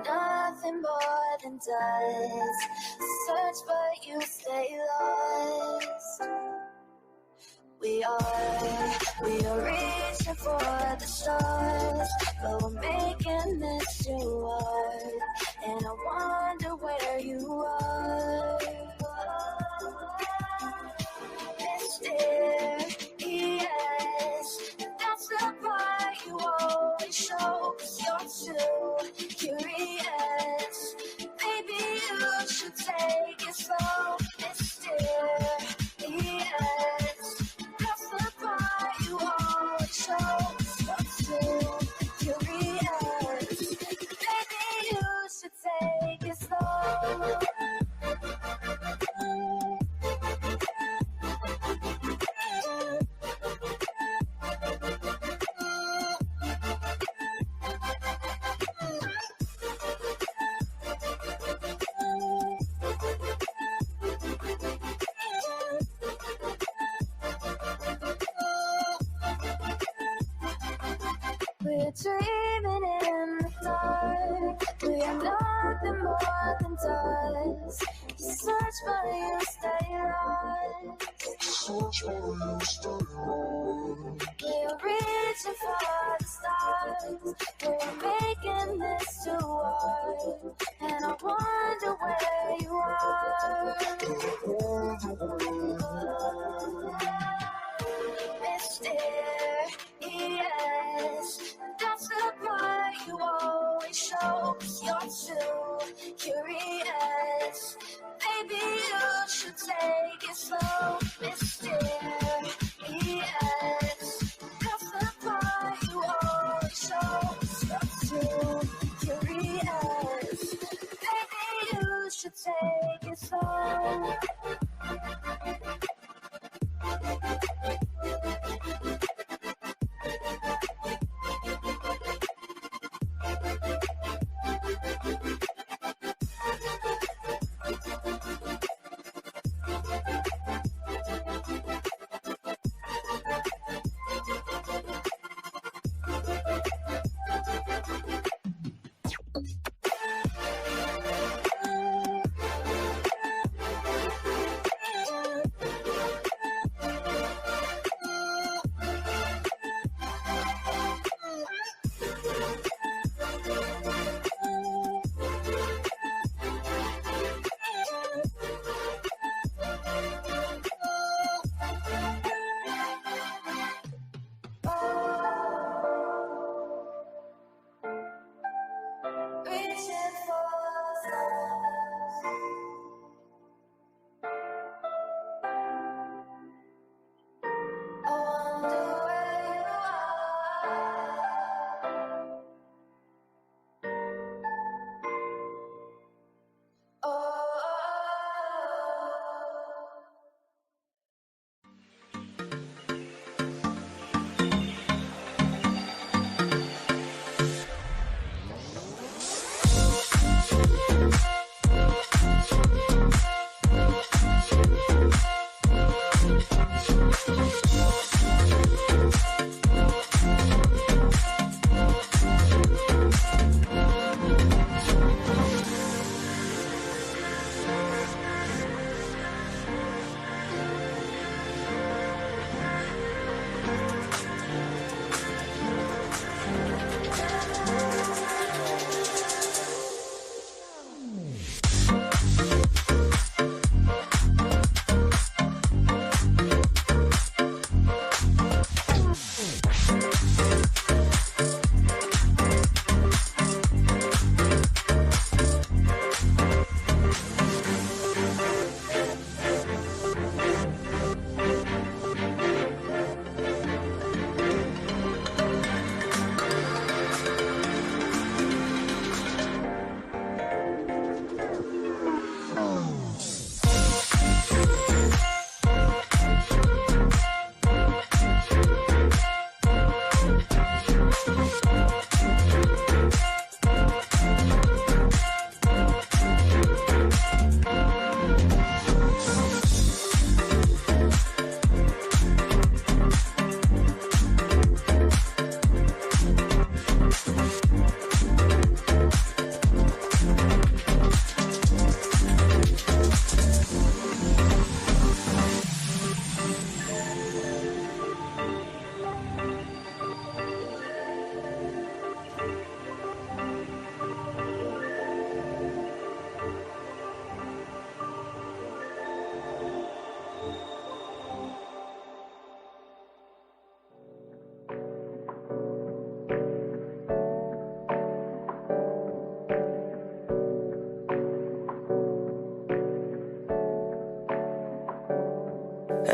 nothing more than dust. Search but you stay lost. We are reaching for the stars, but we're making this too hard. And I wonder where you are. Mysterious, that's the part you always show. 'Cause you're too curious. Maybe you should take it slow. Mysterious, that's the part you always show. 'Cause you're too curious. Maybe you should take it slow. We're dreaming in the dark. We are nothing more than dust. You search but you stay lost. We're reaching for the stars. We're making this too hard. And I wonder where you are. Mysterious, that's the part you always show. 'Cause you're too curious. Maybe you should take it slow. Mysterious, that's the part you always show. 'Cause you're too curious. Maybe you should take it slow.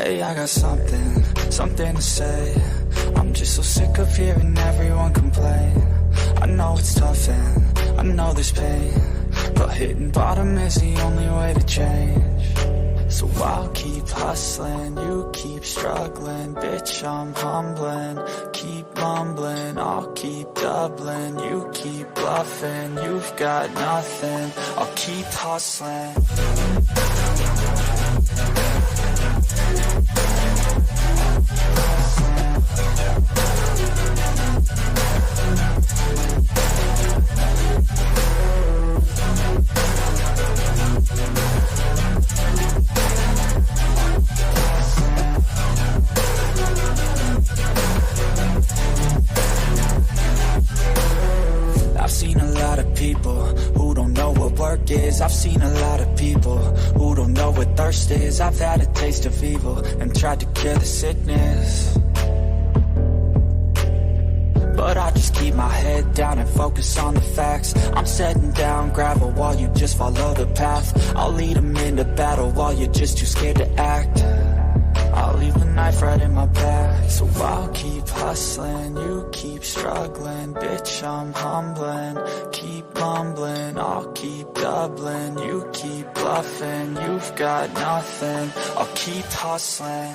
Hey, I got something to say. I'm just so sick of hearing everyone complain. I know it's tough and I know there's pain, but hitting bottom is the only way to change. So I'll keep hustling, you keep struggling. Bitch, I'm humbling, keep mumbling. I'll keep doubling, you keep bluffing. You've got nothing, I'll keep hustling. I've seen a lot of people who don't know what work is. I've seen a lot of people who don't know what thirst is. I've had a taste of evil and tried to cure the sickness, but I just keep my head down and focus on the facts. I'm setting down gravel while you just follow the path. I'll lead them into battle while you're just too scared to act. I'll leave the knife right in my back. So I'll keep hustling, you keep struggling. Bitch, I'm humbling, keep mumbling. I'll keep doubling, you keep bluffing. You've got nothing, I'll keep hustling.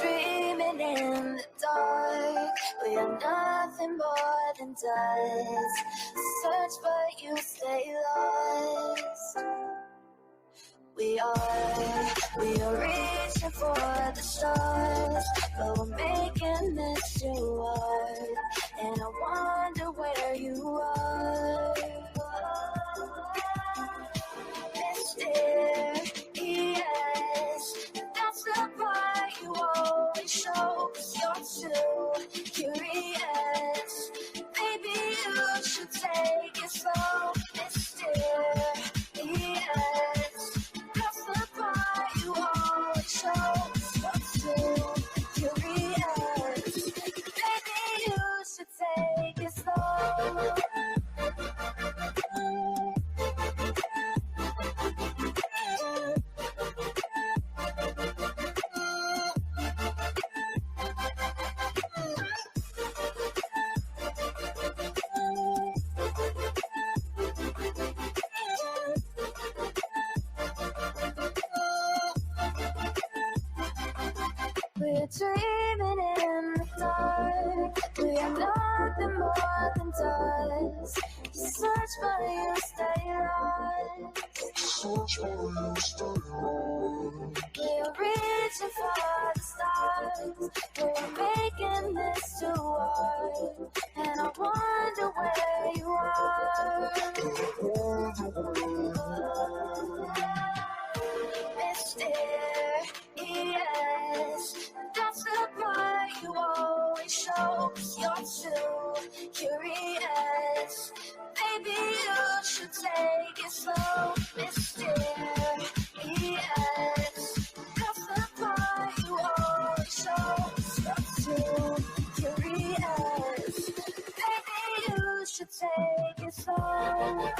dreaming in the dark. We are nothing more than dust. Search but you stay lost. We are reaching for the stars, but we're making this too hard. And I wonder where you are. Mysterious, that's the part you always show. 'Cause you're too curious. Maybe you should take it slow. Mysterious, that's the part you always show. 'Cause you're too curious. Maybe you should take it slow. We're dreaming in the dark. We are nothing more than dust. You search but you stay lost. We're reaching for the stars. We're making this too hard. And I wonder where you are. Mysterious, that's the part you always show. 'Cause you're too curious. Maybe you should take it slow. Mysterious, that's the part you always show. 'Cause you're too curious. Maybe you should take it slow.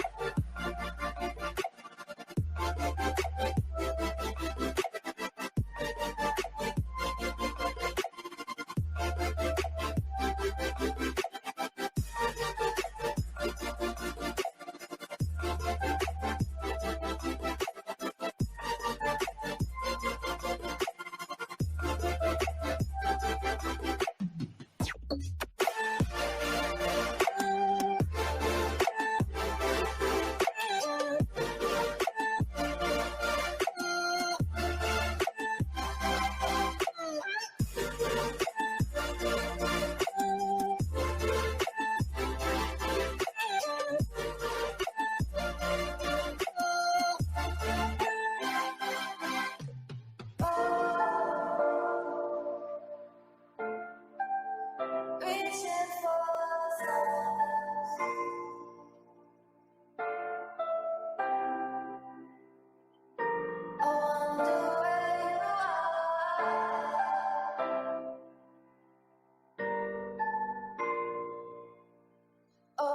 Reaching for the stars. I wonder where you are. Oh.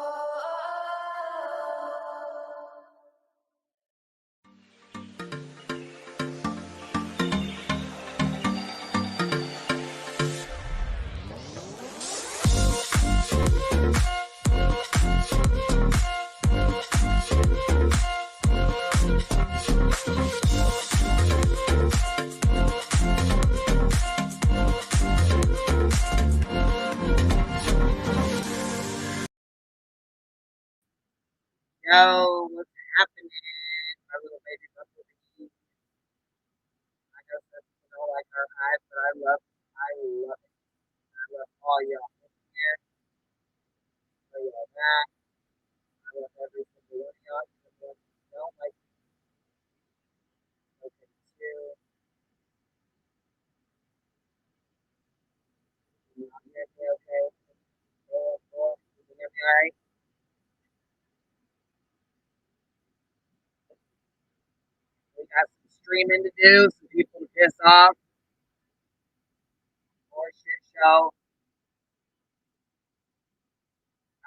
Yo, what's happening? My little baby bumblebee. I know some people don't like our eyes, but I love it. I love all y'all here. I love that. I love every single one of y'all. Even the ones who don't like me. Okay, too. Can you hear me okay? You can hear me alright? We got some streaming to do, some people to piss off. More shit show.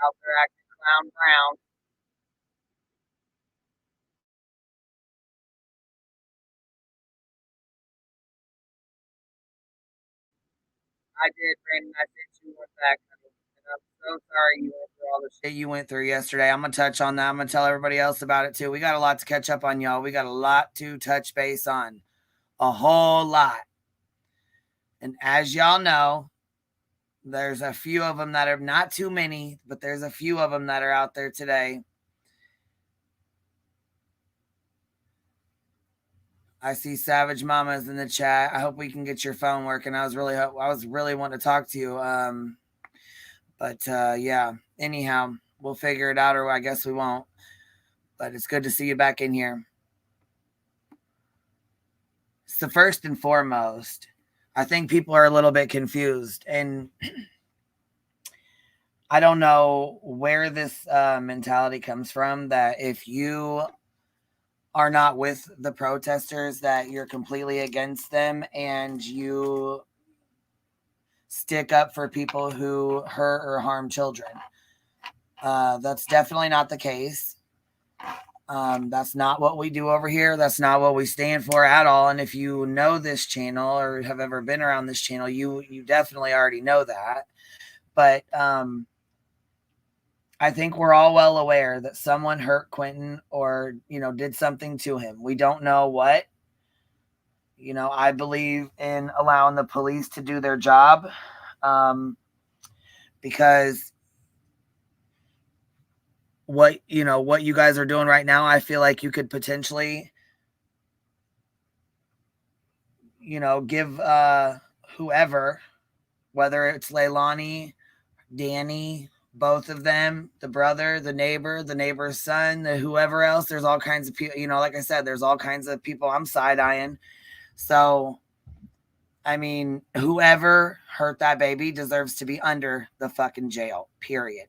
Out there acting clown brown. I did, Brandon. I sent you one back, honey. And I'm so sorry you went through all the shit you went through yesterday. I'm going to touch on that. I'm going to tell everybody else about it, too. We got a lot to catch up on, y'all. We got a lot to touch base on. A whole lot. And as y'all know, there's a few of them that are not too many, but there's a few of them that are out there today. I see Savage Mamas in the chat. I hope we can get your phone working. I was really wanting to talk to you. But yeah, anyhow, we'll figure it out, or I guess we won't. But it's good to see you back in here. So first and foremost, I think people are a little bit confused, and I don't know where this mentality comes from, that if you are not with the protesters, that you're completely against them and you stick up for people who hurt or harm children. That's definitely not the case. That's not what we do over here. That's not what we stand for at all. And if you know this channel or have ever been around this channel, you definitely already know that. But I think we're all well aware that someone hurt Quentin or, did something to him. We don't know what. I believe in allowing the police to do their job, because what you guys are doing right now, I feel like you could potentially, give whoever, whether it's Leilani, Danny, both of them, the brother, the neighbor's son, whoever else, there's all kinds of people, like I said, there's all kinds of people I'm side-eyeing. So, I mean, whoever hurt that baby deserves to be under the fucking jail, period.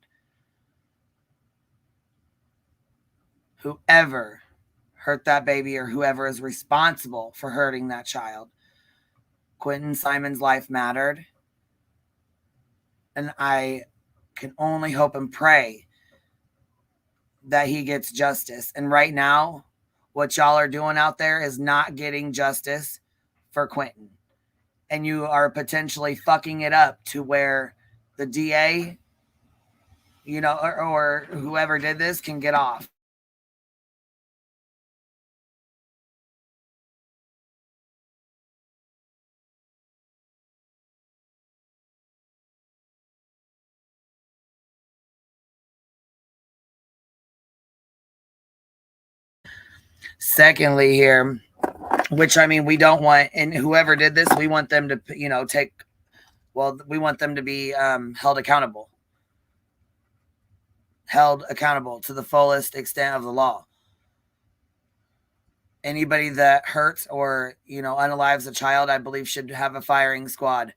Whoever hurt that baby or whoever is responsible for hurting that child. Quentin Simon's life mattered. And I can only hope and pray that he gets justice. And right now, what y'all are doing out there is not getting justice for Quentin. And you are potentially fucking it up to where the DA, or whoever did this can get off. Secondly, here, which I mean, we don't want, and whoever did this, we want them to, we want them to be held accountable to the fullest extent of the law. Anybody that hurts or, unalives a child, I believe should have a firing squad.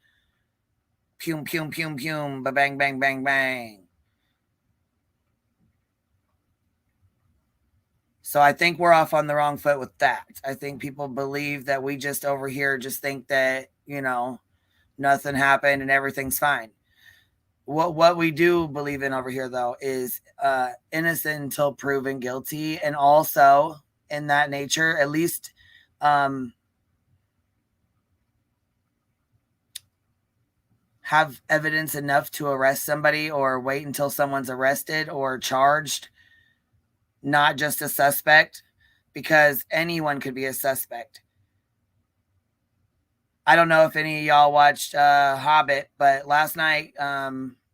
Pum, pum, pum, pum, ba-bang, bang, bang, bang. So I think we're off on the wrong foot with that. I think people believe that we just over here just think that, nothing happened and everything's fine. What we do believe in over here, though, is innocent until proven guilty. And also in that nature, at least have evidence enough to arrest somebody or wait until someone's arrested or charged, not just a suspect, because anyone could be a suspect. I don't know if any of y'all watched Hobbit, but last night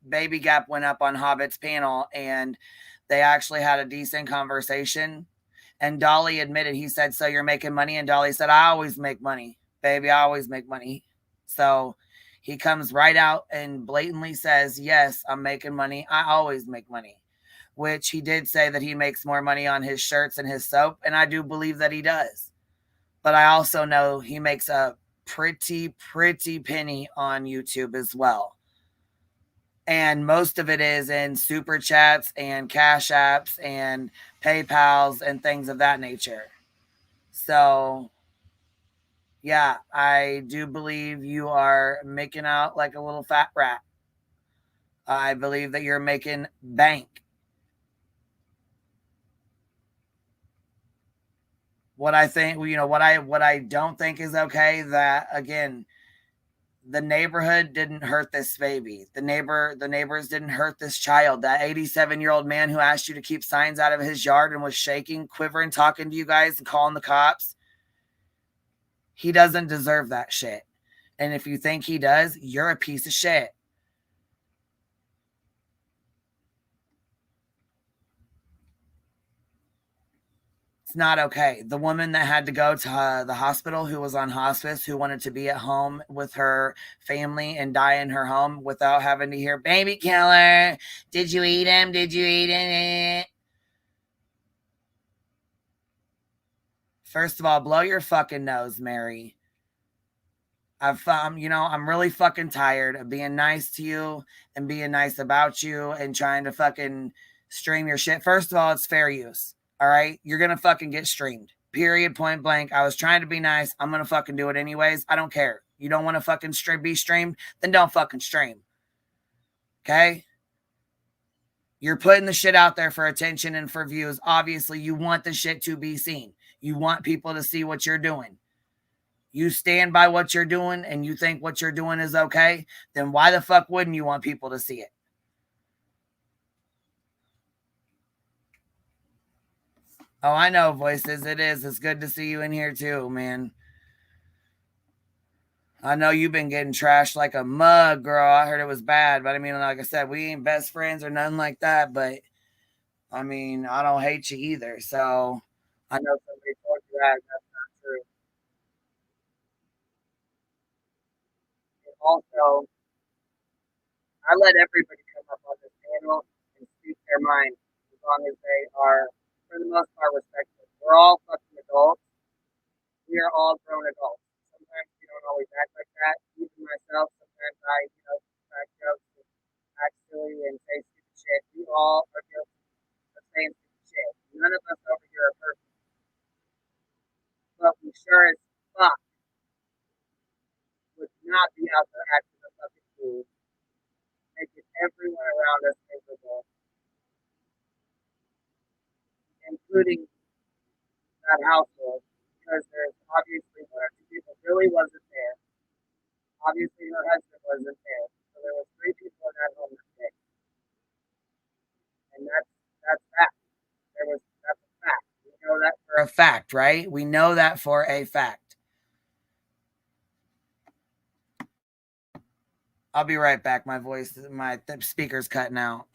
Baby Gap went up on Hobbit's panel and they actually had a decent conversation. And Dolly admitted, he said, "So you're making money?" And Dolly said, "I always make money, baby. I always make money." So he comes right out and blatantly says, "Yes, I'm making money. I always make money," which he did say that he makes more money on his shirts and his soap. And I do believe that he does. But I also know he makes a pretty penny on YouTube as well. And most of it is in super chats and cash apps and PayPals and things of that nature. So, yeah, I do believe you are making out like a little fat rat. I believe that you're making bank. What I think, what I don't think is okay, that again, the neighborhood didn't hurt this baby. The neighbors didn't hurt this child. That 87-year-old man who asked you to keep signs out of his yard and was shaking, quivering, talking to you guys and calling the cops, he doesn't deserve that shit. And if you think he does, you're a piece of shit. It's not okay. The woman that had to go to the hospital, who was on hospice, who wanted to be at home with her family and die in her home without having to hear, baby killer, did you eat him? Did you eat him? First of all, blow your fucking nose, Mary. I'm really fucking tired of being nice to you and being nice about you and trying to fucking stream your shit. First of all, it's fair use. All right. You're going to fucking get streamed. Period. Point blank. I was trying to be nice. I'm going to fucking do it anyways. I don't care. You don't want to fucking be streamed? Then don't fucking stream. Okay. You're putting the shit out there for attention and for views. Obviously, you want the shit to be seen. You want people to see what you're doing. You stand by what you're doing and you think what you're doing is okay, then why the fuck wouldn't you want people to see it? Oh, I know, Voices. It is. It's good to see you in here too, man. I know you've been getting trashed like a mug, girl. I heard it was bad, but I mean, like I said, we ain't best friends or nothing like that, but I mean, I don't hate you either, so I know somebody told you that. That's not true. And also, I let everybody come up on this panel and speak their mind as long as they are, for the most part, respectful. We're all fucking adults. We are all grown adults. Sometimes we don't always act like that. Even myself, sometimes I, crack jokes and act silly and say stupid shit. We all are guilty of saying stupid shit. None of us over here are perfect. But we sure as fuck would not be out there acting a fucking fool, making everyone around us miserable, including that household, because there's obviously one or two people really wasn't there. Obviously, her husband wasn't there, so there was 3 people in that home that day, and that's fact. That's a fact. We know that for a fact, right? We know that for a fact. I'll be right back. My speaker's cutting out.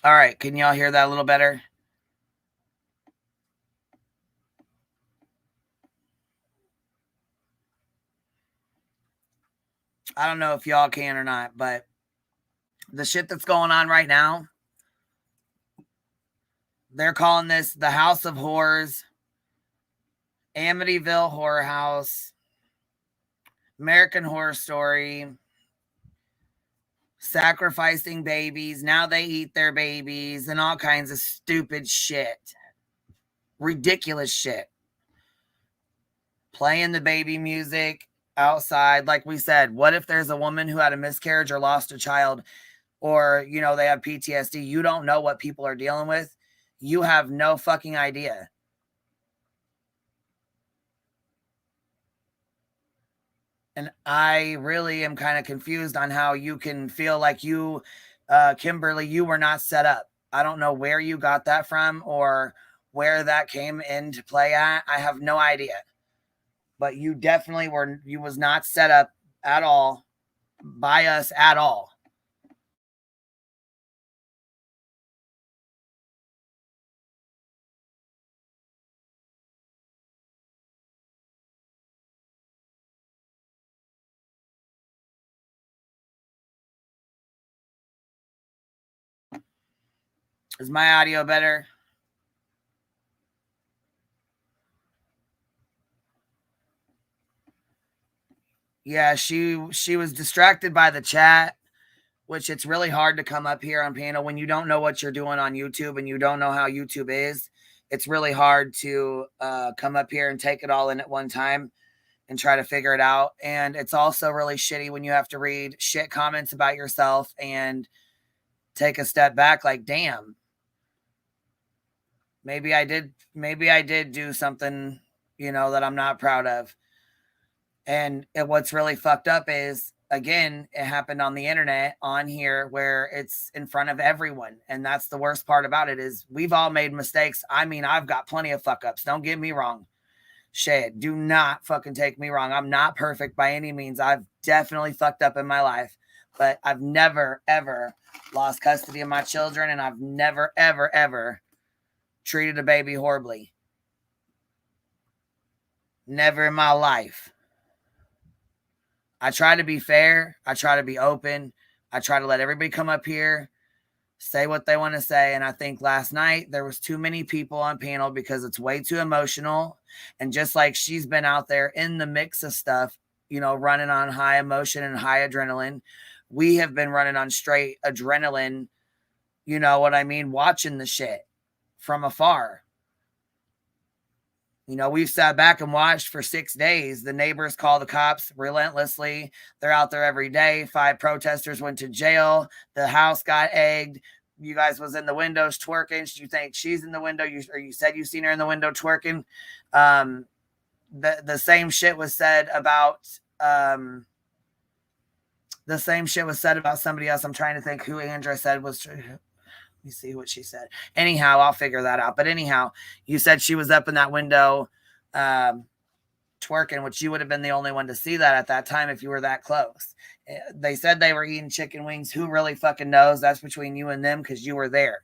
All right, can y'all hear that a little better? I don't know if y'all can or not, but the shit that's going on right now, they're calling this the House of Horrors, Amityville Horror House, American Horror Story, sacrificing babies. Now they eat their babies and all kinds of stupid shit. Ridiculous shit. Playing the baby music outside. Like we said, what if there's a woman who had a miscarriage or lost a child, or, they have PTSD? You don't know what people are dealing with. You have no fucking idea. And I really am kind of confused on how you can feel like you, Kimberly, you were not set up. I don't know where you got that from or where that came into play at. I have no idea. But you definitely were, you was not set up at all by us at all. Is my audio better? Yeah, she was distracted by the chat, which it's really hard to come up here on panel when you don't know what you're doing on YouTube and you don't know how YouTube is. It's really hard to come up here and take it all in at one time and try to figure it out. And it's also really shitty when you have to read shit comments about yourself and take a step back like, damn, maybe I did do something, you know, that I'm not proud of. And what's really fucked up is, again, it happened on the internet on here where it's in front of everyone. And that's the worst part about it is we've all made mistakes. I mean, I've got plenty of fuck ups. Don't get me wrong. Shit, do not fucking take me wrong. I'm not perfect by any means. I've definitely fucked up in my life, but I've never, ever lost custody of my children. And I've never, ever, ever treated a baby horribly. Never in my life. I try to be fair. I try to be open. I try to let everybody come up here, say what they want to say. And I think last night there was too many people on panel because it's way too emotional. And just like she's been out there in the mix of stuff, you know, running on high emotion and high adrenaline, we have been running on straight adrenaline, you know what I mean, watching the shit from afar. You know, we've sat back and watched for 6 days. The neighbors call the cops relentlessly. They're out there every day. 5 protesters went to jail. The house got egged. You guys was in the windows twerking. You think she's in the window? You said you seen her in the window twerking. The same shit was said about somebody else. I'm trying to think who Andrea said was. You see what she said. Anyhow, I'll figure that out. But anyhow, you said she was up in that window twerking, which you would have been the only one to see that at that time if you were that close. They said they were eating chicken wings. Who really fucking knows? That's between you and them because you were there.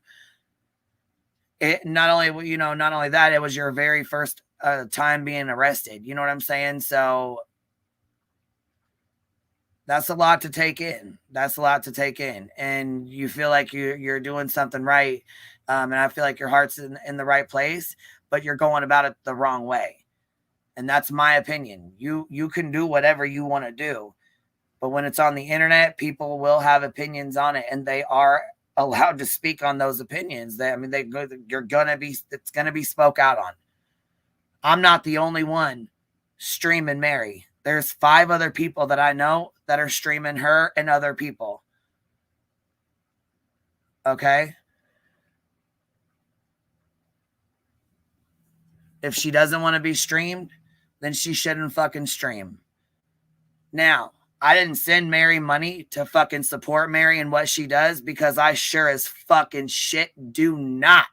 Not only that, it was your very first time being arrested. You know what I'm saying? So that's a lot to take in. And you feel like you're doing something right. And I feel like your heart's in the right place, but you're going about it the wrong way. And that's my opinion. You can do whatever you want to do. But when it's on the internet, people will have opinions on it, and they are allowed to speak on those opinions. It's going to be spoke out on. I'm not the only one streaming Mary. There's 5 other people that I know that are streaming her and other people. Okay? If she doesn't want to be streamed, then she shouldn't fucking stream. Now, I didn't send Mary money to fucking support Mary and what she does because I sure as fucking shit do not.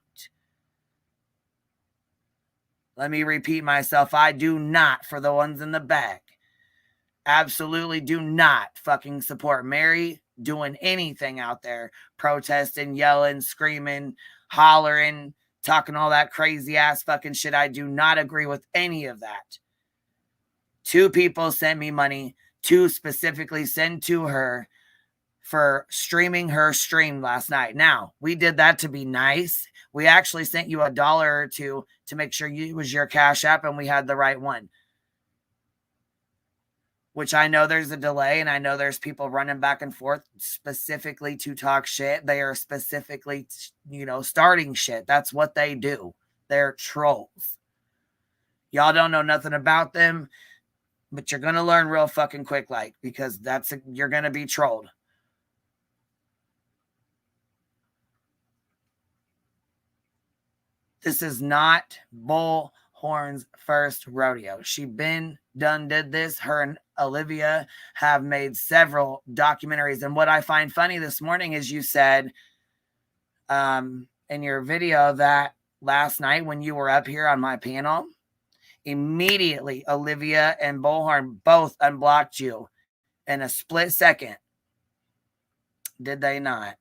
Let me repeat myself. I do not, for the ones in the back. Absolutely do not fucking support Mary doing anything out there, protesting, yelling, screaming, hollering, talking all that crazy ass fucking shit. I do not agree with any of that. 2 people sent me money to specifically send to her for streaming her stream last night. Now, we did that to be nice. We actually sent you $1 or $2 to make sure it was your Cash App and we had the right one. Which I know there's a delay and I know there's people running back and forth specifically to talk shit. They are specifically, starting shit. That's what they do. They're trolls. Y'all don't know nothing about them, but you're going to learn real fucking quick, because you're going to be trolled. This is not Bullhorn's first rodeo. She did this. Her and Olivia have made several documentaries. And what I find funny this morning is you said in your video that last night when you were up here on my panel, immediately Olivia and Bullhorn both unblocked you in a split second. Did they not?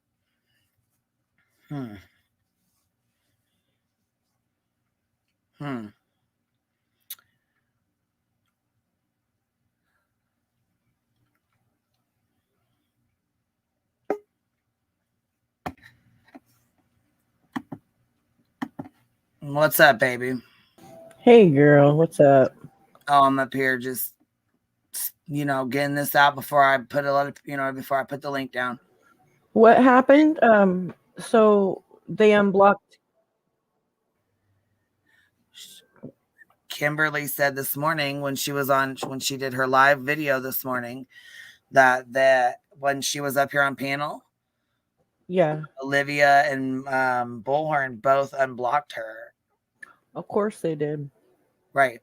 What's up, baby? Hey, girl. What's up? Oh, I'm up here just, getting this out before I put before I put the link down. What happened? So they unblocked. Kimberly said this morning when she did her live video this morning that when she was up here on panel, Yeah, Olivia and Bullhorn both unblocked her. of course they did. Right.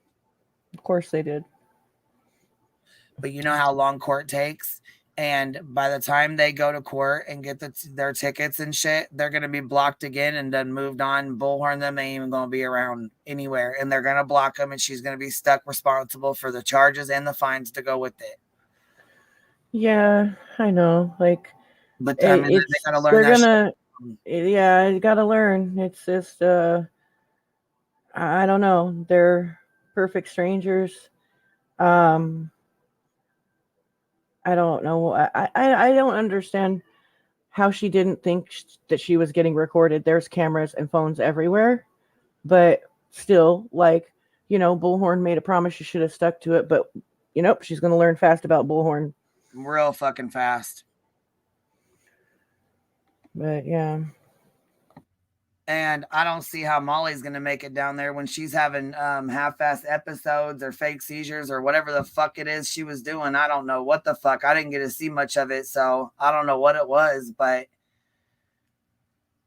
Of course they did. But you know how long court takes? And by the time they go to court and get their tickets and shit, they're going to be blocked again and then moved on. Bullhorn them ain't even going to be around anywhere. And they're going to block them, and she's going to be stuck responsible for the charges and the fines to go with it. Yeah, I know. Like, but I mean, they got to learn that shit. Yeah, you got to learn. It's just, I don't know. They're perfect strangers. I don't know. I don't understand how she didn't think that she was getting recorded. There's cameras and phones everywhere, but still, like, Bullhorn made a promise. She should have stuck to it, but she's going to learn fast about Bullhorn. Real fucking fast. But yeah. And I don't see how Molly's going to make it down there when she's having half-assed episodes or fake seizures or whatever the fuck it is she was doing. I don't know what the fuck. I didn't get to see much of it, so I don't know what it was, but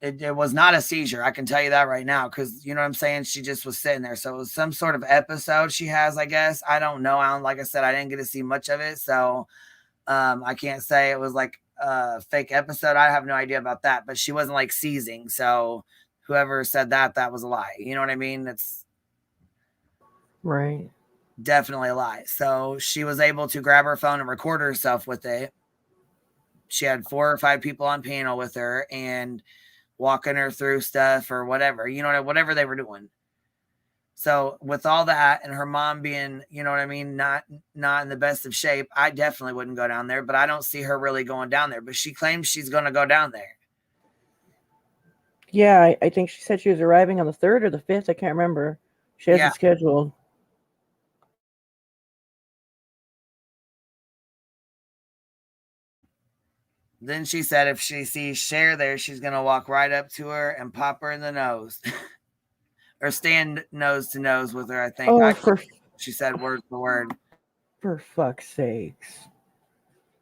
it was not a seizure. I can tell you that right now because, you know what I'm saying? She just was sitting there. So it was some sort of episode she has, I guess. I don't know. Like I said, I didn't get to see much of it, so I can't say it was like a fake episode. I have no idea about that, but she wasn't like seizing, so whoever said that was a lie. You know what I mean? It's right. Definitely a lie. So she was able to grab her phone and record herself with it. She had 4 or 5 people on panel with her and walking her through stuff or whatever, whatever they were doing. So with all that and her mom being, you know what I mean, not in the best of shape, I definitely wouldn't go down there, but I don't see her really going down there. But she claims she's going to go down there. Yeah, I think she said she was arriving on the 3rd or the 5th. I can't remember. She has it scheduled. Then she said if she sees Cher there, she's going to walk right up to her and pop her in the nose. Or stand nose to nose with her, I think. She said word for word. For fuck's sakes.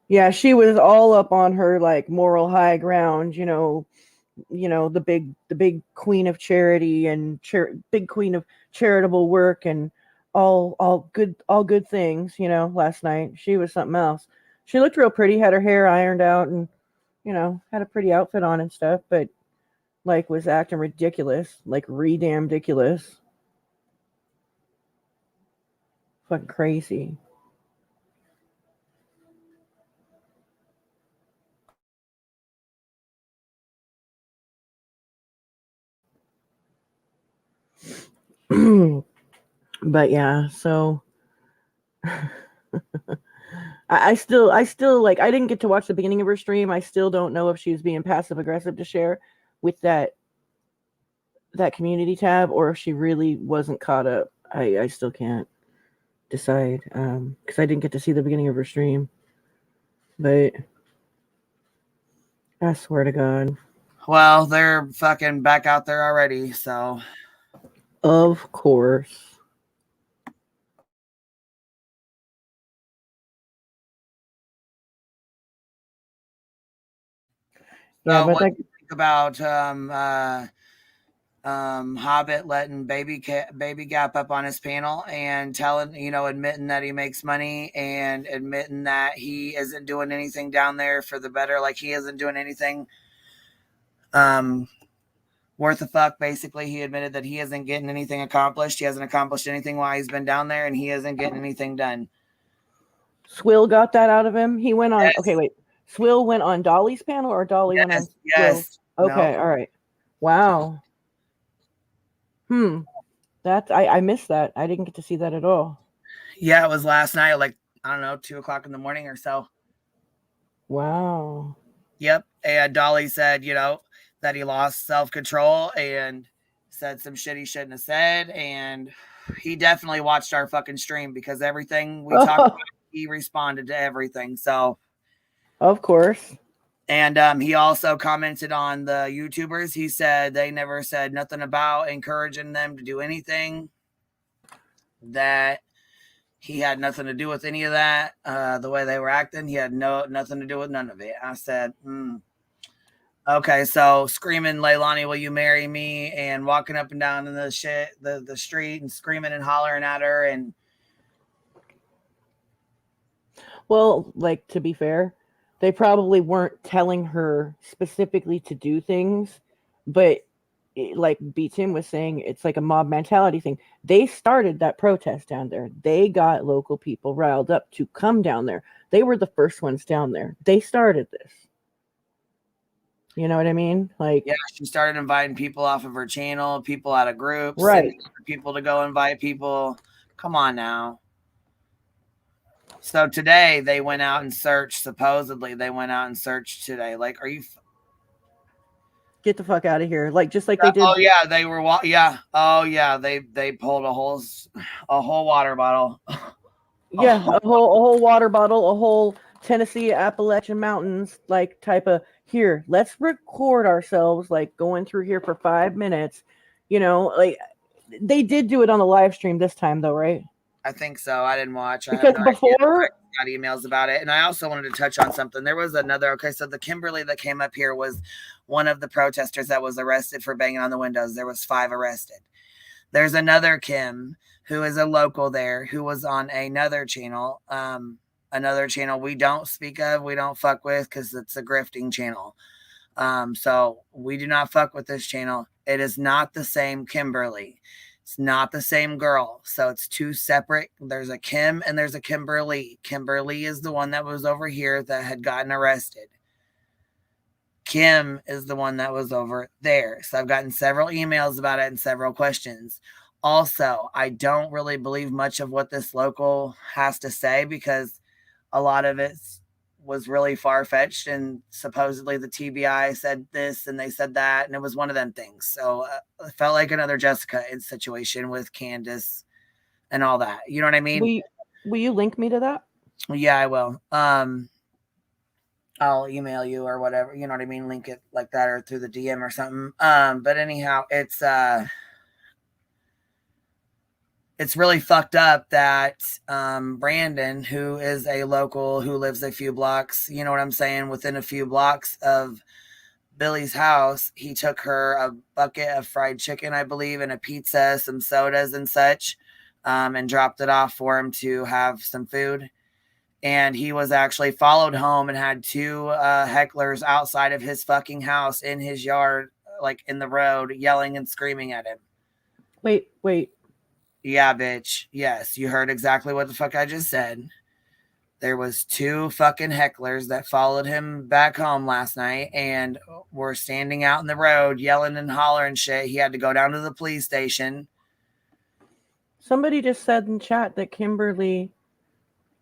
Yeah, she was all up on her, like, moral high ground, the big queen of charity and big queen of charitable work and all good things, last night. She was something else. She looked real pretty, had her hair ironed out and, had a pretty outfit on and stuff, but like was acting ridiculous, like damn ridiculous. Fucking crazy. But yeah, so I still like, I didn't get to watch the beginning of her stream. I still don't know if she was being passive aggressive to Cher with that community tab or if she really wasn't caught up. I still can't decide because I didn't get to see the beginning of her stream. But I swear to God. Well, they're fucking back out there already, so. Of course. Yeah, what do you think about Hobbit letting Baby Gap up on his panel and admitting that he makes money and admitting that he isn't doing anything down there for the better, like he isn't doing anything worth a fuck. Basically, he admitted that he isn't getting anything accomplished. He hasn't accomplished anything while he's been down there, and he isn't getting anything done. Swill got that out of him. He went on. Yes. Okay, wait. Swill went on Dolly's panel, or Dolly went on. Yes. Okay. No. All right. Wow. That I missed that. I didn't get to see that at all. Yeah, it was last night, like, I don't know, 2:00 in the morning or so. Wow. Yep. And Dolly said, that he lost self-control and said some shit he shouldn't have said. And he definitely watched our fucking stream because everything we talked about, he responded to everything. So, of course. And he also commented on the YouTubers. He said they never said nothing about encouraging them to do anything, that he had nothing to do with any of that. The way they were acting, he had nothing to do with none of it. I said, okay, so screaming, Leilani, will you marry me? And walking up and down in the street and screaming and hollering at her. And well, like, to be fair, they probably weren't telling her specifically to do things, but like B Tim was saying, it's like a mob mentality thing. They started that protest down there. They got local people riled up to come down there. They were the first ones down there. They started this. You know what I mean? Like, yeah, she started inviting people off of her channel, people out of groups, right? People to go invite people. Come on now. So today they went out and searched. Supposedly they went out and searched today. Like, are you? Get the fuck out of here! Like, just like they did. Oh yeah, they were. Yeah. Oh yeah, they pulled a whole water bottle. Yeah, a whole water bottle, a whole Tennessee Appalachian Mountains, like, type of, here, let's record ourselves, like, going through here for 5 minutes. You know, like, they did do it on the live stream this time, though, right? I think so. I didn't watch. Because before, I got emails about it. And I also wanted to touch on something. There was another, okay, so the Kimberly that came up here was one of the protesters that was arrested for banging on the windows. There was 5 arrested. There's another Kim who is a local there who was on another channel we don't speak of, we don't fuck with, because it's a grifting channel. So we do not fuck with this channel. It is not the same Kimberly. It's not the same girl. So it's 2 separate. There's a Kim and there's a Kimberly. Kimberly is the one that was over here that had gotten arrested. Kim is the one that was over there. So I've gotten several emails about it and several questions. Also, I don't really believe much of what this local has to say, because a lot of it was really far-fetched, and supposedly the TBI said this and they said that, and it was one of them things. So it felt like another Jessica situation with Candace and all that. You know what I mean? Will you link me to that? Yeah, I will. I'll email you or whatever. You know what I mean? Link it like that, or through the DM or something. But anyhow, it's really fucked up that Brandon, who is a local who lives a few blocks, you know what I'm saying, within a few blocks of Billy's house, he took her a bucket of fried chicken, I believe, and a pizza, some sodas and such, and dropped it off for him to have some food. And he was actually followed home and had 2 hecklers outside of his fucking house in his yard, like in the road, yelling and screaming at him. Wait. Yeah, bitch. Yes, you heard exactly what the fuck I just said. There was 2 fucking hecklers that followed him back home last night and were standing out in the road yelling and hollering shit. He had to go down to the police station. Somebody just said in chat that Kimberly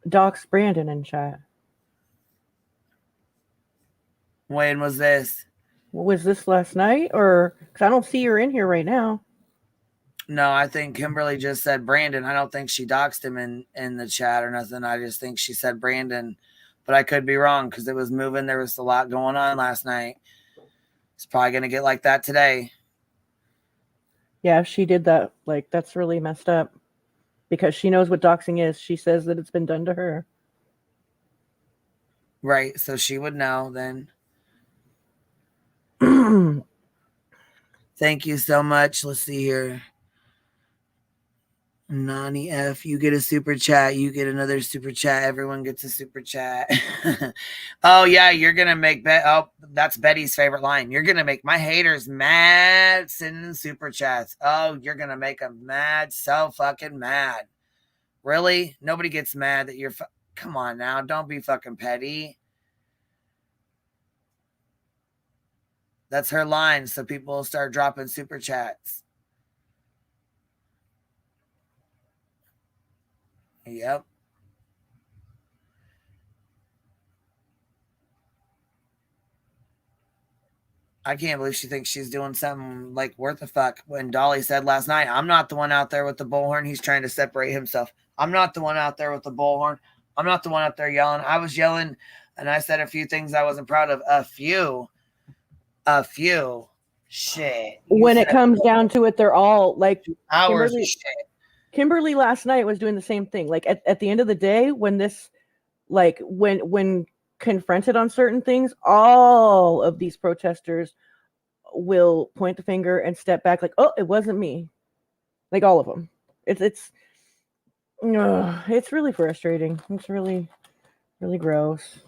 doxed Brandon in chat. When was this? Was this last night? Or, because I don't see her in here right now. No, I think Kimberly just said Brandon. I don't think she doxed him in the chat or nothing. I just think she said Brandon, but I could be wrong because it was moving. There was a lot going on last night. It's probably going to get like that today. Yeah, if she did that, like, that's really messed up, because she knows what doxing is. She says that it's been done to her. Right. So she would know then. Thank you so much. Let's see here. Nani F, you get a super chat. You get another super chat. Everyone gets a super chat. Oh, yeah, you're going to make... that's Betty's favorite line. You're going to make my haters mad sending super chats. Oh, you're going to make them mad. So fucking mad. Really? Nobody gets mad that you're... Come on now. Don't be fucking petty. That's her line, so people will start dropping super chats. Yep. I can't believe she thinks she's doing something like worth a fuck. When Dolly said last night, I'm not the one out there with the bullhorn. He's trying to separate himself. I'm not the one out there with the bullhorn. I'm not the one out there yelling. I was yelling and I said a few things I wasn't proud of. A few. Shit. When it comes down to it, they're all like hours of Kimberly. shit. Kimberly last night was doing the same thing. Like at the end of the day, when this, like when confronted on certain things, all of these protesters will point the finger and step back, like, oh, it wasn't me. Like all of them. It's really frustrating. It's really, really gross.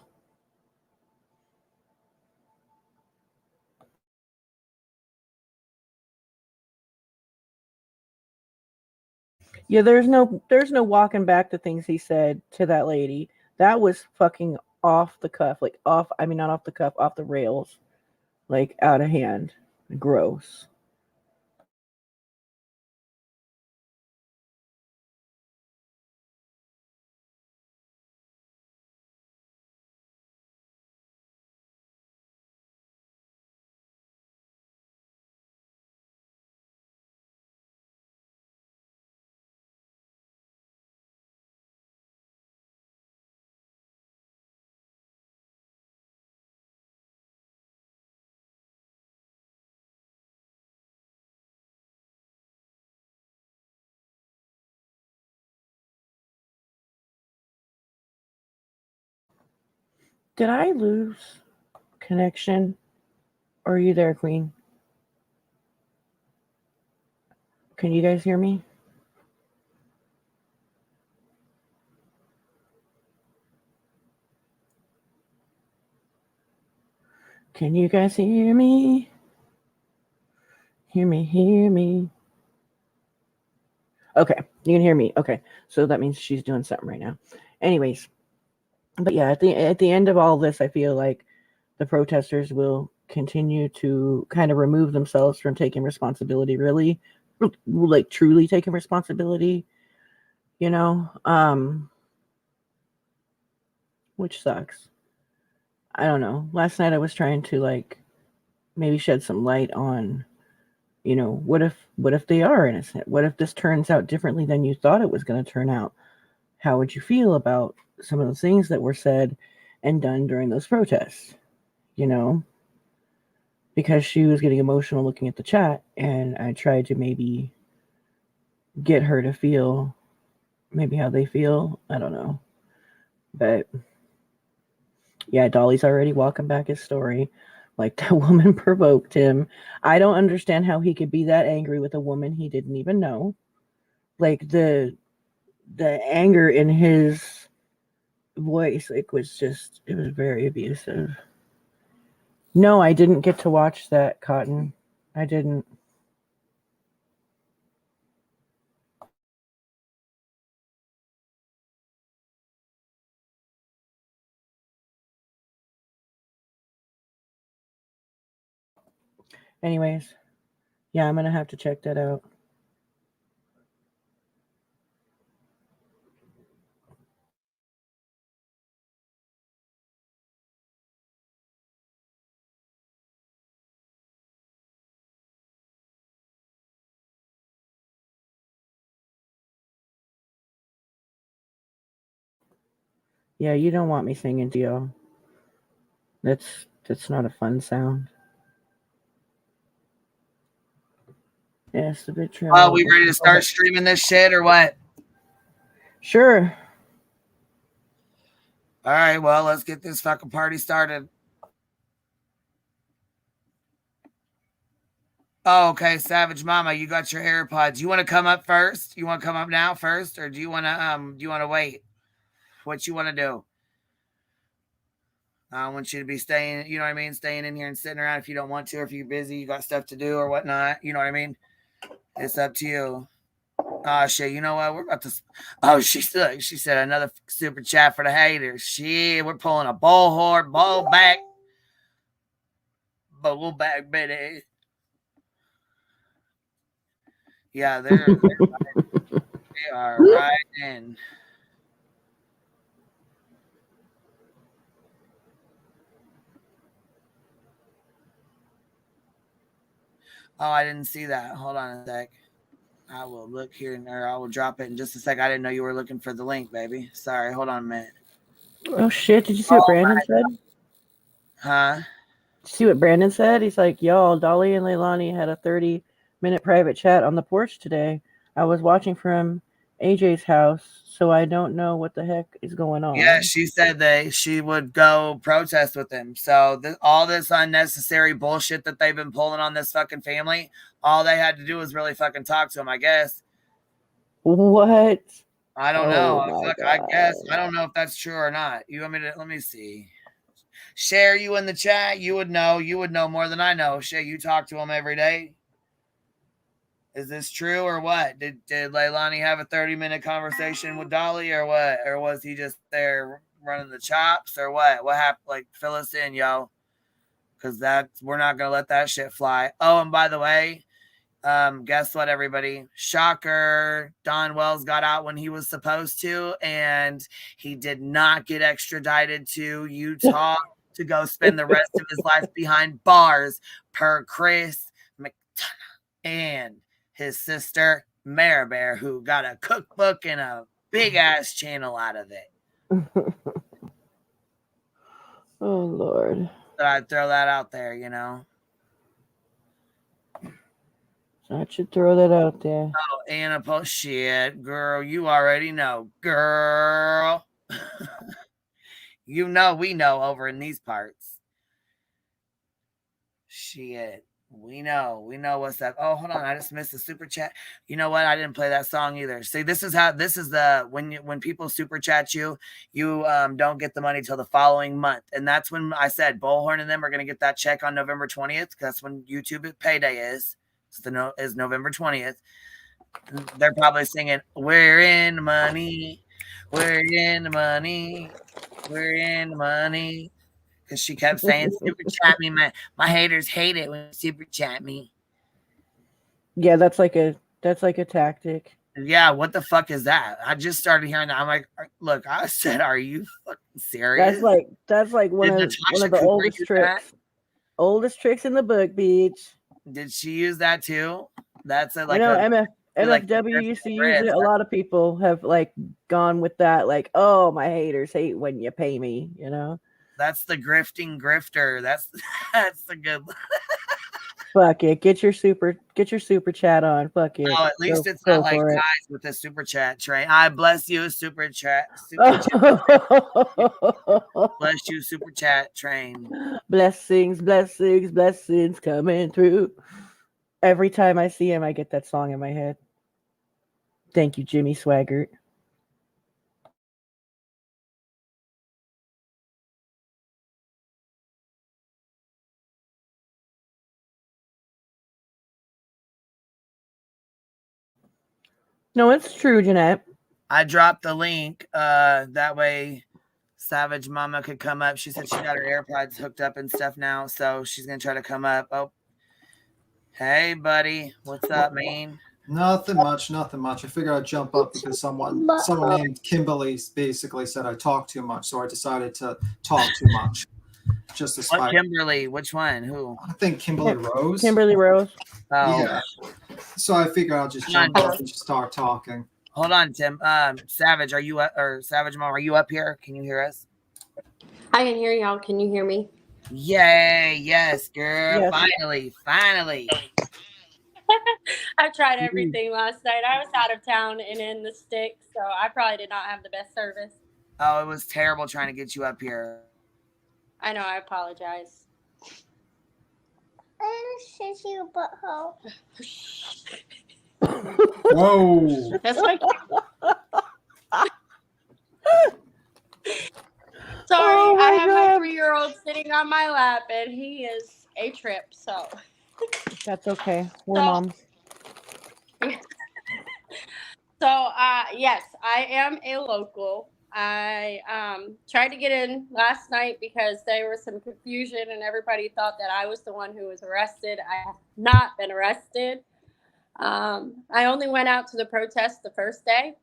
Yeah, there's no walking back the things he said to that lady. That was fucking off the cuff, like off. I mean, not off the cuff, off the rails, like out of hand, gross. Did I lose connection? Or are you there, Queen? Can you guys hear me? Can you guys hear me? Hear me. Okay, you can hear me. Okay, so that means she's doing something right now. Anyways, but yeah, at the end of all this, I feel like the protesters will continue to kind of remove themselves from taking responsibility, really, like truly taking responsibility, you know, which sucks. I don't know. Last night I was trying to like maybe shed some light on, you know, what if they are innocent? What if this turns out differently than you thought it was going to turn out? How would you feel about some of the things that were said and done during those protests? You know, because she was getting emotional looking at the chat, and I tried to maybe get her to feel maybe how they feel. I don't know. But yeah, Dolly's already walking back his story. Like, that woman provoked him. I don't understand how he could be that angry with a woman he didn't even know. Like, the anger in his voice, like, was just, it was very abusive. No, I didn't get to watch that, Cotton. I didn't. Anyways, yeah, I'm gonna have to check that out. Yeah, you don't want me singing to you. That's not a fun sound. Yes, the vitriol. Well, we ready to start streaming this shit or what? Sure. All right, well, let's get this fucking party started. Oh, okay, Savage Mama, you got your AirPods. You want to come up first? You want to come up now first, or do you want to wait? What you want to do? I want you to be staying, you know what I mean, staying in here and sitting around if you don't want to, or if you're busy, you got stuff to do or whatnot. You know what I mean? It's up to you. Oh shit, you know what? We're about to. Oh, she said another super chat for the haters. Shit, we're pulling a bullback, baby. Yeah, they are right in. Oh, I didn't see that. Hold on a sec. I will look here, or I will drop it in just a sec. I didn't know you were looking for the link, baby. Sorry. Hold on a minute. Oh shit! Did you see what Brandon said? Huh? See what Brandon said? He's like, y'all, Dolly and Leilani had a 30-minute private chat on the porch today. I was watching from AJ's house, so I don't know what the heck is going on. Yeah, she said she would go protest with him. So all this unnecessary bullshit that they've been pulling on this fucking family, all they had to do was really fucking talk to him, I guess. What? I don't know. my I guess. God. I don't know if that's true or not. You want me to let me see. Share, you in the chat, you would know. You would know more than I know. Share, you talk to him every day. Is this true or what? Did Leilani have a 30-minute conversation with Dolly or what? Or was he just there running the chops or what? What happened? Like, fill us in, yo. Because we're not going to let that shit fly. Oh, and by the way, guess what, everybody? Shocker. Don Wells got out when he was supposed to, and he did not get extradited to Utah to go spend the rest of his life behind bars per Chris McDonough and his sister Maribel, who got a cookbook and a big ass channel out of it. Oh Lord. But I'd throw that out there, you know. I should throw that out there. Oh, Anna post shit, girl. You already know, girl. You know, we know over in these parts. Shit. We know what's up. Oh, hold on. I just missed the super chat. You know what? I didn't play that song either. See, this is the when people super chat you don't get the money till the following month. And that's when I said Bullhorn and them are gonna get that check on November 20th. That's when YouTube payday is. Is November 20th. They're probably singing, "We're in the money, we're in the money, we're in the money." Because she kept saying, "Super chat me, my haters hate it when you super chat me." Yeah, that's like a tactic. Yeah, what the fuck is that? I just started hearing that. I'm like, look, I said, are you fucking serious? That's like one of the oldest tricks. Oldest tricks in the book, beach. Did she use that too? That's MFW used to use it. A lot of people have like gone with that, like, oh, my haters hate when you pay me, you know. That's the grifting grifter. That's the good one. Fuck it. Get your super chat on. Fuck it. Oh, at least it's not like guys with the super chat train. I bless you, super chat. Bless you, super chat train. Blessings coming through. Every time I see him, I get that song in my head. Thank you, Jimmy Swaggart. No, it's true, Jeanette. I dropped the link. That way Savage Mama could come up. She said she got her AirPods hooked up and stuff now, so she's gonna try to come up. Oh, hey, buddy, what's up, man? Nothing much. I figured I'd jump up because someone named Kimberly basically said I talk too much, so I decided to talk too much. Just to spite. What Kimberly? Which one? Who? I think Kimberly Rose. Kimberly Rose. Oh. Yeah. So I figure I'll just jump up and just start talking. Hold on, Tim. Savage, are you up, or Savage Mom, are you up here? Can you hear us? I can hear y'all. Can you hear me? Yay! Yes, girl. Yes. Finally. I tried everything last night. I was out of town and in the sticks, so I probably did not have the best service. Oh, it was terrible trying to get you up here. I know. I apologize. I didn't say you butthole. Whoa! That's like. Sorry, I have my 3-year-old sitting on my lap, and he is a trip. So. That's okay. We're moms. So, yes, I am a local. I tried to get in last night because there was some confusion and everybody thought that I was the one who was arrested. I have not been arrested. I only went out to the protest the first day,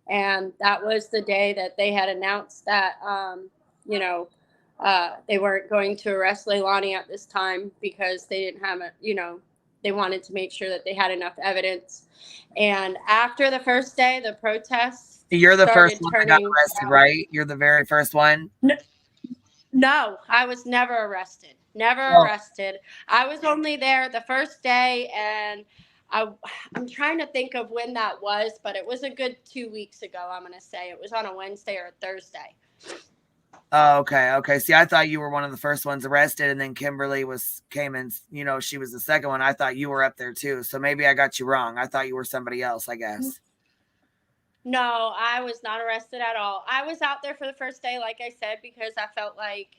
and that was the day that they had announced that, they weren't going to arrest Leilani at this time because they didn't have They wanted to make sure that they had enough evidence. And after the first day, the protests You're the first started one that got turning arrested, down. right? You're the very first one. No, I was never arrested. Never Oh. arrested. I was only there the first day, and I'm trying to think of when that was, but it was a good 2 weeks ago, I'm going to say. It was on a Wednesday or a Thursday. Oh, okay. Okay. See, I thought you were one of the first ones arrested, and then Kimberly came in, she was the second one. I thought you were up there too. So maybe I got you wrong. I thought you were somebody else, I guess. No, I was not arrested at all. I was out there for the first day, like I said, because I felt like,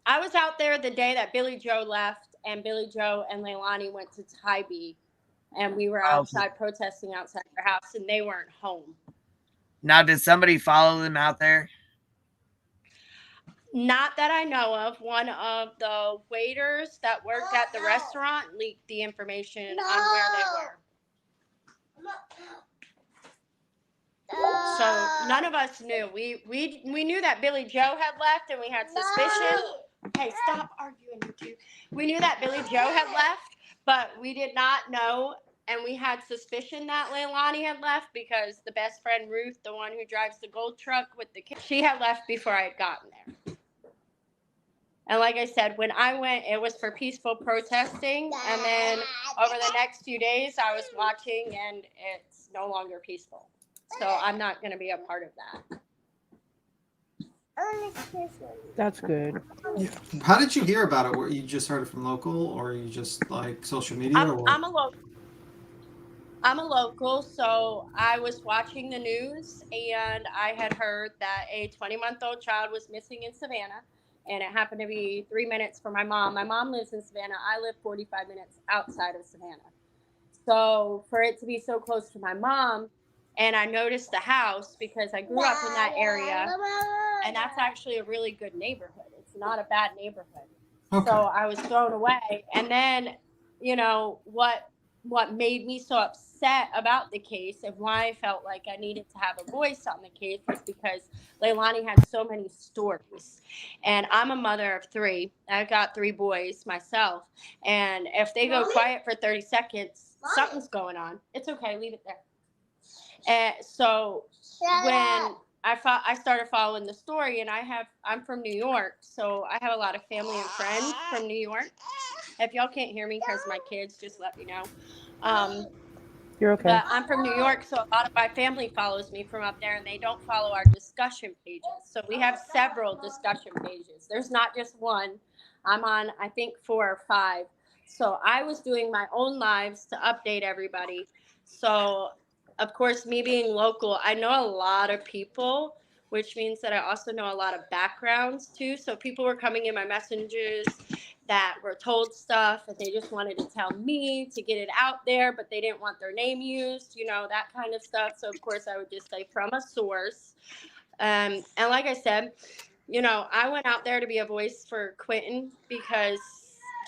I was out there the day that Billy Joe left, and Billy Joe and Leilani went to Tybee, and we were outside protesting outside their house, and they weren't home. Now, did somebody follow them out there? Not that I know of. One of the waiters that worked at the restaurant leaked the information on where they were. So none of us knew. We knew that Billy Joe had left, and we had suspicion. Hey, stop arguing, you two. We knew that Billy Joe had left, but we did not know, and we had suspicion that Leilani had left because the best friend Ruth, the one who drives the gold truck with the kids, she had left before I had gotten there. And like I said, when I went, it was for peaceful protesting. And then over the next few days, I was watching, and it's no longer peaceful. So I'm not going to be a part of that. That's good. How did you hear about it? Were you just heard it from local, or you just like social media? I'm a local. I'm a local, so I was watching the news, and I had heard that a 20-month-old child was missing in Savannah. And it happened to be 3 minutes from my mom. My mom lives in Savannah. I live 45 minutes outside of Savannah. So for it to be so close to my mom, and I noticed the house because I grew up in that area, and that's actually a really good neighborhood. It's not a bad neighborhood. Okay. So I was thrown away. And then, what made me so upset about the case and why I felt like I needed to have a voice on the case was because Leilani had so many stories. And I'm a mother of 3. I've got 3 boys myself. And if they go quiet for 30 seconds, something's going on. It's okay. Leave it there. And so when I started following the story, and I'm from New York, so I have a lot of family and friends from New York. If y'all can't hear me because my kids, just let me know. You're okay. But I'm from New York, so a lot of my family follows me from up there, and they don't follow our discussion pages. So we have several discussion pages. There's not just one. I'm on, I think, 4 or 5. So I was doing my own lives to update everybody. So, of course, me being local, I know a lot of people, which means that I also know a lot of backgrounds, too. So people were coming in my messages that were told stuff, and they just wanted to tell me to get it out there, but they didn't want their name used, that kind of stuff. So, of course, I would just say from a source. And like I said, I went out there to be a voice for Quentin because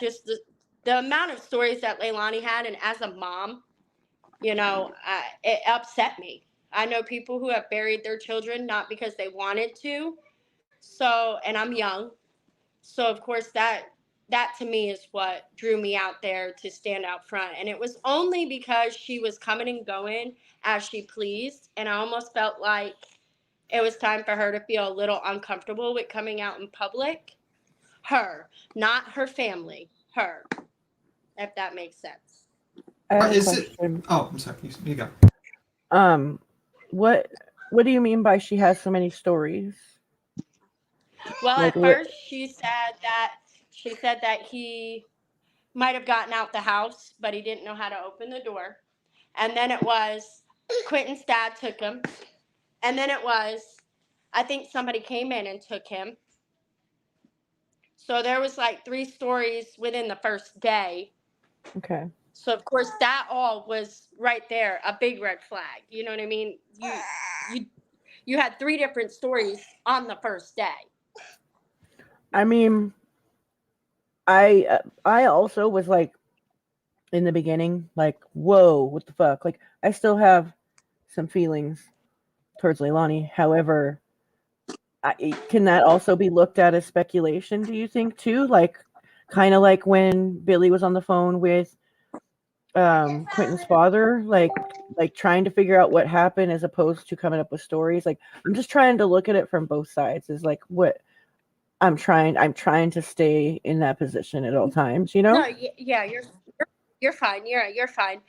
just the amount of stories that Leilani had, and as a mom, it upset me. I know people who have buried their children not because they wanted to. So, and I'm young. So, of course, that to me is what drew me out there to stand out front. And it was only because she was coming and going as she pleased. And I almost felt like it was time for her to feel a little uncomfortable with coming out in public. Her, not her family, her, if that makes sense. I have a Is question. it? Oh, I'm sorry. You go. What do you mean by she has so many stories? Well, Like at first she said that he might have gotten out the house, but he didn't know how to open the door. And then it was Quentin's dad took him. And then it was, I think somebody came in and took him. So there was like 3 stories within the first day. Okay. So, of course, that all was right there, a big red flag. You know what I mean? You had 3 different stories on the first day. I mean, I also was like, in the beginning, like, whoa, what the fuck? Like, I still have some feelings towards Leilani. However, can that also be looked at as speculation, do you think, too? Like, kind of like when Billy was on the phone with Quentin's father, like trying to figure out what happened as opposed to coming up with stories. Like I'm just trying to look at it from both sides. Is like what I'm trying to stay in that position at all times, you know? No, yeah, you're fine. You're fine.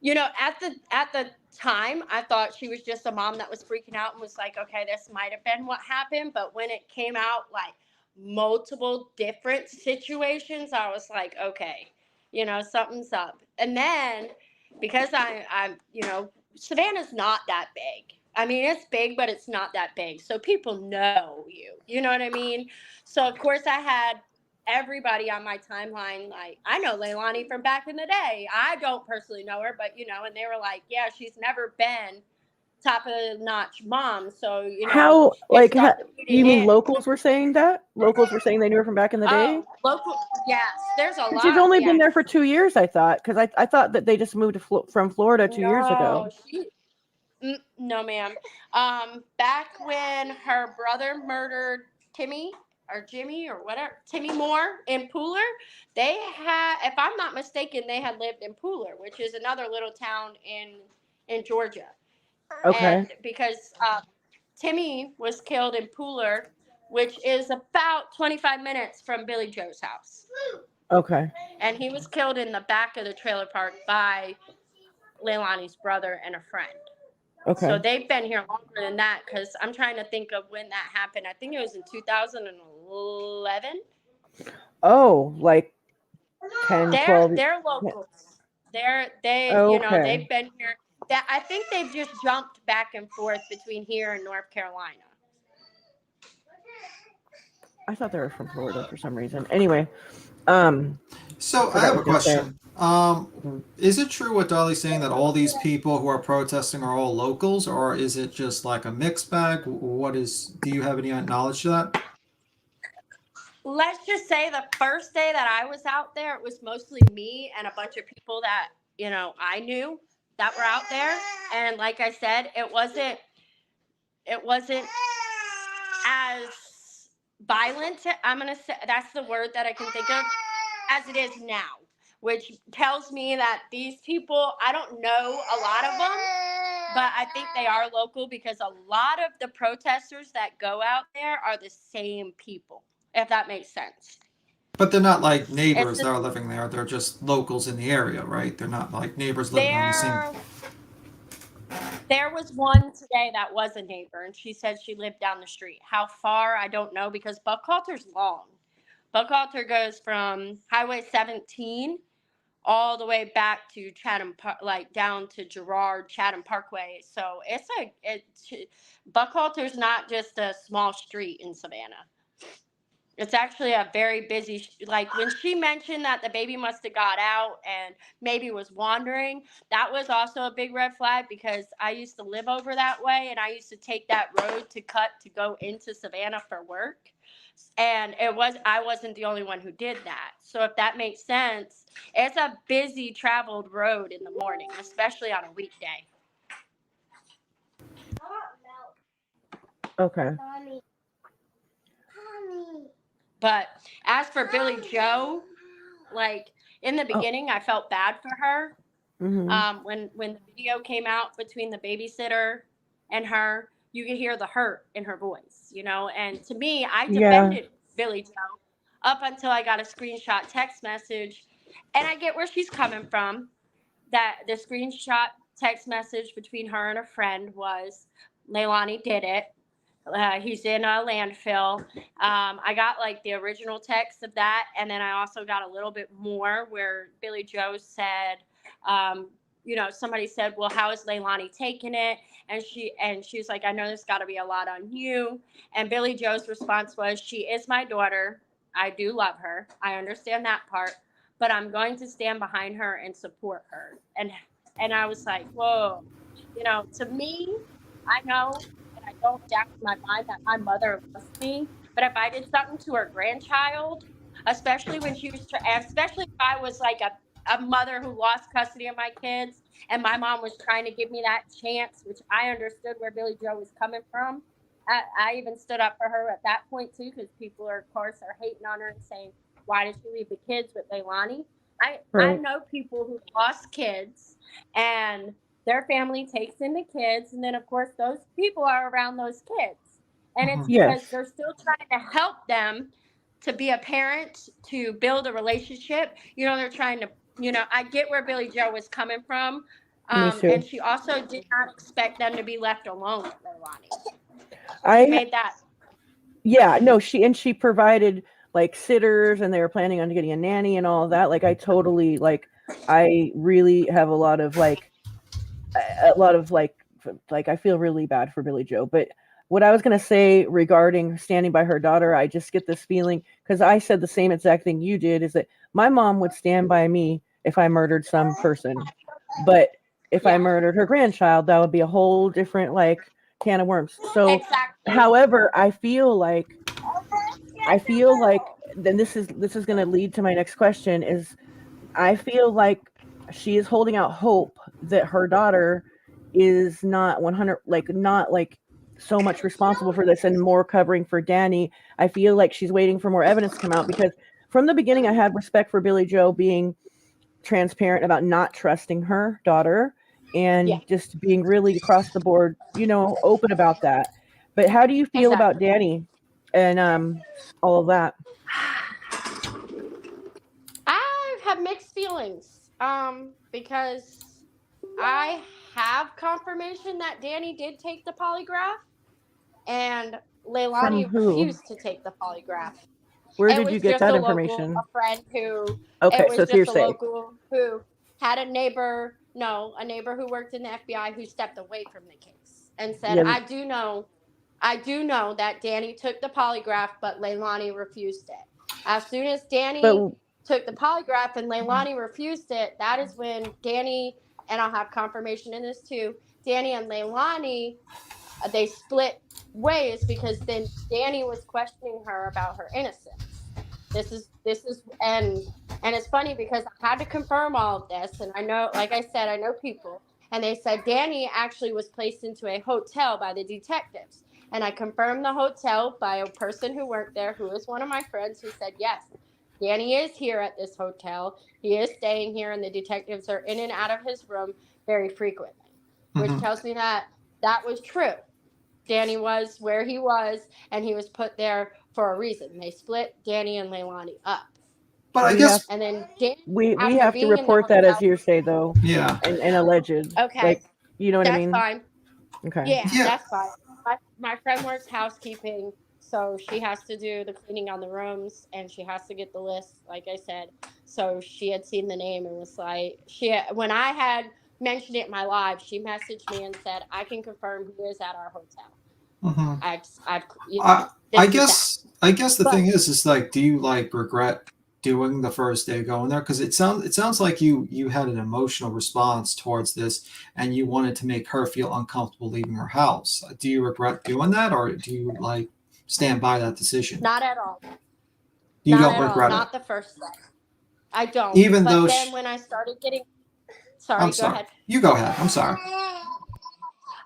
You know, at the time, I thought she was just a mom that was freaking out and was like, okay, this might have been what happened. But when it came out like multiple different situations, I was like, okay, you know, something's up. And then because I'm, you know, Savannah's not that big. I mean, it's big, but it's not that big. So people know you. You know what I mean? So of course I had everybody on my timeline, like, I know Leilani from back in the day. I don't personally know her, but you know, and they were like, yeah, she's never been top of the notch mom. So, you know, How it like started to you feed mean in. locals were saying that? Locals were saying they knew her from back in the day? Oh, local, yes, there's a She's lot, only been yes. there for 2 years, I thought, because I thought that they just moved to from Florida 2 years ago. No, no, ma'am. Back when her brother murdered Timmy or Jimmy or whatever, Timmy Moore in Pooler, they had, if I'm not mistaken, they had lived in Pooler, which is another little town in Georgia. Okay. And because Timmy was killed in Pooler, which is about 25 minutes from Billy Joe's house. Okay. And he was killed in the back of the trailer park by Leilani's brother and a friend. Okay. So they've been here longer than that, because I'm trying to think of when that happened. I think it was in 2011. Oh, like 10, 12. They're locals. They you know, Okay. they've been here. That I think they've just jumped back and forth between here and North Carolina. I thought they were from Florida for some reason. Anyway, So I forgot have a what I was gonna say. question. Is it true what Dolly's saying that all these people who are protesting are all locals, or is it just like a mixed bag? What is? Do you have any knowledge to that? Let's just say the first day that I was out there, it was mostly me and a bunch of people that, you know, I knew that were out there. And like I said, it wasn't as violent, I'm going to say, that's the word that I can think of, as it is now, which tells me that these people, I don't know a lot of them, but I think they are local, because a lot of the protesters that go out there are the same people, if that makes sense. But they're not like It's neighbors that just, are living there. They're just locals in the area, right? They're not like neighbors living on the same. there was one today that was a neighbor, and she said she lived down the street. How far, I don't know, because Buckhalter's long. Buckhalter goes from Highway 17 all the way back to Chatham, like down to Girard, Chatham Parkway. So Buckhalter's not just a small street in Savannah. It's actually a very busy, like when she mentioned that the baby must have got out and maybe was wandering, that was also a big red flag, because I used to live over that way, and I used to take that road to go into Savannah for work. And I wasn't the only one who did that. So if that makes sense, it's a busy traveled road in the morning, especially on a weekday. Okay. But as for Billy Joe, like in the beginning, I felt bad for her. Mm-hmm. When the video came out between the babysitter and her, you could hear the hurt in her voice, you know. And to me, I Yeah. defended Billy Joe up until I got a screenshot text message, and I get where she's coming from. That the screenshot text message between her and a friend was, Leilani did it. He's in a landfill. I got like the original text of that, and then I also got a little bit more where Billy Joe said, you know, somebody said, well, how is Leilani taking it? And she's like, I know there's got to be a lot on you. And Billy Joe's response was, she is my daughter. I do love her. I understand that part, but I'm going to stand behind her and support her. And I was like, whoa, you know, to me, I know, and I don't doubt in my mind that my mother loves me. But if I did something to her grandchild, especially when she was, especially if I was like a mother who lost custody of my kids, and my mom was trying to give me that chance, which I understood where Billy Joe was coming from. I even stood up for her at that point too, because people are, of course, are hating on her and saying, why did she leave the kids with Leilani? I Right. know people who lost kids and their family takes in the kids, and then of course those people are around those kids, and it's because Yes. they're still trying to help them to be a parent, to build a relationship. They're trying to, I get where Billy Joe was coming from. Me too. And she also did not expect them to be left alone with Leilani. I She made that. Yeah, no, she provided like sitters, and they were planning on getting a nanny and all of that. Like, I really have a lot of like I feel really bad for Billy Joe. But what I was gonna say regarding standing by her daughter, I just get this feeling, because I said the same exact thing you did, is that my mom would stand by me if I murdered some person, but if I murdered her grandchild, that would be a whole different like can of worms. So, Exactly. however, I feel like then this is going to lead to my next question, is I feel like she is holding out hope that her daughter is not 100, not like so much responsible for this, and more covering for Danny. I feel like she's waiting for more evidence to come out, because from the beginning I had respect for Billy Joe being transparent about not trusting her daughter, and just being really across the board, open about that. But how do you feel about Danny and all of that? I have mixed feelings because I have confirmation that Danny did take the polygraph, and Leilani From who? refused to take the polygraph. Where It did was you get just that a information? local, a friend who. Okay, It was so it's just a hearsay. local who had a neighbor who worked in the FBI who stepped away from the case and said, Yeah. I do know that Danny took the polygraph, but Leilani refused it. As soon as Danny took the polygraph and Leilani refused it, that is when Danny, and I'll have confirmation in this too, Danny and Leilani, they split ways, because then Danny was questioning her about her innocence. This is and it's funny because I had to confirm all of this, and I know, like I said, I know people, and they said Danny actually was placed into a hotel by the detectives, and I confirmed the hotel by a person who worked there, who is one of my friends, who said yes, Danny is here at this hotel. He is staying here, and the detectives are in and out of his room very frequently, which tells me that was true. Danny was where he was, and he was put there for a reason. They split Danny and Leilani up. But I guess and then Danny, we have to report that as hearsay, though. Yeah. And alleged. Okay. Like, you know what I That's mean? fine. Okay. Yeah, that's fine. My friend works housekeeping, so she has to do the cleaning on the rooms, and she has to get the list, like I said. So she had seen the name and was like, when I had mentioned it in my live, she messaged me and said, I can confirm he is at our hotel. I guess the thing is like, do you like regret doing the first day going there? Because it sounds like you had an emotional response towards this, and you wanted to make her feel uncomfortable leaving her house. Do you regret doing that, or do you like stand by that decision? Not at all. You don't regret it. Not the first day. I don't. Even but though then when I started getting, I'm sorry. Go ahead. You go ahead. I'm sorry.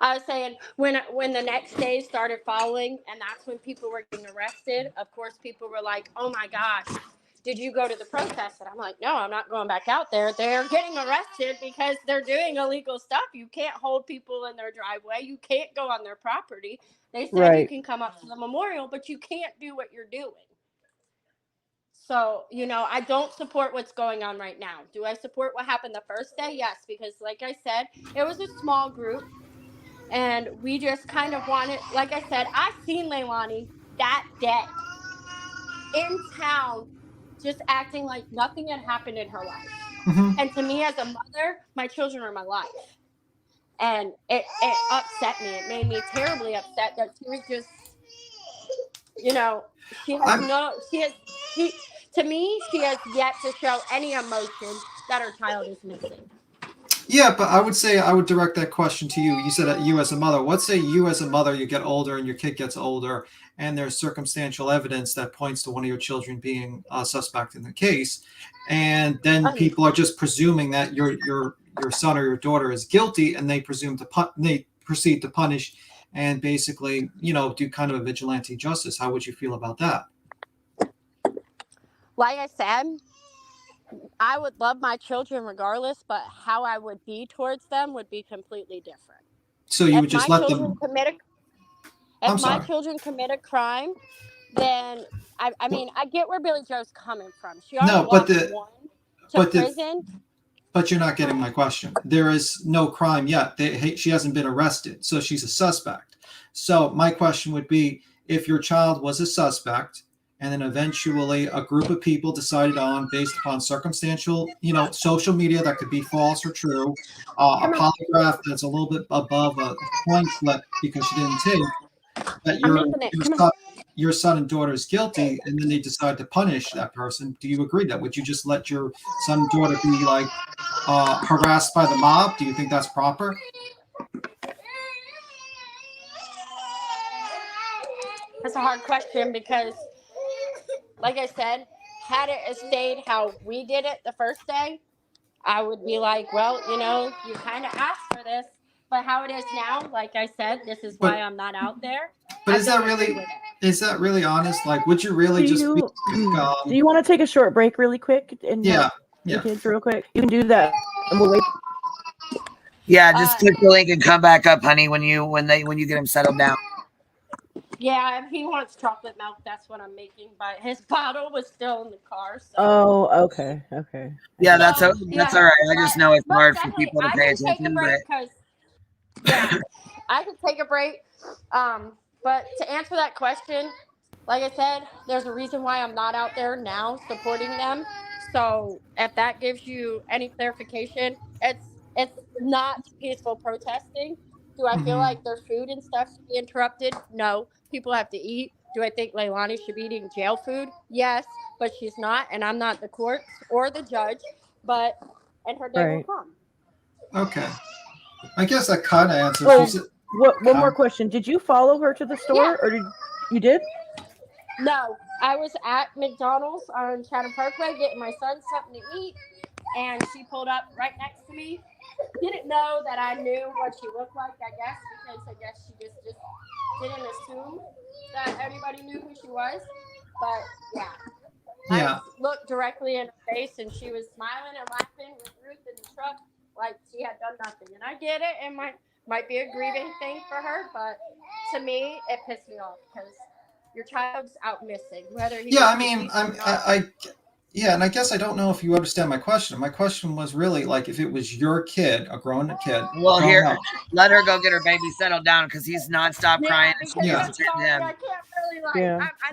I was saying, when the next day started following, and that's when people were getting arrested, of course people were like, oh my gosh, did you go to the protest? And I'm like, no, I'm not going back out there. They're getting arrested because they're doing illegal stuff. You can't hold people in their driveway. You can't go on their property. They said you can come up to the memorial, but you can't do what you're doing. So, I don't support what's going on right now. Do I support what happened the first day? Yes, because like I said, it was a small group. And we just kind of wanted, like I said, I seen Leilani that day in town, just acting like nothing had happened in her life. And to me as a mother, my children are my life. And it upset me. It made me terribly upset that she was just, to me, she has yet to show any emotion that her child is missing. Yeah, but I would direct that question to you. You said that you as a mother. Let's say you as a mother, you get older and your kid gets older, and there's circumstantial evidence that points to one of your children being a suspect in the case, and then people are just presuming that your son or your daughter is guilty, and they proceed to punish, and basically, do kind of a vigilante justice. How would you feel about that? like I said, I would love my children regardless, but how I would be towards them would be completely different. So you If would just my let children them. commit a I'm if my sorry. children commit a crime, then I mean, I get where Billy Joe's coming from. She already No, but lost one to but the prison. but you're not getting my question. There is no crime yet. She hasn't been arrested, so she's a suspect. So my question would be, if your child was a suspect, and then eventually a group of people decided on, based upon circumstantial, social media that could be false or true, a polygraph that's a little bit above a coin flip because she didn't take, that I'm making it. Come on. your son and daughter is guilty, and then they decide to punish that person. Do you agree that? Would you just let your son and daughter be like harassed by the mob? Do you think that's proper? That's a hard question because, like I said, had it stayed how we did it the first day, I would be like, well, you kind of asked for this. But how it is now, like I said, this is why I'm not out there. But is that really honest? Like, would you really Do you want to take a short break really quick and yeah. the kids real quick? You can do that, and we'll wait. Yeah, just click the link and come back up, honey, when you get him settled down. Yeah, if he wants chocolate milk, that's what I'm making. But his bottle was still in the car. So. Oh, okay. Yeah, that's all right. I just know it's hard for people to pay attention. Yeah, I could take a break. But to answer that question, like I said, there's a reason why I'm not out there now supporting them. So if that gives you any clarification, it's not peaceful protesting. Do I feel like their food and stuff should be interrupted? No. People have to eat. Do I think Leilani should be eating jail food? Yes, but she's not, and I'm not the courts or the judge. And her day will come. Okay. I guess that kind of answers. One more question. Did you follow her to the store, or you did? No, I was at McDonald's on Chatham Parkway getting my son something to eat, and she pulled up right next to me. Didn't know that I knew what she looked like, I guess, because I guess she just didn't assume that everybody knew who she was. But yeah. I looked directly in her face, and she was smiling and laughing with Ruth in the truck like she had done nothing. And I get it, it might be a grieving thing for her, but to me, it pissed me off because your child's out missing. Whether he and I guess I don't know if you understand my question. My question was really like, if it was your kid, a grown kid. Well, here, let her go get her baby settled down because he's nonstop crying. I can't really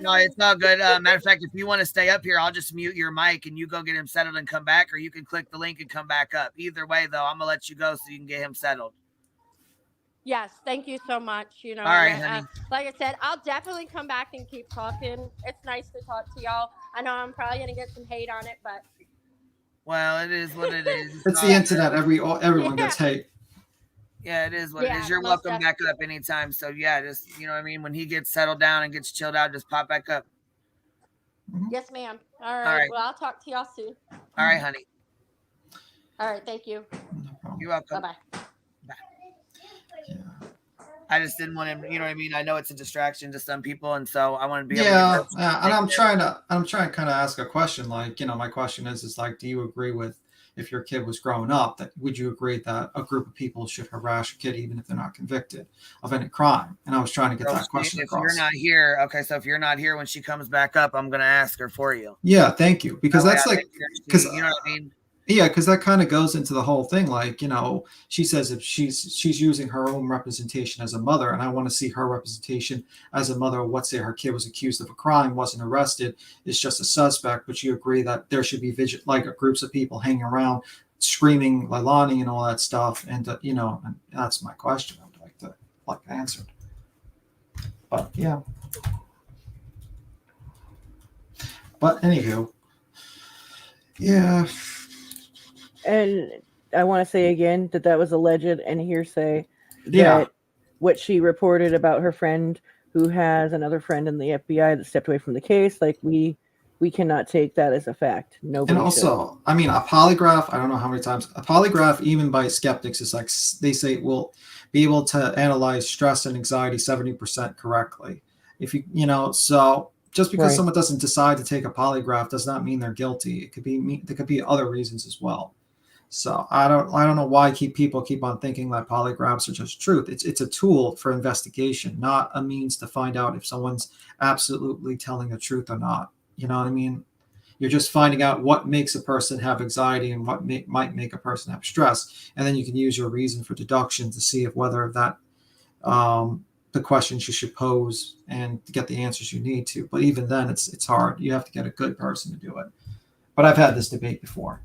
No, it's all good. Matter of fact, if you want to stay up here, I'll just mute your mic and you go get him settled and come back, or you can click the link and come back up. Either way, though, I'm gonna let you go so you can get him settled. Yes, thank you so much. All right, honey. Like I said, I'll definitely come back and keep talking. It's nice to talk to y'all. I know I'm probably gonna get some hate on it, but well, it is what it is. It's the internet. Everyone gets hate. Yeah, it is what it is. You're welcome back up anytime. So yeah, just when he gets settled down and gets chilled out, just pop back up. Yes, ma'am. All right. Well, I'll talk to y'all soon. All right, honey. All right. Thank you. No You're welcome. Bye-bye. Yeah. I just didn't want him, I know it's a distraction to some people, and so I want to be able to and I'm trying to kind of ask a question, like, my question is like, do you agree with, if your kid was growing up, that would you agree that a group of people should harass a kid even if they're not convicted of any crime? And I was trying to get that question across. If you're not here, okay, so if you're not here when she comes back up, I'm gonna ask her for you. Yeah, thank you. Because that's like, because you know what I mean? Yeah, because that kind of goes into the whole thing. Like, she says if she's using her own representation as a mother, and I want to see her representation as a mother. Let's say her kid was accused of a crime, wasn't arrested, is just a suspect. But you agree that there should be groups of people hanging around, screaming Leilani and all that stuff. And and that's my question. I would like to answer. But yeah. But anywho, yeah. And I want to say again that was alleged and hearsay. That what she reported about her friend who has another friend in the FBI that stepped away from the case, like we cannot take that as a fact. Nobody. And also, a polygraph, I don't know how many times, a polygraph, even by skeptics, is like, they say it will be able to analyze stress and anxiety 70% correctly. If so just because Right. someone doesn't decide to take a polygraph does not mean they're guilty. It could be there could be other reasons as well. So I don't know why people keep on thinking that polygraphs are just truth. It's a tool for investigation, not a means to find out if someone's absolutely telling the truth or not. You know what I mean? You're just finding out what makes a person have anxiety and what might make a person have stress, and then you can use your reason for deduction to see if whether that the questions you should pose and to get the answers you need to. But even then, it's hard. You have to get a good person to do it. But I've had this debate before.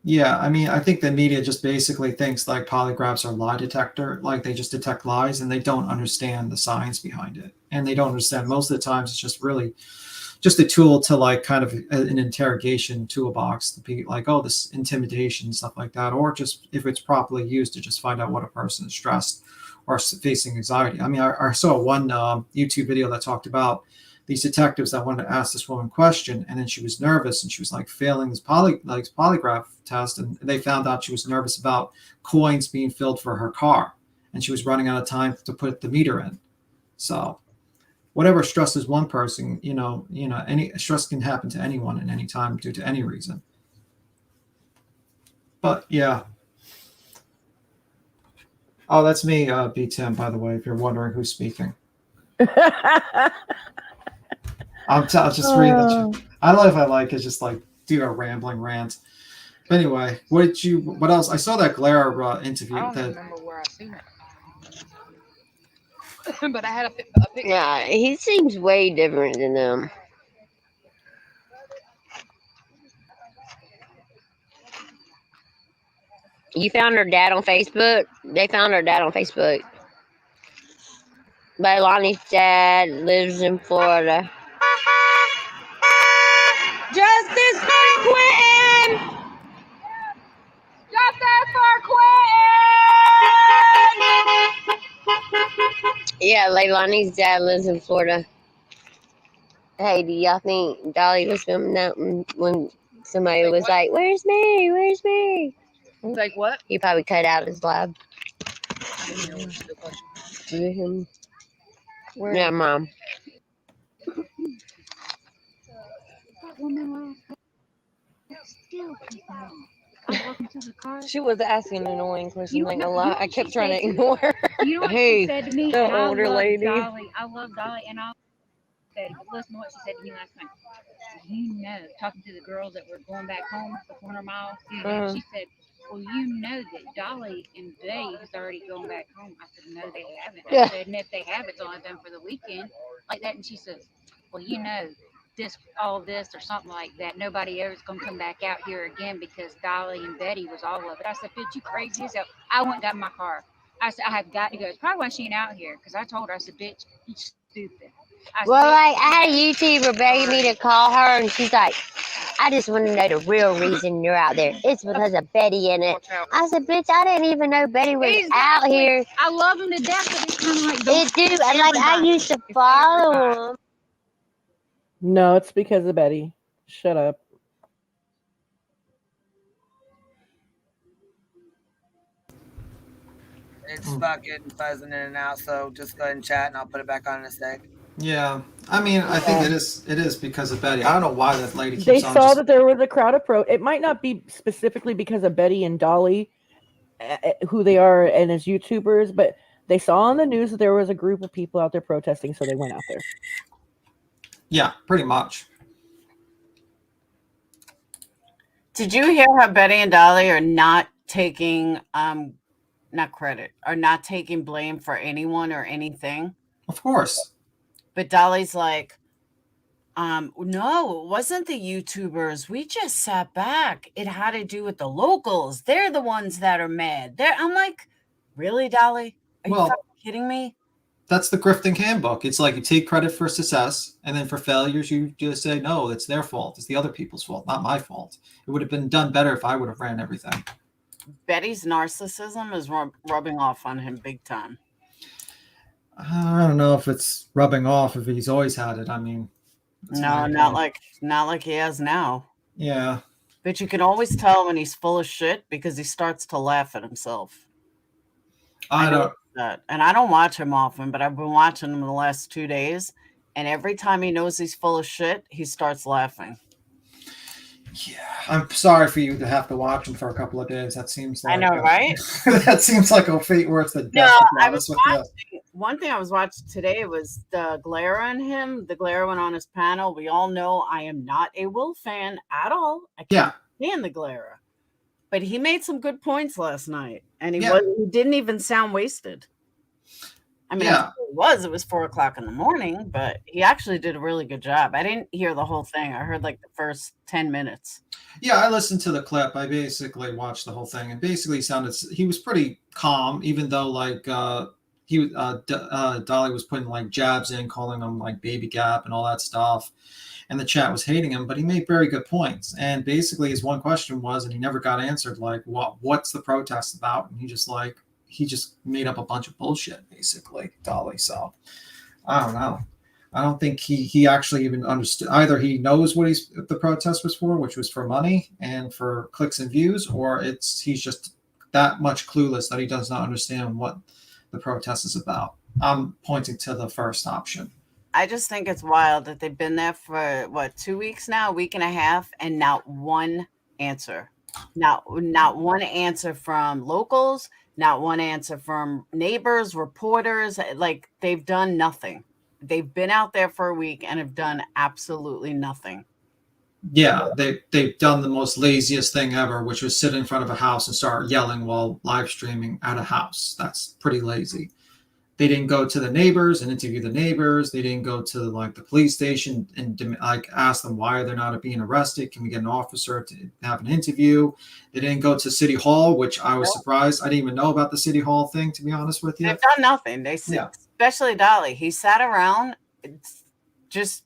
Yeah, I mean, I think the media just basically thinks like polygraphs are lie detector, like they just detect lies, and they don't understand the science behind it. And they don't understand most of the times it's just really just a tool to like kind of an interrogation toolbox to be like, oh, this intimidation, stuff like that, or just if it's properly used to just find out what a person is stressed or facing anxiety. I mean, I saw one YouTube video that talked about these detectives that wanted to ask this woman question, and then she was nervous and she was like failing this polygraph test, and they found out she was nervous about coins being filled for her car, and she was running out of time to put the meter in. So whatever stresses one person, any stress can happen to anyone at any time due to any reason. But yeah. Oh, that's me, B Tim, by the way, if you're wondering who's speaking. I'll just read that. I like is just like do a rambling rant. But anyway, what else? I saw that Glare interview. I don't that remember where I seen it. But I had a picture. Yeah, he seems way different than them. You found her dad on Facebook? They found her dad on Facebook. But Lonnie's dad lives in Florida. Justice for Quentin! Justice for Quentin! Yeah, Leilani's dad lives in Florida. Hey, do y'all think Dolly was filming that when somebody was like, "Where's Mary? Where's Mary?" Like what? He probably cut out his lab. Where? Yeah, Mom. She was asking an annoying question. Like a lot. I kept trying to ignore her. You know what Hey, she said to me? the And I older love lady. Dolly. I love Dolly, and I said, listen to what she said to me last night. You know, talking to the girls that were going back home the 400 miles, she said, well, you know that Dolly and Dave is already going back home. I said, no, they haven't. I said, and if they have, it's only been for the weekend, like that. And she says, well, you know, all this or something like that. Nobody ever's gonna come back out here again because Dolly and Betty was all of it. I said, bitch, you crazy as hell. I went and got in my car. I said, I have got to go. It's probably why she ain't out here, because I told her, I said, bitch, you stupid. Well, like, I had a YouTuber begging me to call her, and she's like, I just want to know the real reason you're out there. It's because of Betty in it. I said, bitch, I didn't even know Betty was out here. I love him to death, but it's kind of like, It do. Like, I used to follow him. No, it's because of Betty. Shut up. It's fucking buzzing in and out, so just go ahead and chat and I'll put it back on in a sec. Yeah, I mean, I think it is because of Betty. I don't know why that lady keeps They on. saw that there was a crowd approach. It might not be specifically because of Betty and Dolly, who they are and as YouTubers, but they saw on the news that there was a group of people out there protesting, so they went out there. Yeah, pretty much. Did you hear how Betty and Dolly are not taking not credit, are not taking blame for anyone or anything? Of course. But Dolly's like, no, it wasn't the YouTubers. We just sat back. It had to do with the locals. They're the ones that are mad. I'm like, really, Dolly? Are you fucking kidding me? That's the grifting handbook. It's like you take credit for success, and then for failures, you just say, no, it's their fault. It's the other people's fault, not my fault. It would have been done better if I would have ran everything. Betty's narcissism is rubbing off on him big time. I don't know if it's rubbing off if he's always had it. I mean, no, not like he has now. Yeah. But you can always tell when he's full of shit because he starts to laugh at himself. I don't. That. And I don't watch him often, but I've been watching him the last 2 days. And every time he knows he's full of shit, he starts laughing. Yeah, I'm sorry for you to have to watch him for a couple of days. That seems like I know, right? that seems like a fate worse than death. No, to be I honest was with you. watching. One thing I was watching today was the glare on him. The glare went on his panel. We all know I am not a Will fan at all. I can't stand the glare. But he made some good points last night, and he didn't even sound wasted. I mean, it was 4:00 in the morning, but he actually did a really good job. I didn't hear the whole thing. I heard like the first 10 minutes. Yeah, I listened to the clip. I basically watched the whole thing, and basically he was pretty calm, even though like Dolly was putting like jabs in, calling him like baby gap and all that stuff, and the chat was hating him. But he made very good points, and basically his one question was, and he never got answered, like what's the protest about? And he just made up a bunch of bullshit, basically, Dolly. So I don't know. I don't think he actually even understood. Either he knows what the protest was for, which was for money and for clicks and views, or he's just that much clueless that he does not understand what the protest is about. I'm pointing to the first option. I just think it's wild that they've been there for 2 weeks now, a week and a half, and not one answer. Not one answer from locals, not one answer from neighbors, reporters. Like, they've done nothing. They've been out there for a week and have done absolutely nothing. Yeah, they've done the most laziest thing ever, which was sit in front of a house and start yelling while live streaming at a house. That's pretty lazy. They didn't go to the neighbors and interview the neighbors. They didn't go to like the police station and like ask them why they're not being arrested. Can we get an officer to have an interview? They didn't go to City Hall, which I was surprised. I didn't even know about the City Hall thing, to be honest with you. They've done nothing. Especially Dolly. He sat around. It's just,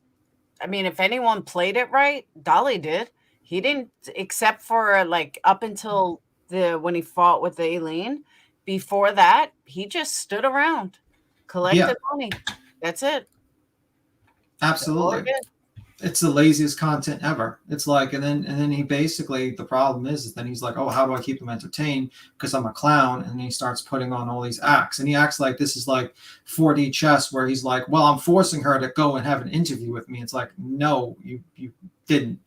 I mean, if anyone played it right, Dolly did. He didn't, except for like up until when he fought with Aileen. Before that, he just stood around, collected money. That's it. Absolutely. It's the laziest content ever. It's like, and then he basically, the problem is then he's like, oh, how do I keep them entertained? Because I'm a clown. And then he starts putting on all these acts. And he acts like this is like 4D chess, where he's like, well, I'm forcing her to go and have an interview with me. It's like, no, you didn't.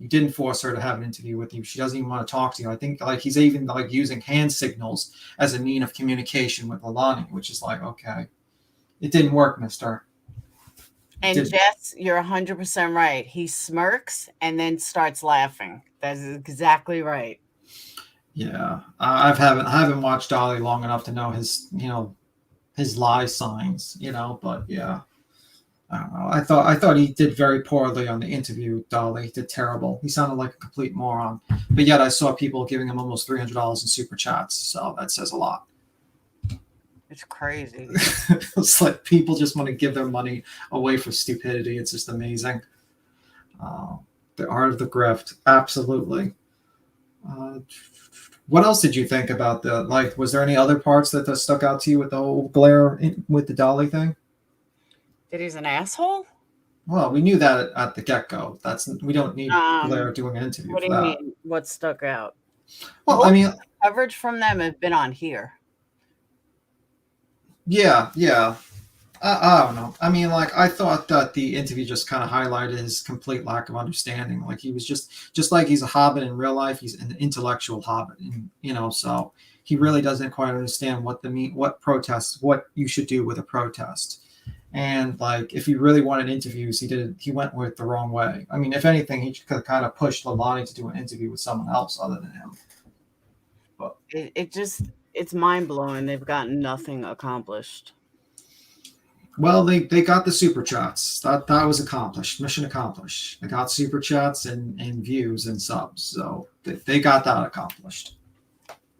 You didn't force her to have an interview with you. She doesn't even want to talk to you. I think like he's even like using hand signals as a mean of communication with Alani, which is like, okay, it didn't work, mister. And Jess, you're 100% right. He smirks and then starts laughing. That's exactly right. Yeah. I haven't watched Dolly long enough to know his lie signs, but yeah. I don't know. I thought he did very poorly on the interview. Dolly, he did terrible. He sounded like a complete moron. But yet I saw people giving him almost $300 in super chats. So that says a lot. It's crazy. It's like people just want to give their money away for stupidity. It's just amazing. The art of the grift. Absolutely. What else did you think about was there any other parts that stuck out to you with the whole glare with the Dolly thing? That he's an asshole? Well, we knew that at the get-go. We don't need Blair doing an interview. What do you mean? What stuck out? Well, I mean, coverage from them have been on here. Yeah. I don't know. I mean, like, I thought that the interview just kind of highlighted his complete lack of understanding. Like, he was just like he's a hobbit in real life. He's an intellectual hobbit, and so he really doesn't quite understand what you should do with a protest. And like, if he really wanted interviews, he went with the wrong way. I mean, if anything, he could kind of push Lalani to do an interview with someone else other than him. But it's mind blowing. They've gotten nothing accomplished. Well, they got the super chats. That was accomplished. Mission accomplished. They got super chats and views and subs. So they got that accomplished.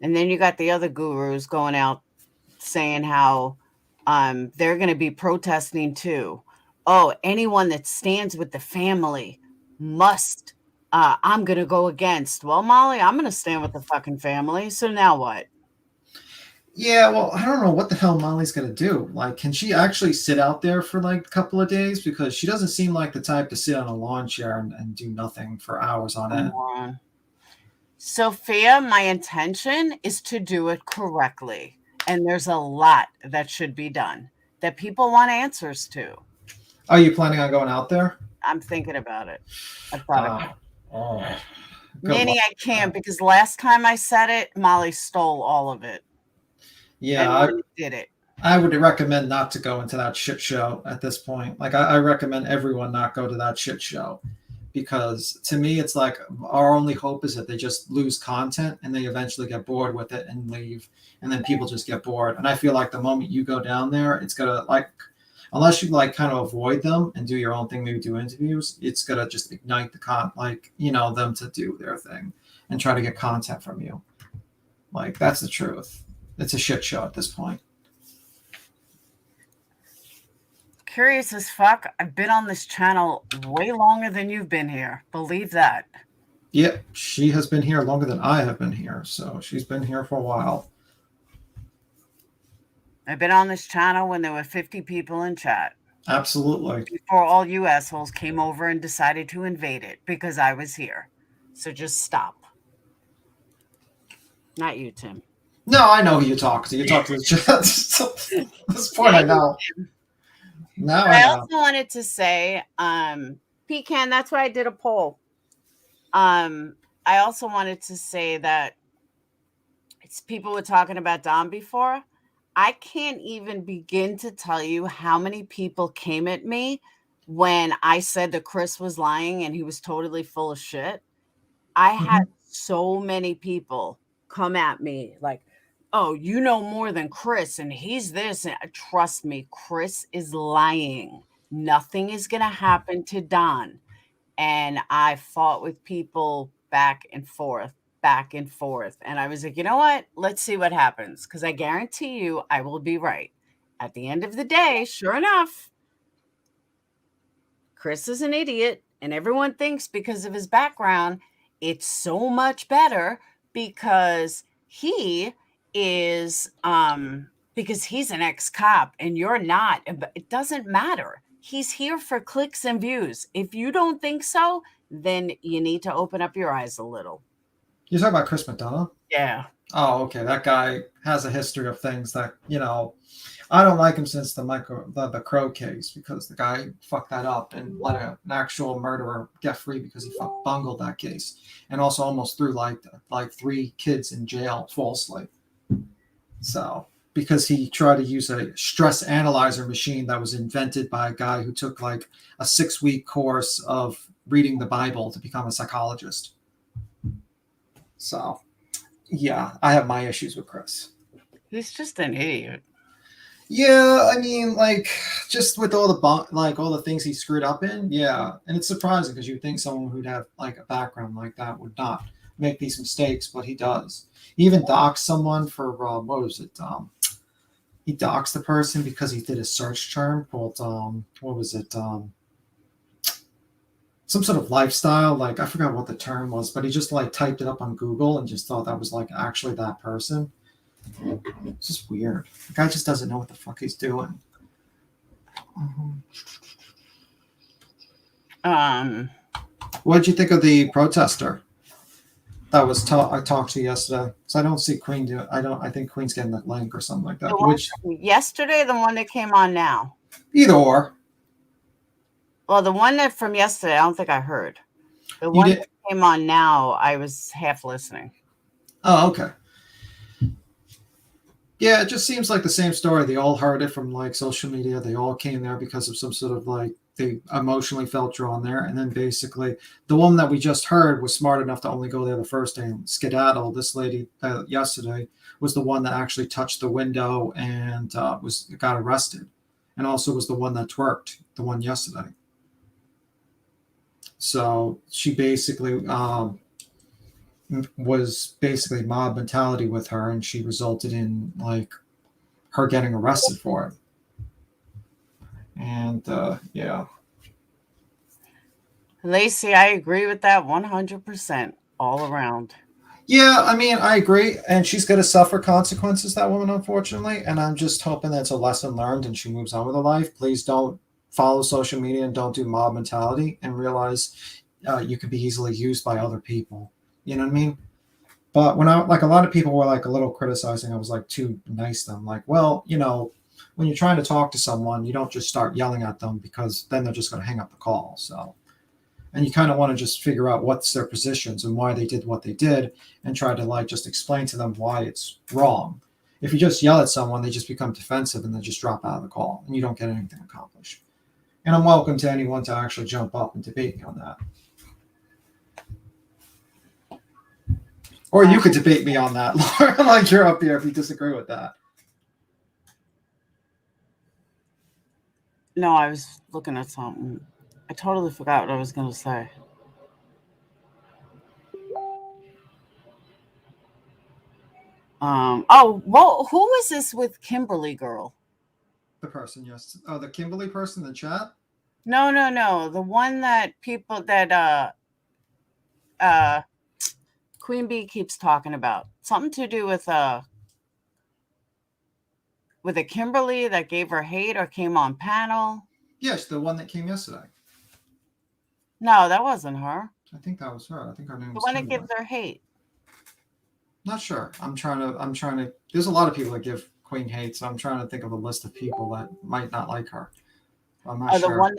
And then you got the other gurus going out saying how they're going to be protesting too. Oh, anyone that stands with the family must. I'm going to go against. Well, Molly, I'm going to stand with the fucking family. So now what? Yeah, well, I don't know what the hell Molly's going to do. Like, can she actually sit out there for like a couple of days? Because she doesn't seem like the type to sit on a lawn chair and do nothing for hours on end. Sophia, my intention is to do it correctly. And there's a lot that should be done that people want answers to. Are you planning on going out there? I'm thinking about it. I thought about it. Oh, Nanny, I can't because last time I said it, Molly stole all of it. Yeah, I did it. I would recommend not to go into that shit show at this point. Like, I recommend everyone not go to that shit show, because to me, it's like our only hope is that they just lose content and they eventually get bored with it and leave. And then people just get bored. And I feel like the moment you go down there, it's gonna, like, unless you like kind of avoid them and do your own thing, maybe do interviews, it's gonna just ignite the them to do their thing and try to get content from you. Like, that's the truth. It's a shit show at this point. Curious as fuck. I've been on this channel way longer than you've been here. Believe that. Yeah, she has been here longer than I have been here, so she's been here for a while. I've been on this channel when there were 50 people in chat. Absolutely. Before all you assholes came over and decided to invade it because I was here. So just stop. Not you, Tim. No, I know who you talk to. You talk to the chat. So, at this point, I know. Now I also wanted to say, Pecan, that's why I did a poll. I also wanted to say that people were talking about Dom before. I can't even begin to tell you how many people came at me when I said that Chris was lying and he was totally full of shit. I had so many people come at me like, oh, you know more than Chris and he's this. And trust me, Chris is lying. Nothing is going to happen to Don. And I fought with people back and forth. And I was like, you know what? Let's see what happens. Because I guarantee you I will be right. At the end of the day, sure enough, Chris is an idiot. And everyone thinks because of his background, it's so much better because he is because he's an ex-cop and you're not. But it doesn't matter. He's here for clicks and views. If you don't think so, then you need to open up your eyes a little. You're talking about Chris McDonough? Yeah. Oh, okay. That guy has a history of things that, I don't like him since the Crow case, because the guy fucked that up and let an actual murderer get free because he bungled that case, and also almost threw like 3 kids in jail falsely. So, because he tried to use a stress analyzer machine that was invented by a guy who took like a 6-week course of reading the Bible to become a psychologist. So, yeah, I have my issues with Chris. He's just an idiot. Yeah, I mean, like, just with all the things he screwed up in, yeah. And it's surprising because you would think someone who'd have like a background like that would not make these mistakes, but he does. He even doxed someone for what was it? He doxed the person because he did a search term called what was it? Some sort of lifestyle, like I forgot what the term was, but he just like typed it up on Google and just thought that was like actually that person. It's just weird. The guy just doesn't know what the fuck he's doing. What did you think of the protester that was I talked to yesterday? So I don't see Queen do it. I think Queen's getting that link or something like that. Yesterday, the one that came on now. Either or. Well, the one that from yesterday, I don't think I heard. The one that came on now, I was half listening. Oh, okay. Yeah, it just seems like the same story. They all heard it from like social media. They all came there because of some sort of like they emotionally felt drawn there. And then basically the one that we just heard was smart enough to only go there the first day and skedaddle. This lady yesterday was the one that actually touched the window and got arrested, and also was the one that twerked, the one yesterday. So she basically was basically mob mentality with her, and she resulted in like her getting arrested for it. And yeah. Lacey, I agree with that 100% all around. Yeah, I mean, I agree. And she's going to suffer consequences, that woman, unfortunately. And I'm just hoping that's a lesson learned and she moves on with her life. Please don't follow social media and don't do mob mentality, and realize you could be easily used by other people. You know what I mean? But when I like a lot of people were like a little criticizing, I was like too nice to them. Like, well, you know, when you're trying to talk to someone, you don't just start yelling at them because then they're just going to hang up the call. So, and you kind of want to just figure out what's their positions and why they did what they did, and try to like just explain to them why it's wrong. If you just yell at someone, they just become defensive and they just drop out of the call, and you don't get anything accomplished. And I'm welcome to anyone to actually jump up and debate me on that. Or you could debate me on that, Laura, like you're up here if you disagree with that. No, I was looking at something. I totally forgot what I was going to say. Oh, well, who was this with Kimberly girl? The person, yes. Oh, the Kimberly person in the chat? No. The one that people that Queen Bee keeps talking about. Something to do with a Kimberly that gave her hate or came on panel. Yes, the one that came yesterday. No, that wasn't her. I think that was her. I think her name was The one Kimberly. that gives her hate. Not sure. I'm trying to. There's a lot of people that give Queen hate, so I'm trying to think of a list of people that might not like her. I'm not sure.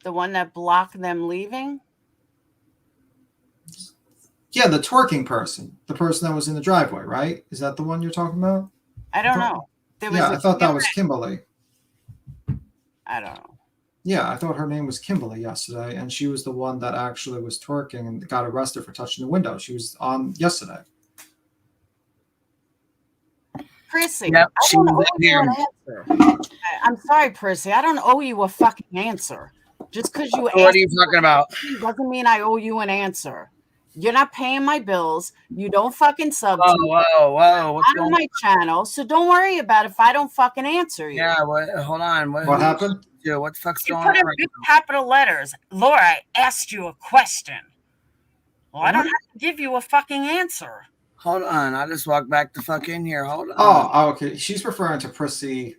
The one that blocked them leaving. Yeah, the twerking person, the person that was in the driveway, right? Is that the one you're talking about? I don't know. I thought that was Kimberly. I don't know. Yeah, I thought her name was Kimberly yesterday, and she was the one that actually was twerking and got arrested for touching the window. She was on yesterday. Prissy, Yep, I don't owe you an answer. I'm sorry, Prissy. I don't owe you a fucking answer. Just because you What are you talking about? doesn't mean I owe you an answer. You're not paying my bills. You don't fucking sub to me. Whoa. What's I'm on my channel, so don't worry about if I don't fucking answer you. Yeah, hold on. What happened? What the fuck's You going put on in right big now? capital letters. Laura, I asked you a question. Well, I don't have to give you a fucking answer. Hold on. I just walked back the fuck in here. Hold on. Oh, okay. She's referring to Prissy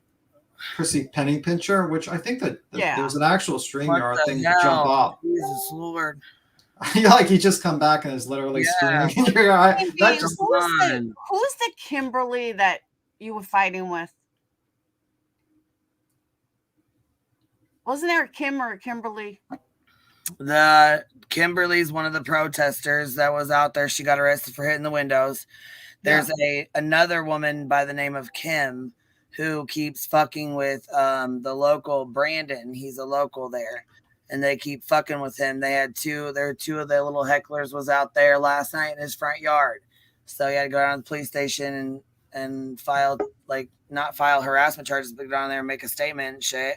Penny Pincher, which I think that there's an actual StreamYard thing to jump off. Jesus Lord. You just come back and it's literally screaming in your eye. Who's the Kimberly that you were fighting with? Wasn't there a Kim or a Kimberly? The Kimberly's one of the protesters that was out there. She got arrested for hitting the windows. There's another woman by the name of Kim who keeps fucking with the local Brandon. He's a local there, and they keep fucking with him. They had two of their little hecklers was out there last night in his front yard, so he had to go down to the police station and not file harassment charges, but go down there and make a statement and shit.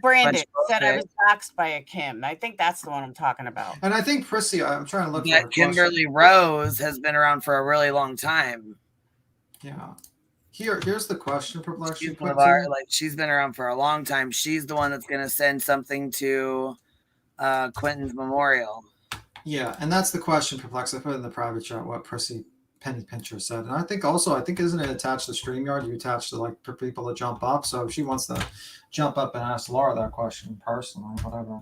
Brandon said I was doxxed by a Kim. I think that's the one I'm talking about. And I think Prissy, I'm trying to look for Kimberly Rose has been around for a really long time. Yeah. Here's the question, Perplexity. She's been around for a long time. She's the one that's going to send something to Quentin's memorial. Yeah, and that's the question, Perplex. I put in the private chat what Prissy Penny Pincher said. And I think isn't it attached to StreamYard? You attach to for people to jump up. So if she wants to jump up and ask Laura that question personally, whatever.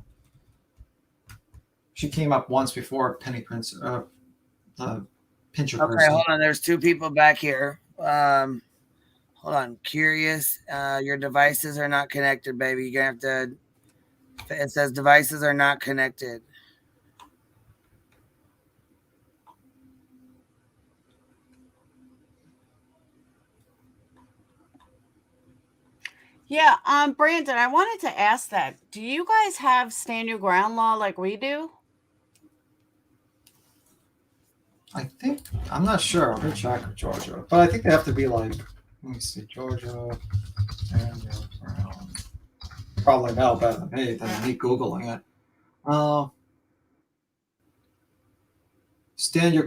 She came up once before Penny Pincher. Pincher okay, person. Hold on. There's two people back here. Hold on. Curious. Your devices are not connected, baby. You're going to have to. It says devices are not connected. Yeah, Brandon, I wanted to ask that. Do you guys have stand your ground law like we do? I'm not sure. I'll go check with Georgia. But I think they have to be let me see, Georgia and your ground. Probably know better than me Googling it.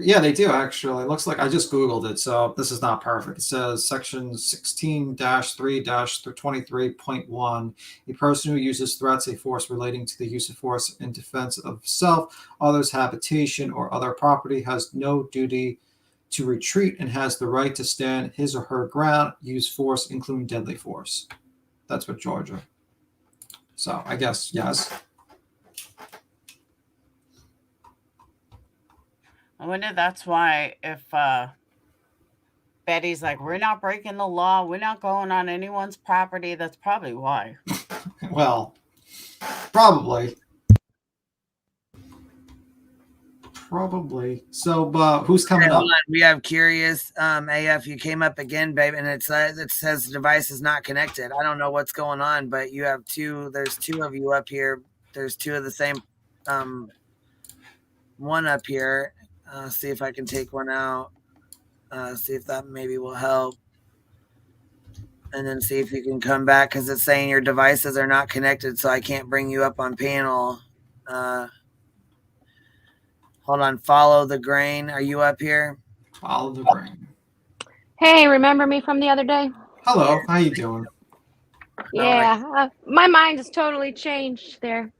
Yeah, they do actually. It looks like I just Googled it, so this is not perfect. It says section 16-3-23.1. A person who uses threats, a force relating to the use of force in defense of self, others' habitation, or other property has no duty to retreat and has the right to stand his or her ground, use force, including deadly force. That's what Georgia. So I guess yes. I wonder that's why if Betty's like, we're not breaking the law, we're not going on anyone's property, that's probably why. Well, probably. Probably. So, who's coming Hey, up? hold on. We have Curious AF. You came up again, babe, and it says the device is not connected. I don't know what's going on, but you have two. There's two of you up here. There's two of the same one up here. See if I can take one out. See if that maybe will help. And then see if you can come back because it's saying your devices are not connected, so I can't bring you up on panel. Hold on. Follow the grain. Are you up here? Follow the grain. Hey, remember me from the other day? Hello. How you doing? Yeah, my mind has totally changed there.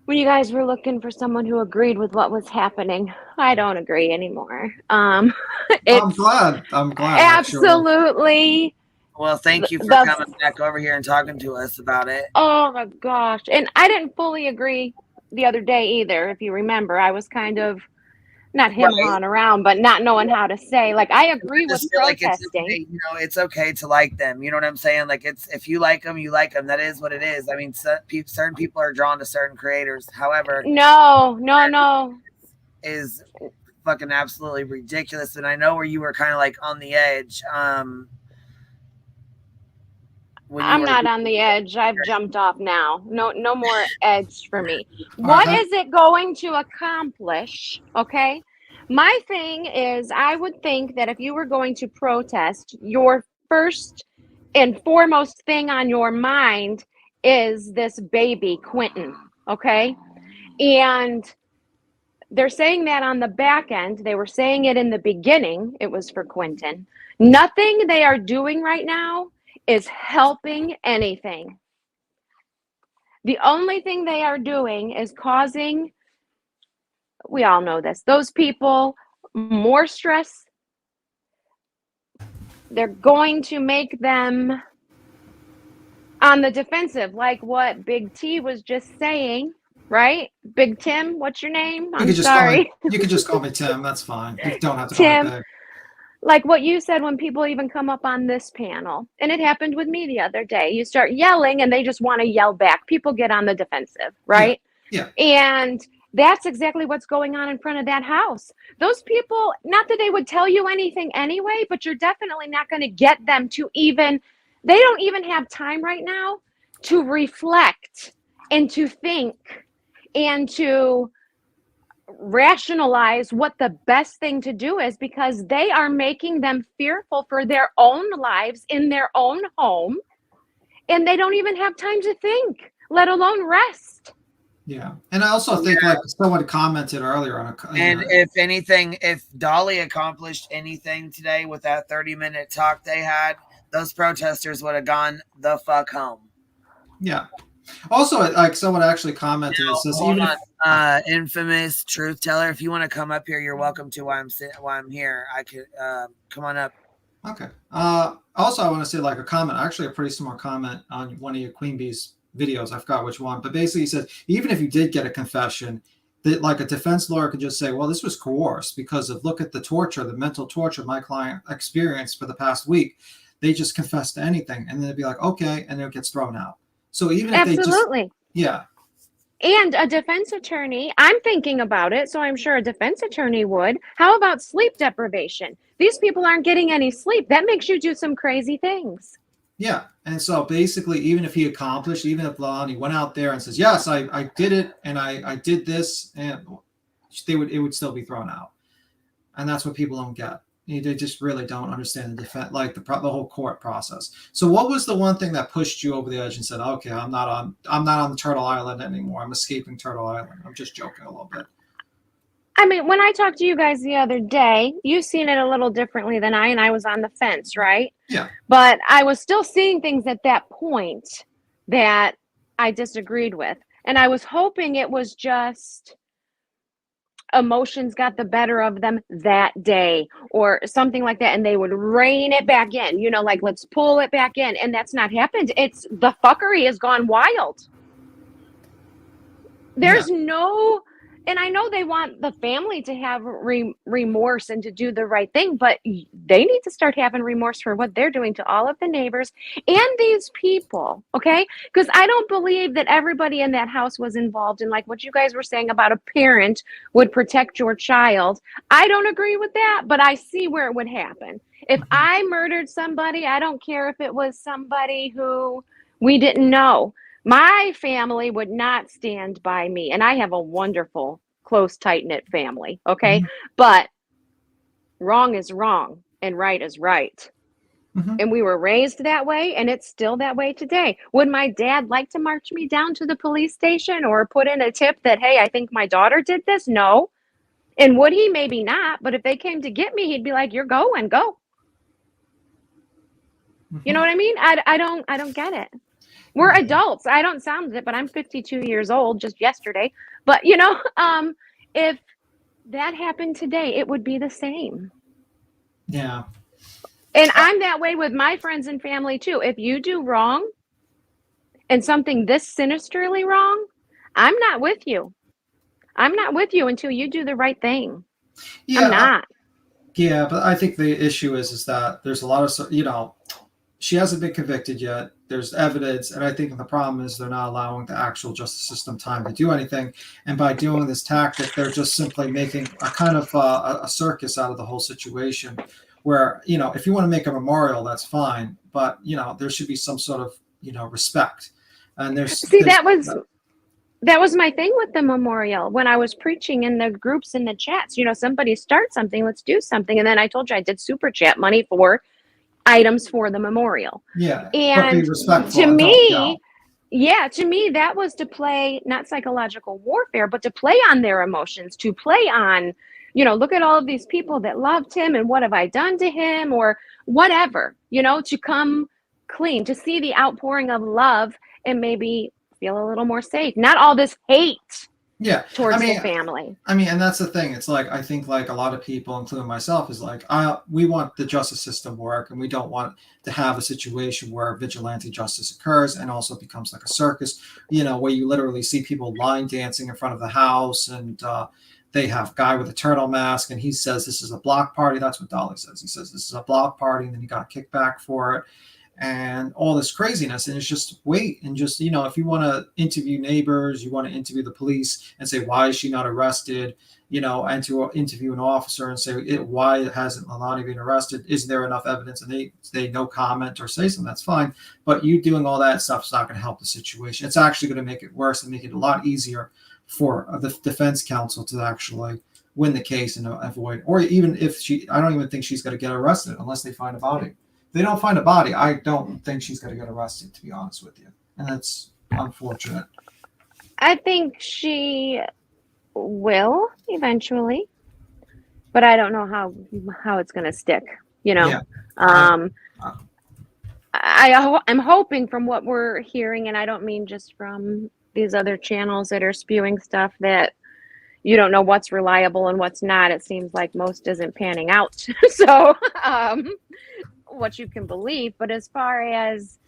When you guys were looking for someone who agreed with what was happening, I don't agree anymore. I'm glad. Absolutely. Well, thank you for coming back over here and talking to us about it. Oh my gosh. And I didn't fully agree the other day either, if you remember. I was kind of not him-hawing around, but not knowing how to say. Like, I agree with protesting. Like it's okay to like them. You know what I'm saying? Like, it's if you like them, you like them. That is what it is. I mean, certain people are drawn to certain creators. However, no, is fucking absolutely ridiculous. And I know where you were kind of like on the edge. I'm not on the edge. I've jumped off now. No more edge for me. What is it going to accomplish? Okay. My thing is, I would think that if you were going to protest, your first and foremost thing on your mind is this baby, Quentin. Okay. And they're saying that on the back end. They were saying it in the beginning. It was for Quentin. Nothing they are doing right now is helping anything. The only thing they are doing is causing, we all know this, those people more stress. They're going to make them on the defensive, like what Big T was just saying, right? Big Tim, what's your name? I'm sorry. You can just call me Tim. That's fine. You don't have to Tim. call me Big. Like what you said when people even come up on this panel, and it happened with me the other day. You start yelling and they just want to yell back. People get on the defensive, right? Yeah. And that's exactly what's going on in front of that house. Those people, not that they would tell you anything anyway, but you're definitely not going to get them to even, they don't even have time right now to reflect and to think and to rationalize what the best thing to do is, because they are making them fearful for their own lives in their own home, and they don't even have time to think, let alone rest. Yeah. And I also think, like someone commented earlier on if anything, if Dolly accomplished anything today with that 30-minute talk they had, those protesters would have gone the fuck home. Yeah. Also, like someone actually commented, it says, even if, infamous truth teller, if you want to come up here, you're welcome to. While I'm here, I could come on up. Okay. Also, I want to say like a comment, actually a pretty smart comment on one of your Queen Bee's videos. I forgot which one, but basically he said, even if you did get a confession, that like a defense lawyer could just say, well, this was coerced because of, look at the torture, the mental torture my client experienced for the past week. They just confessed to anything, and then they'd be like, okay, and then it gets thrown out. So even if Absolutely. they just, yeah. And a defense attorney, I'm thinking about it, so I'm sure a defense attorney would. How about sleep deprivation? These people aren't getting any sleep. That makes you do some crazy things. Yeah. And so basically, even if he accomplished, even if Lonnie went out there and says, yes, I did it, and I did this, and it would still be thrown out. And that's what people don't get. They just really don't understand the defense, like the whole court process. So what was the one thing that pushed you over the edge and said, okay, I'm not on Turtle Island anymore. I'm escaping Turtle Island. I'm just joking a little bit. I mean, when I talked to you guys the other day, you've seen it a little differently than I, and I was on the fence, right? Yeah. But I was still seeing things at that point that I disagreed with. And I was hoping it was just emotions got the better of them that day or something like that, and they would rein it back in, you know, like, let's pull it back in. And that's not happened. It's the fuckery has gone wild. There's no And I know they want the family to have remorse and to do the right thing, but they need to start having remorse for what they're doing to all of the neighbors and these people, okay? Because I don't believe that everybody in that house was involved in, like what you guys were saying about a parent would protect your child. I don't agree with that, but I see where it would happen. If I murdered somebody, I don't care if it was somebody who we didn't know. My family would not stand by me. And I have a wonderful, close, tight-knit family, okay? But wrong is wrong and right is right. And we were raised that way, and it's still that way today. Would my dad like to march me down to the police station or put in a tip that, hey, I think my daughter did this? No. And would he? Maybe not. But if they came to get me, he'd be like, you're going, go. You know what I mean? I don't get it. We're adults. I don't sound it, but I'm 52 years old just yesterday. But, you know, if that happened today, it would be the same. Yeah. And I'm that way with my friends and family, too. If you do wrong and something this sinisterly wrong, I'm not with you. I'm not with you until you do the right thing. Yeah, I'm not. Yeah, but I think the issue is that there's a lot of, you know, she hasn't been convicted yet. There's evidence, and I think the problem is they're not allowing the actual justice system time to do anything. And by doing this tactic, they're just simply making a kind of a circus out of the whole situation. Where, you know, if you want to make a memorial, that's fine, but you know, there should be some sort of, you know, respect. And there's that was my thing with the memorial when I was preaching in the groups in the chats. You know, somebody start something, let's do something, and then I told you I did super chat money for items for the memorial. Yeah, and to me, that was to play not psychological warfare, but to play on their emotions, to play on, you know, look at all of these people that loved him and what have I done to him or whatever, you know, to come clean, to see the outpouring of love and maybe feel a little more safe. Not all this hate. Yeah, towards the family. I mean, and that's the thing. It's like, I think like a lot of people, including myself, is like, we want the justice system work, and we don't want to have a situation where vigilante justice occurs and also becomes like a circus, you know, where you literally see people line dancing in front of the house, and they have a guy with a turtle mask, and he says this is a block party. That's what Dolly says. He says this is a block party, and then he got kicked back for it. And all this craziness, and it's just wait and just, you know, if you want to interview neighbors, you want to interview the police and say, why is she not arrested, you know, and to interview an officer and say, why hasn't Lalani been arrested? Is there enough evidence? And they no comment or say something, that's fine. But you doing all that stuff is not going to help the situation. It's actually going to make it worse and make it a lot easier for the defense counsel to actually win the case and avoid, or even if I don't even think she's going to get arrested unless they find a body. If they don't find a body, I don't think she's going to get arrested, to be honest with you. And that's unfortunate. I think she will eventually, but I don't know how it's going to stick, you know? Yeah. I'm hoping from what we're hearing, and I don't mean just from these other channels that are spewing stuff that you don't know what's reliable and what's not. It seems like most isn't panning out. So, what you can believe. But as far as,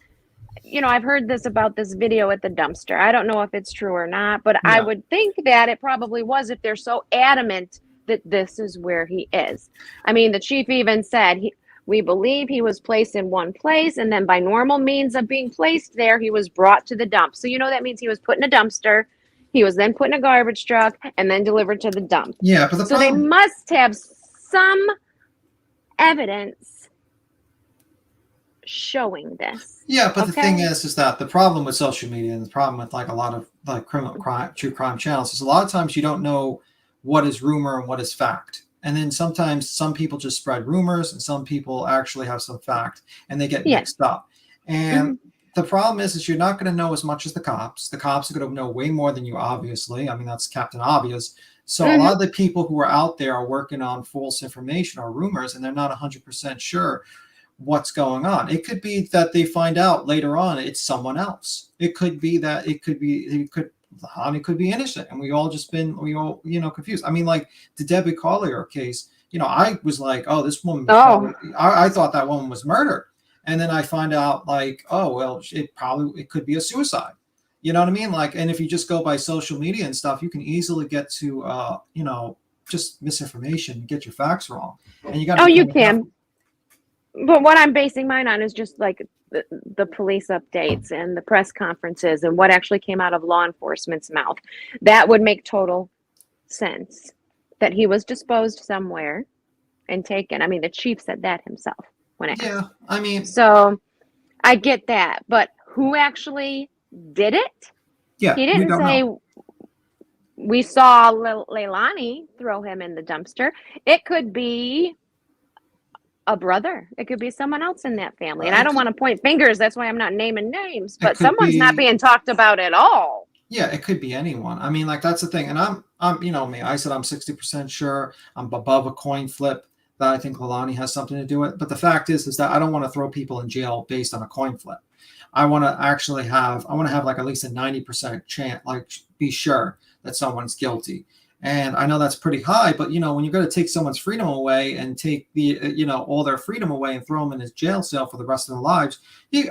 you know, I've heard this about this video at the dumpster. I don't know if it's true or not, but I would think that it probably was if they're so adamant that this is where he is. I mean, the chief even said, we believe he was placed in one place, and then by normal means of being placed there, he was brought to the dump. So, you know, that means he was put in a dumpster. He was then put in a garbage truck and then delivered to the dump. Yeah, but they must have some evidence showing this. Yeah, but the thing is that the problem with social media and the problem with like a lot of like true crime channels is a lot of times you don't know what is rumor and what is fact. And then sometimes some people just spread rumors and some people actually have some fact and they get mixed up. And the problem is you're not going to know as much as the cops. The cops are going to know way more than you, obviously. I mean, that's Captain Obvious. So a lot of the people who are out there are working on false information or rumors, and they're not 100% sure what's going on. It could be that they find out later on it's someone else. It could be that Lalani could be innocent, and we all, you know, confused. I mean, like the Debbie Collier case, you know, I was like, oh, this woman, I thought that woman was murdered. And then I find out like, oh, well, it could be a suicide, You know what I mean? Like, and if you just go by social media and stuff, you can easily get to, you know, just misinformation, get your facts wrong. And you got to. Oh, you can. But what I'm basing mine on is just like the police updates and the press conferences and what actually came out of law enforcement's mouth. That would make total sense that he was disposed somewhere and taken. I mean, the chief said that himself when asked. Yeah, I mean. So I get that. But who actually did it? Yeah, he didn't say know. We saw Leilani throw him in the dumpster. It could be a brother. It could be someone else in that family. And I don't want to point fingers. That's why I'm not naming names. But someone's not being talked about at all. Yeah, it could be anyone. I mean, like, that's the thing. And I'm, you know me, I said I'm 60% sure. I'm above a coin flip that I think Leilani has something to do with. But the fact is that I don't want to throw people in jail based on a coin flip. I want to actually have like at least a 90% chance, like, be sure that someone's guilty. And I know that's pretty high, but, you know, when you're going to take someone's freedom away and take the, you know, all their freedom away and throw them in his jail cell for the rest of their lives,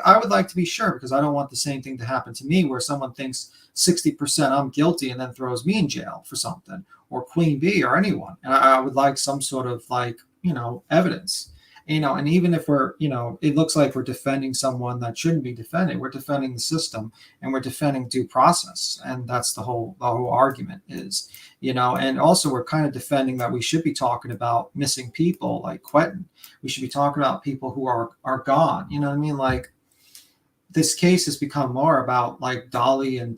I would like to be sure, because I don't want the same thing to happen to me where someone thinks 60% I'm guilty and then throws me in jail for something, or Queen Bee or anyone. And I would like some sort of, like, you know, evidence. You know, and even if we're, you know, it looks like we're defending someone that shouldn't be defended, we're defending the system and we're defending due process. And that's the whole argument is, you know, and also we're kind of defending that we should be talking about missing people like Quentin. We should be talking about people who are gone. You know what I mean? Like, this case has become more about, like, Dolly and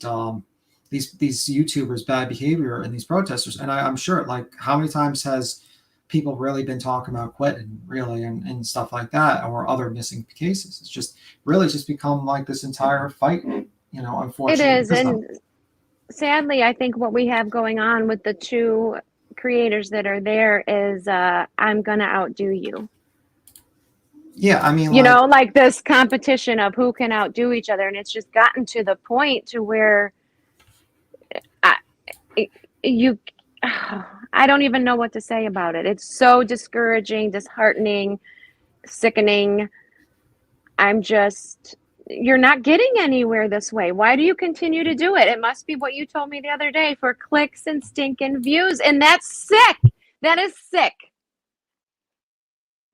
these YouTubers' bad behavior and these protesters. And I'm sure, like, how many times has people really been talking about Quentin, really, and stuff like that, or other missing cases? It's just really just become like this entire fight, you know, unfortunately. It is. And sadly, I think what we have going on with the two creators that are there is I'm going to outdo you. Yeah, I mean, you know, like this competition of who can outdo each other. And it's just gotten to the point to where I don't even know what to say about it. It's so discouraging, disheartening, sickening. You're not getting anywhere this way. Why do you continue to do it? It must be what you told me the other day, for clicks and stinking views. And that's sick. That is sick.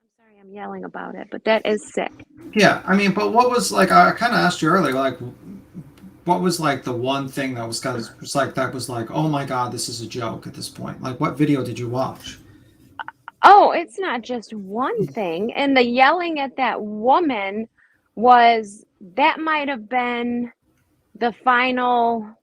I'm sorry I'm yelling about it, but that is sick. Yeah, I mean, but what was, like, I kind of asked you earlier, like, what was, like, the one thing that was kind of like, that was like, oh my God, this is a joke at this point? Like, what video did you watch? Oh, it's not just one thing. And the yelling at that woman that might have been the final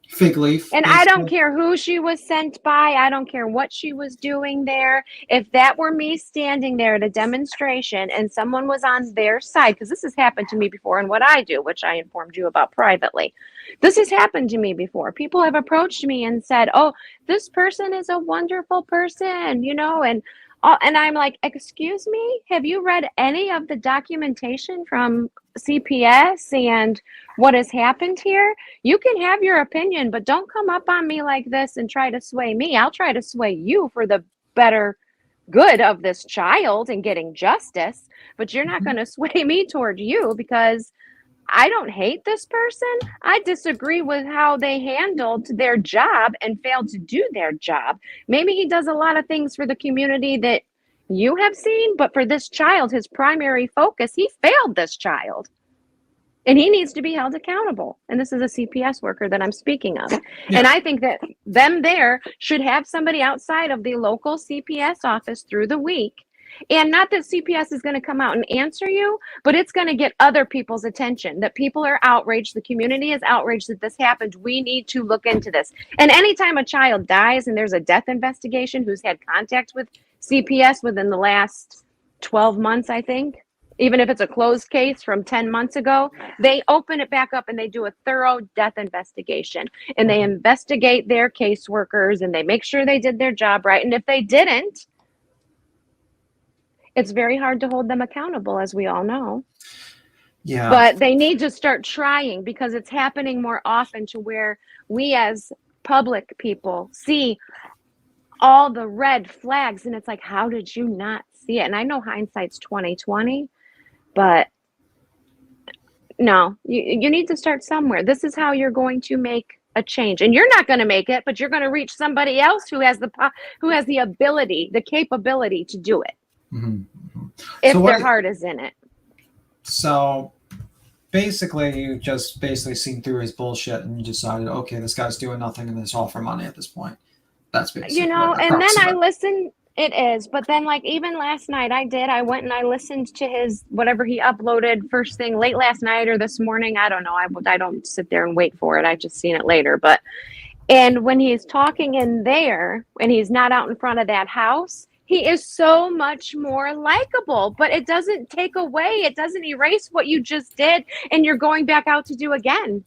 fig leaf. And basically, I don't care who she was sent by. I don't care what she was doing there. If that were me standing there at a demonstration and someone was on their side, because this has happened to me before in what I do, which I informed you about privately. This has happened to me before. People have approached me and said, oh, this person is a wonderful person, you know, and I'm like, excuse me, have you read any of the documentation from CPS and what has happened here? You can have your opinion, but don't come up on me like this and try to sway me. I'll try to sway you for the better good of this child and getting justice, but you're not going to sway me toward you, because I don't hate this person. I disagree with how they handled their job and failed to do their job. Maybe he does a lot of things for the community that you have seen, but for this child, his primary focus, he failed this child. And he needs to be held accountable. And this is a CPS worker that I'm speaking of. Yeah. And I think that them there should have somebody outside of the local CPS office through the week. And not that CPS is going to come out and answer you, but it's going to get other people's attention, that people are outraged. The community is outraged that this happened. We need to look into this. And anytime a child dies and there's a death investigation who's had contact with CPS within the last 12 months, I think, even if it's a closed case from 10 months ago, they open it back up and they do a thorough death investigation. And they investigate their caseworkers and they make sure they did their job right. And if they didn't, it's very hard to hold them accountable, as we all know. Yeah. But they need to start trying, because it's happening more often to where we as public people see all the red flags. And it's like, how did you not see it? And I know hindsight's 20/20, but No, you need to start somewhere. This is how you're going to make a change, and you're not going to make it, but you're going to reach somebody else who has the ability, the capability to do it. If their heart is in it. So basically, you just seen through his bullshit and you decided, okay, this guy's doing nothing and it's all for money at this point. That's basically and then I listened. It is, but then like even last night I went and I listened to his whatever he uploaded first thing late last night or this morning. I don't know. I don't sit there and wait for it. I just seen it later. And when he's talking in there and he's not out in front of that house, he is so much more likable, but it doesn't take away, it doesn't erase what you just did and you're going back out to do again.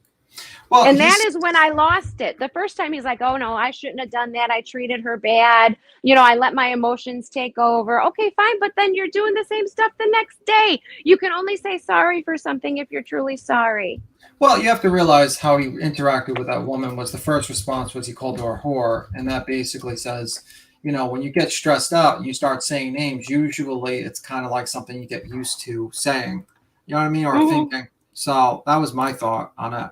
Well, and that is when I lost it. The first time he's like, oh no, I shouldn't have done that. I treated her bad. I let my emotions take over. Okay, fine. But then you're doing the same stuff the next day. You can only say sorry for something if you're truly sorry. Well, you have to realize how he interacted with that woman was the first response was he called her a whore. And that basically says, when you get stressed out and you start saying names, usually it's kind of like something you get used to saying, you know what I mean? Or thinking. So that was my thought on it.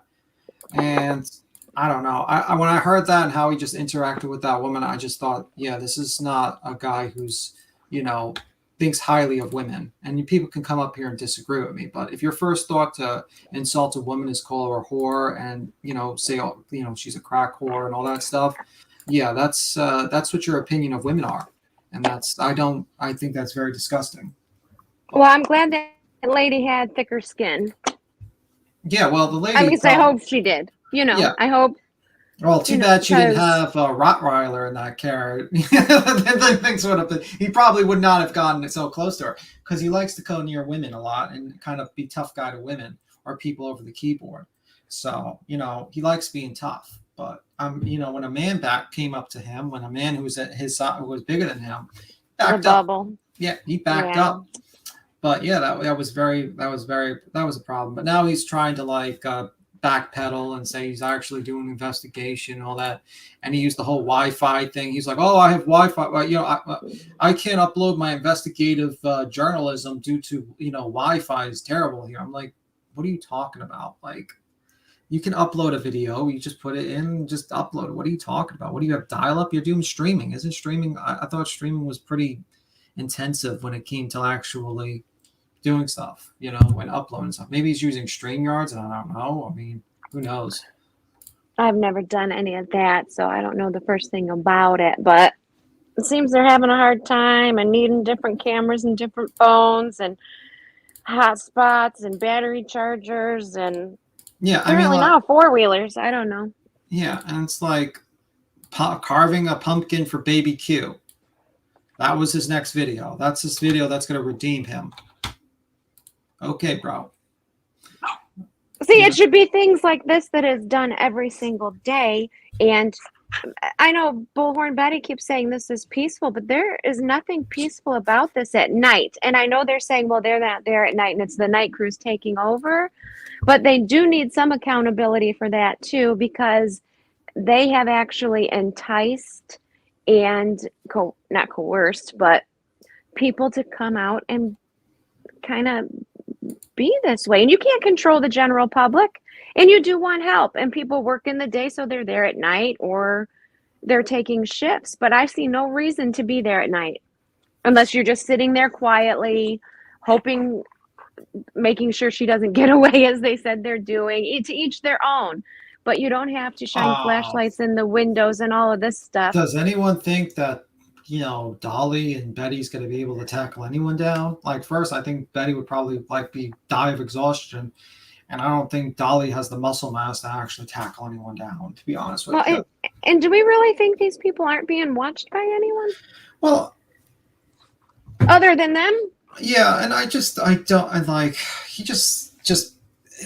And I don't know. When I heard that and how he just interacted with that woman, I just thought, yeah, this is not a guy who's, thinks highly of women. And people can come up here and disagree with me. But if your first thought to insult a woman is call her a whore and, say, she's a crack whore and all that stuff. Yeah, that's what your opinion of women are. And I think that's very disgusting. Well, I'm glad that lady had thicker skin. Yeah, well, the lady. I hope she did. Yeah. I hope. Well, too bad she didn't have a Rottweiler in that carrot. He probably would not have gotten so close to her because he likes to go near women a lot and kind of be tough guy to women or people over the keyboard. So, he likes being tough. But, when a man came up to him, when a man who was at his side, who was bigger than him, backed up. Yeah, he backed up. But yeah, that was a problem. But now he's trying to backpedal and say he's actually doing an investigation and all that. And he used the whole Wi-Fi thing. He's like, oh, I have Wi-Fi. Well, I can't upload my investigative journalism due to, Wi-Fi is terrible here. I'm like, what are you talking about? Like, you can upload a video. You just put it in, just upload it. What are you talking about? What do you have dial-up? You're doing streaming. Isn't streaming? I thought streaming was pretty intensive when it came to actually doing stuff, when uploading stuff. Maybe he's using StreamYards, and I don't know. I mean, who knows? I've never done any of that, so I don't know the first thing about it, but it seems they're having a hard time and needing different cameras and different phones and hotspots and battery chargers and apparently now four-wheelers. I don't know. Yeah, and it's like carving a pumpkin for baby Q. That was his next video. That's his video that's going to redeem him. Okay, bro. See, it should be things like this that is done every single day. And I know Bullhorn Betty keeps saying this is peaceful, but there is nothing peaceful about this at night. And I know they're saying, well, they're not there at night and it's the night crews taking over. But they do need some accountability for that, too, because they have actually enticed and not coerced, but people to come out and kind of be this way. And you can't control the general public, and you do want help, and people work in the day, so they're there at night or they're taking shifts. But I see no reason to be there at night unless you're just sitting there quietly hoping, making sure she doesn't get away, as they said they're doing. To each their own. But you don't have to shine flashlights in the windows and all of this stuff. Does anyone think that, Dolly and Betty's going to be able to tackle anyone down? Like, first, I think Betty would probably die of exhaustion. And I don't think Dolly has the muscle mass to actually tackle anyone down, to be honest with you. And do we really think these people aren't being watched by anyone? Well, other than them? Yeah, and he just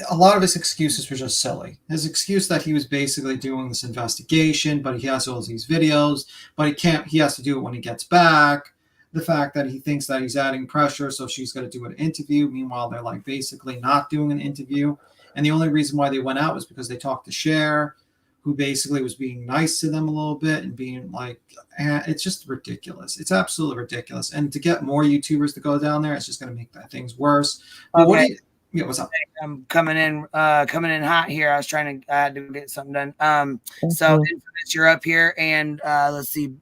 a lot of his excuses were just silly. His excuse that he was basically doing this investigation, but he has all these videos, but he has to do it when he gets back. The fact that he thinks that he's adding pressure, so she's going to do an interview. Meanwhile, they're basically not doing an interview. And the only reason why they went out was because they talked to Cher, who basically was being nice to them a little bit and being it's just ridiculous. It's absolutely ridiculous. And to get more YouTubers to go down there, it's just going to make things worse. But Yeah, what's up? I'm coming in hot here. I had to get something done. So Infamous, you're up here, and let's see,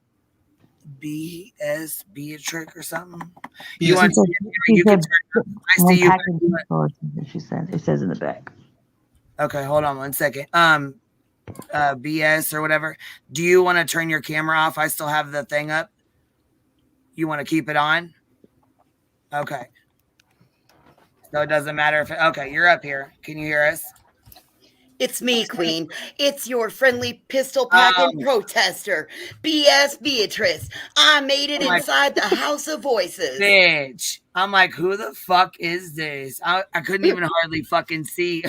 BS Beatrix or something. You want to? You can turn. I see you. She said it says in the back. Okay, hold on 1 second. BS or whatever. Do you want to turn your camera off? I still have the thing up. You want to keep it on? Okay. So it doesn't matter if okay, you're up here. Can you hear us? It's me, Queen. It's your friendly pistol packing protester, BS Beatrice. I made it inside the House of Voices. Bitch. I'm like, who the fuck is this? I couldn't even hardly fucking see.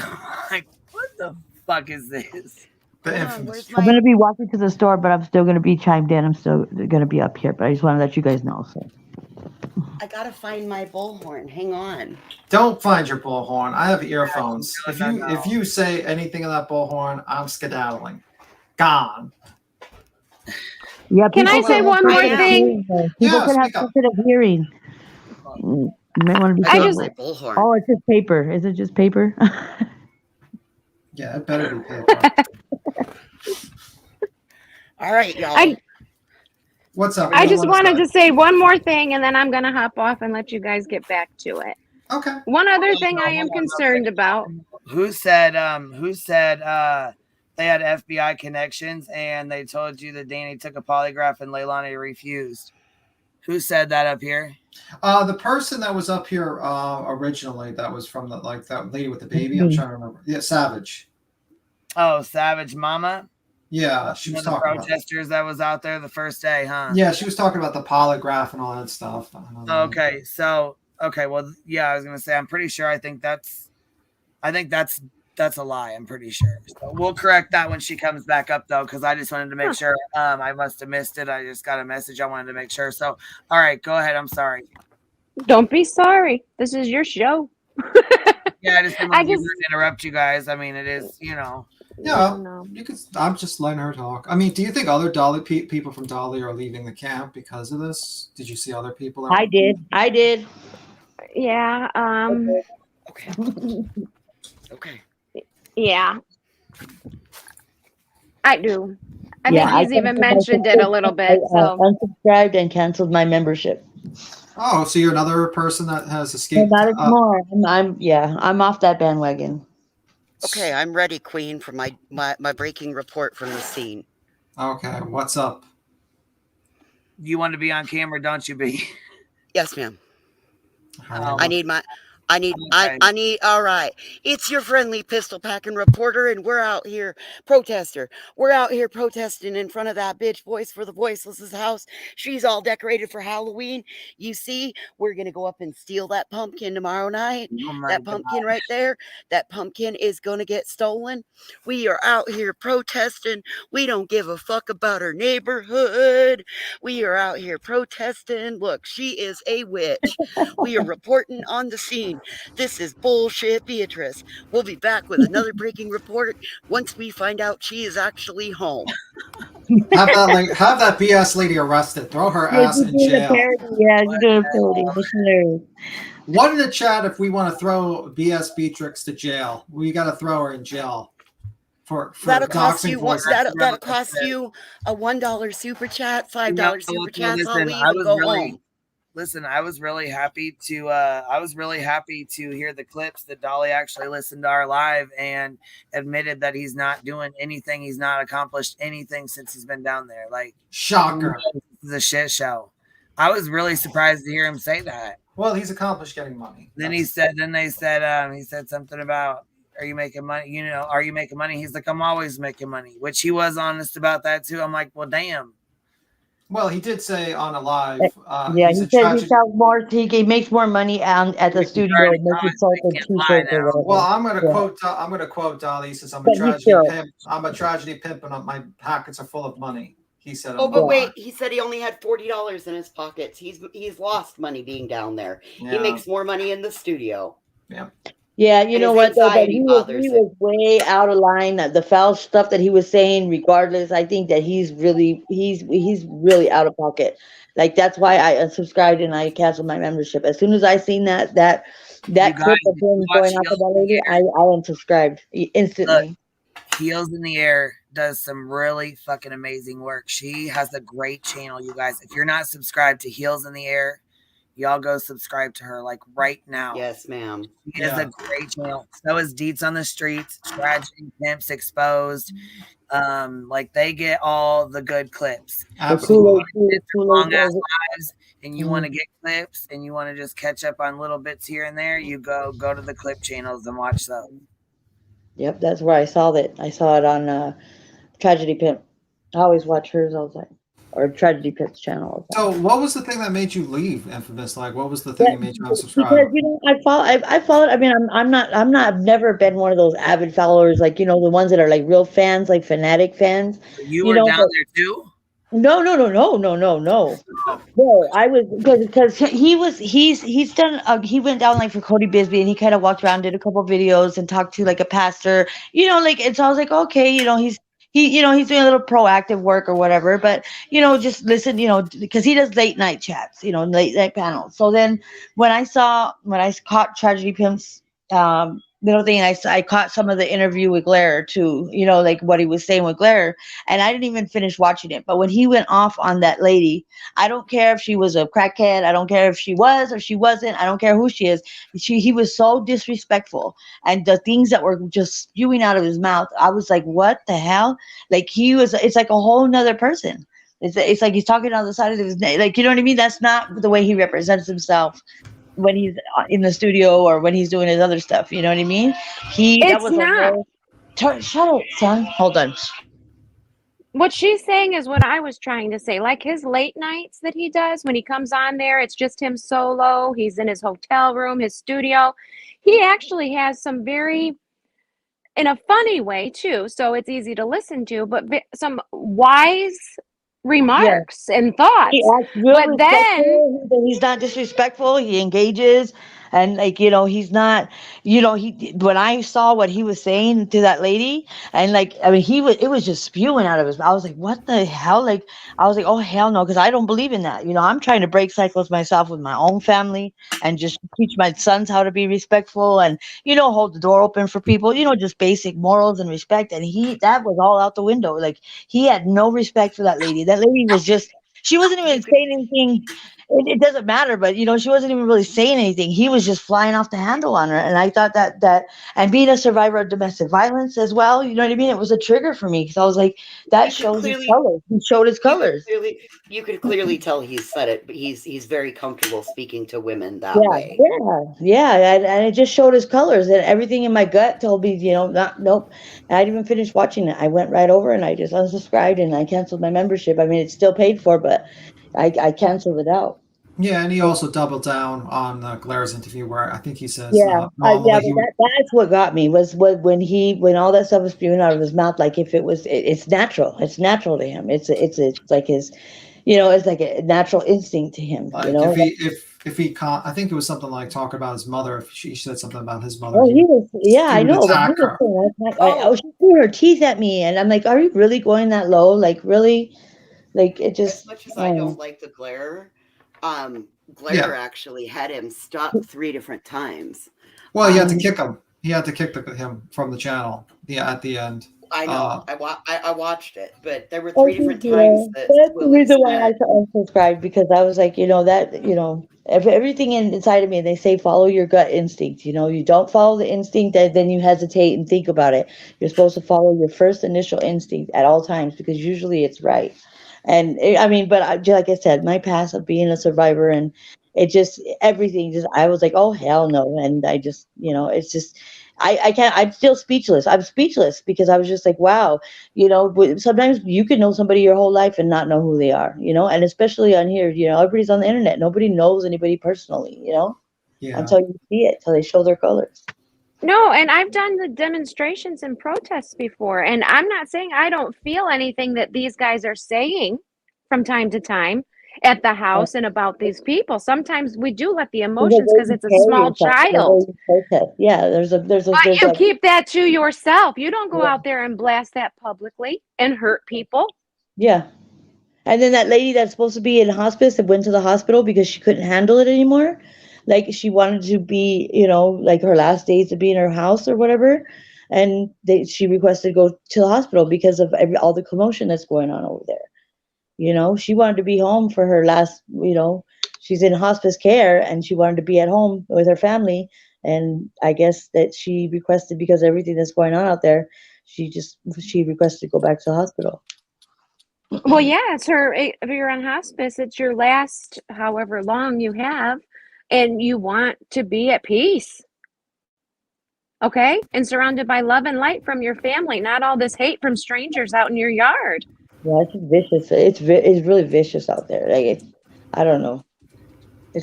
Like, what the fuck is this? I'm going to be walking to the store, but I'm still going to be chimed in. I'm still going to be up here, but I just want to let you guys know. So. I got to find my bullhorn. Hang on. Don't find your bullhorn. I have earphones. If you say anything of that bullhorn, I'm skedaddling. Gone. Yeah. Can I say one more thing? People can have sensitive hearing. You might want to be careful. Oh, it's just paper. Is it just paper? Yeah, it better be paper. All right, y'all. What's up? I just wanted to say one more thing, and then I'm going to hop off and let you guys get back to it. Okay. One other thing I am concerned about. Who said they had FBI connections and they told you that Danny took a polygraph and Leilani refused? Who said that up here? The person that was up here originally, that was from that lady with the baby. I'm trying to remember. Yeah, Savage. Oh, Savage Mama. Yeah, she was talking about protesters that was out there the first day, huh? Yeah, she was talking about the polygraph and all that stuff. Okay, so well, yeah, I was gonna say I'm pretty sure. I think that's a lie. I'm pretty sure. So we'll correct that when she comes back up, though, because I just wanted to make sure. I must have missed it. I just got a message. I wanted to make sure. So, all right, go ahead. I'm sorry. Don't be sorry. This is your show. Yeah, I just didn't want to interrupt you guys. I mean, it is, Yeah, you could. I'm just letting her talk. I mean, do you think other Dolly people from Dolly are leaving the camp because of this? Did you see other people? I did. Yeah. Okay. Okay. Yeah. I do. I think he's even mentioned it a little bit. So unsubscribed and canceled my membership. Oh, so you're another person that has escaped? Not anymore. I'm off that bandwagon. Okay, I'm ready, Queen, for my breaking report from the scene. Okay, what's up? You want to be on camera, don't you, B? Yes, ma'am. I need, all right. It's your friendly pistol packing reporter, and we're out here, protester. We're out here protesting in front of that bitch Voice for the Voiceless's house. She's all decorated for Halloween. You see, we're going to go up and steal that pumpkin tomorrow night. That pumpkin right there, that pumpkin is going to get stolen. We are out here protesting. We don't give a fuck about our neighborhood. We are out here protesting. Look, she is a witch. We are reporting on the scene. This is bullshit, Beatrice. We'll be back with another breaking report once we find out she is actually home. Have that BS lady arrested. Throw her ass in jail. Yeah, you're doing a parody. One in the chat if we want to throw BS Beatrix to jail. We got to throw her in jail. For that'll cost you that'll cost you a $1 super chat, $5 super chat. Home. Listen, I was really happy to hear the clips that Dolly actually listened to our live and admitted that he's not doing anything. He's not accomplished anything since he's been down there. Like, shocker. This is a shit show. I was really surprised to hear him say that. Well, he's accomplished getting money. He said something about, are you making money? Are you making money? He's like, I'm always making money, which he was honest about that too. I'm like, well, damn. Well, he did say on a live. He said he sells more. He makes more money at the studio. Well, I'm going to quote Dolly. He says, "I'm a tragedy pimp. I'm a tragedy pimp, and my pockets are full of money." He said. Oh, but wait, he said he only had $40 in his pockets. He's lost money being down there. Yeah. He makes more money in the studio. Yeah. Yeah, you know what? Though, he was way out of line. The foul stuff that he was saying, regardless, I think that he's really out of pocket. Like, that's why I unsubscribed and I canceled my membership. As soon as I seen that that guys, clip of if you him watch going after Heels that in the lady, Air, I unsubscribed look, instantly. Heels in the Air does some really fucking amazing work. She has a great channel, you guys. If you're not subscribed to Heels in the Air, y'all go subscribe to her like right now. Yes, ma'am. She has a great channel. So is Deets on the Streets, Tragedy, Pimps Exposed. Like they get all the good clips. Absolutely. Long ass lives, and you want to Mhm. get clips, and you want to just catch up on little bits here and there. You go to the clip channels and watch those. Yep, that's where I saw that. I saw it on Tragedy Pimp. I always watch hers all the time, or Tragedy Pimp's channel all the time. So, what was the thing that made you leave Infamous? Like, what was the thing that made you Because unsubscribe? I followed. I mean, I'm not. I've never been one of those avid followers, like the ones that are like real fans, like fanatic fans. You were down there too? No. No, I was because he's done. He went down like for Cody Bisbee, and he kind of walked around, did a couple videos, and talked to like a pastor. Like, and so I was like, okay, he's doing a little proactive work or whatever. But just listen, because he does late night chats, late night panels. So then when I caught Tragedy Pimp's little thing, and I caught some of the interview with Glare too, like what he was saying with Glare, and I didn't even finish watching it. But when he went off on that lady, I don't care if she was a crackhead, I don't care if she was or she wasn't, I don't care who she is. He was so disrespectful, and the things that were just spewing out of his mouth, I was like, what the hell? Like it's like a whole nother person. It's like he's talking on the side of his neck. Like, you know what I mean? That's not the way he represents himself when he's in the studio or when he's doing his other stuff. You know what I mean? It's not. Shut up, son. Hold on. What she's saying is what I was trying to say. Like his late nights that he does when he comes on there, it's just him solo. He's in his hotel room, his studio. He actually has some very, in a funny way too, so it's easy to listen to, but some wise remarks and thoughts. He acts real But then respectful. He's not disrespectful. He engages, and like he's not. When I saw what he was saying to that lady, and like I mean, it was just spewing out of his mouth. I was like, what the hell? Like I was like, oh hell no, because I don't believe in that. I'm trying to break cycles myself with my own family and just teach my sons how to be respectful and hold the door open for people. Just basic morals and respect. And that was all out the window. Like he had no respect for that lady. That lady was just. She wasn't even saying anything. It doesn't matter, but she wasn't even really saying anything. He was just flying off the handle on her, and I thought that, and being a survivor of domestic violence as well, you know what I mean? It was a trigger for me because I was like, that shows his colors. He showed his colors. You could clearly tell he's said it, but he's very comfortable speaking to women that way. Yeah, and it just showed his colors, and everything in my gut told me, nope. I didn't even finish watching it. I went right over and I just unsubscribed and I canceled my membership. I mean, it's still paid for, but I canceled it out. Yeah, and he also doubled down on Glaire's interview where I think he says, but normally that's what got me was when all that stuff was spewing out of his mouth. Like if it's natural. It's natural to him. It's like his, it's like a natural instinct to him. like if he can't, I think it was something like talk about his mother. If she said something about his mother, I know. Attack her. She threw her teeth at me, and I'm like, are you really going that low? Like really? Like it just. As much as I don't like the Glare, Glare actually had him stopped 3 different times. Well, he had to kick him. He had to kick him from the channel. Yeah, at the end. I know. I watched it, but there were 3 different times that that's the reason why I unsubscribed, because I was like, everything inside of me, they say follow your gut instinct. You don't follow the instinct, then you hesitate and think about it. You're supposed to follow your first initial instinct at all times because usually it's right. And like I said, my past of being a survivor and it just everything just I was like, oh hell no, and I just it's just. I can't. I'm still speechless. I'm speechless because I was just like, wow, sometimes you can know somebody your whole life and not know who they are, and especially on here, everybody's on the internet. Nobody knows anybody personally, until you see it, until they show their colors. No, and I've done the demonstrations and protests before, and I'm not saying I don't feel anything that these guys are saying from time to time at the house and about these people. Sometimes we do let the emotions because it's a small child. Yeah, there's But you keep that to yourself. You don't go out there and blast that publicly and hurt people. Yeah. And then that lady that's supposed to be in hospice that went to the hospital because she couldn't handle it anymore. like she wanted to be, like her last days to be in her house or whatever. And she requested to go to the hospital because of all the commotion that's going on over there. She wanted to be home for her last, she's in hospice care and she wanted to be at home with her family. And I guess that she requested, because of everything that's going on out there, she requested to go back to the hospital. Well, yeah, it's her. If you're on hospice, it's your last however long you have, and you want to be at peace. Okay? And surrounded by love and light from your family, not all this hate from strangers out in your yard. Yeah, it's vicious. It's really vicious out there. Like, I don't know.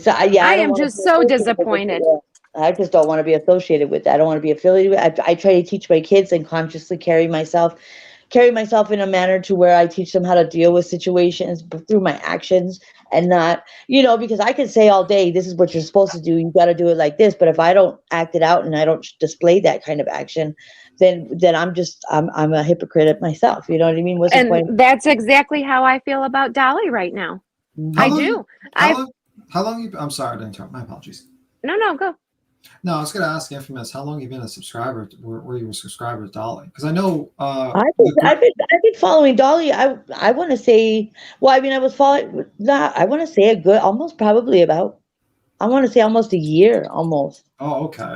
I am just so disappointed. I just don't want to be associated with that. I don't want to be affiliated with it. I try to teach my kids and consciously carry myself in a manner to where I teach them how to deal with situations through my actions, and not, because I can say all day, this is what you're supposed to do. You got to do it like this. But if I don't act it out and I don't display that kind of action, then I'm a hypocrite myself. You know what I mean? What's the point? That's exactly how I feel about Dolly right now. I do. How long I'm sorry to interrupt. My apologies. No, go. No, I was going to ask Infamous, how long have you been a subscriber? Were you a subscriber to Dolly? Because I know I've been following Dolly. I want to say, well, I mean, I was following that. I want to say almost a year, almost. Oh, okay.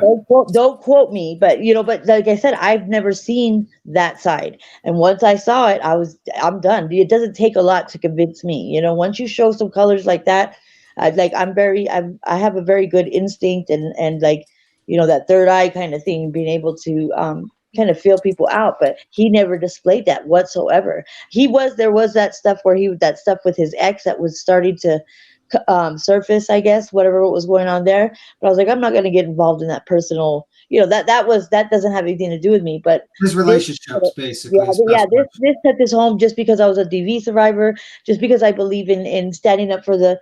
Don't quote me, but but like I said, I've never seen that side. And once I saw it, I'm done. It doesn't take a lot to convince me. Once you show some colors like that, I have a very good instinct and like, that third eye kind of thing, being able to kind of feel people out. But he never displayed that whatsoever. There was that stuff with his ex that was starting to surface, I guess, whatever was going on there. But I was like, I'm not going to get involved in that personal, that doesn't have anything to do with me. But his relationships, basically. This set this home just because I was a DV survivor, just because I believe in standing up for the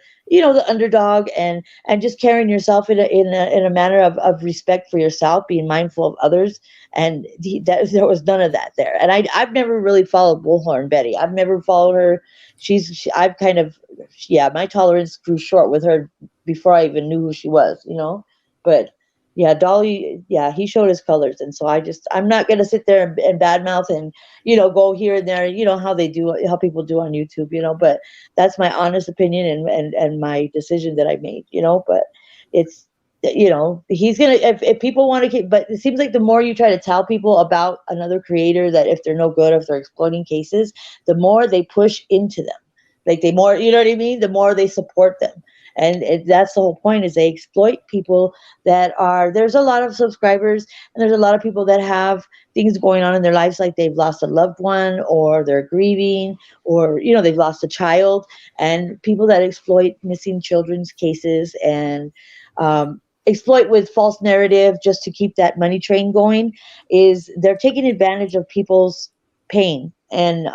underdog, and just carrying yourself in a manner of respect for yourself, being mindful of others. And there was none of that there. And I've never really followed Bullhorn Betty. I've never followed her. I've kind of, my tolerance grew short with her before I even knew who she was, but yeah, Dolly, he showed his colors. And so I'm not going to sit there and badmouth and, go here and there, how people do on YouTube, but that's my honest opinion and my decision that I made, but it's, he's going to, if people want to keep, but it seems like the more you try to tell people about another creator, that if they're no good, if they're exploiting cases, the more they push into them. Like the more, you know what I mean? The more they support them. And that's the whole point, is they exploit people there's a lot of subscribers, and there's a lot of people that have things going on in their lives, like they've lost a loved one, or they're grieving, or, they've lost a child, and people that exploit missing children's cases and exploit with false narrative just to keep that money train going, is they're taking advantage of people's pain and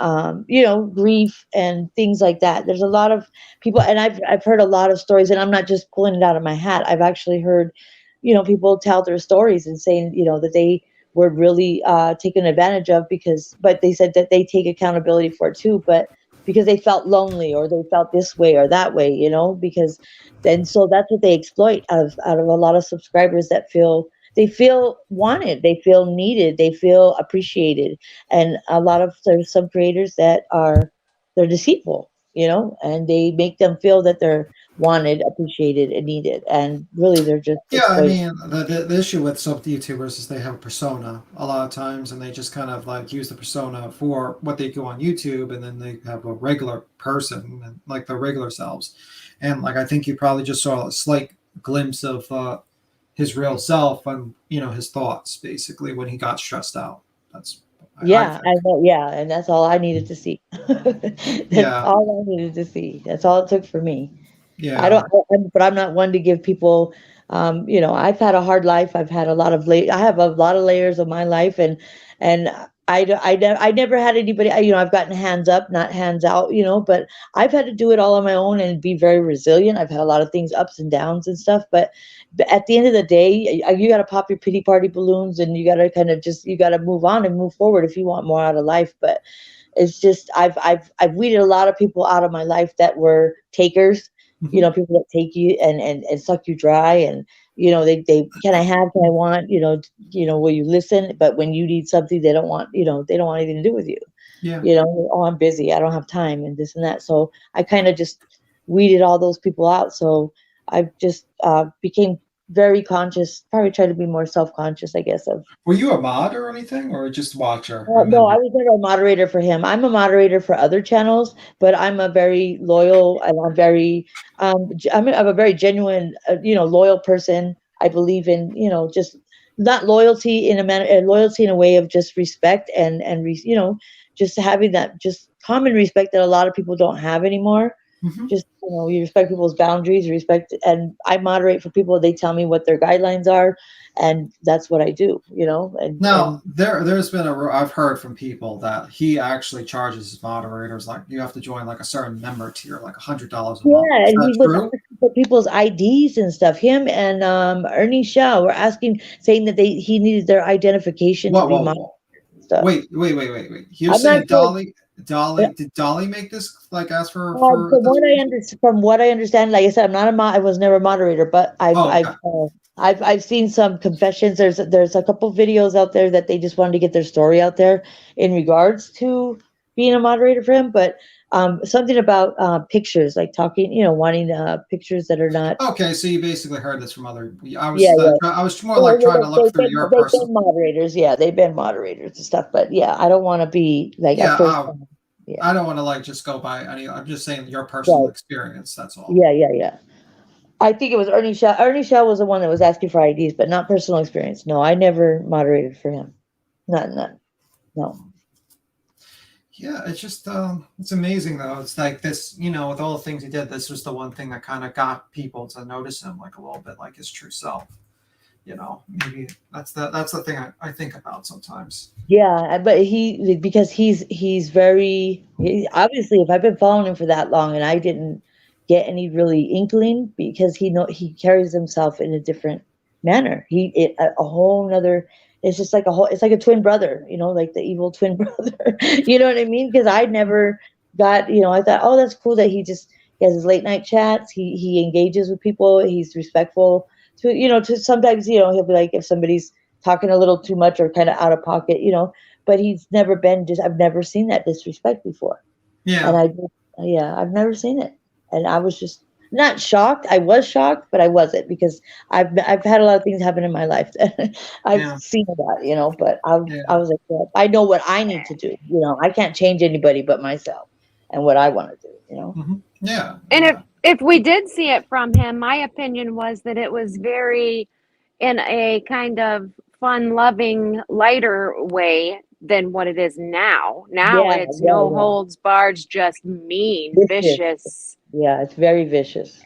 grief and things like that. There's a lot of people, and I've heard a lot of stories, and I'm not just pulling it out of my hat. I've actually heard people tell their stories and saying that they were really taken advantage of, but they said that they take accountability for it too, but because they felt lonely, or they felt this way or that way, because then, so that's what they exploit out of a lot of subscribers that feel wanted, they feel needed, they feel appreciated. And there's some creators that they're deceitful, and they make them feel that they're wanted, appreciated, and needed. And really, they're just exploited. I mean, the issue with some YouTubers is they have a persona a lot of times, and they just kind of like use the persona for what they do on YouTube, and then they have a regular person, and like their regular selves. And like, I think you probably just saw a slight glimpse of his real self and his thoughts, basically, when he got stressed out. And that's all I needed to see. All I needed to see. That's all it took for me. Yeah. But I'm not one to give people. I've had a hard life. I have a lot of layers of my life, and I never had anybody. I've gotten hands up, not hands out. But I've had to do it all on my own and be very resilient. I've had a lot of things, ups and downs and stuff. But at the end of the day, you got to pop your pity party balloons, and you got to kind of you got to move on and move forward if you want more out of life. But it's just I've weeded a lot of people out of my life that were takers, You know, people that take you and suck you dry, and they can I want, will you listen? But when you need something, they don't want anything to do with you. Yeah. Oh, I'm busy, I don't have time, and this and that. So I kind of just weeded all those people out. So I just became very conscious, probably try to be more self-conscious, I guess, of. Were you a mod or anything, or just watcher? No, I was never a moderator for him. I'm a moderator for other channels, but I'm a very loyal, and I'm very, I'm a very genuine, loyal person. I believe in, just not loyalty in a manner, loyalty in a way of just respect and just having that just common respect that a lot of people don't have anymore. Just, you respect people's boundaries, and I moderate for people. They tell me what their guidelines are, and that's what I do, and now there's been I've heard from people that he actually charges his moderators, like you have to join like a certain member tier, like $100 a month. Yeah, and he was true? asking for people's IDs and stuff. Him and Ernie Shaw were saying that he needed their identification to be monitored and stuff. Wait. You're saying Dolly did Dolly make this, like, ask for from what I understand, like I said, I was never a moderator, but I've seen some confessions. There's a couple videos out there that they just wanted to get their story out there in regards to being a moderator for him, but something about pictures, like talking, wanting pictures that are not. Okay, so you basically heard this from other. I was more like trying to look through your personal. They've been moderators, yeah, they've been moderators and stuff, but yeah, I don't want to be like. I don't want to like just go by any. I'm just saying your personal experience. That's all. Yeah. I think it was Ernie Shaw. Ernie Shaw was the one that was asking for IDs, but not personal experience. No, I never moderated for him. None. No. Yeah, it's just it's amazing though. It's like this, with all the things he did, this was the one thing that kind of got people to notice him like a little bit, like his true self. Maybe that's the thing I think about sometimes. Yeah, but because he's very obviously, if I've been following him for that long and I didn't get any really inkling, because he carries himself in a different manner. A whole nother. It's just like it's like a twin brother, like the evil twin brother. You know what I mean? Because I never got, I thought, oh, that's cool that he has his late night chats. He engages with people. He's respectful to sometimes, he'll be like, if somebody's talking a little too much or kind of out of pocket, but he's never been I've never seen that disrespect before. Yeah. And I've never seen it. And I was just not shocked. I was shocked, but I wasn't, because I've had a lot of things happen in my life that I've seen that, but I was like, well, I know what I need to do. I can't change anybody but myself and what I want to do, Mm-hmm. Yeah. And if we did see it from him, my opinion was that it was very in a kind of fun, loving, lighter way than what it is now. Now it's no holds barred, just mean, vicious. Yeah, it's very vicious.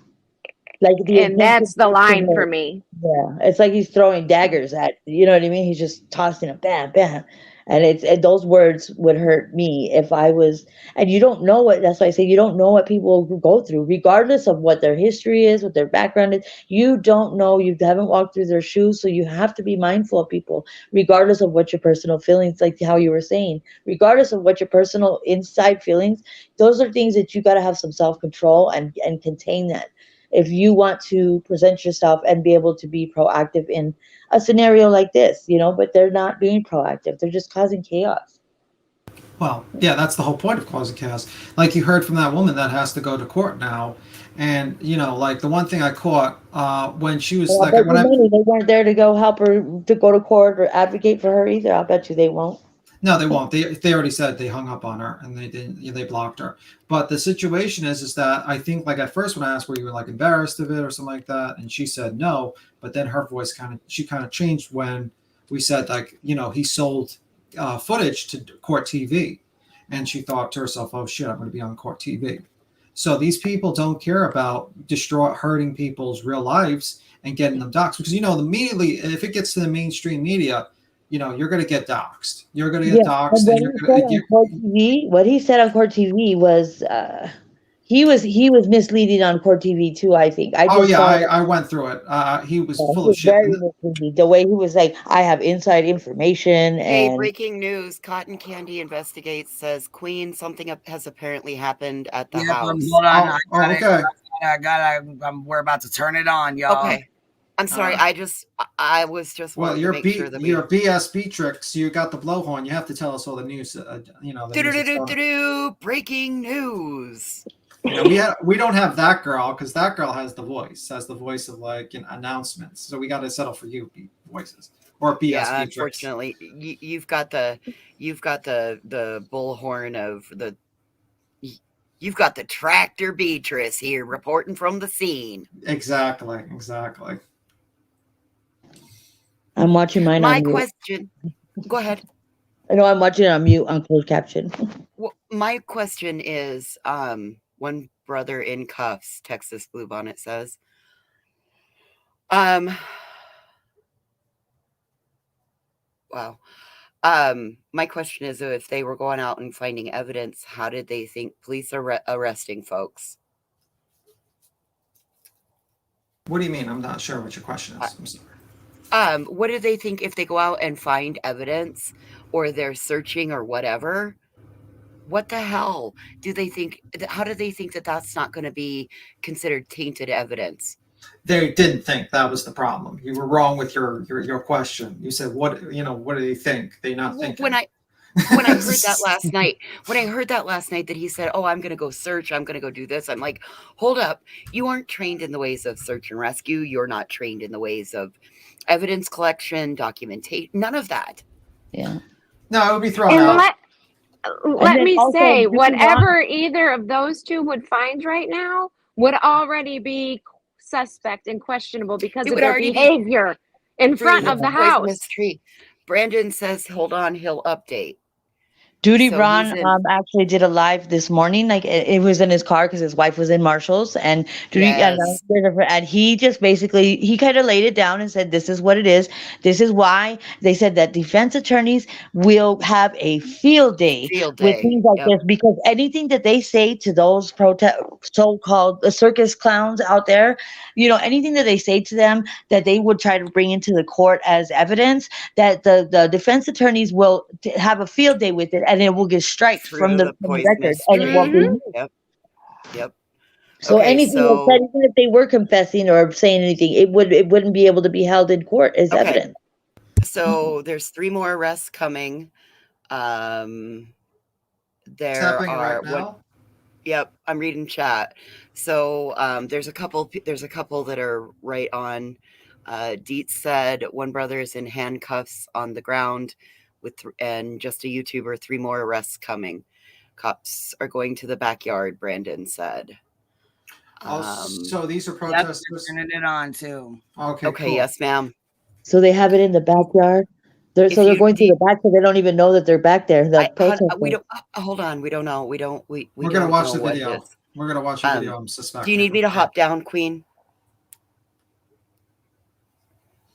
And that's the line for me. Yeah, it's like he's throwing daggers at, you know what I mean? He's just tossing them, bam, bam. And those words would hurt me if I was, and you don't know that's why I say you don't know what people go through, regardless of what their history is, what their background is. You don't know, you haven't walked through their shoes. So you have to be mindful of people, regardless of what your personal feelings, like how you were saying, regardless of what your personal inside feelings, those are things that you got to have some self-control and contain that. If you want to present yourself and be able to be proactive in a scenario like this, but they're not being proactive. They're just causing chaos. Well, yeah, that's the whole point of causing chaos. Like you heard from that woman that has to go to court now. And, like the one thing I caught when she was they weren't there to go help her to go to court or advocate for her either. I'll bet you they won't. No, they won't. They already said they hung up on her and they blocked her. But the situation is that I think, like, at first when I asked, were you like embarrassed of it or something like that, and she said no, but then her voice kind of changed when we said, like, he sold footage to court TV, and she thought to herself, oh shit, I'm going to be on court TV. So these people don't care about hurting people's real lives and getting them doxxed, because immediately if it gets to the mainstream media, you're going to get doxxed. You're going to get doxxed. What he said on court TV was he was misleading on court TV too, I think. I went through it. He was full of shit. The way he was like, I have inside information. Hey, breaking news. Cotton Candy Investigates says, Queen, something has apparently happened at the house. Hold on. Okay. We're about to turn it on, y'all. Okay. I'm sorry. I was just well, wanting your to make sure that your BSB tricks. You got the blowhorn. You have to tell us all the news. The news breaking news. We don't have that girl because that girl has the voice of like announcements. So we got to settle for you voices or BSB Yeah, tricks. unfortunately, you've got the bullhorn of the. You've got the tractor Beatrice here reporting from the scene. Exactly. I'm watching mine My on mute. question. Go ahead. No, I'm watching it on mute on closed caption. Well, my question is, one brother in cuffs, Texas Bluebonnet says, wow. My question is, if they were going out and finding evidence, how did they think police are arresting folks? What do you mean? I'm not sure what your question is. I'm sorry. What do they think if they go out and find evidence or they're searching or whatever? What the hell do they think? How do they think that that's not going to be considered tainted evidence? They didn't think that was the problem. You were wrong with your question. You said, what do they think? They not thinking. When I heard that last night, that he said, "Oh, I'm going to go search. I'm going to go do this." I'm like, hold up. You aren't trained in the ways of search and rescue. You're not trained in the ways of evidence collection, documentation, none of that. Yeah. No, it would be thrown out. Let me say, whatever either of those two would find right now would already be suspect and questionable because of their behavior in front of the house. Tree. Brandon says, hold on, he'll update. Duty Ron actually did a live this morning. Like it was in his car because his wife was in Marshall's, and and he just basically he kind of laid it down and said, "This is what it is. This is why." They said that defense attorneys will have a field day with things like this because anything that they say to those so-called circus clowns out there, anything that they say to them that they would try to bring into the court as evidence, that the defense attorneys will have a field day with it. And it will get strikes from the record, and it won't be used. Yep. So anything like that, even if they were confessing or saying anything, it wouldn't be able to be held in court as evidence. So there's 3 more arrests coming. There are. Yep, I'm reading chat. So there's a couple that are right on. Dietz said one brother is in handcuffs on the ground. And just a YouTuber, 3 more arrests coming. Cops are going to the backyard, Brandon said. So these are protesters. Turning it on too. Okay, cool. Yes, ma'am. So they have it in the backyard. They're going through the back, so they don't even know that they're back there. We don't. Hold on. We don't know. We're gonna watch the video. We're gonna watch the video. I'm suspecting. Do you need me to hop down, Queen?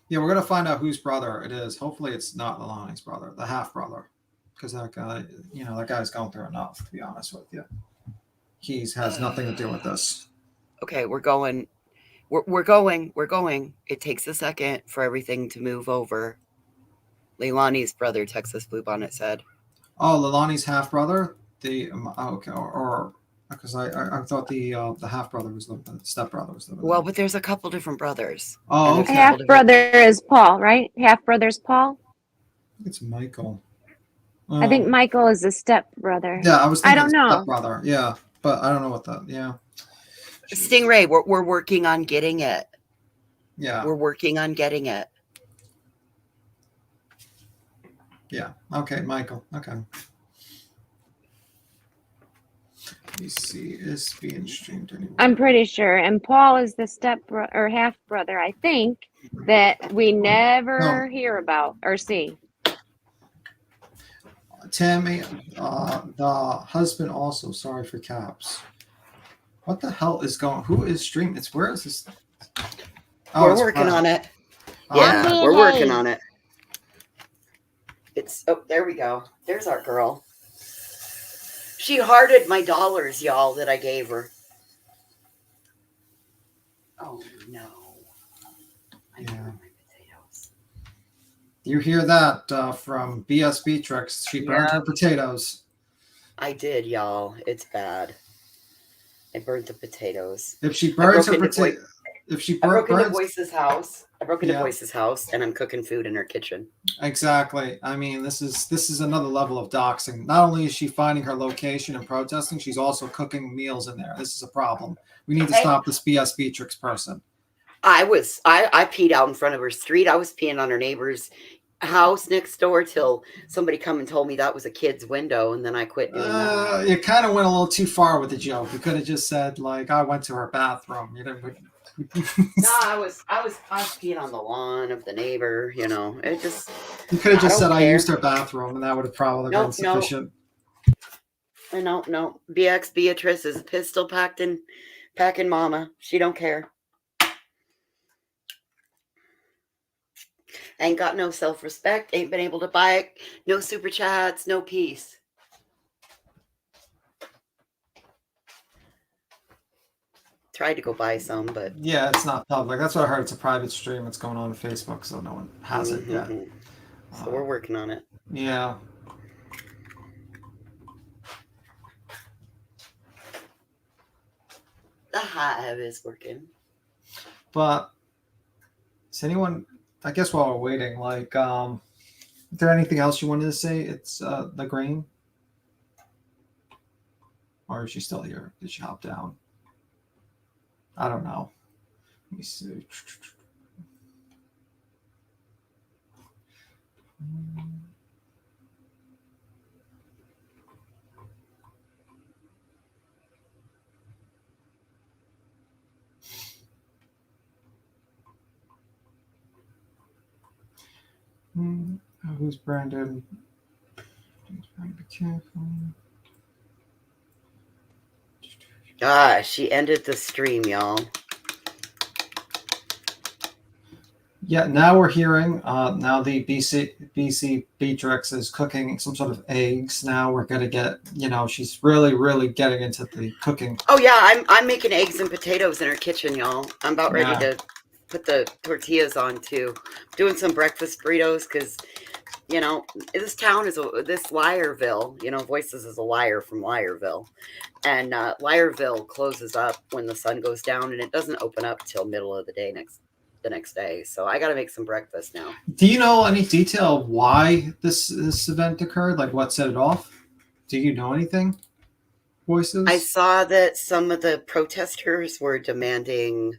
Yeah, we're gonna find out whose brother it is. Hopefully, it's not Leilani's brother, the half brother, because that guy, that guy's gone through enough. To be honest with you, he has nothing to do with this. Okay, we're going. We're going. It takes a second for everything to move over. Leilani's brother, Texas Bluebonnet said. Oh, Leilani's half brother. Okay, or because I thought the half brother was the step brother was the. Well, but there's a couple different brothers. Oh, okay. Half brother is Paul, right? Half brother's Paul. It's Michael. I think Michael is the step brother. Yeah, I was thinking I don't know. Step brother. Yeah, but I don't know what that. Yeah. Stingray, we're working on getting it. Yeah. We're working on getting it. Yeah. Okay, Michael. Okay. Let me see. Is being streamed anywhere? I'm pretty sure. And Paul is the step or half brother, I think, that we never hear about or see. Tammy, the husband also. Sorry for caps. What the hell is going? Who is streaming? Where is this? Oh, we're working on it. Yeah, we're working on it. There we go. There's our girl. She hearted my dollars, y'all, that I gave her. Oh no. Yeah. You hear that from BSB Tricks? She burned her potatoes. I did, y'all. It's bad. I burned the potatoes. If she burns her potato, I broke into Voice's house. I broke into Voice's house, and I'm cooking food in her kitchen. Exactly. I mean, this is another level of doxing. Not only is she finding her location and protesting, she's also cooking meals in there. This is a problem. We need to stop this BS Beatrix person. I peed out in front of her street. I was peeing on her neighbor's house next door till somebody come and told me that was a kid's window, and then I quit doing that. You kind of went a little too far with the joke. You could have just said like, I went to her bathroom. You didn't. No, I was peeing on the lawn of the neighbor. You know, it just. You could have just said I used her bathroom, and that would have probably been sufficient. No. BX Beatrice is pistol packing mama. She don't care. Ain't got no self-respect. Ain't been able to buy it. No super chats. No peace. Tried to go buy some, but yeah, it's not public. That's what I heard. It's a private stream. It's going on Facebook, so no one has it yet. So we're working on it. Yeah. The hive is working. But is anyone? I guess while we're waiting, like, is there anything else you wanted to say? It's the grain, or is she still here? Did she hop down? I don't know. Let me see. Who's Brandon? Be careful. She ended the stream, y'all. Yeah, now we're hearing. Now the BC Beatrix is cooking some sort of eggs. Now we're gonna get. She's really getting into the cooking. Oh yeah, I'm making eggs and potatoes in her kitchen, y'all. I'm about ready to put the tortillas on too. Doing some breakfast burritos because. This town is this Liarville. Voices is a liar from Liarville, and Liarville closes up when the sun goes down, and it doesn't open up till middle of the day the next day. So I got to make some breakfast now. Do you know any detail of why this event occurred? Like what set it off? Do you know anything? Voices. I saw that some of the protesters were demanding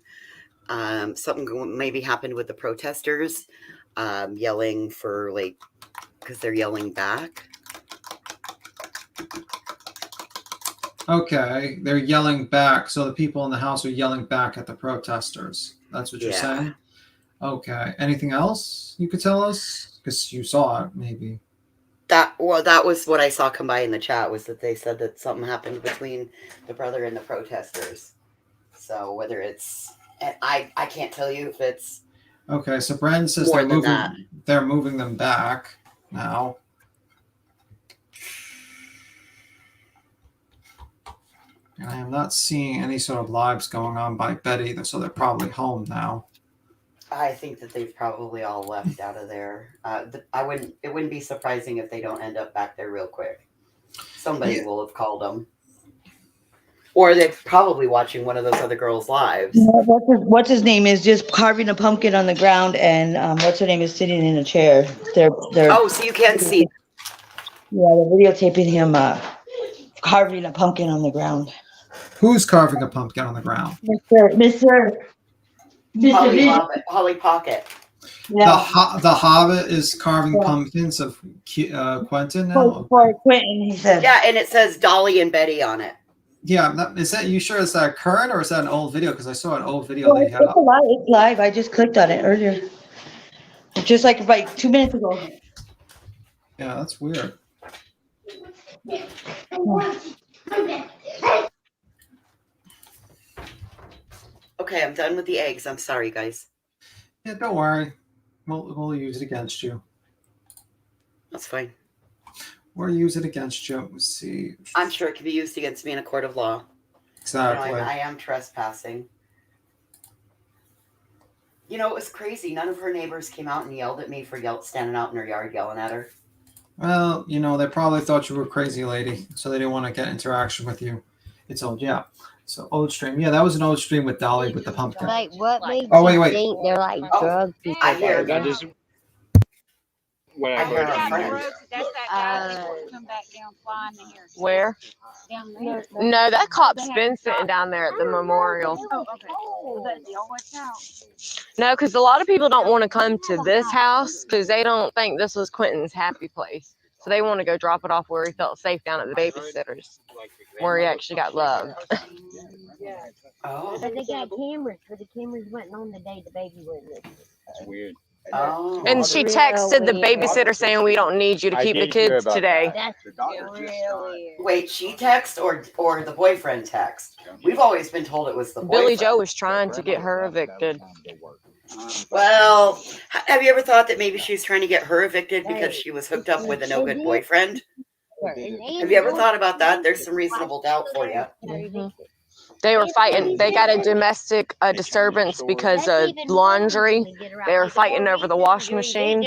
something maybe happened with the protesters, yelling for because they're yelling back. Okay, they're yelling back. So the people in the house are yelling back at the protesters. That's what you're saying? Okay. Anything else you could tell us? Because you saw it, maybe. That was what I saw come by in the chat, was that they said that something happened between the brother and the protesters. So whether it's... I can't tell you if it's... Okay, so Brandon says they're moving them back now. And I am not seeing any sort of lives going on by Betty, so they're probably home now. I think that they've probably all left out of there. It wouldn't be surprising if they don't end up back there real quick. Somebody will have called them. Or they're probably watching one of those other girls' lives. What's his name is just carving a pumpkin on the ground, and what's her name is sitting in a chair. They're so you can see. Yeah, they're videotaping him carving a pumpkin on the ground. Who's carving a pumpkin on the ground? Mr. Holly Pocket. Yeah. The Hobbit is carving pumpkins of Quentin now? For Quentin, he said. Yeah, and it says Dolly and Betty on it. Yeah, you sure is that current or is that an old video? Because I saw an old video that you had. It's live. I just clicked on it earlier. Just like 2 minutes ago. Yeah, that's weird. Okay, I'm done with the eggs. I'm sorry, guys. Yeah, don't worry. We'll use it against you. That's fine. Or use it against you. Let's see. I'm sure it can be used against me in a court of law. Exactly. I am trespassing. It was crazy. None of her neighbors came out and yelled at me for standing out in her yard yelling at her. Well, they probably thought you were a crazy lady, so they didn't want to get interaction with you. It's old, yeah. So old stream, yeah, that was an old stream with Dolly with the pumpkin. Like, what makes Oh, you wait. think they're like drug people? I hear. though? I hear our friend. That's that guy that come back down flying to here. Where? Down there. No, that cop's been sitting down there at the memorial. Oh, okay. Well, that y'all watch out. No, because a lot of people don't want to come to this house because they don't think this was Quentin's happy place. So they want to go drop it off where he felt safe down at the babysitter's, where he actually got love. Oh. But they got cameras, but the cameras wasn't on the day the baby was missing. It's weird. Oh. And she texted the babysitter saying, "We don't need you to keep the kids today." That's real weird. Wait, she text or the boyfriend text? We've always been told it was the boyfriend. Billy Joe was trying to get her evicted. Well, have you ever thought that maybe she's trying to get her evicted because she was hooked up with a no good boyfriend? Have you ever thought about that? There's some reasonable doubt for you. Mm-hmm. They were fighting. They got a domestic disturbance because of laundry. They were fighting over the washing machine.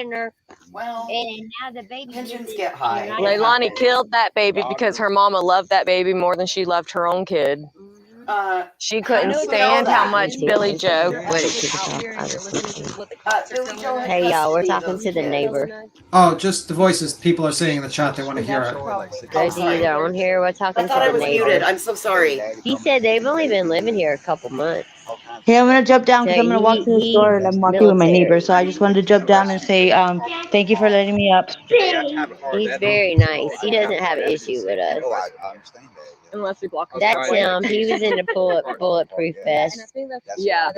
Well, and now the baby tensions get high. Leilani killed that baby because her mama loved that baby more than she loved her own kid. She couldn't stand how much Billy Joe. Hey y'all, we're talking to the neighbor. Oh, just the voices people are saying in the chat. They want to hear it. Guys, you don't hear we're talking I thought to I the was neighbor. muted. I'm so sorry. He said they've only been living here a couple months. Hey, I'm gonna jump down because So I'm gonna walk to the store and I'm walking with my neighbor. So I just wanted to jump down and say thank you for letting me up. He's very nice. He doesn't have an issue with us. Unless we block him. That's him. He was in the bulletproof vest. Yeah,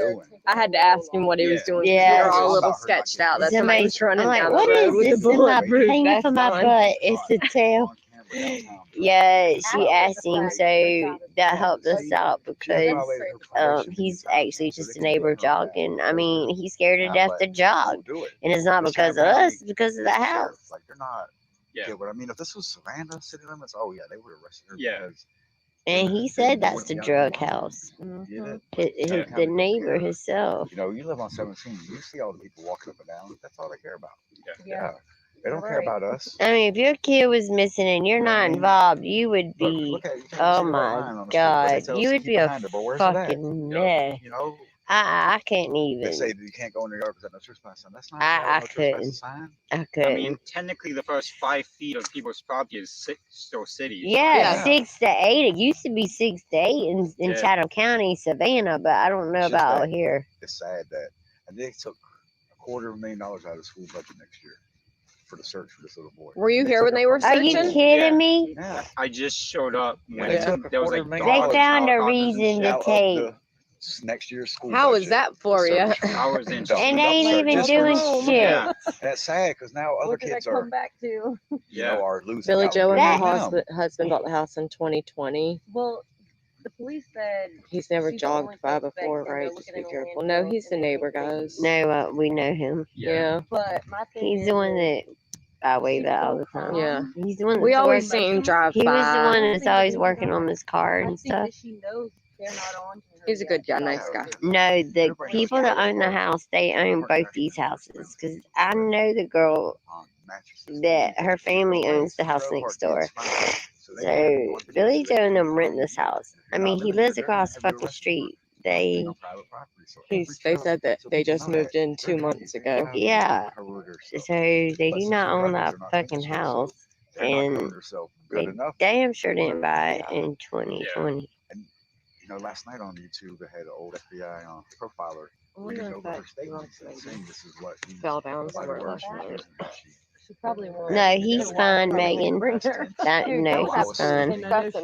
I had to ask him what he was doing. Yeah. We were all a little sketched out. That's somebody was running I'm like, down what the road is with this the in my bulletproof hanging vest from my on. butt? It's the tail. Yeah, she asked him, so that helped us out because he's actually just a neighbor jogging. I mean, he's scared to death to jog, and it's not because of us; it's because of the house. Like they're not. Yeah, but I mean, if this was Savannah city limits, oh yeah, they would have arrested her. Yeah. And he said that's the drug house. The neighbor himself. You know, you live on 17. You see all the people walking up and down. That's all they care about. Yeah. They don't care about us. I mean, if your kid was missing and you're not involved, you would be. Oh my God, you would be a fucking mess. You know, I can't even. they say that you can't go in the yard because there's no trespass sign. That's not. I no couldn't. trespass sign. I couldn't. I mean, technically, the first 5 feet of people's property is still city. Yeah, 6 to 8. It used to be 6 to 8 in Chatham County, Savannah, but I don't know It's just about that here. It's sad that and they took $250,000 out of the school budget next year for the search for this little boy. Were you here when they were Are you searching? kidding me? Yeah. I just showed up when They took there was like $250,000 They found a out of reason to out of take. the next year's school How budget was that for to you? search. I was in And they ain't even Just doing for- shit. Yeah. And it's sad because now other kids are, back to? you know, are losing Billy out. Joe and That- her husband bought the house in 2020. Well, the police said He's never she's the only jogged by suspect, before, and they're right? looking Just be in the careful. land No, he's the neighbor, guys. No, we know him. Yeah. But my thing He's the one that I wave at all the time. Yeah. He's the one that's We always working- see him drive He was the by. one that's always working on this car and stuff. she knows they're not on to her He's a yet. good guy, nice guy. No, the people that own the house, they own both these houses. Because I know the girl that her family owns the house next door. So Billy Joe and them rent this house. I mean, he lives across the fucking street. They, They said that they just moved in 2 months ago. yeah. So they do not own that fucking house. And they damn sure didn't buy it in 2020. You know, last night on YouTube, they had an old FBI profiler reading over her statements and saying this is what he Fell down somewhere last night. She probably won't. No, he's fine, Megan. No, he's fine.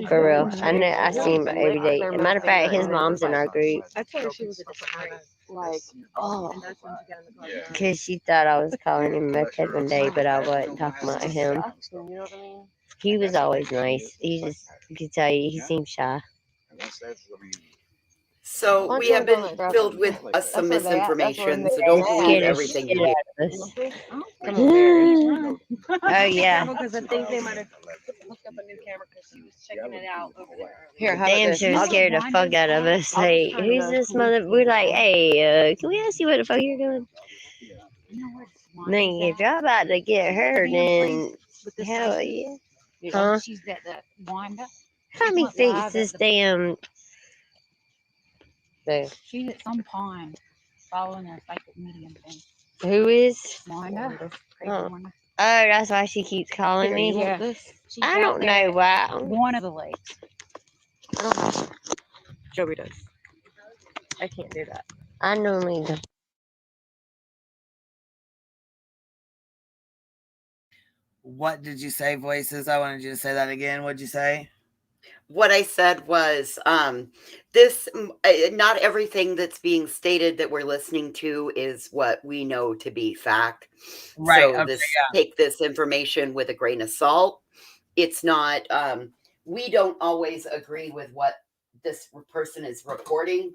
For real. I know. I see him every day. As a matter of fact, his mom's in our group I told her she was a different race. Like, oh. because she thought I was calling him Method one day, but I wasn't talking about him. You know what I mean? He was always nice. He just, you could tell you, he seemed shy. So we have been filled with some misinformation, so don't believe everything you hear. Come on, Mary. Oh, yeah. Because I think they might have hooked up a new camera because she was checking it out over there. Here, how about Damn this? sure I'll- scared the fuck out of us. Like, who's this mother? We're like, hey, can we ask you what the fuck you're doing? Man, if y'all about to get her, then hell yeah. You Huh? She's at the Wanda. Let me fix this damn thing. She's at some pond following a psychic medium thing. Who is? Wanda. Oh. Oh, that's why she keeps calling me. Yeah. She's I out don't there know why. at one of the lakes. Oh, Joey does. I can't do that. I normally do. What did you say, Voices? I wanted you to say that again. What'd you say? What I said was not everything that's being stated that we're listening to is what we know to be fact. Right. So Okay, take this information with a grain of salt. It's not, we don't always agree with what this person is reporting.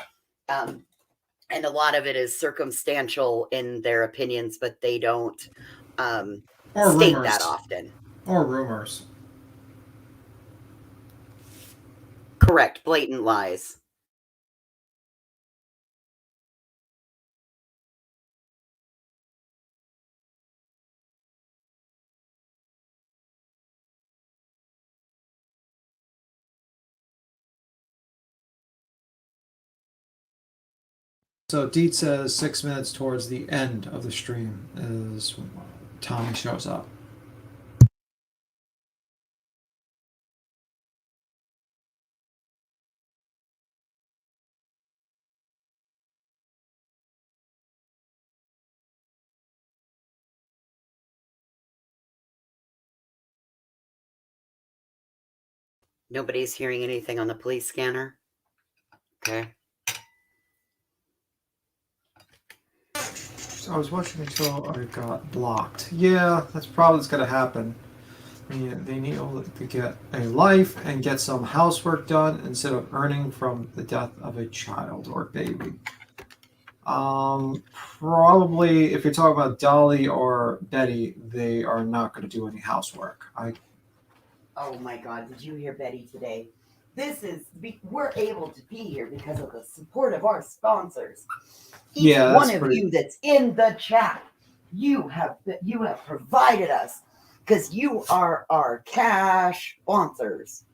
And a lot of it is circumstantial in their opinions, but they don't Or state rumors. that often. Or rumors. Correct. Blatant lies. So Deet says 6 minutes towards the end of the stream is when Tommy shows up. Nobody's hearing anything on the police scanner. Okay. So I was watching until I got blocked. Yeah, that's probably what's going to happen. They need to get a life and get some housework done instead of earning from the death of a child or baby. Probably if you're talking about Dolly or Betty, they are not going to do any housework. Oh my God, did you hear Betty today? We're able to be here because of the support of our sponsors. Each one of you that's in the chat, you have provided us because you are our cash sponsors.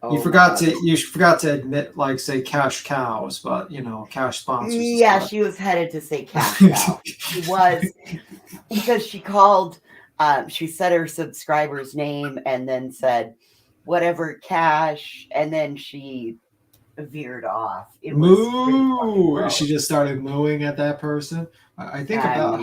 You forgot to admit, like, say cash cows, but cash sponsors. Yeah, she was headed to say cash cow. She was, because she called. She said her subscriber's name and then said whatever cash, and then she veered off. It was Moo! She just started mooing at that person. I think about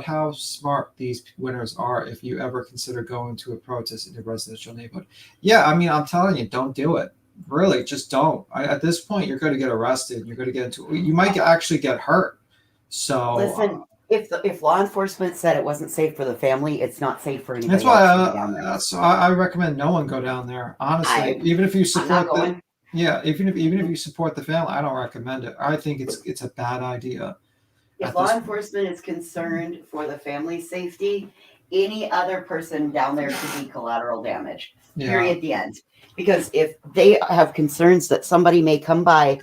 how smart these winners are if you ever consider going to a protest in a residential neighborhood. Yeah, I mean, I'm telling you, don't do it. Really, just don't. At this point, you're going to get arrested. You're going to get into. You might actually get hurt. So listen, if law enforcement said it wasn't safe for the family, it's not safe for anybody. That's why I recommend no one go down there. Honestly, even if you support even if you support the family, I don't recommend it. I think it's a bad idea. If law enforcement is concerned for the family's safety, any other person down there could be collateral damage. Yeah. Period. The end. Because if they have concerns that somebody may come by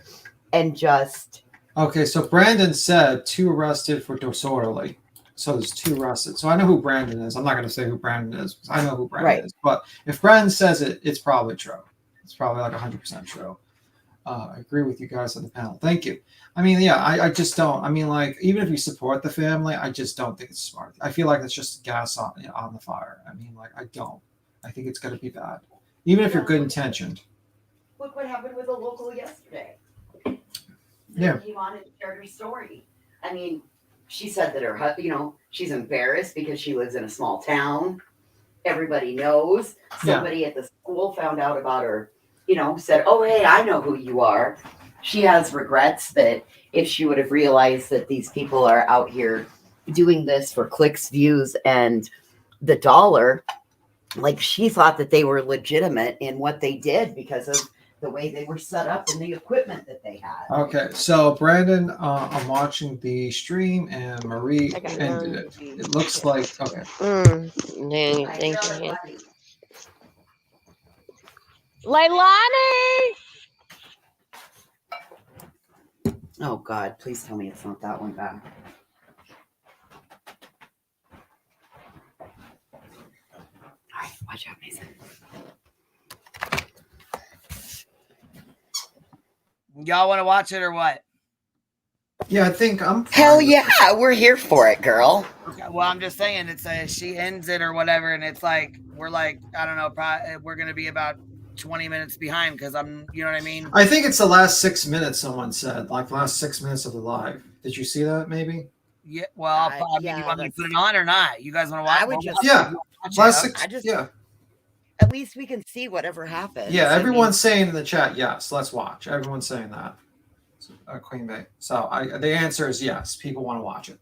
and just. Okay, so Brandon said 2 arrested for disorderly. So there's 2 arrested. So I know who Brandon is. I'm not going to say who Brandon is because I know who Brandon is. But if Brandon says it, it's probably true. It's probably like 100% true. I agree with you guys on the panel. Thank you. I mean, yeah, I just don't. I mean, like, even if you support the family, I just don't think it's smart. I feel like it's just gas on the fire. I mean, like, I don't. I think it's going to be bad. Even if you're good intentioned. Look what happened with a local yesterday. Yeah. Came on and shared her story. I mean, she said that she's embarrassed because she lives in a small town. Everybody knows. Somebody at the school found out about her, said, "Oh, hey, I know who you are." She has regrets that if she would have realized that these people are out here doing this for clicks, views, and the dollar, like she thought that they were legitimate in what they did because of the way they were set up and the equipment that they had. Okay, so Brandon, I'm watching the stream and Marie ended it. It looks like okay. Thank you. Leilani! Oh God, please tell me it's not that one back. All right, watch out, Mason. Y'all want to watch it or what? Yeah, I think I'm. Hell yeah, we're here for it, girl. Okay, well, I'm just saying it's she ends it or whatever, and it's like we're like I don't know, probably we're gonna be about 20 minutes behind because you know what I mean. I think it's the last 6 minutes. Someone said like last 6 minutes of the live. Did you see that? Maybe. Yeah. Well, I mean, you want me to put it on or not? You guys want to watch? I would just last 6. Yeah. At least we can see whatever happens. Yeah, everyone's saying in the chat, yes. Let's watch. Everyone's saying that. Queen Bay. So the answer is yes. People want to watch it.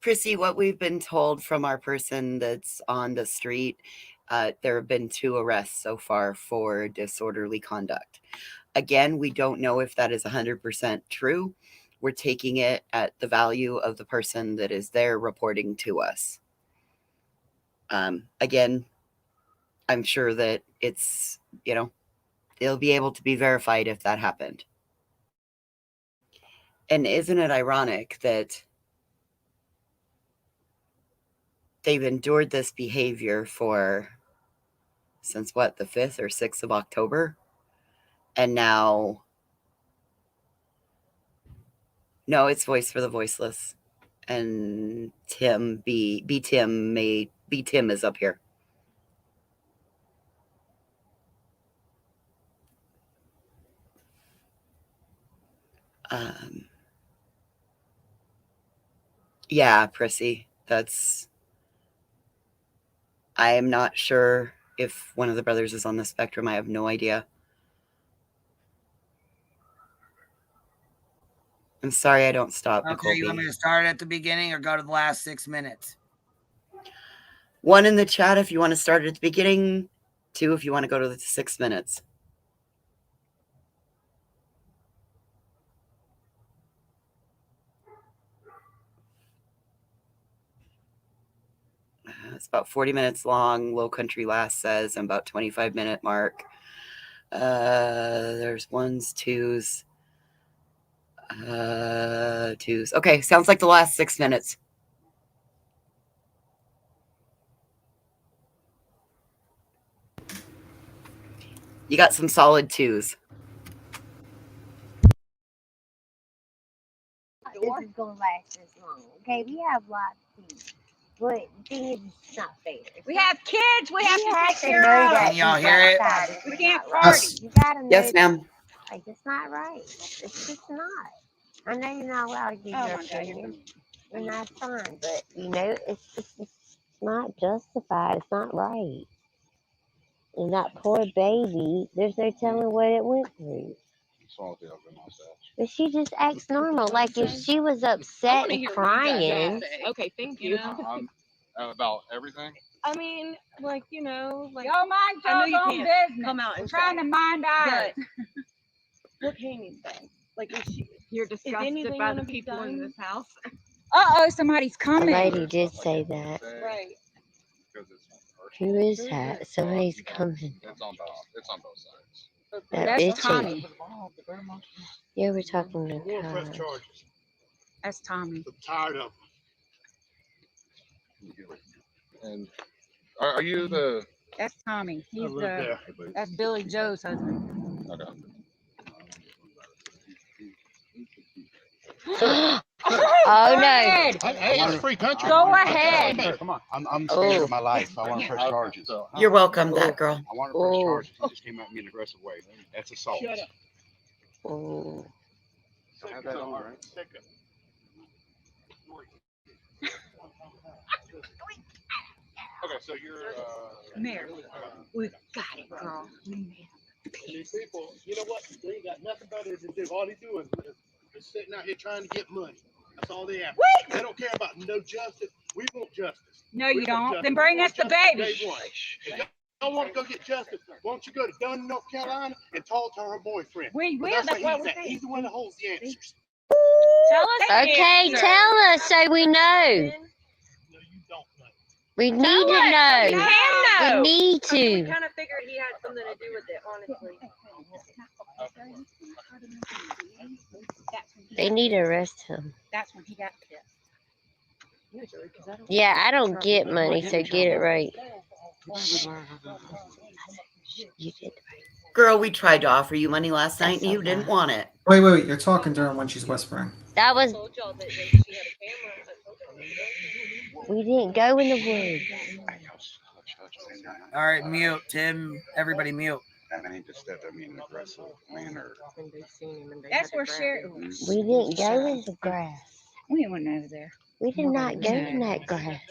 Prissy, what we've been told from our person that's on the street, there have been 2 arrests so far for disorderly conduct. Again, we don't know if that is 100% true. We're taking it at the value of the person that is there reporting to us. Again, I'm sure that it's, it'll be able to be verified if that happened. And isn't it ironic that they've endured this behavior since what, the 5th or 6th of October? And now, no, it's Voice for the Voiceless. And Tim Tim is up here. Yeah, Prissy, I am not sure if one of the brothers is on the spectrum. I have no idea. I'm sorry I don't stop, Nicole. Okay, you want me to start at the beginning or go to the last 6 minutes? 1 in the chat if you want to start at the beginning. 2 if you want to go to the 6 minutes. It's about 40 minutes long. Low Country Lass says I'm about 25-minute mark. There's 1s, 2s. 2s. Okay, sounds like the last 6 minutes. You got some solid 2s. This is going to last this long. Okay, we have lots of things. But the thing is, it's not fair. We have kids. We have to take to care know of. that Can y'all it's hear it? not right. We can't It's party. right. You gotta know Yes, ma'am. Like, it's not right. It's just not. I know you're not allowed to give your opinion, and that's fine. But it's not justified. It's not right. And that poor baby, there's no telling what it went through. But she just acts normal. Like if she was upset and crying. Okay, thank you. About everything. I mean, like, like Y'all mind I know you y'all's own can't business. come out We're and trying say, to mind ours. what can you say? Like, You're disgusted anything by the gonna be people in done? this house. Uh-oh, somebody's The coming. lady did say that. Right. Who is that? Somebody's coming. It's on both sides. That That's bitch. Tommy. Yeah, we're talking to Kyle. That's Tommy. I'm tired of them. And are you the? That's Tommy. He's there. that's Billy Joe's husband. Okay. Oh no! Hey, it's a free country. Go ahead. Hey, come on. I'm scared of my life. I want to press charges. You're welcome, that girl. I want to press charges. He just came at me in an aggressive way. That's assault. Oh. I have that on, right? Okay, so you're Come here. We got it, girl. These people, you know what? They ain't got nothing better to do. All they do is sitting out here trying to get money. That's all they have. They don't care about no justice. We want justice. No, you don't. Then bring us the baby. If y'all want to go get justice, why don't you go to Dunn, North Carolina, and talk to her boyfriend? We will. That's That's what what he's we at. He's the one that holds the answers. Tell us. Okay, tell us so we know. We need to know. You can know. We need to. kind of figured he had something to do with it, honestly. They need to arrest him. That's when he got pissed. Yeah, I don't get money, so get it right. You did. Girl, we tried to offer you money last night and you didn't want it. Wait. You're talking during when she's whispering. That was. We didn't go in the woods. All right, mute. Tim, everybody mute. And I ain't just that, I mean, an aggressive manner. That's where Sherry. We didn't go in the grass. We went over there. We did not go in that grass.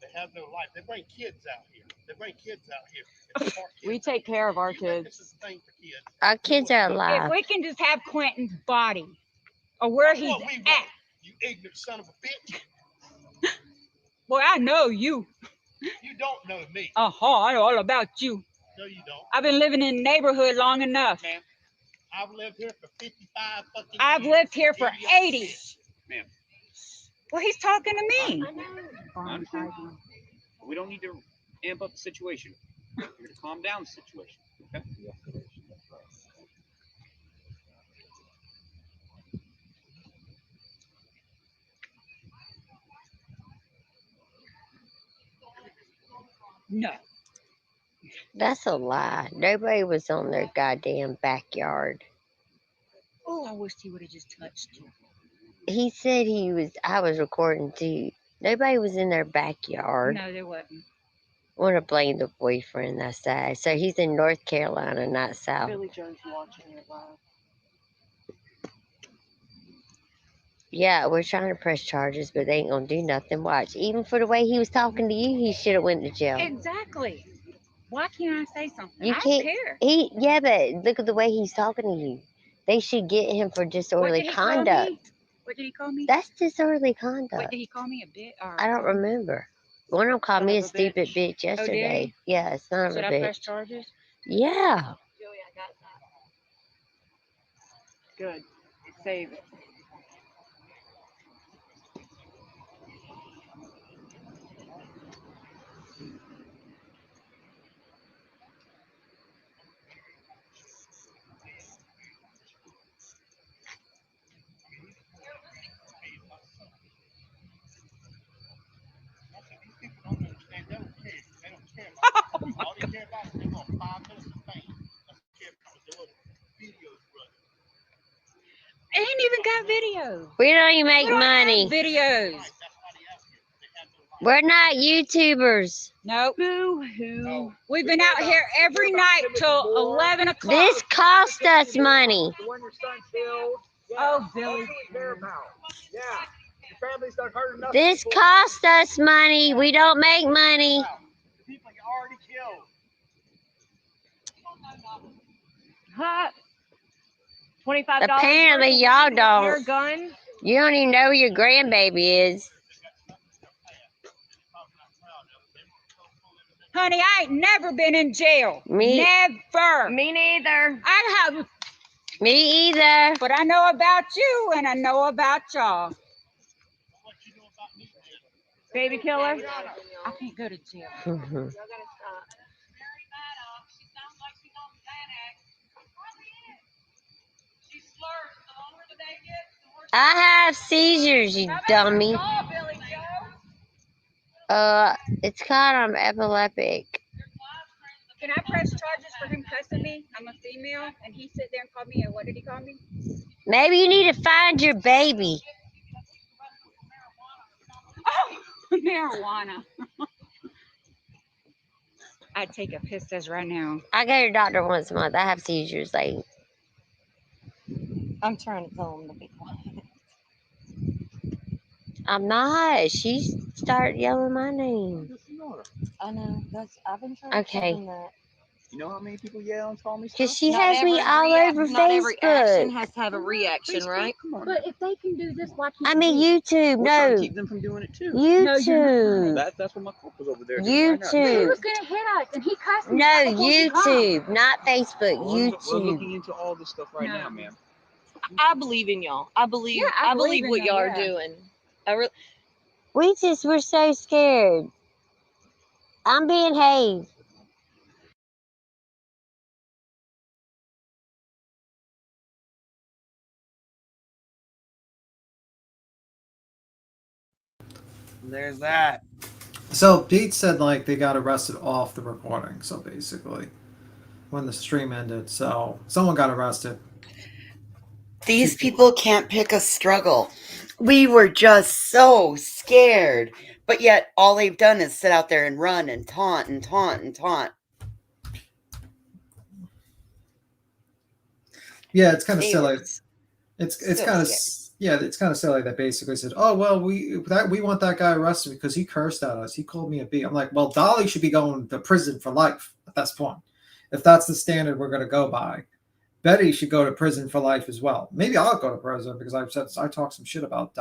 They have no life. They bring kids out here. We take care of our kids. Our kids are If alive. we can just have Quentin's body or where he's at. You ignorant son of a bitch. Boy, I know you. You don't know me. I know all about you. No, you don't. I've been living in the neighborhood long enough. Ma'am, I've lived here for 55 fucking years. I've lived here for 80. Ma'am. Well, he's talking to me. I understand. We don't need to amp up the situation. We're going to calm down the situation. Okay? No. That's a lie. Nobody was on their goddamn backyard. Oh, I wish he would have just touched you. He said I was recording too. Nobody was in their backyard. No, there wasn't. I want to blame the boyfriend, that's sad. So he's in North Carolina, not South. Billy Joe's watching it live. Yeah, we're trying to press charges, but they ain't gonna do nothing. Watch. Even for the way he was talking to you, he should have went to jail. Exactly. Why can't I say something? You I can't. don't care. Yeah, but look at the way he's talking to you. They should get him for disorderly conduct. What did he call me? That's disorderly conduct. What did he call me? A bit? I don't remember. One of them called me a stupid bitch yesterday. Yeah, it's not Should a I bitch. press charges? Yeah. Good. Save it. All they care about is they want 5 minutes of fame. That's what they care about. They want videos running. I ain't even got videos. We don't even make money. Videos. We're not YouTubers. Nope. Boo-hoo. We've been out here every night till 11 o'clock. This cost us money. The one your son killed. Yeah. Oh, Billy. Yeah. Your family's done hurt enough. This cost us money. We don't make money. People you already killed. Huh? $25. Apparently, y'all Your don't. gun. You don't even know who your grandbaby is. Honey, I ain't never been in jail. Never. Me neither. I have. Me either. But I know about you and I know about y'all. Baby killer. I can't go to jail. Mm-hmm. I have seizures, you dummy. It's called I'm epileptic. Can I press charges for him cussing me? I'm a female, and he sit there and called me, what did he call me? Maybe you need to find your baby. Oh, marijuana. I'd take a piss test right now. I go to the doctor once a month. I have seizures. Like, I'm trying to tell him to be quiet. I'm not. She started yelling my name. I know. I've been trying Okay. to tell him that. You know how many people yell and call me stuff? Because she has me all over Not every action Facebook. has to have a reaction, right? Come on. But if they can do this, why can't I mean, YouTube. We're trying No. to keep them from doing it too. YouTube. That's what my corp was over there doing right now. He YouTube. was going to hit us, and he cussed me. No, before he come. YouTube. Not Facebook. We're YouTube. looking into all this stuff right now, man. I believe in y'all. I believe. Yeah, I I believe believe in what them, y'all are yeah. doing. I really. We just were so scared. I'm being hazed. There's that. So Pete said like they got arrested off the recording. So basically, when the stream ended, so someone got arrested. These people can't pick a struggle. We were just so scared, but yet all they've done is sit out there and run and taunt and taunt and taunt. Yeah, it's kind of They silly. were It's so kind of scared. it's kind of silly that basically said, "Oh well, we want that guy arrested because he cursed at us. He called me a B." I'm like, well, Dolly should be going to prison for life at this point. If that's the standard we're going to go by, Betty should go to prison for life as well. Maybe I'll go to prison because I talked some shit about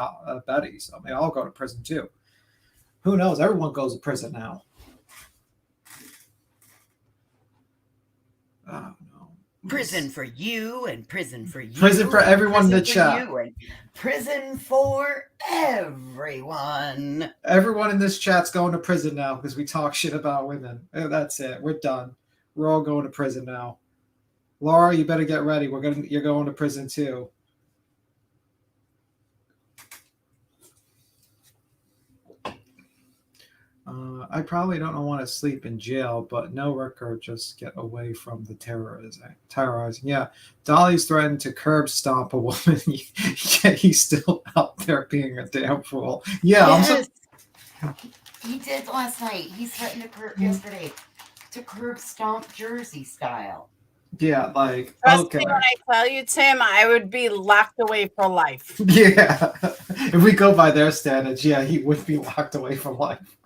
Betty, so maybe I'll go to prison too. Who knows? Everyone goes to prison now. Prison for you and prison for you. Prison for everyone in the prison for chat. you, and prison for everyone. Everyone in this chat's going to prison now because we talk shit about women. That's it. We're done. We're all going to prison now. Laura, you better get ready. You're going to prison too. I probably don't want to sleep in jail, but no record, just get away from the terrorizing. Yeah, Dolly's threatened to curb stomp a woman, yet he's still out there being a damn fool. Yeah, yes. He did last night. He threatened to yesterday to curb stomp Jersey style. Yeah, like, Trust okay. me when I tell you, Tim, I would be locked away for life. Yeah, if we go by their standards, yeah, he would be locked away for life.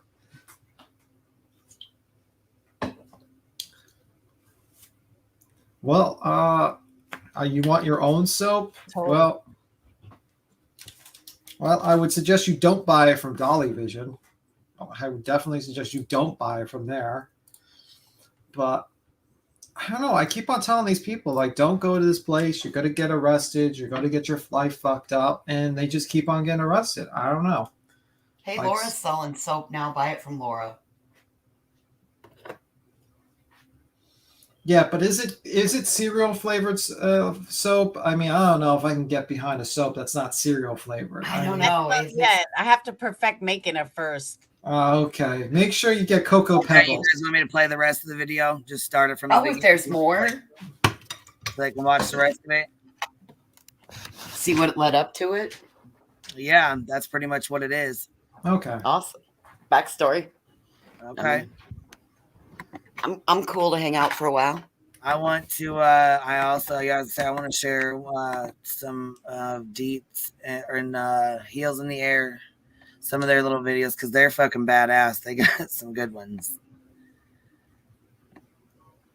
Well, you want your own soap? Totally. Well, I would suggest you don't buy it from Dolly Vision. I would definitely suggest you don't buy it from there. But I don't know. I keep on telling these people, like, don't go to this place. You're going to get arrested. You're going to get your life fucked up. And they just keep on getting arrested. I don't know. Hey, like, Laura's selling soap now. Buy it from Laura. Yeah, but is it cereal flavored soap? I mean, I don't know if I can get behind a soap that's not cereal flavored. I don't know. Yeah, I have to perfect making it first. Okay. Make sure you get Cocoa Okay, you Pebbles. guys want me to play the rest of the video? Just start it from the Oh, beginning. if there's more, so they can watch the rest of it. See what led up to it. Yeah, that's pretty much what it is. Okay. Awesome. Backstory. Okay. I'm cool to hang out for a while. I want to. I also, you guys say, I want to share some deets and heels in the air. Some of their little videos because they're fucking badass. They got some good ones.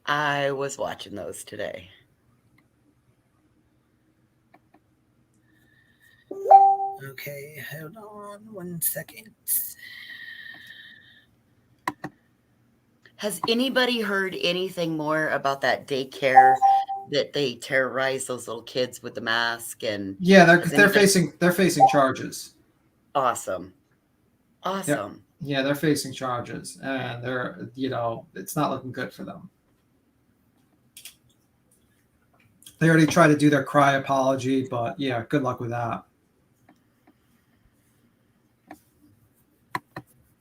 I was watching those today. Okay, hold on 1 second. Has anybody heard anything more about that daycare that they terrorize those little kids with the mask? And yeah, they're facing charges. Awesome. Yeah, they're facing charges, and they're it's not looking good for them. They already tried to do their cry apology, but yeah, good luck with that.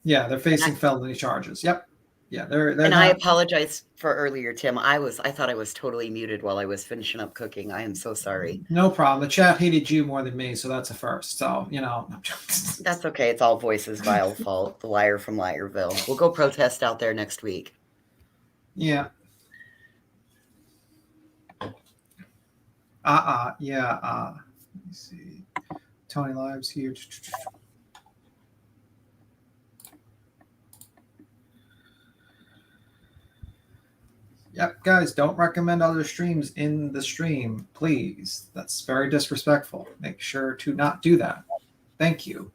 Yeah, they're facing felony charges. Yep. Yeah, they're and I apologize for earlier, Tim. I thought I was totally muted while I was finishing up cooking. I am so sorry. No problem. The chat hated you more than me, so that's a first. So, That's okay. It's all Voices Vile fault. The liar from Liarville. We'll go protest out there next week. Yeah. Yeah. Let me see. Tony Lives here. Yep, guys, don't recommend other streams in the stream, please. That's very disrespectful. Make sure to not do that. Thank you.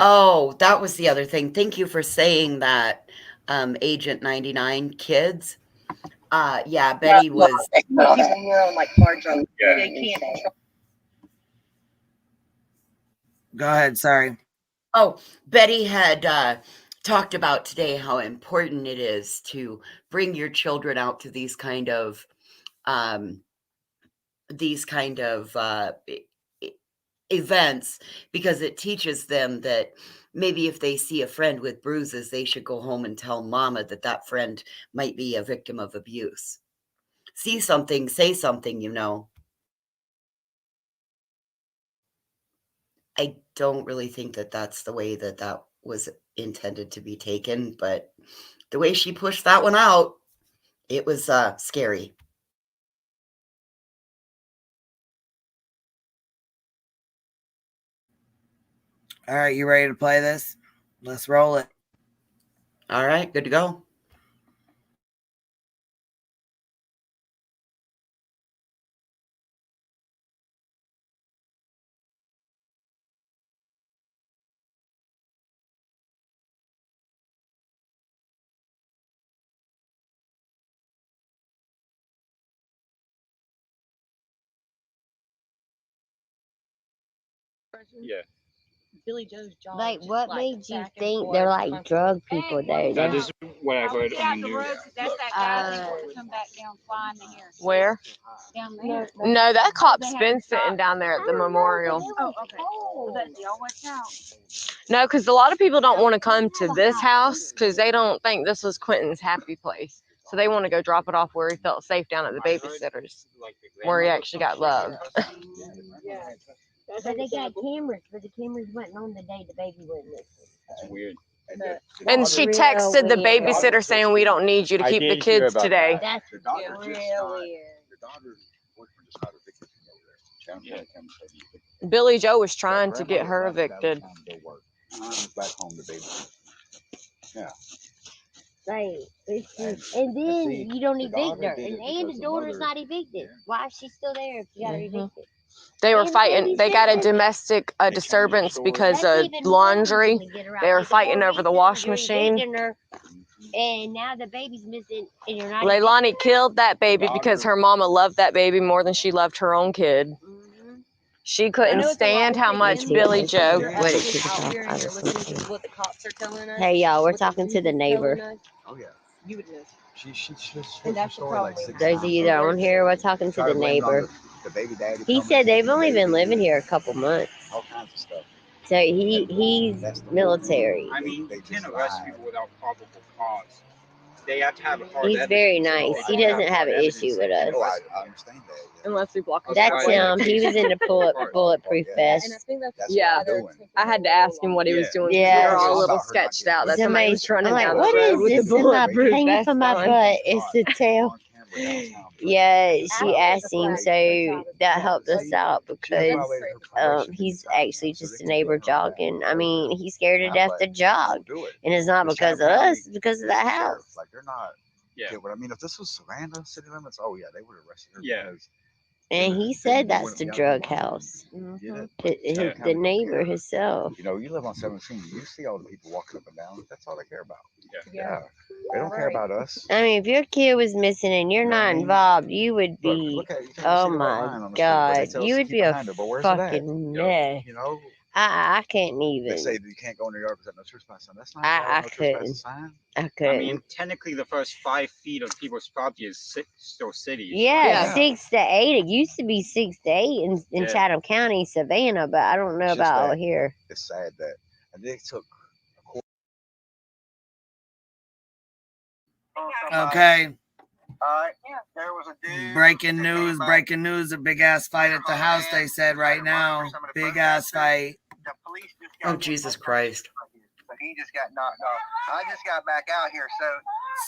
Oh, that was the other thing. Thank you for saying that, Agent 99 kids. Yeah, Betty was. Go ahead. Sorry. Oh, Betty had talked about today how important it is to bring your children out to these kind of events, because it teaches them that maybe if they see a friend with bruises, they should go home and tell mama that that friend might be a victim of abuse. See something, say something, you know. I don't really think that that's the way that that was intended to be taken, but the way she pushed that one out, it was scary. All right, you ready to play this? Let's roll it. All right, good to go. Yeah. Billy Joe's jaw. Like, just, what like, made you back and think forth, they're like front drug people there? That is what I heard on the news. That's that guy that's supposed to come back down flying in here. Where? Down there. No, that cop's been sitting down there at the memorial. Oh, okay. Well, that, y'all watch out. No, because a lot of people don't want to come to this house because they don't think this was Quentin's happy place. So they want to go drop it off where he felt safe down at the babysitter's, where he actually got love. But they got cameras, but the cameras wasn't on the day the baby was missing. It's weird. And she texted the babysitter saying, "We don't need you to I keep the did hear kids about today." That's The daughter real just got, weird. the daughter's boyfriend just got evicted from over there. Billy Joe was trying to get her evicted. Back home to baby. Yeah. Right. And then you don't evict her. And the daughter's not evicted. Why is she still there if you got her evicted? They were fighting. They got a domestic disturbance because of laundry. They were fighting over the wash machine. And now the baby's missing, and you're not. Leilani killed that baby because her mama loved that baby more than she loved her own kid. She couldn't stand how much Billy Joe. Hey y'all, we're talking to the neighbor. Oh yeah. You would know. She And that's the story like problem. 6 Those of you that are on here, we're talking to the neighbor. The baby daddy. He said they've only been living here a couple months. All kinds of stuff. So he's military. I mean, you can't arrest people without probable cause. They have to have a hard He's evidence. very nice. He doesn't have an issue with us. Oh, I understand that. Yeah. Unless we block his That's driveway. him. He was in the bulletproof vest. That's Yeah. what I'm doing. I had to ask him what he was doing. Yeah. We were all a little sketched out that somebody was running I'm like, down the what road is with this the in my bulletproof hanging vest from my on. butt? It's the tail. Yeah, she asked him, so that helped us out because he's actually just a neighbor jogging. I mean, he's scared to death to jog, and it's not because of us; it's because of the house. Like they're not. Yeah. But I mean, if this was Savannah city limits, oh yeah, they would arrest her. Yeah. Because And he said that's the drug house. Yeah. The neighbor himself. You know, you live on 17. You see all the people walking up and down. That's all they care about. Yeah. Yeah. They don't care about us. I mean, if your kid was missing and you're not involved, you would be. Look at it. You can't Oh see the white my line on the street, but God, they tell us you to would keep be a behind it, but where's it at? fucking mess. You know, I can't they even. say that you can't go in their yard because no trespass sign. That's not I no couldn't. trespass sign. I I couldn't. mean, technically, the first 5 feet of people's property is still cities. Yeah, 6 to 8. It used to be 6 to 8 in Yeah. Chatham County, Savannah, but I don't know It's just about that- out here. It's sad that they took. Okay. Alright, there was a dude. Breaking news, a big ass fight at the house, they said right now. Big ass fight. The police just got Oh, Jesus Christ. So he just got knocked off. I just got back out here,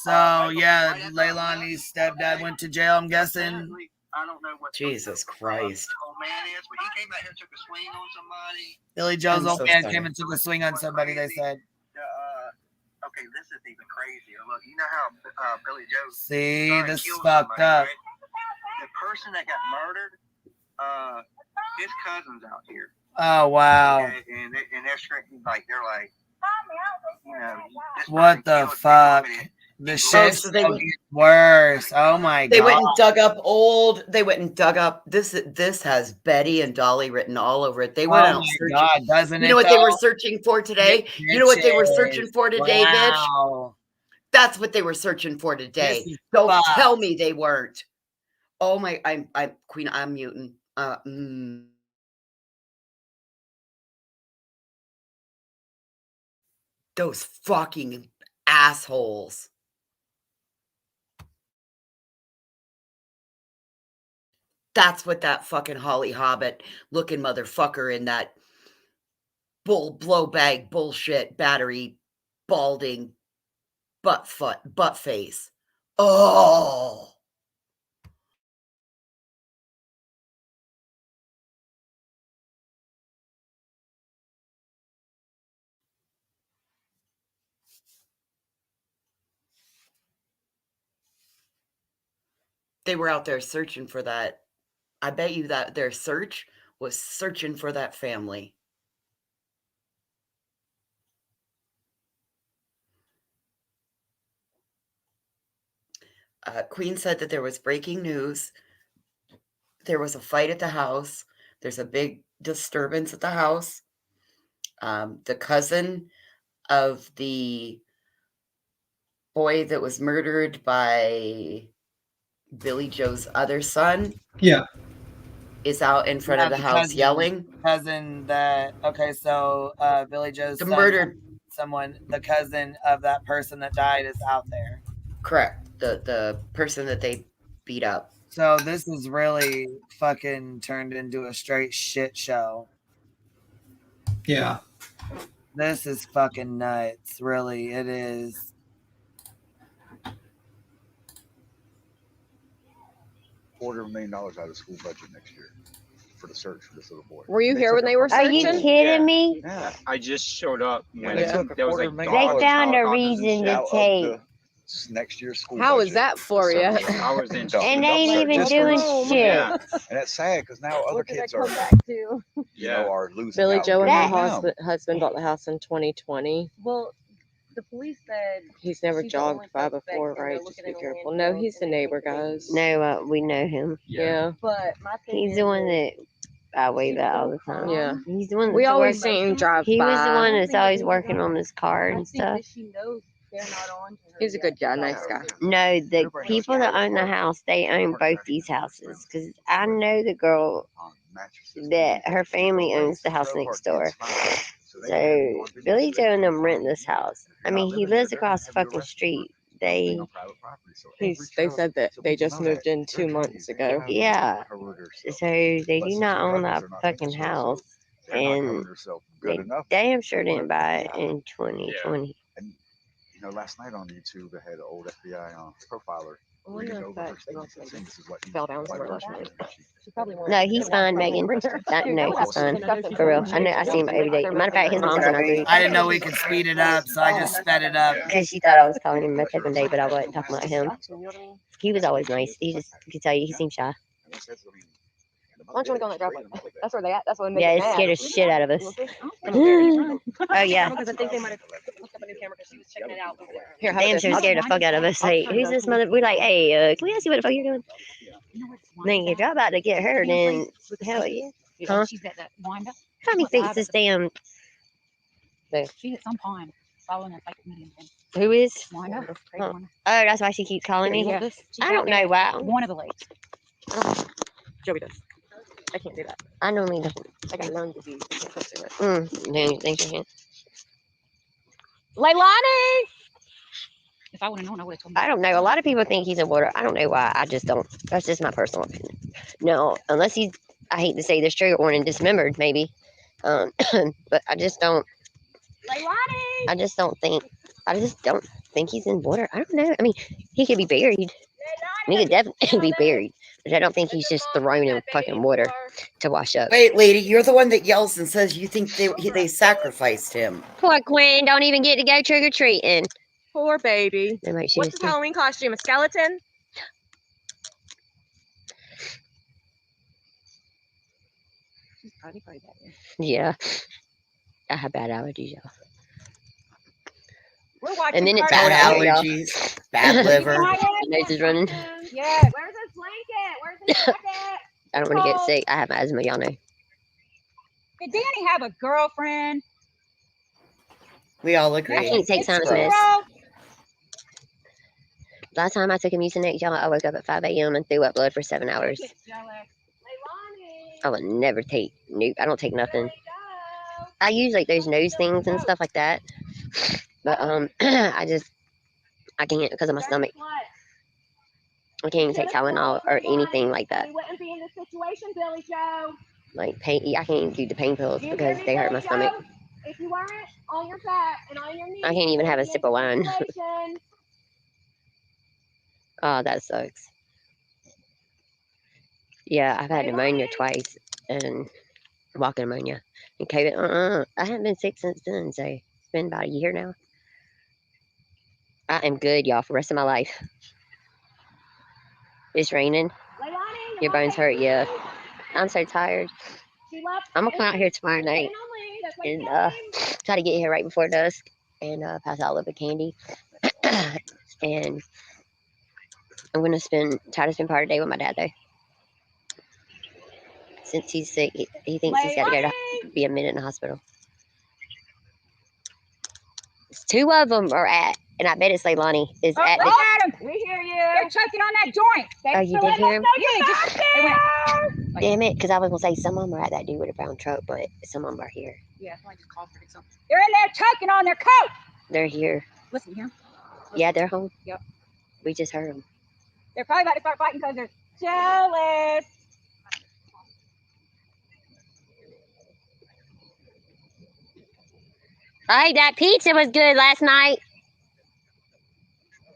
So yeah, Leilani's stepdad went to jail, I'm guessing. I don't know what Jesus Christ. the old man is, but he came out here and took a swing on somebody. Billy Joe's I'm old so man sorry. came and took a swing on somebody, they said. Okay, this is even crazier. Look, you know how Billy Joe See, started this is killing fucked somebody, up. right? The person that got murdered, his cousin's out here. Oh, wow. And they're screaming, like, they're like, you know, this What person the killed fuck? somebody. The shit so they still gets worse. Oh my They god. went and dug up They went and dug up this has Betty and Dolly written all over it. They went Oh out my searching. god, doesn't You it know what they were though? searching for today? You know what they were searching Bitches. for today, bitch? Wow. That's what they were searching for This today. is Don't fucked. tell me they weren't. Oh my, I'm Queen, I'm muting. Those fucking assholes. That's what that fucking Holly Hobbit looking motherfucker in that blow bag bullshit battery balding butt face. Oh. They were out there searching for that. I bet you that their search was searching for that family. Queen said that there was breaking news. There was a fight at the house. There's a big disturbance at the house. The cousin of the boy that was murdered by Billy Joe's other son. Yeah. Is out in front of the house yelling. Cousin that so Billy Joe's The son, murdered the cousin of that person that died is out there. Correct. The person that they beat up. So this is really fucking turned into a straight shit show. Yeah. This is fucking nuts. Really, it is. $250,000 out of the school budget next year for the search for this little boy. Were you here when they were Are you searching? kidding me? Yeah. I just showed up when They took there was like They found a reason to out take. of the next year's school How budget. is that for you? I was in. And they ain't even doing shit. Yeah. And it's sad because now other kids are, are losing Billy out. Joe and That- her husband bought the house in 2020. Well, the police said He's never she's the only jogged by suspect, before, and they're right? Just looking be at her careful. land No, sales he's the and neighbor, everything. guys. No, we know him. Yeah. But my thing He's the one that I wave at all the time. Yeah. He's the one We that's always working. see him drive He was by. the one that's always working on this car I and think stuff. that she knows they're not on to her. He's a good guy, nice guy. No, the people that own the house, they own both these houses. Because I know the girl that her family owns the house next door. So Billy Joe and them rent this house. I mean, he lives across the fucking street. They said that they just moved in 2 months ago. Yeah. So they do not own that fucking house. And they damn sure didn't buy it in 2020. And last night on YouTube, they had an old FBI profiler reading over her statements and saying this is what fell down No, he's fine, Megan. No, he's fine. For real. I know. I see him every day. Matter of fact, his mom's in our group. I didn't know we could speed it up, so I just sped it up. Because she thought I was calling him Meth every day, but I wasn't talking about him. He was always nice. He just, you could tell you, he seemed shy. Why don't you want to go on that driveway? That's where they at. That's what Yeah, it scared the shit out of us. Oh, yeah. Because I think they might have hooked up a new camera because she was checking it out over there. Here, Damn sure scared the fuck out of us. Like, who's this mother? We're like, hey, can we ask you what the fuck you're doing? Then if y'all about to get her, then hell yeah. Huh? She's at that wind up. How many feet this damn? She's at some pond following a fake medium thing. Who is? Wind up. Huh. Oh, that's why she keeps calling me. Yeah. I don't know why. One of the lakes. Joey does. I can't do that. I normally don't. I got lung disease. I can't do it. No, thank you. Leilani! If I would have known, I would have told I don't know. A lot of people think he's in water. I don't know why. I just don't. That's just my personal opinion. No, unless he's, I hate to say this, trigger warning, dismembered, maybe. But I just don't. Leilani! I just don't think he's in water. I don't know. I mean, he could be buried. He could definitely be buried. But I don't think he's just thrown in fucking water to wash up. Wait, lady, you're the one that yells and says you think they sacrificed him. Poor Quinn don't even get to go trick or treating. Poor baby. What's his Halloween costume? A skeleton? She's probably that. Yeah. I have bad allergies, y'all. We're watching And then it's Cartoon cold Bad out here, y'all. allergies, bad liver. My nose is running. Yes. Where's his blanket? Where's his jacket? I don't want to get sick. I have asthma, y'all know. Did Danny have a girlfriend? We all I agree. can't take It's sinus gross. meds. Last time I took a Mucinex, y'all, I woke up at 5 a.m. and threw up blood for 7 hours. I would never take, nope, I don't take nothing. I use like those nose things and stuff like that. But I can't because of my stomach. I can't even take Tylenol or anything like that. We wouldn't be in this situation, Billy Joe. Like pain, I can't even do the pain pills because they hurt my stomach. If you weren't on your back and on your knees, I can't even have a sip of wine. Oh, that sucks. Yeah, I've had pneumonia twice and walking pneumonia and COVID. I haven't been sick since then, so it's been about a year now. I am good, y'all, for the rest of my life. It's raining. Your bones hurt, yeah. I'm so tired. I'm gonna come out here tomorrow night and try to get here right before dusk and pass out a little bit of candy. And I'm gonna try to spend part of the day with my dad though. Since he's sick, he thinks he's got to go to be a minute in the hospital. Two of them are at, and I bet it's Leilani is at. Look at him. We hear you. They're choking on that joint. Oh, you did hear him? Yeah, they went. Damn it, because I was gonna say some of them are at that dude with a brown truck, but some of them are here. Yeah, I just called for something. They're in there choking on their coat. They're here. Listen here. Yeah, they're home. Yep. We just heard them. They're probably about to start fighting because they're jealous. Hey, that pizza was good last night.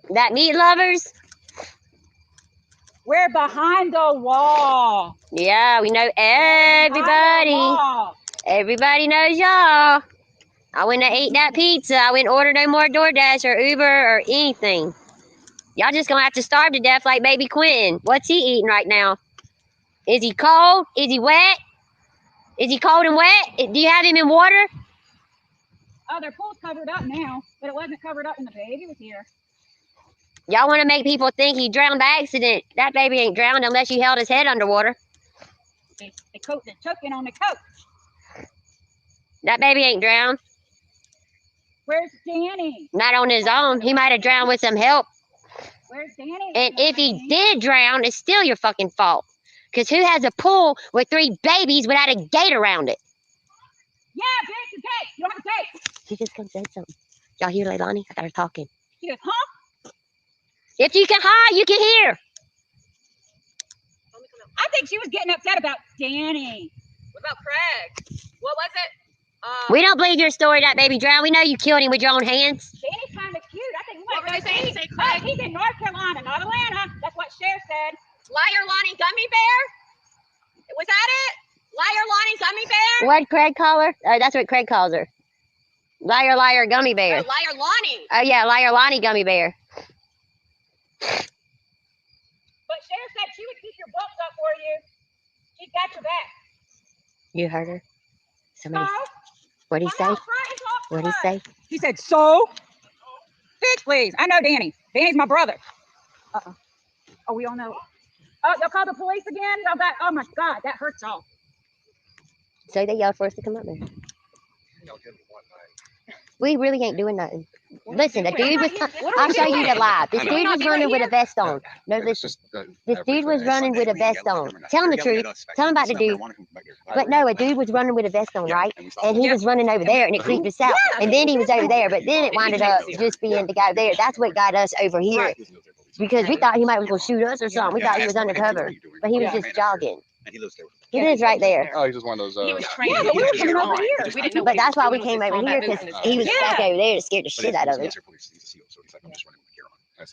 That meat lovers. We're behind the wall. Yeah, we know everybody. Everybody knows y'all. I went to eat that pizza. I wouldn't order no more DoorDash or Uber or anything. Y'all just gonna have to starve to death like baby Quentin. What's he eating right now? Is he cold? Is he wet? Is he cold and wet? Do you have him in water? Oh, their pool's covered up now, but it wasn't covered up when the baby was here. Y'all want to make people think he drowned by accident. That baby ain't drowned unless you held his head underwater. They're choking on the coat. That baby ain't drowned. Where's Danny? Not on his own. He might have drowned with some help. Where's Danny? And if he did drown, it's still your fucking fault. Because who has a pool with 3 babies without a gate around it? Yeah, bitch, the gate. You don't have a gate. She just come say something. Y'all hear Leilani? I got her talking. She goes, huh? If you can hi, you can hear. I think she was getting upset about Danny. What about Craig? What was it? We don't believe your story that baby drowned. We know you killed him with your own hands. Danny's kind of cute. I think we What might were go they saying? see. Say Craig. He's in North Carolina, not Atlanta. That's what Cher said. Liar Lonnie Gummy Bear? Was that it? Liar Lonnie Gummy Bear? What'd Craig call her? That's what Craig calls her. Liar, liar, gummy bear. Oh, Liar Lonnie. Oh, yeah, liar, Lonnie, gummy bear. But Cher said she would keep your books up for you. She's got your back. You heard her? Somebody. So? What'd he say? What'd he say? He said, so? Bitch, please. I know Danny. Danny's my brother. Uh-oh. Oh, we all know. Oh, y'all call the police again? Y'all got, oh my God, that hurts y'all. So they yelled for us to come up there. We really ain't doing nothing. Listen, the dude was. I'll show you the live. This dude was running with a vest on. No, listen. This dude was running with a vest on. Tell him the truth. Tell him about the dude. But no, a dude was running with a vest on, right? And he was running over there, and it creeped us out. And then he was over there, but then it winded up just being the guy there. That's what got us over here. Because we thought he might was going to shoot us or something. We thought he was undercover. But he was just jogging. He lives right there. Oh, he's just one of those. He was trained. Yeah, but we were coming over here. We didn't know But what that's why we was came doing over with here, his because phone he was business. back over there to scare the shit out of us.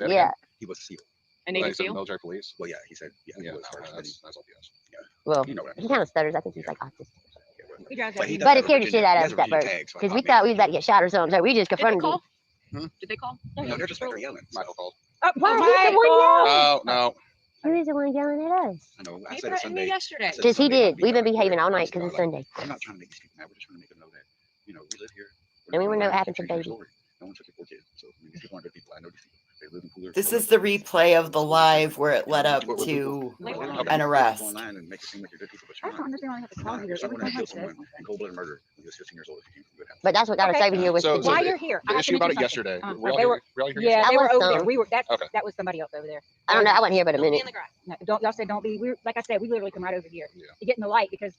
Yeah. He was SEAL. A Navy Like, SEAL? Military police. Well, yeah, he said, yeah, Yeah, he was first. that's obvious. Well, You know what I he kind of stutters. I think he's like autistic. He drives But he that. does But have it scared the a shit out of us Virginia- that he has a first. tag, so I Because we thought thought we maybe- was about to get shot or something. So we just confronted him. Did they call? No, they're just back there yelling. Michael called. Why he's the one yelling. Oh, no. Who is the one yelling at us? I know. I He said it threatened me Sunday. yesterday. Because he did. We've been behaving all night because it's Sunday. I'm not trying to make these people mad. We're just trying to make them know that, we live here. And we We're want to know not what happened to changing the baby. story. No one took your poor kid. So I mean, these people aren't good people. I know these people. They live in cooler. This is the replay of the live where it led up to an arrest. Online and make it seem like you're good people, but I don't understand why I have to call you. you're someone who killed someone in cold-blooded murder when he was 15 years old. If you came from good But that's what got us over here with So, the so Why the, you're here? the I have issue to about it mention yesterday. something. Were y'all They were, here? Were y'all here yeah, yesterday? they were over there. some. We were that. Okay. That was somebody else over there. I don't know. I wasn't here but a minute. No, don't y'all said don't be. We were, like I said, we literally come right over here to get in the light because,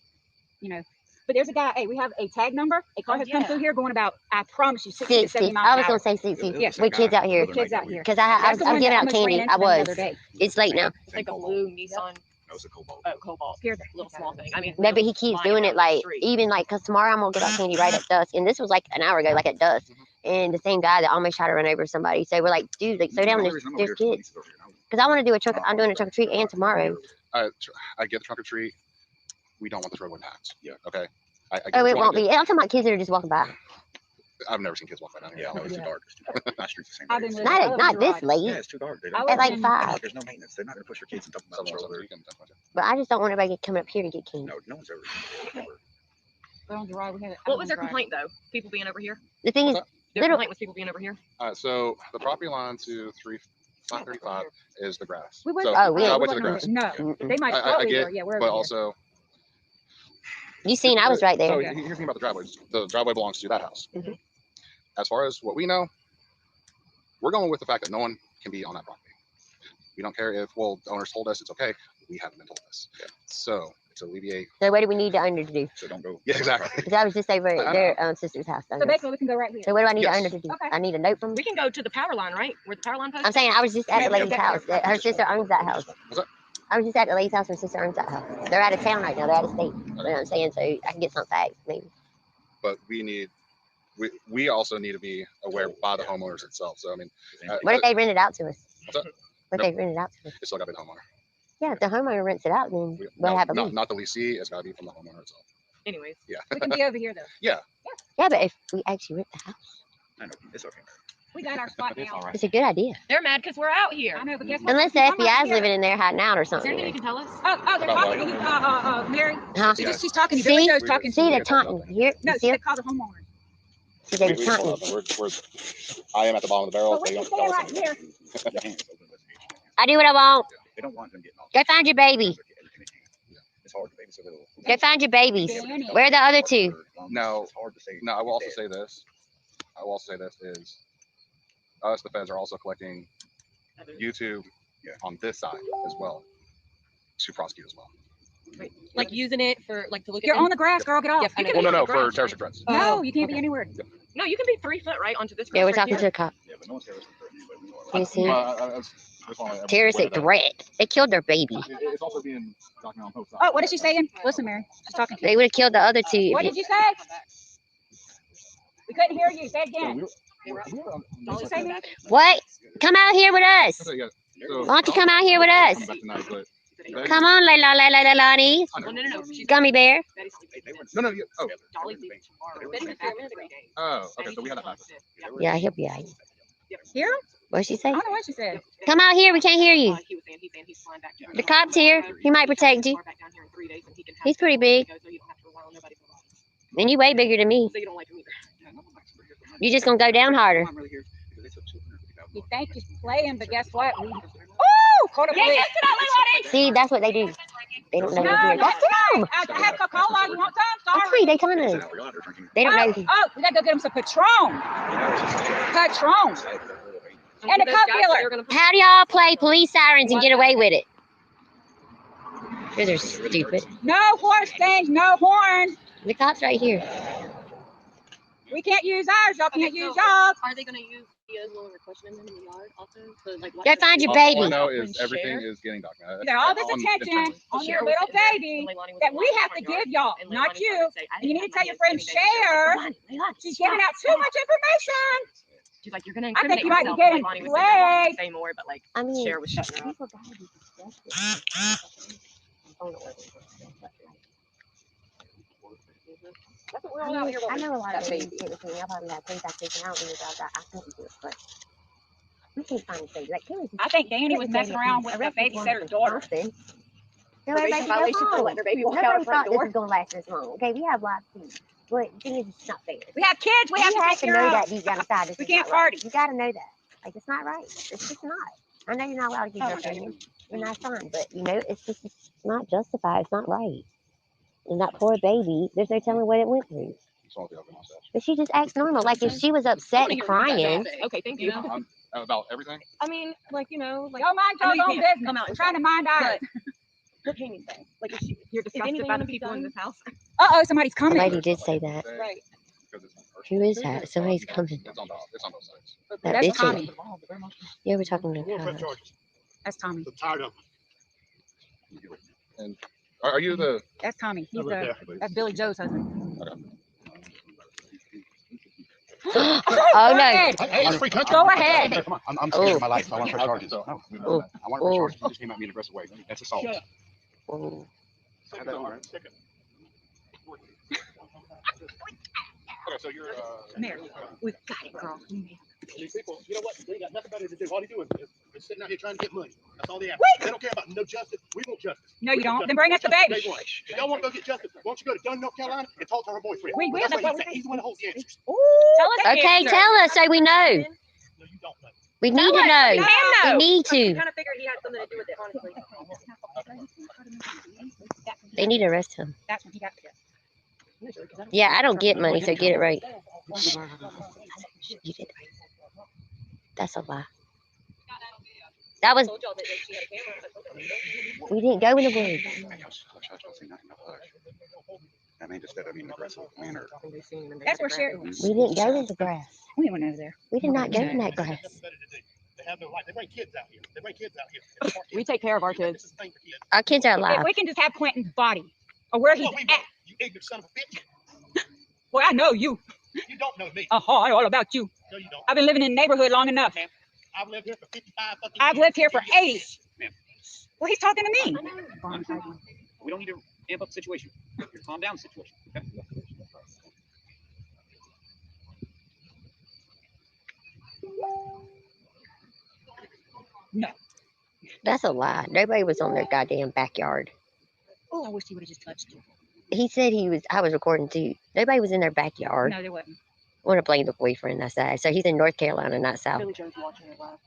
you know. But there's a guy. Hey, we have a tag number. A car has come through here going about. I promise you, 60 to 70 miles I an was hour. gonna say 60. Yeah, With kids out here. with kids out here. Because That's the I'm one giving that out almost ran candy. into I them the was. other day. It's late now. It's like a blue Nissan. That was a cobalt. Oh, cobalt. Scared Little small thing. I mean, Maybe he keeps doing it like even like because tomorrow I'm gonna give out candy right at dusk, and this was like an hour ago, like at dusk. And the same guy that almost tried to run over somebody. So we're like, dude, like slow down. There's kids. Because I want to do a trunk. I'm doing a trunk or treat and tomorrow. I get the trunk or treat. We don't want this roadway packed. Yeah. Okay. I get Oh, it what won't you be. want. I'm talking about kids that are just walking by. I've never seen kids walk by down here. Yeah, No, it's too dark. That street's the same. I've been way. living- Not this late. Yeah, it's too dark. They I don't- At like was in- 5. There's no maintenance. They're not going to push your kids and dump them out the stroller. But I just don't want everybody coming up here to get candy. No, no one's ever. On the ride, we had it. What was their complaint though? People being over here. The thing is, Their complaint was people being over here. So the property line to 535 is the grass. We went. So Oh, we the ain't- driveway to the grass. No, they might. I probably get, were. Yeah, we're but over here. also. you seen I was right there. So here's the thing about the driveway. The driveway belongs to that house. Mm-hmm. As far as what we know, we're going with the fact that no one can be on that property. We don't care if, well, the owners told us it's okay. We haven't been told this. Yeah. So it's alleviate. So what do we need the owner to do? So don't go. Yeah, exactly. Because I was just over at their sister's house. So basically, we can go right here. So what do I need the Yes. owner to do? Okay. I need a note from. We can go to the power line, right? Where the power line post. I'm saying I was just at the lady's house. Her sister owns that house. What's that? I was just at the lady's house. Her sister owns that house. They're out of town right now. They're out of state. You know what I'm saying? So I can get some facts, maybe. But we also need to be aware by the homeowners itself. So I mean, What if they rent it out to us? What's that? What if they rent it out to us? It's still got to be the homeowner. Yeah, if the homeowner rents it out, then we'll have a lease. Not the leasee. It's got to be from the homeowner itself. Anyways. Yeah. We can be over here though. Yeah. Yeah, but if we actually rent the house, I know. It's okay. We got our spot now. it's a good idea. They're mad because we're out here. I know, but guess what? Unless the I'm out FBI is here. living in there hiding out or Is there something. anything you can tell us? Oh, they're talking to you, Mary. Huh? She's talking to you. Billy See, Joe's talking to see, you. they're taunting. Here, No, you see they call the homeowner. See, they're taunting. I am at the bottom of the barrel. But we can stay right here. I do what I want. They don't want them getting off. Go find your baby. It's hard to babysit little. Go find your babies. Where are the other two? No, no. I will also say this. Is us, the feds, are also collecting YouTube on this side as well to prosecute as well. Wait, like using it for like to look at. You're on the grass, girl. Get off. Yeah, Well, no, for terrorist threats. No, you can't be anywhere. No, you can be 3 foot right onto this. Yeah, we're grass right talking to here. a cop. Yeah, but no one's terrorist You see? Terroristic threat. They killed their baby. It's also being documented on both sides. Oh, what is she saying? Listen, Mary. She's talking to you. They would have killed the other two. What did you say? We couldn't hear you. Say it again. What did you say, Mary? What? Come out here with us. Why don't you come out here with us? Come on, Leilani. No. Gummy bear. No. Oh. Betty. Oh, okay. So we had that back. Yeah, he'll be all right. Hear him? What'd she say? I don't know what she said. Come out here. We can't hear you. He was saying he's flying back to The cop's here. He might protect you. He's pretty big. And you way bigger than me. So you don't like him either. You just gonna go down harder. You think he's playing, but guess what? Ooh! Call the Yeah, police. yes to that, Leilani. See, that's what they do. They don't know No, we're here. That's them. I have Coca-Cola. You want some? I Sorry. see. They kind of. They don't know. Oh, we gotta go get him some Patron. Patron. And a cup dealer. How do y'all play police sirens and get away with it? Because they're stupid. No horse things, no horn. The cop's right here. We can't use ours. Y'all can't use y'all. Are they going to use videos when we're questioning them in the yard also? So, like, Go find your baby. All I know is everything is getting documented. You got all this attention on your little baby that we have to give y'all, not you. And you need to tell your friend Cher. She's giving out too much information. She's like, you're going to I think incriminate you might be yourself. getting Leilani was saying, I want played. to say more, but like, I mean, Cher was shutting her up. people gotta be disgusted. That's what we're all out here I know a lot of that babies get between. I probably have things I taken out when I couldn't do it, but we can't find a baby. Like, I think Danny was messing around with the babysitter's daughter. No, everybody Probably should go home. let her baby walk out Nobody the front thought this door. was gonna last this long. Okay, we have live feed. But it's not fair. We have kids. We have to take care know of. that deep down inside. We can't party. You got to know that. Like, it's not right. It's just not. I know you're not allowed to give your opinion, and that's fine. But, you know, it's not justified. It's not right. And that poor baby, there's no telling what it went through. But she just acts normal. Like, if she was upset and crying. Okay, thank you. About everything? I mean, like, you know, like, don't mind your own business. Come out. We're trying to mind ours. What can you say? Like, if you're disgusted by the people in this house. Uh-oh, somebody's coming. Somebody did say that. Right. Who is that? Somebody's coming. It's on both sides. That That's bitch Tommy. is. Yeah, we're talking to God. That's Tommy. I'm tired of And are you the? That's Tommy. He's that's Billy Joe's husband. Oh no! Hey, it's free country. Go ahead. Hey, come on. I'm scared of my life. So I want to press charges. No, I want to press charges. You just came at me in an aggressive way. That's assault. Oh. Okay, so you're. Mary, we've got it, girl. These people, you know what? They ain't got nothing better to do. All they do is sitting out here trying to get money. That's all they have. They don't care about no justice. We want justice. No, you don't. Then bring us the baby. If y'all want to go get justice, why don't you go to Dunn, North Carolina, and talk to her boyfriend? We will. That's what he's the one that holds the answers. Tell us. Okay, tell us so we know. No, you don't know. We need to know. We need to. kind of figured he had something to do with it, honestly. They need to arrest him. That's when he got to Yeah, I don't get money, so get it right. You did right. That's a lie. That was. We didn't go in the woods. I mean, just that in an aggressive manner. That's where Sherry. We didn't go in the grass. We went over there. We did not go in that grass. They have their life. They bring kids out here. We take care of our kids. Our kids are If alive. we can just have Quentin's body, or where he's at. You ignorant son of a bitch. Boy, I know you. You don't know me. I know all about you. No, you don't. I've been living in the neighborhood long enough. I've lived here for 55 fucking I've years. lived here for 80. Well, he's talking to me. We don't need to amp up the situation. Calm down the situation. Okay? No. That's a lie. Nobody was on their goddamn backyard. Oh, I wish he would have just touched you. He said he was. I was recording too. Nobody was in their backyard. No, there wasn't. I want to blame the boyfriend. That's that. So he's in North Carolina, not South. Billy Joe's watching it live.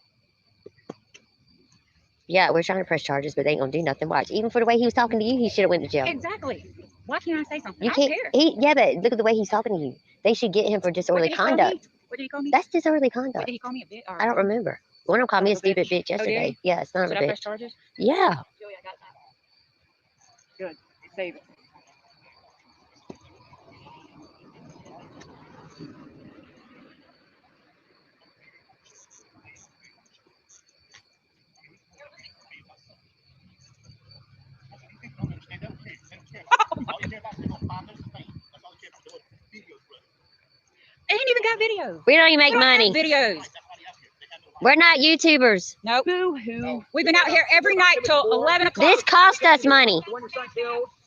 Yeah, we're trying to press charges, but they ain't gonna do nothing. Watch. Even for the way he was talking to you, he should have went to jail. Exactly. Why can't I say something? You I can't. don't care. Yeah, but look at the way he's talking to you. They should get him for disorderly conduct. What did he call me? That's disorderly What conduct. did he call me? A bit? I don't remember. One of them called me a stupid bitch yesterday. Yeah, it's not Should a I press bitch. charges? Yeah. Joey, I got that. Good. Save it. They ain't even got videos. We don't even make We don't have money. videos. We're not YouTubers. Nope. Boo-hoo. We've been out here every night till 11 o'clock. This cost us money.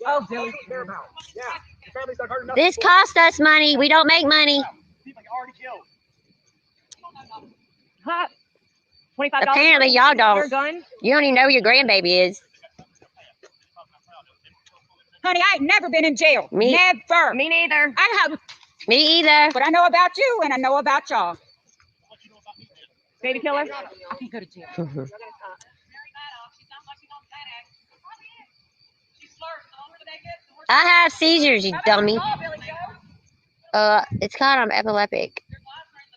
Oh, Billy. This cost us money. We don't make money. Huh? $25 Apparently, y'all for a don't. gun? You don't even know who your grandbaby is. Honey, I ain't never been in jail. Me- Never. Me neither. I have, Me either. but I know about you and I know about y'all. Baby killer? I can't go to jail. I have seizures, you dummy. It's called I'm epileptic.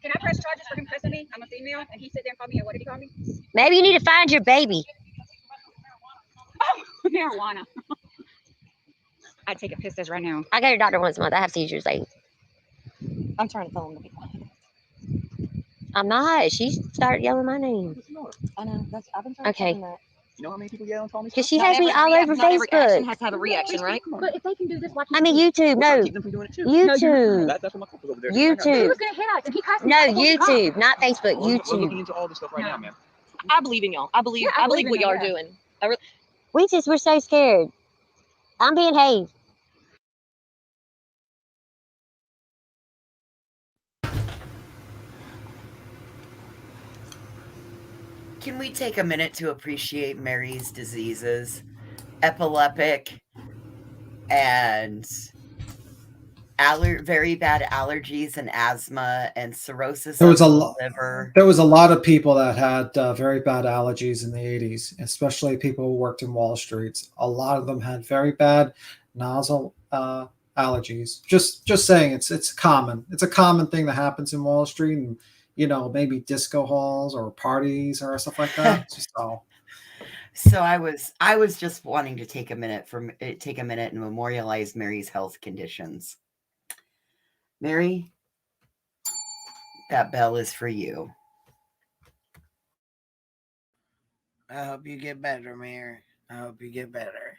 Can I press charges for him pressing me? I'm a female, and he sit there and call me, what did he call me? Maybe you need to find your baby. Oh, marijuana. I'd take a piss test right now. I go to the doctor once a month. I have seizures. Like, I'm trying to tell him to be quiet. I'm not. She started yelling my name. I know. I've been trying to tell Okay. him that. You know how many people yell and call me? Because she has me all over Not every action Facebook. has to have a reaction, right? But if they can do this, why I can't mean, we? YouTube. No. Keep them from doing it too. YouTube. That's what my couple's over there. He YouTube. was gonna hit us, and he cussed me. No, I told him, YouTube. Not Facebook. We're looking YouTube. into all this stuff right now, man. I believe in y'all. I believe. I believe what y'all are doing. We're so scared. I'm being hazed. Can we take a minute to appreciate Mary's diseases? Epileptic and very bad allergies and asthma and cirrhosis There of was a the lot. liver. There was a lot of people that had very bad allergies in the 80s, especially people who worked in Wall Street. A lot of them had very bad nasal allergies. Just saying, it's common. It's a common thing that happens in Wall Street, and maybe disco halls or parties or stuff like that. So I was just wanting to take a minute and memorialize Mary's health conditions. Mary, that bell is for you. I hope you get better, Mary. I hope you get better.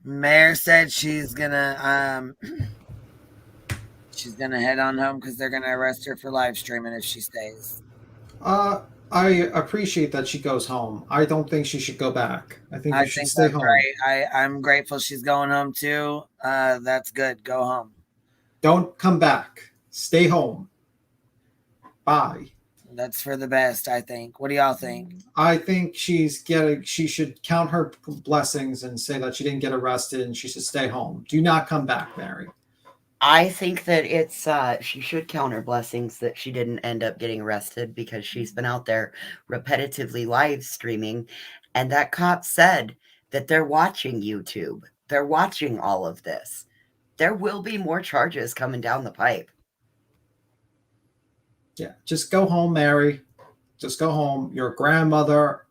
Mayor said she's gonna head on home because they're gonna arrest her for live streaming if she stays. I appreciate that she goes home. I don't think she should go back. I think she should stay that's home. right. I'm grateful she's going home too. That's good. Go home. Don't come back. Stay home. Bye. That's for the best, I think. What do y'all think? I think she should count her blessings and say that she didn't get arrested and she should stay home. Do not come back, Mary. I think that it's she should count her blessings that she didn't end up getting arrested, because she's been out there repetitively live streaming, and that cop said that they're watching YouTube. They're watching all of this. There will be more charges coming down the pipe. Yeah, just go home, Mary. Just go home. You're a grandmother.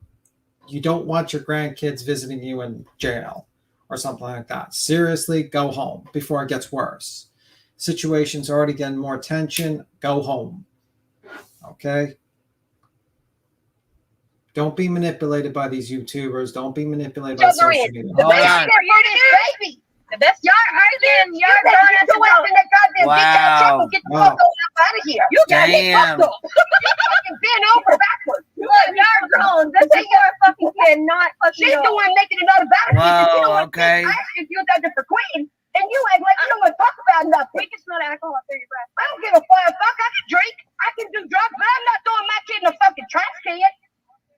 You don't want your grandkids visiting you in jail or something like that. Seriously, go home before it gets worse. Situation's already getting more tension. Go home. Okay? Don't be manipulated by these YouTubers. Don't be manipulated by social media. The best part you this, baby. The best y'all arguing, y'all doing that goddamn bitch ass truck and get the fuck out of here. You got me fucked up. You fucking bent over backwards. Look, y'all grown. This ain't your fucking kid, not fucking. She's the one making it out of battery. Wow, You know what? okay. I asked if you got it for Queen, and you act like you don't want to talk about nothing. We can smell alcohol through your breath. I don't give a fuck. I can drink. I can do drugs, but I'm not throwing my kid in a fucking trash can.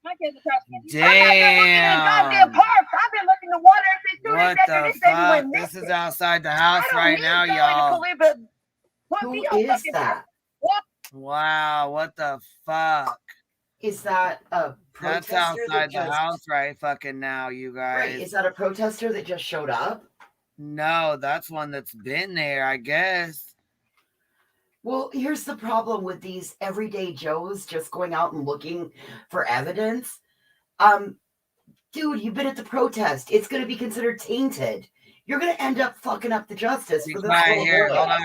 My kid's a trash can. Damn. Parks. I've been looking the water every 2 What days. the fuck? This is outside the house right now, y'all. Who is that? Wow, what the fuck? Is that a That's protester outside that the house right fucking now, you guys. Right, is that a protester that just showed up? No, that's one that's been there, I guess. Well, here's the problem with these everyday Joes just going out and looking for evidence. Dude, you've been at the protest. It's going to be considered tainted. You're going to end up fucking up the justice for this Right little here, boy. hold on.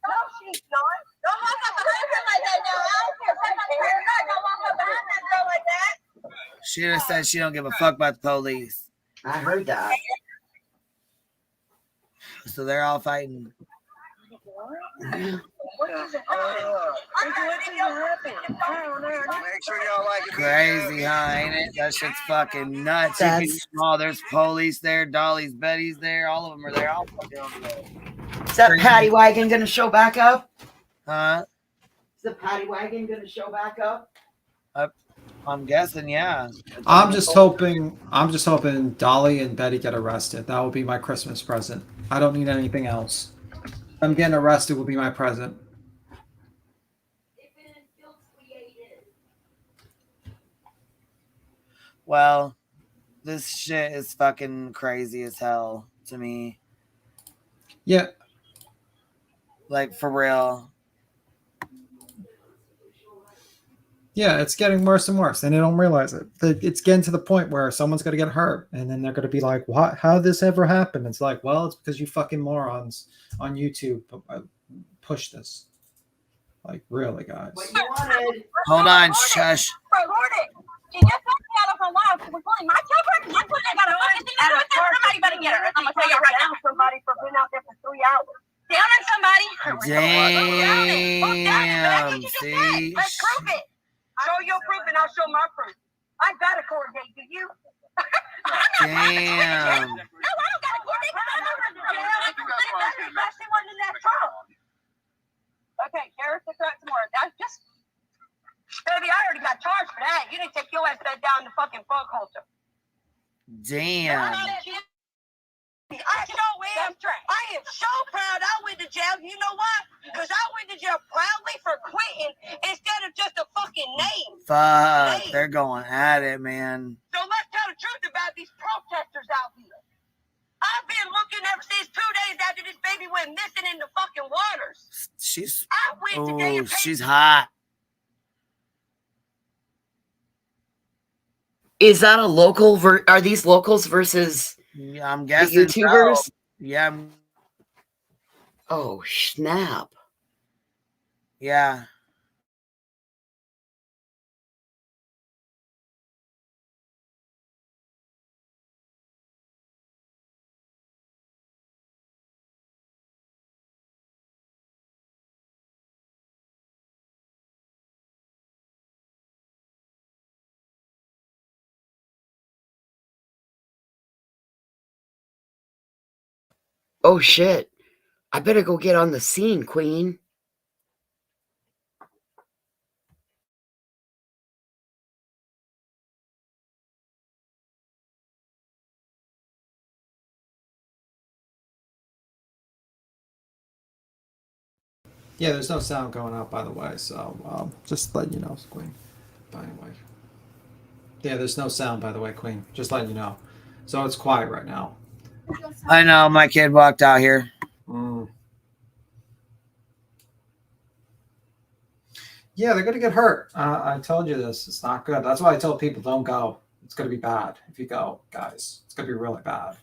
No, she's not. Don't walk up behind her like that now. I don't care. Don't walk up behind that girl like that. She just said she don't give a fuck about the police. I heard that. So they're all fighting. Crazy, huh? Ain't it? That shit's fucking nuts. There's police there, Dolly's, Betty's there, all of them are there. All fucking over there. Is that paddy wagon going to show back up? Huh? Is the paddy wagon going to show back up? I'm guessing, yeah. I'm just hoping Dolly and Betty get arrested. That will be my Christmas present. I don't need anything else. Them getting arrested will be my present. Well, this shit is fucking crazy as hell to me. Yeah. Like, for real. Yeah, it's getting worse and worse, and they don't realize it. It's getting to the point where someone's going to get hurt, and then they're going to be like, "What? How did this ever happen?" It's like, well, it's because you fucking morons on YouTube push this. Like, really, guys. Hold on, shush. She just took me out of her life. We're calling my children. My children got anything to do with this. Somebody better get her. I'm going to tell you right now. Somebody for being out there for 3 hours. Down on somebody. Damn. See? Let's prove it. Show your proof and I'll show my proof. I got a court date. Do you? Damn. No, I don't got a court date. She wasn't in that truck. Okay, here's the threat tomorrow. Now just Baby, I already got charged for that. You didn't take your ass back down the fucking bug halter. Damn. I am so proud I went to jail. You know what? Because I went to jail proudly for quitting instead of just a fucking name. Fuck, they're going at it, man. So let's tell the truth about these protesters out here. I've been looking ever since 2 days after this baby went missing in the fucking waters. She's today she's hot. Is that a local? Are these locals versus? Yeah, I'm the guessing YouTubers? so. Yeah. Oh snap! Yeah. Oh shit! I better go get on the scene, Queen. Yeah, there's no sound going out, by the way, so just letting you know, Queen. By the way. Yeah, there's no sound, by the way, Queen. Just letting you know. So it's quiet right now. I know, my kid walked out here. Yeah, they're going to get hurt. I told you this. It's not good. That's why I tell people don't go. It's going to be bad if you go, guys. It's going to be really bad.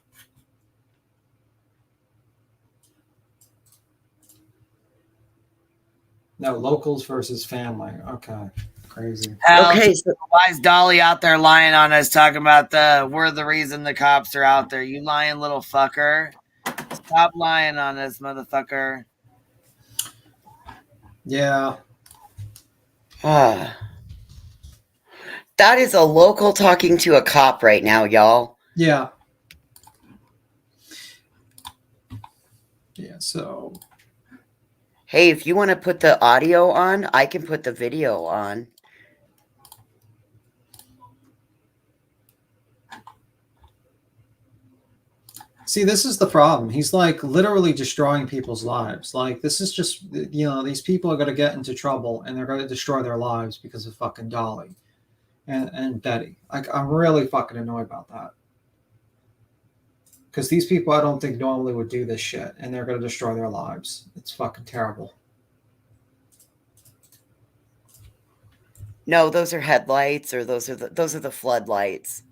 No, locals versus family. Okay. Crazy. Hell, okay, so why is Dolly out there lying on us talking about we're the reason the cops are out there? You lying little fucker. Stop lying on us, motherfucker. Yeah. That is a local talking to a cop right now, y'all. Yeah. Yeah, so. Hey, if you want to put the audio on, I can put the video on. See, this is the problem. He's like literally destroying people's lives. Like, this is just, you know, these people are going to get into trouble and they're going to destroy their lives because of fucking Dolly and Betty. Like, I'm really fucking annoyed about that. Because these people, I don't think normally would do this shit and they're going to destroy their lives. It's fucking terrible. No, those are headlights, or those are the floodlights.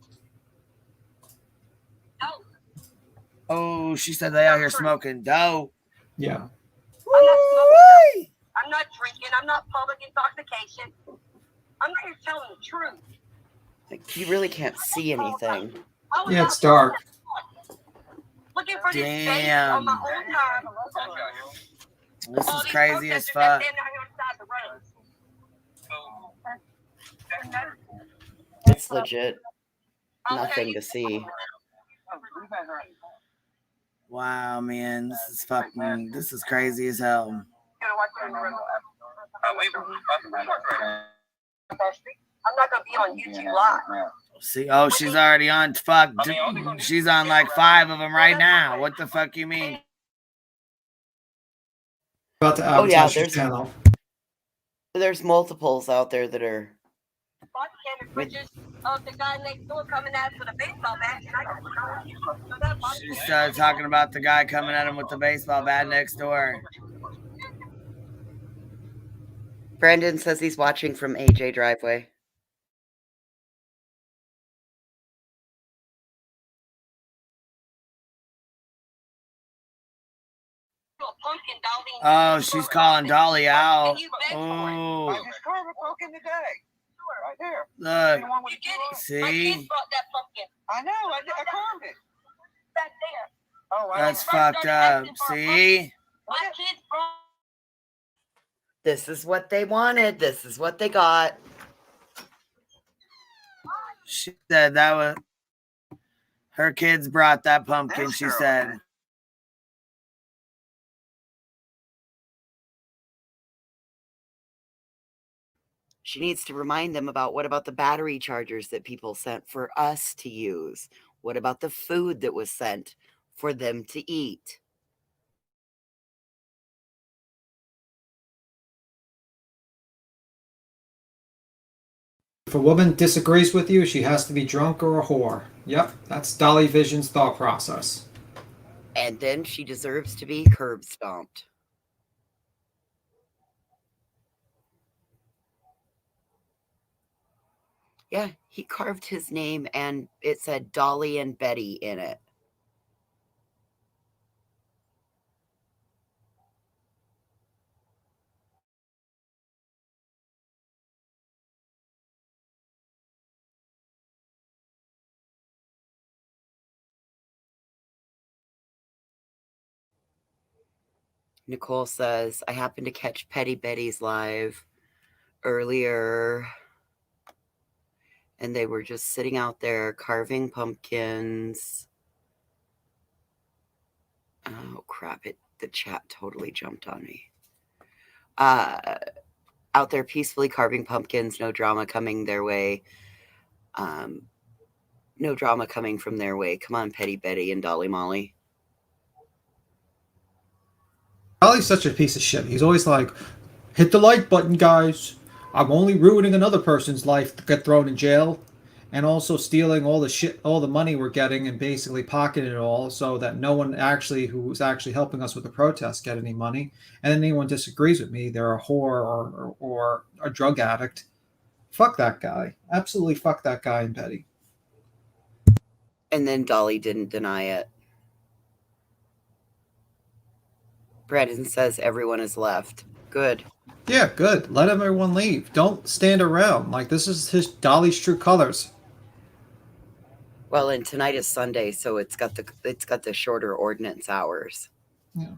Oh, she said they out here smoking dope. Yeah. I'm not smoking. I'm not drinking. I'm not public intoxication. I'm not here telling the truth. Like, you really can't see anything. Yeah, it's dark. Looking for this baby on my own time. This is crazy as fuck. It's legit. Nothing to see. Wow, man, this is crazy as hell. I'm not gonna be on YouTube live. See, oh, she's already on. Fuck, she's on like 5 of them right now. What the fuck you mean? About to advertise your channel. There's multiples out there that are. The guy next door coming at us with a baseball bat. She started talking about the guy coming at him with the baseball bat next door. Brandon says he's watching from AJ driveway. Oh, she's calling Dolly out. Oh. Right there. Look. See? I know. I carved it. Back there. Oh, that's fucked up. See? My kids brought. This is what they wanted. This is what they got. She said that was her kids brought that pumpkin, she said. She needs to remind them about what about the battery chargers that people sent for us to use? What about the food that was sent for them to eat? If a woman disagrees with you, she has to be drunk or a whore. Yep, that's Dolly Vision's thought process. And then she deserves to be curb stomped. Yeah, he carved his name and it said Dolly and Betty in it. Nicole says, I happened to catch Petty Betty's live earlier, and they were just sitting out there carving pumpkins. Oh, crap. The chat totally jumped on me. Out there peacefully carving pumpkins, no drama coming their way. No drama coming from their way. Come on, Petty Betty and Dolly Molly. Dolly's such a piece of shit. He's always like, hit the like button, guys. I'm only ruining another person's life to get thrown in jail. And also stealing all the shit, all the money we're getting and basically pocketing it all so that no one actually who's actually helping us with the protest get any money. And then anyone disagrees with me, they're a whore or a drug addict. Fuck that guy. Absolutely fuck that guy and Betty. And then Dolly didn't deny it. Brandon says everyone is left. Good. Yeah, good. Let everyone leave. Don't stand around. Like, this is his Dolly's true colors. Well, and tonight is Sunday, so it's got the shorter ordinance hours. Yeah.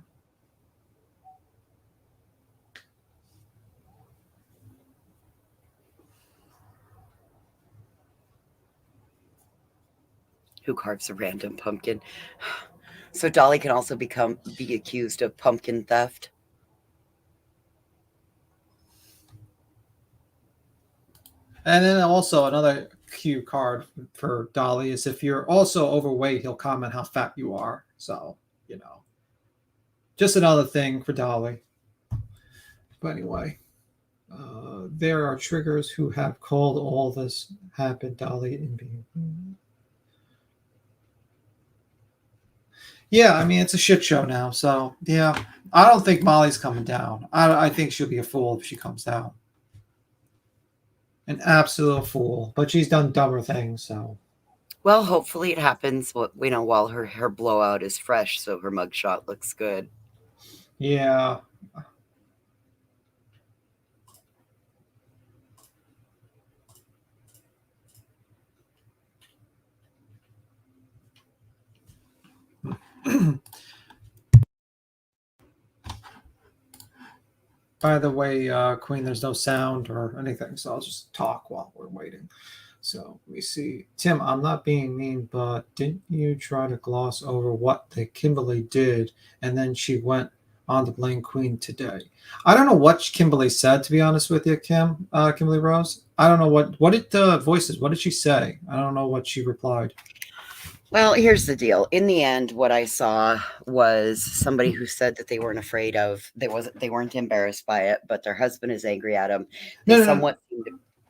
Who carves a random pumpkin? So Dolly can also be accused of pumpkin theft. And then also another cue card for Dolly is if you're also overweight, he'll comment how fat you are. So, just another thing for Dolly. But anyway, there are triggers who have called all this happen, Dolly and being. Yeah, I mean, it's a shit show now. So, yeah, I don't think Molly's coming down. I think she'll be a fool if she comes down. An absolute fool. But she's done dumber things, so. Well, hopefully it happens, while her blowout is fresh, so her mugshot looks good. Yeah. By the way, Queen, there's no sound or anything, so I'll just talk while we're waiting. So let me see. Tim, I'm not being mean, but didn't you try to gloss over what the Kimberly did, and then she went on to blame Queen today? I don't know what Kimberly said, to be honest with you, Kimberly Rose. I don't know what did the voices. What did she say? I don't know what she replied. Well, here's the deal. In the end, what I saw was somebody who said that they weren't afraid of, they weren't embarrassed by it, but their husband is angry at them. They somewhat.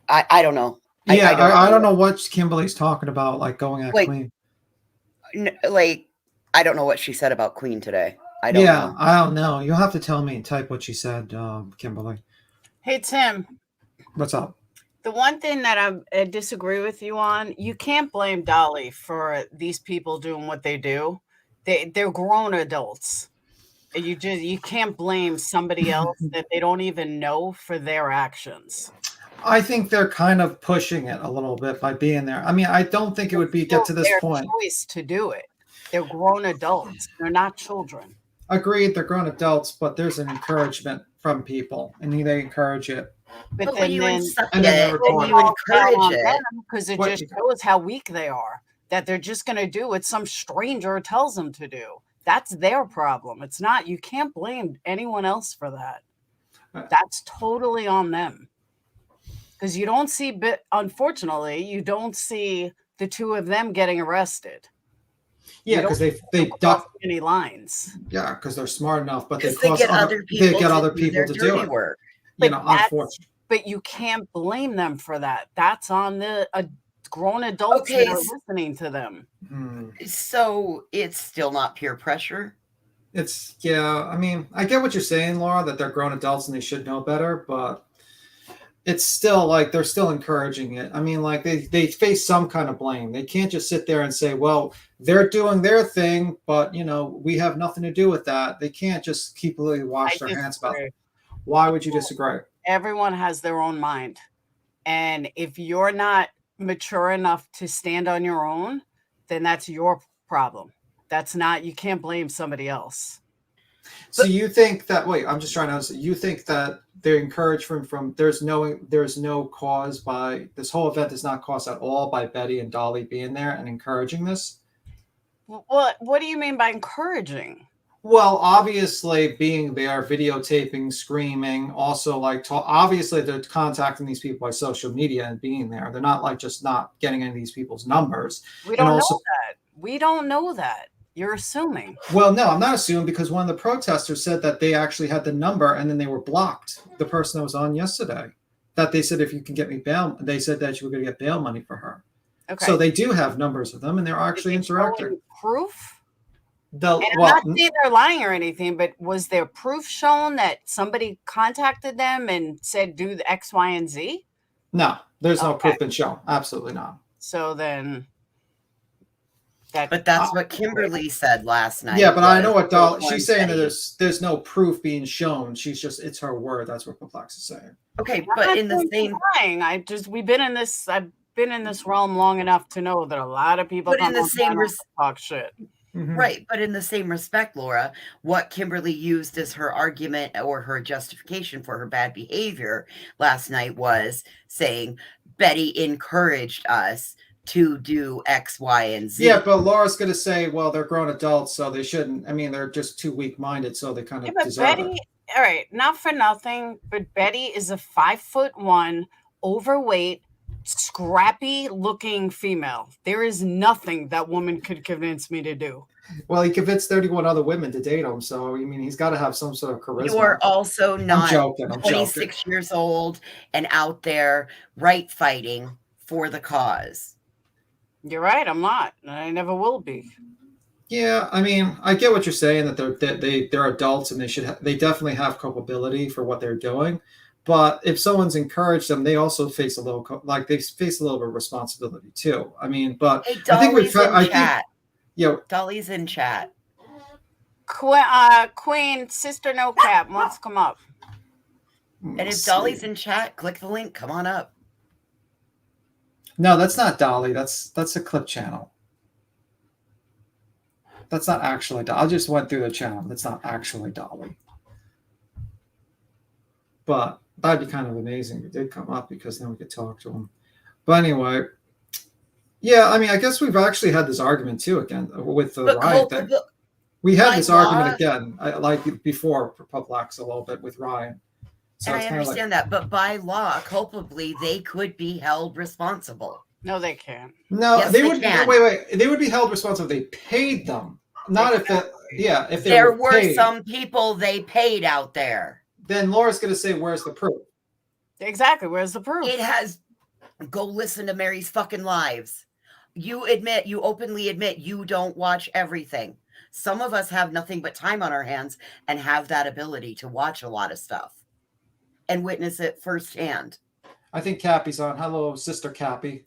I don't know. Yeah, I don't know what Kimberly's talking about, like going at Queen. I don't know what she said about Queen today. I don't know. I don't know. You'll have to tell me and type what she said, Kimberly. Hey, Tim. What's up? The one thing that I disagree with you on, you can't blame Dolly for these people doing what they do. They're grown adults. You can't blame somebody else that they don't even know for their actions. I think they're kind of pushing it a little bit by being there. I mean, I don't think it would get to this point. Their choice to do it. They're grown adults. They're not children. Agreed, they're grown adults, but there's an encouragement from people, and they encourage it. But then you encourage it because it just shows how weak they are. That they're just going to do what some stranger tells them to do. That's their problem. It's not. You can't blame anyone else for that. That's totally on them. Because you don't see, unfortunately, you don't see the two of them getting arrested. Yeah, because they cross any lines. Yeah, because they're smart enough, but they get other people to do it. work. You know, unfortunately. But you can't blame them for that. That's on the grown adults that are listening to them. So it's still not peer pressure? I mean, I get what you're saying, Laura, that they're grown adults and they should know better, but it's still like they're still encouraging it. I mean, like they face some kind of blame. They can't just sit there and say, well, they're doing their thing, but you know, we have nothing to do with that. They can't just keep wash their hands about it. Why would you disagree? Everyone has their own mind. And if you're not mature enough to stand on your own, then that's your problem. That's not, you can't blame somebody else. So you think that, wait, I'm just trying to understand. You think that they're encouraged from there's no cause by this whole event is not caused at all by Betty and Dolly being there and encouraging this? What do you mean by encouraging? Well, obviously being there, videotaping, screaming, also like obviously they're contacting these people by social media and being there. They're not like just not getting any of these people's numbers. We don't know that. We don't know that. You're assuming. Well, no, I'm not assuming because one of the protesters said that they actually had the number and then they were blocked. The person that was on yesterday, that they said if you can get me bail, they said that you were going to get bail money for her. Okay. So they do have numbers of them and they're actually interacting. Proof? I'm not saying they're lying or anything, but was there proof shown that somebody contacted them and said do the X, Y, and Z? No, there's no proof been shown. Absolutely not. So then. But that's what Kimberly said last night. Yeah, but I know what Dolly. She's saying that there's no proof being shown. She's just it's her word. That's what Perplex is saying. Okay, but in the same we've been in this. I've been in this realm long enough to know that a lot of people in the same talk shit. Right, but in the same respect, Laura, what Kimberly used as her argument or her justification for her bad behavior last night was saying Betty encouraged us to do X, Y, and Z. Yeah, but Laura's going to say, well, they're grown adults, so they shouldn't. I mean, they're just too weak-minded, so they kind of deserve it. All right, not for nothing, but Betty is a 5'1", overweight, scrappy-looking female. There is nothing that woman could convince me to do. Well, he convinced 31 other women to date him, so I mean, he's got to have some sort of charisma. You are also not I'm 26 years old and out there right fighting for the cause. You're right. I'm not. I never will be. Yeah, I mean, I get what you're saying that they're adults and they definitely have culpability for what they're doing. But if someone's encouraged them, they also face a little bit of responsibility too. I mean, but hey, I think we've Dolly's in chat. Queen Sister No Cap wants to come up. And if Dolly's in chat, click the link. Come on up. No, that's not Dolly. That's a clip channel. That's not actually Dolly. I just went through the channel. That's not actually Dolly. But that'd be kind of amazing if it did come up because then we could talk to him. But anyway, yeah, I mean, I guess we've actually had this argument too again with the Ryan thing. We had this argument again, like before for Publix a little bit with Ryan. So and I understand that, but by law, culpably, they could be held responsible. No, they can't. No, yes, they would. Wait. They would be held responsible if they paid them. Not if that. Yeah, if there were some people they paid out there. Then Laura's going to say, "Where's the proof?" Exactly. Where's the proof? It has. Go listen to Mary's fucking lives. You openly admit you don't watch everything. Some of us have nothing but time on our hands and have that ability to watch a lot of stuff and witness it firsthand. I think Cappy's on. Hello, Sister Cappy.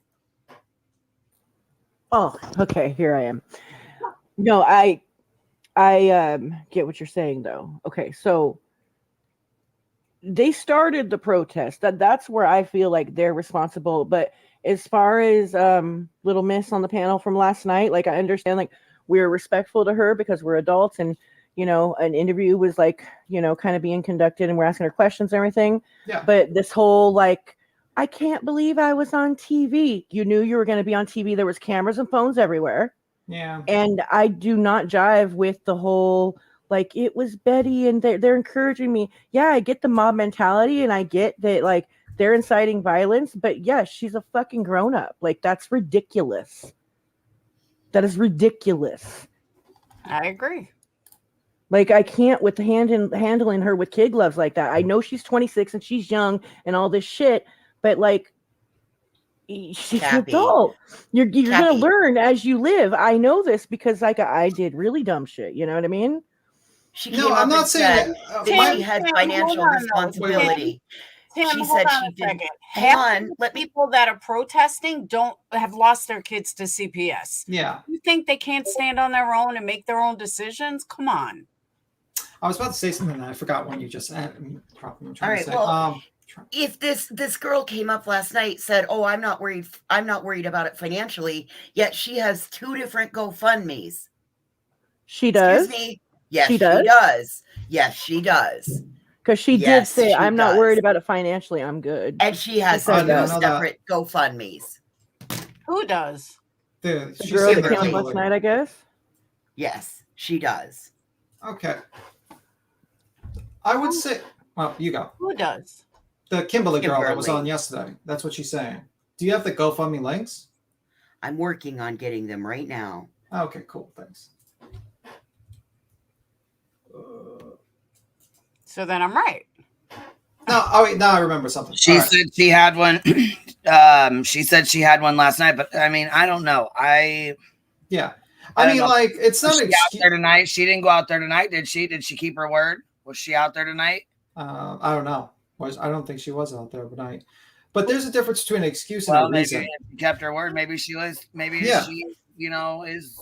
Oh, okay. Here I am. No, I get what you're saying though. Okay, so they started the protest. That's where I feel like they're responsible. But as far as Little Miss on the panel from last night, like I understand, like we're respectful to her because we're adults, and you know, an interview was like, you know, kind of being conducted, and we're asking her questions and everything. Yeah. But this whole like, I can't believe I was on TV. You knew you were going to be on TV. There was cameras and phones everywhere. Yeah. And I do not jive with the whole, like, it was Betty and they're encouraging me. Yeah, I get the mob mentality and I get that, like, they're inciting violence, but yes, she's a fucking grown up. Like, that's ridiculous. That is ridiculous. I agree. Like, I can't with handling her with kid gloves like that. I know she's 26 and she's young and all this shit, but like, she's an adult. You're gonna learn as you live. I know this because like I did really dumb shit. You know what I mean? She came up and said that she had financial responsibility. Tim, She hold said on she a didn't. second. Hang Half on, the people that are protesting have lost their kids to CPS. Yeah. You think they can't stand on their own and make their own decisions? Come on. I was about to say something that I forgot when you just. All right. Well, if this girl came up last night, said, "Oh, I'm not worried about it financially," yet she has 2 different GoFundMes. She does. Excuse me. Yes, she does. Yes, she does. Because she did say, "I'm not worried about it financially. I'm good." And she has 2 separate GoFundMes. Who does? The girl that came up last night, I guess. Yes, she does. Okay. I would say, well, you go. Who does? The Kimberly girl that was on yesterday. That's what she's saying. Do you have the GoFundMe links? I'm working on getting them right now. Okay, cool. Thanks. So then I'm right. No, oh wait, now I remember something. She said she had one. She said she had one last night, but I mean, I don't know. I mean, like, it's not out there tonight. She didn't go out there tonight, did she? Did she keep her word? Was she out there tonight? I don't know. I don't think she was out there tonight. But there's a difference between an excuse and Well, a maybe reason. she kept her word. Maybe she was. Maybe she, is.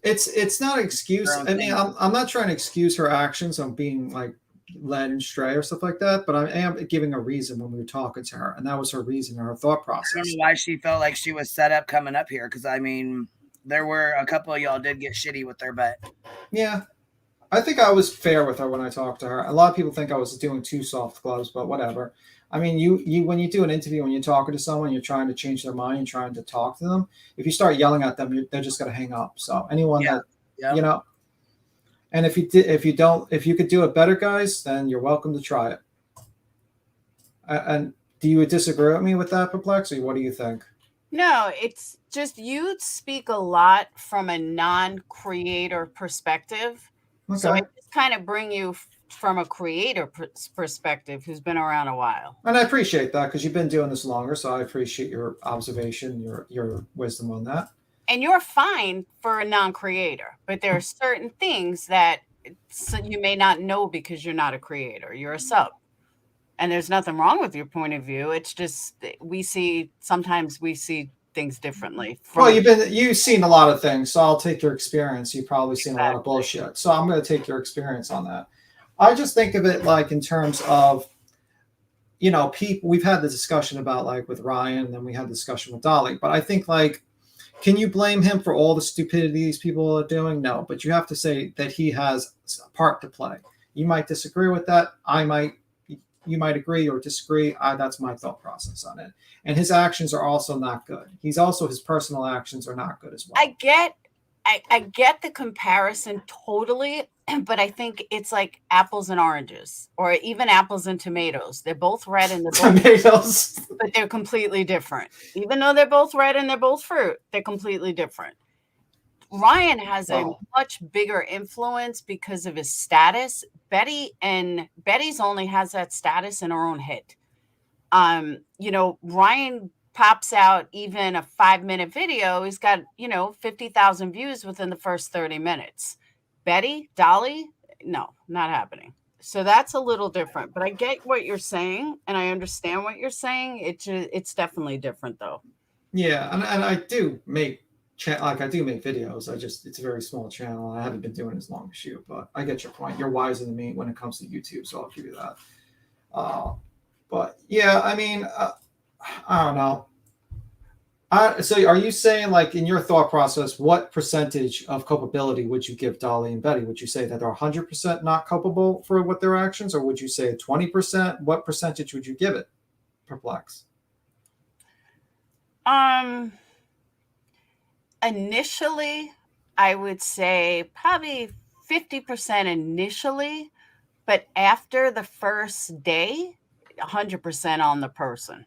It's not an excuse. I mean, I'm not trying to excuse her actions on being like led astray or stuff like that, but I am giving a reason when we were talking to her, and that was her reason, her thought process. I don't know why she felt like she was set up coming up here, because I mean, there were a couple of y'all did get shitty with her, but yeah, I think I was fair with her when I talked to her. A lot of people think I was doing too soft gloves, but whatever. I mean, you when you do an interview, when you're talking to someone, you're trying to change their mind, you're trying to talk to them. If you start yelling at them, they're just going to hang up. So anyone that and if you could do it better, guys, then you're welcome to try it. And do you disagree with me with that, Perplexity? What do you think? No, it's just you speak a lot from a non-creator perspective. Okay. So I just kind of bring you from a creator perspective who's been around a while. And I appreciate that because you've been doing this longer. So I appreciate your observation, your wisdom on that. And you're fine for a non-creator, but there are certain things that you may not know because you're not a creator. You're a sub. And there's nothing wrong with your point of view. It's just sometimes we see things differently. Well, you've seen a lot of things, so I'll take your experience. You've probably seen a lot of bullshit. So I'm going to take your experience on that. I just think of it like in terms of, people, we've had the discussion about like with Ryan, and then we had the discussion with Dolly, but I think like, can you blame him for all the stupidity these people are doing? No, but you have to say that he has a part to play. You might disagree with that. You might agree or disagree. That's my thought process on it. And his actions are also not good. His personal actions are not good as well. I get the comparison totally, but I think it's like apples and oranges, or even apples and tomatoes. They're both red and they're both tomatoes, but they're completely different. Even though they're both red and they're both fruit, they're completely different. Ryan has a much bigger influence because of his status. Betty's only has that status in her own head. Ryan pops out even a 5-minute video. He's got, 50,000 views within the first 30 minutes. Dolly, no, not happening. So that's a little different, but I get what you're saying and I understand what you're saying. It's definitely different though. Yeah. And I do make videos. It's a very small channel. I haven't been doing as long as you, but I get your point. You're wiser than me when it comes to YouTube. So I'll give you that. But yeah, I mean, I don't know. So are you saying, like, in your thought process, what percentage of culpability would you give Dolly and Betty? Would you say that they're 100% not culpable for what their actions, or would you say 20%? What percentage would you give it? Perplex. Initially, I would say probably 50% initially, but after the first day, 100% on the person.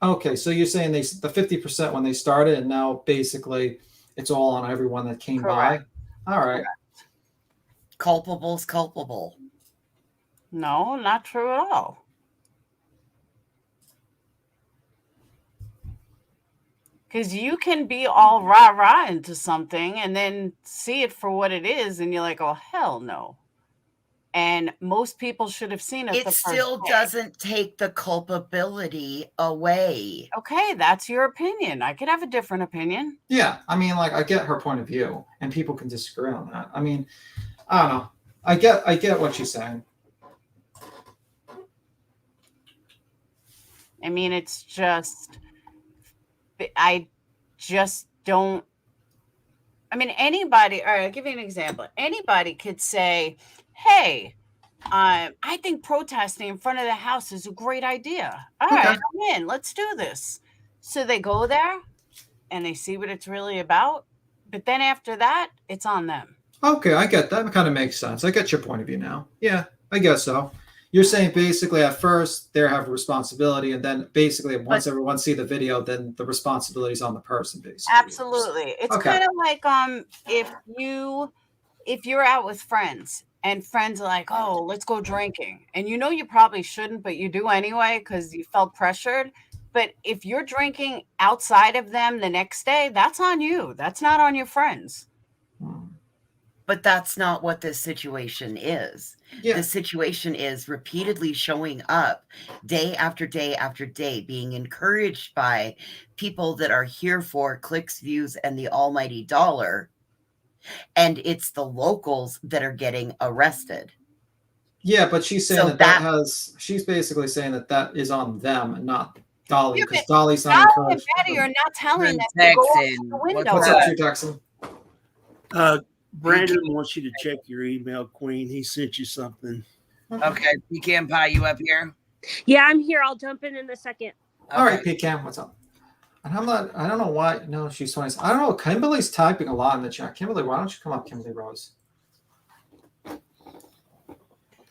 Okay, so you're saying the 50% when they started, and now basically it's all on everyone that came Correct. by. All right. Culpable's culpable. No, not true at all. Because you can be all rah-rah into something and then see it for what it is, and you're like, oh, hell no. And most people should have seen it. It still doesn't take the culpability away. Okay, that's your opinion. I could have a different opinion. Yeah, I mean, like, I get her point of view, and people can disagree on that. I mean, I don't know. I get what she's saying. I mean, it's just, I just don't. I mean, anybody, all right, I'll give you an example. Anybody could say, hey, I think protesting in front of the house is a great idea. All right, I'm in. Let's do this. So they go there and they see what it's really about. But then after that, it's on them. Okay, I get that. It kind of makes sense. I get your point of view now. Yeah, I guess so. You're saying basically at first they have a responsibility, and then basically once everyone see the video, then the responsibility is on the person, basically. Absolutely. It's kind of like if you're out with friends and friends are like, oh, let's go drinking. And you know you probably shouldn't, but you do anyway because you felt pressured. But if you're drinking outside of them the next day, that's on you. That's not on your friends. But that's not what this situation is. Yeah. The situation is repeatedly showing up day after day after day, being encouraged by people that are here for clicks, views, and the almighty dollar. And it's the locals that are getting arrested. Yeah, but she's saying she's basically saying that is on them and not Dolly, because Dolly's not encouraged. You're not telling them to go out the window. What's up, Doxxing? Brandon wants you to check your email, Queen. He sent you something. Okay, Pecan Pie, you up here? Yeah, I'm here. I'll jump in a second. All right, Pecan, what's up? And I don't know why. No, she's 20. I don't know. Kimberly's typing a lot in the chat. Kimberly, why don't you come up, Kimberly Rose?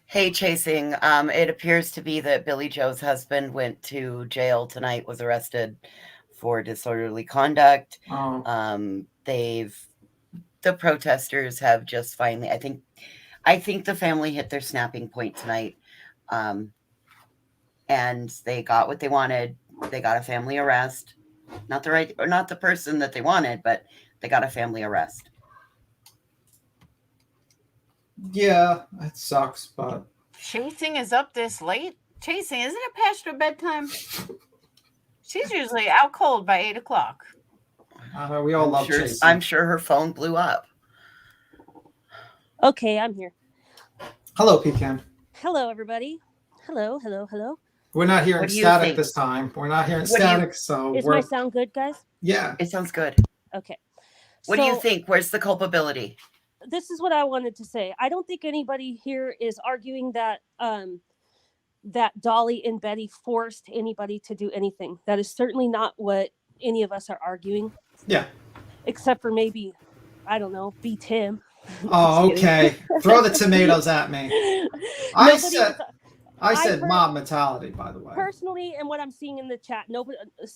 Hey, Chasing. It appears to be that Billy Joe's husband went to jail tonight, was arrested for disorderly conduct. The protesters have just finally, I think the family hit their snapping point tonight. And they got what they wanted. They got a family arrest. Not the person that they wanted, but they got a family arrest. Yeah, it sucks, but Chasing is up this late. Chasing, isn't it past her bedtime? She's usually out cold by 8 o'clock. We all love Chasing. I'm sure her phone blew up. Okay, I'm here. Hello, Pecan. Hello, everybody. Hello. We're not hearing static this time. We're not hearing static, so is my sound good, guys? Yeah, it sounds good. Okay. What do you think? Where's the culpability? This is what I wanted to say. I don't think anybody here is arguing that that Dolly and Betty forced anybody to do anything. That is certainly not what any of us are arguing. Yeah. Except for maybe, I don't know, B. Tim. Oh, okay. Throw the tomatoes at me. I said mob mentality, by the way. Personally, and what I'm seeing in the chat,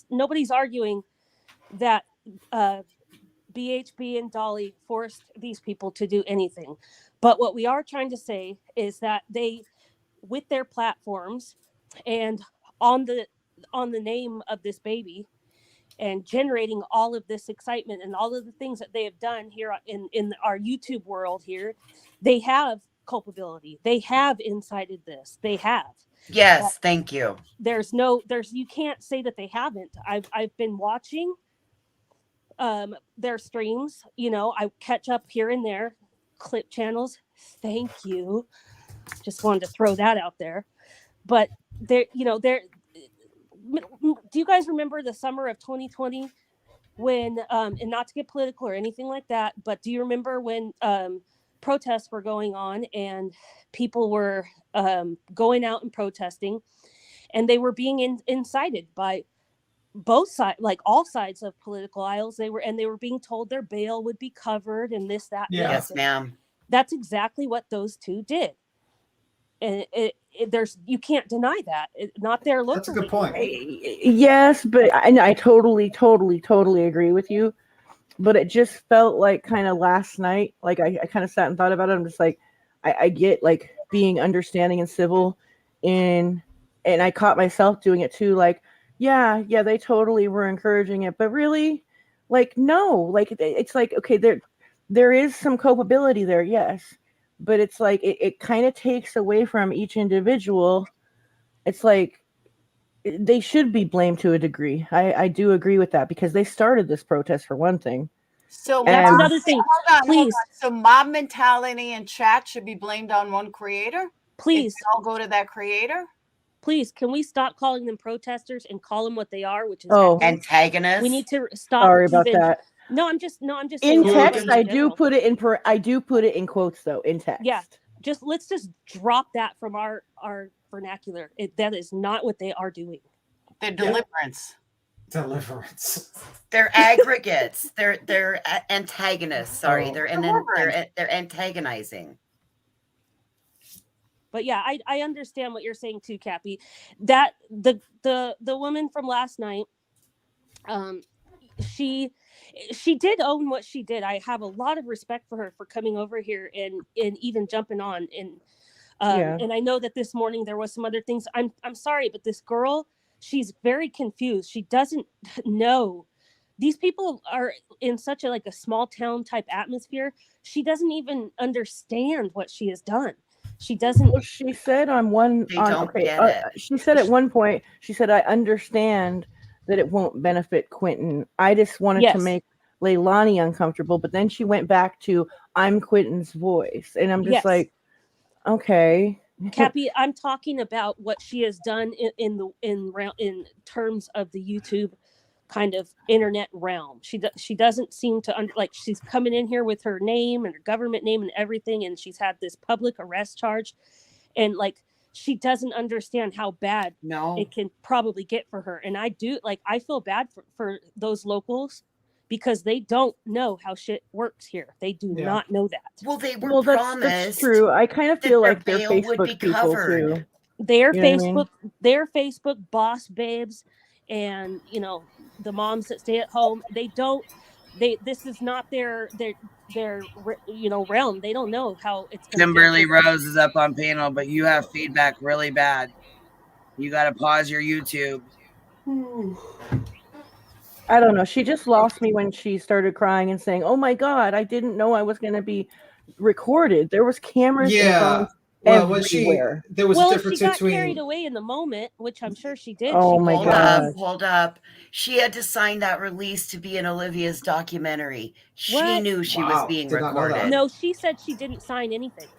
nobody's arguing that BHB and Dolly forced these people to do anything. But what we are trying to say is that they, with their platforms and on the name of this baby and generating all of this excitement and all of the things that they have done here in our YouTube world here, they have culpability. They have incited this. They have. Yes, thank you. You can't say that they haven't. I've been watching their streams. I catch up here and there, clip channels. Thank you. Just wanted to throw that out there. But do you guys remember the summer of 2020 when, and not to get political or anything like that, but do you remember when protests were going on and people were going out and protesting, and they were being incited by both sides, like all sides of political aisles? They were being told their bail would be covered and this, that. Yes, ma'am. That's exactly what those two did. and there's you can't deny that. Not there locally. That's a good point. Yes, but I totally agree with you. But it just felt like kind of last night, like I kind of sat and thought about it. I'm just like, I get like being understanding and civil, and I caught myself doing it too. Like, yeah, they totally were encouraging it, but really, like, no, like it's like, okay, there is some culpability there, yes, but it's like it kind of takes away from each individual. It's like they should be blamed to a degree. I do agree with that because they started this protest for one thing. So that's mob, another thing. Hold on. Please. So mob mentality and chat should be blamed on one creator? Please. It all go to that creator? Please, can we stop calling them protesters and call them what they are, which is antagonists? We need to stop. Sorry about that. No, I'm just In saying text, I do general. put it in I do put it in quotes though, in text. Yeah, let's just drop that from our vernacular. That is not what they are doing. They're deliverance. Deliverance. They're aggregates. They're antagonists. Sorry, they're antagonizing. But yeah, I understand what you're saying too, Cappy. That the woman from last night, she did own what she did. I have a lot of respect for her for coming over here and even jumping on and I know that this morning there was some other things. I'm sorry, but this girl, she's very confused. She doesn't know. These people are in such a small town type atmosphere. She doesn't even understand what she has done. She doesn't. Well, she said she said at one point, she said, I understand that it won't benefit Quentin. I just wanted to make Leilani uncomfortable. But then she went back to, I'm Quentin's voice. And I'm just like, okay. Cappy, I'm talking about what she has done in terms of the YouTube kind of internet realm. She doesn't seem to she's coming in here with her name and her government name and everything, and she's had this public arrest charge, and she doesn't understand how bad it can probably get for her. And I feel bad for those locals because they don't know how shit works here. They do not know that. Well, they were promised. That's true. I kind of feel like they're bail would be Facebook people covered. too. They're You know what I mean? they're Facebook boss babes, and the moms that stay at home. This is not their realm. They don't know how it's gonna Kimberly get. Rose is up on panel, but you have feedback really bad. You got to pause your YouTube. I don't know. She just lost me when she started crying and saying, "Oh my God, I didn't know I was going to be recorded. There was cameras and phones everywhere." There was a difference she got between carried away in the moment, which I'm sure she did. Oh my God. Hold up. She had to sign that release to be in Olivia's documentary. She What? knew she was being Did not know that. recorded. No, she said she didn't sign anything.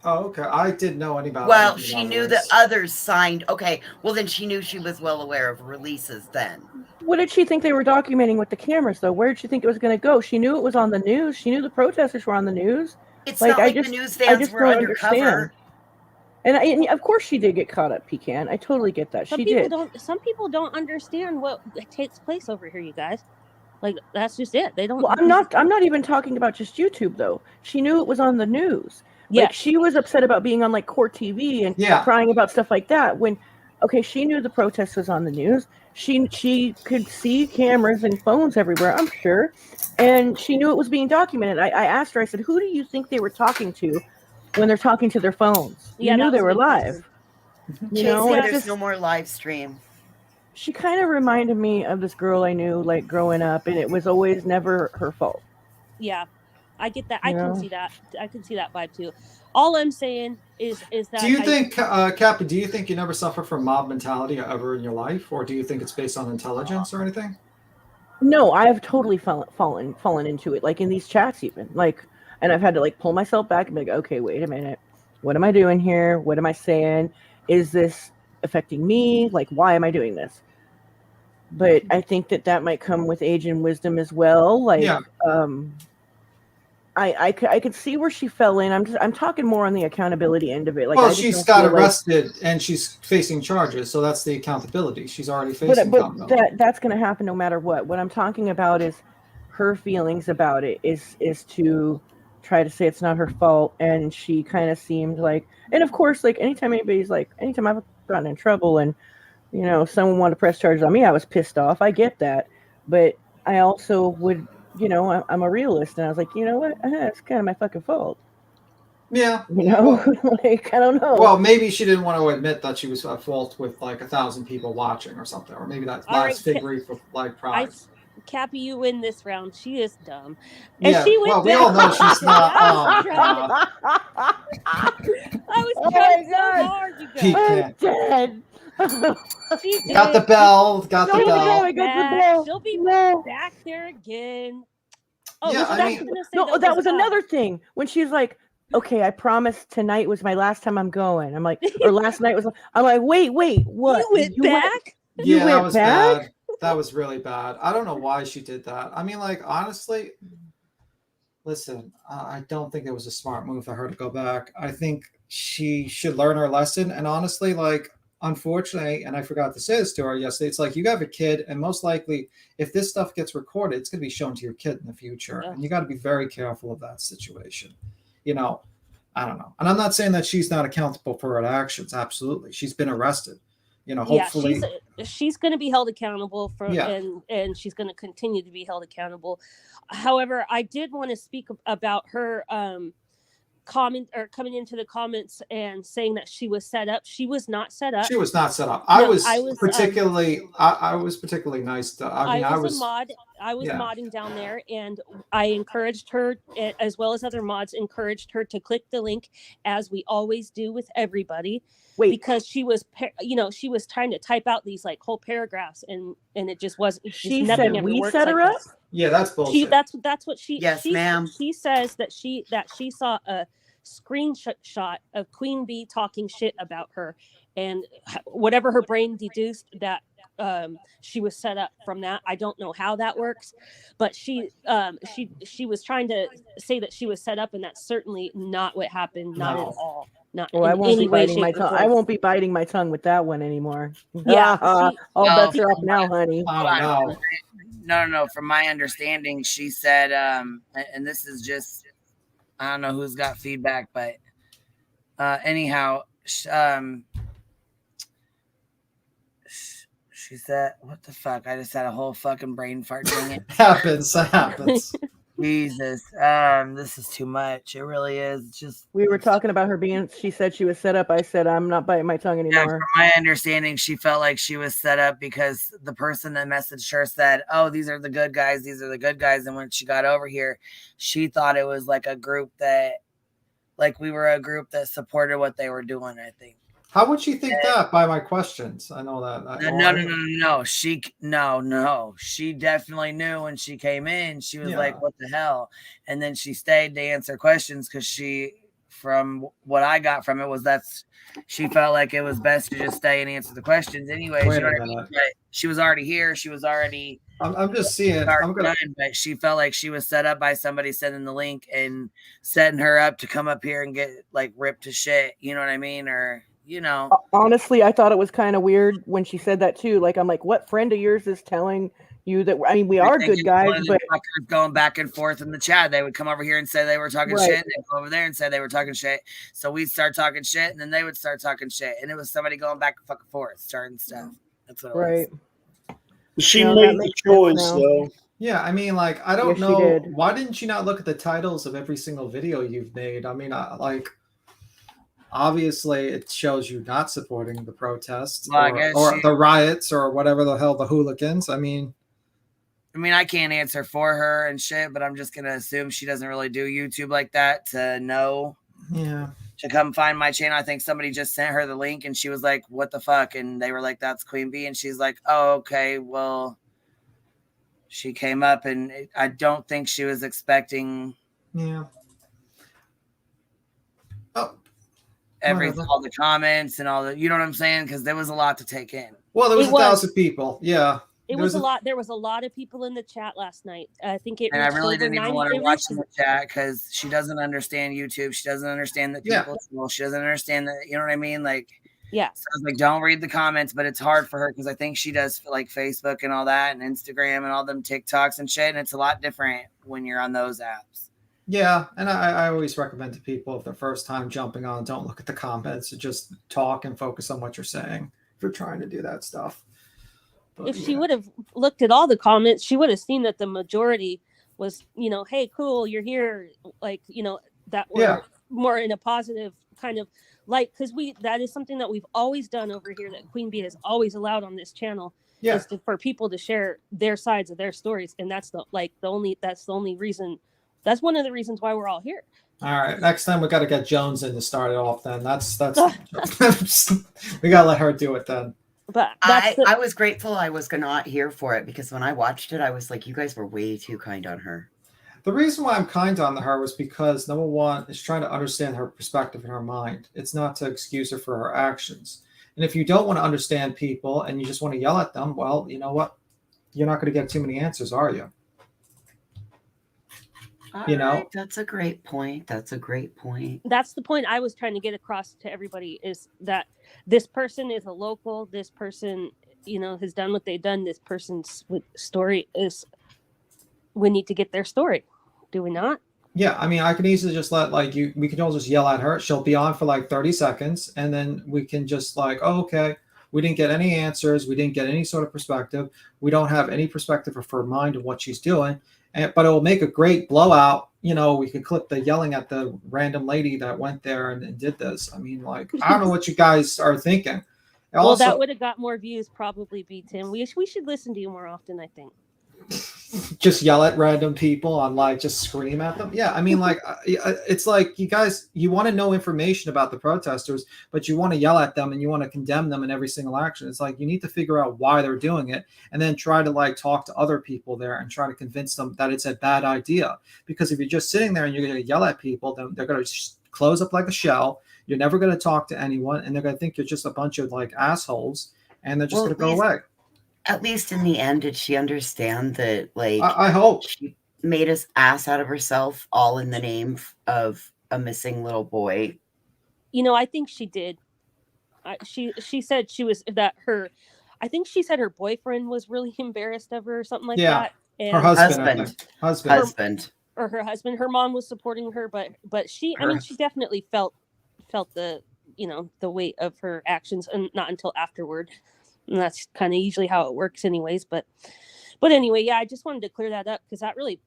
Oh, okay. I didn't know any about Well, anything she about knew this. that others signed. Okay, well then she knew she was well aware of releases then. What did she think they were documenting with the cameras, though? Where did she think it was going to go? She knew it was on the news. She knew the protesters were on the news. It's not like the news vans were don't undercover. understand. And of course she did get caught up, Pecan. I totally get that. Some people don't understand what takes place over here, you guys. That's just it. They don't. Well, I'm not even talking about just YouTube though. She knew it was on the news. Yeah, she was upset about being on court TV and crying about stuff like that. When, she knew the protest was on the news. She could see cameras and phones everywhere, I'm sure, and she knew it was being documented. I asked her. I said, "Who do you think they were talking to when they're talking to their phones?" You knew they were live. There's no more live stream. She kind of reminded me of this girl I knew growing up, and it was always never her fault. Yeah, I get that. I can see that. I can see that vibe too. All I'm saying is that. Do you think, Kappa? Do you think you never suffer from mob mentality ever in your life, or do you think it's based on intelligence or anything? No, I have totally fallen into it. In these chats, even and I've had to pull myself back and be like, okay, wait a minute, what am I doing here? What am I saying? Is this affecting me? Why am I doing this? But I think that might come with age and wisdom as well. I could see where she fell in. I'm talking more on the accountability end of it. Well, she's got arrested and she's facing charges, so that's the accountability. She's already facing. But that's going to happen no matter what. What I'm talking about is her feelings about it is to try to say it's not her fault, and she kind of seemed like, and of course, like anytime I've gotten in trouble and someone wanted to press charges on me, I was pissed off. I get that, but I also would, I'm a realist, and I was like, you know what, it's kind of my fucking fault. Yeah. Like, I don't know. Well, maybe she didn't want to admit that she was at fault with like 1,000 people watching or something, or maybe that All last right, figure for like pride. Cappy, you win this round. She is dumb. And Yeah, she went well, we all know back. she's not. I Oh, was trying so hard, you guys. Peak cat. Dead. She Got the did. bell. Got the She'll be bell. back. She'll be back there again. Oh, Yeah, that's what I I was mean- gonna say. No, though, that is, was another thing when she's like, okay, I promised tonight was my last time I'm going. I'm like, or last night was. I'm like, wait, what? You went back? Yeah, that went was back? bad. That was really bad. I don't know why she did that. I mean, like, honestly, listen, I don't think it was a smart move for her to go back. I think she should learn her lesson. And honestly, like, unfortunately, and I forgot to say this to her yesterday, it's like you have a kid, and most likely, if this stuff gets recorded, it's going to be shown to your kid in the future. And you got to be very careful of that situation. I don't know. And I'm not saying that she's not accountable for her actions. Absolutely. She's been arrested. Hopefully. Yeah, she's going to be held accountable for, Yeah. and she's going to continue to be held accountable. However, I did want to speak about her comment or coming into the comments and saying that she was set up. She was not set up. She was not set up. No, I was particularly. particularly nice to. I was a mod. I was yeah. modding down there, and I encouraged her, as well as other mods, encouraged her to click the link, as we always do with everybody. Because she was, she was trying to type out these like whole paragraphs, and it just wasn't. She nothing said ever we works set her like up. that. Yeah, that's bullshit. That's what she. Yes, ma'am. She says that she saw a screenshot of Queen Bee talking shit about her, and whatever her brain deduced that she was set up from that. I don't know how that works, but she was trying to say that she was set up, and that's certainly not what happened. Not at all. Not Well, I in won't any be way, biting my shape, or tongue. I form. won't be biting my tongue with that one anymore. Yeah, all bets are up now, honey. Oh no. No. From my understanding, she said, and this is just, I don't know who's got feedback, but anyhow, she said, what the fuck? I just had a whole fucking brain fart. Dang it. Happens. Jesus. This is too much. It really is. It's just, We were talking about her being. She said she was set up. I said I'm not biting my tongue yeah, anymore. from my understanding, she felt like she was set up because the person that messaged her said, oh, these are the good guys. These are the good guys. And when she got over here, she thought it was like a group that, like we were a group that supported what they were doing, I think. How would she think that by my questions? I know that. No. She definitely knew when she came in. She was like, what the hell? And then she stayed to answer questions because she, from what I got from it, was she felt like it was best to just stay and answer the questions anyways. Wait You know a what I mean? minute. But she was already here. She was already. I'm just seeing. But she felt like she was set up by somebody sending the link and setting her up to come up here and get like ripped to shit. You know what I mean? Or, Honestly, I thought it was kind of weird when she said that too. Like, I'm like, what friend of yours is telling you that? I mean, we are good guys, but going back and forth in the chat, they would come over here and say they were talking shit, and they'd go over there and say they were talking shit. So we'd start talking shit, and then they would start talking shit, and it was somebody going back and fucking forth, starting stuff. That's what it was. She made the choice, though. Yeah, I mean, like, I don't Yes, she know. did. Why didn't you not look at the titles of every single video you've made? I mean, obviously it shows you not supporting the protests or the riots or whatever the hell, the hooligans. I mean, I can't answer for her and shit, but I'm just going to assume she doesn't really do YouTube like that to know. Yeah. To come find my channel. I think somebody just sent her the link and she was like, what the fuck? And they were like, that's Queen Bee. And she's like, oh, okay. Well, she came up and I don't think she was expecting. Yeah. All the comments and all the, you know what I'm saying? Because there was a lot to take in. Well, there was 1,000 people. Yeah. It was a lot. There was a lot of people in the chat last night. I think it. And I really didn't even want to watch in the chat because she doesn't understand YouTube. She doesn't understand that people. Well, she doesn't understand that. You know what I mean? Like, yeah. So I was like, don't read the comments, but it's hard for her because I think she does like Facebook and all that, and Instagram and all them TikToks and shit. And it's a lot different when you're on those apps. Yeah, and I always recommend to people if they're first time jumping on, don't look at the comments. Just talk and focus on what you're saying if you're trying to do that stuff. But, If she would have looked at all the comments, she would have seen that the majority was, hey, cool, you're here, like, that were more in a positive kind of light, because that is something that we've always done over here, that Queen Bee has always allowed on this channel, is for people to share their sides of their stories, and that's the only reason. That's one of the reasons why we're all here. all right, next time we got to get Jones in to start it off. Then that's we got to let her do it then. But I was grateful I was not here for it, because when I watched it, I was like, you guys were way too kind on her. The reason why I'm kind on her was because, number one, is trying to understand her perspective in her mind. It's not to excuse her for her actions. And if you don't want to understand people and you just want to yell at them, well, you know what? You're not going to get too many answers, are you? Right, that's a great point. That's a great point. That's the point I was trying to get across to everybody, is that this person is a local. This person, has done what they've done. This person's story is, we need to get their story. Do we not? Yeah, I mean, I can easily just we can all just yell at her. She'll be on for like 30 seconds, and then we can just okay, we didn't get any answers. We didn't get any sort of perspective. We don't have any perspective of her mind and what she's doing. But it will make a great blowout. We could clip the yelling at the random lady that went there and did this. I mean, I don't know what you guys are thinking. Well, that would have got more views, probably, Tim. We should listen to you more often, I think. Just yell at random people on just scream at them. Yeah, I mean, it's like, you guys, you want to know information about the protesters, but you want to yell at them and you want to condemn them in every single action. It's like, you need to figure out why they're doing it, and then try to talk to other people there and try to convince them that it's a bad idea. Because if you're just sitting there and you're going to yell at people, then they're going to close up like a shell. You're never going to talk to anyone, and they're going to think you're just a bunch of assholes, and they're just going to go away. At least in the end, did she understand that, I hope she made an ass out of herself, all in the name of a missing little boy? I think she did. She said she was I think she said her boyfriend was really embarrassed of her or something like that. And her husband. Or her husband. Her mom was supporting her, but she definitely felt the the weight of her actions, and not until afterward. And that's kind of usually how it works anyways. But anyway, yeah, I just wanted to clear that up, because that really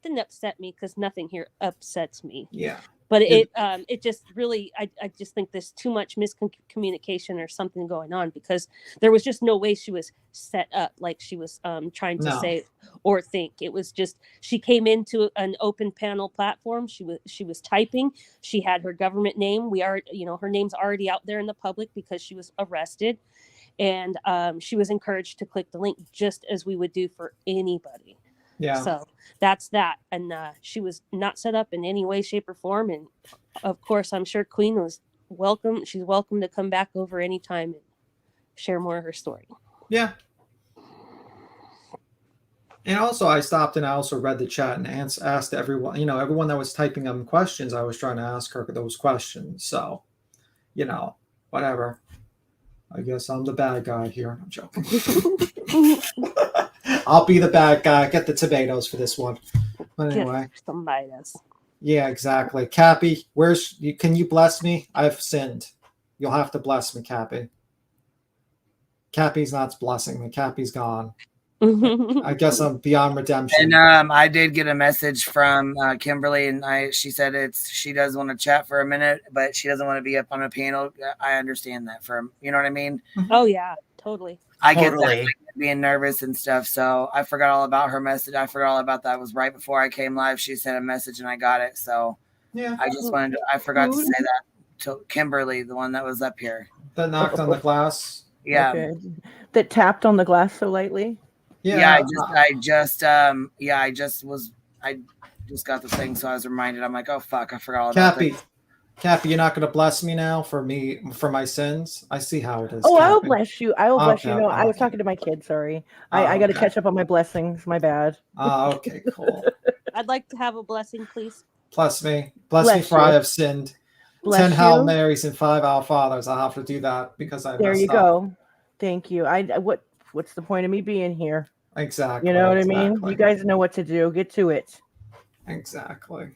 didn't upset me, because nothing here upsets me. Yeah. But it just really, I just think there's too much miscommunication or something going on, because there was just no way she was set up like she was trying to say or think. It was just, she came into an open panel platform. She was typing. She had her government name. Her name's already out there in the public because she was arrested, and she was encouraged to click the link, just as we would do for anybody. Yeah. So that's that. And she was not set up in any way, shape, or form. And of course, I'm sure Queen was welcome. She's welcome to come back over anytime and share more of her story. Yeah. And also, I stopped and I also read the chat and asked everyone, everyone that was typing them questions, I was trying to ask her those questions. So, whatever. I guess I'm the bad guy here. I'm joking. I'll be the bad guy. Get the tomatoes for this one. But anyway. Get some tomatoes. Yeah, exactly. Cappy, can you bless me? I've sinned. You'll have to bless me, Cappy. Cappy's not blessing me. Cappy's gone. I guess I'm beyond redemption. And I did get a message from Kimberly, and she said she does want to chat for a minute, but she doesn't want to be up on a panel. I understand that you know what I mean? Oh yeah, totally. I get that, being nervous and stuff. So I forgot all about her message. I forgot all about that. It was right before I came live. She sent a message and I got it. So yeah, I forgot to say that to Kimberly, the one that was up here. That knocked on the glass. Yeah. Okay. That tapped on the glass so lightly. Yeah. I just got the thing. So I was reminded. I'm like, oh fuck, I forgot all about that. Cappy, you're not going to bless me now for my sins? I see how it is. Oh, Cappy. I will bless you. I will bless you. No, Okay. I was talking to my kid. Sorry. I got to catch up on my blessings. My bad. Okay, cool. I'd like to have a blessing, please. Bless me. Bless me, for I have sinned. Bless 10 you. Hail Marys and 5 Our Fathers. I'll have to do that because I There messed you up. go. Thank you. What's the point of me being here? Exactly. You know what I mean? exactly. You guys know what to do. Get to it. Exactly.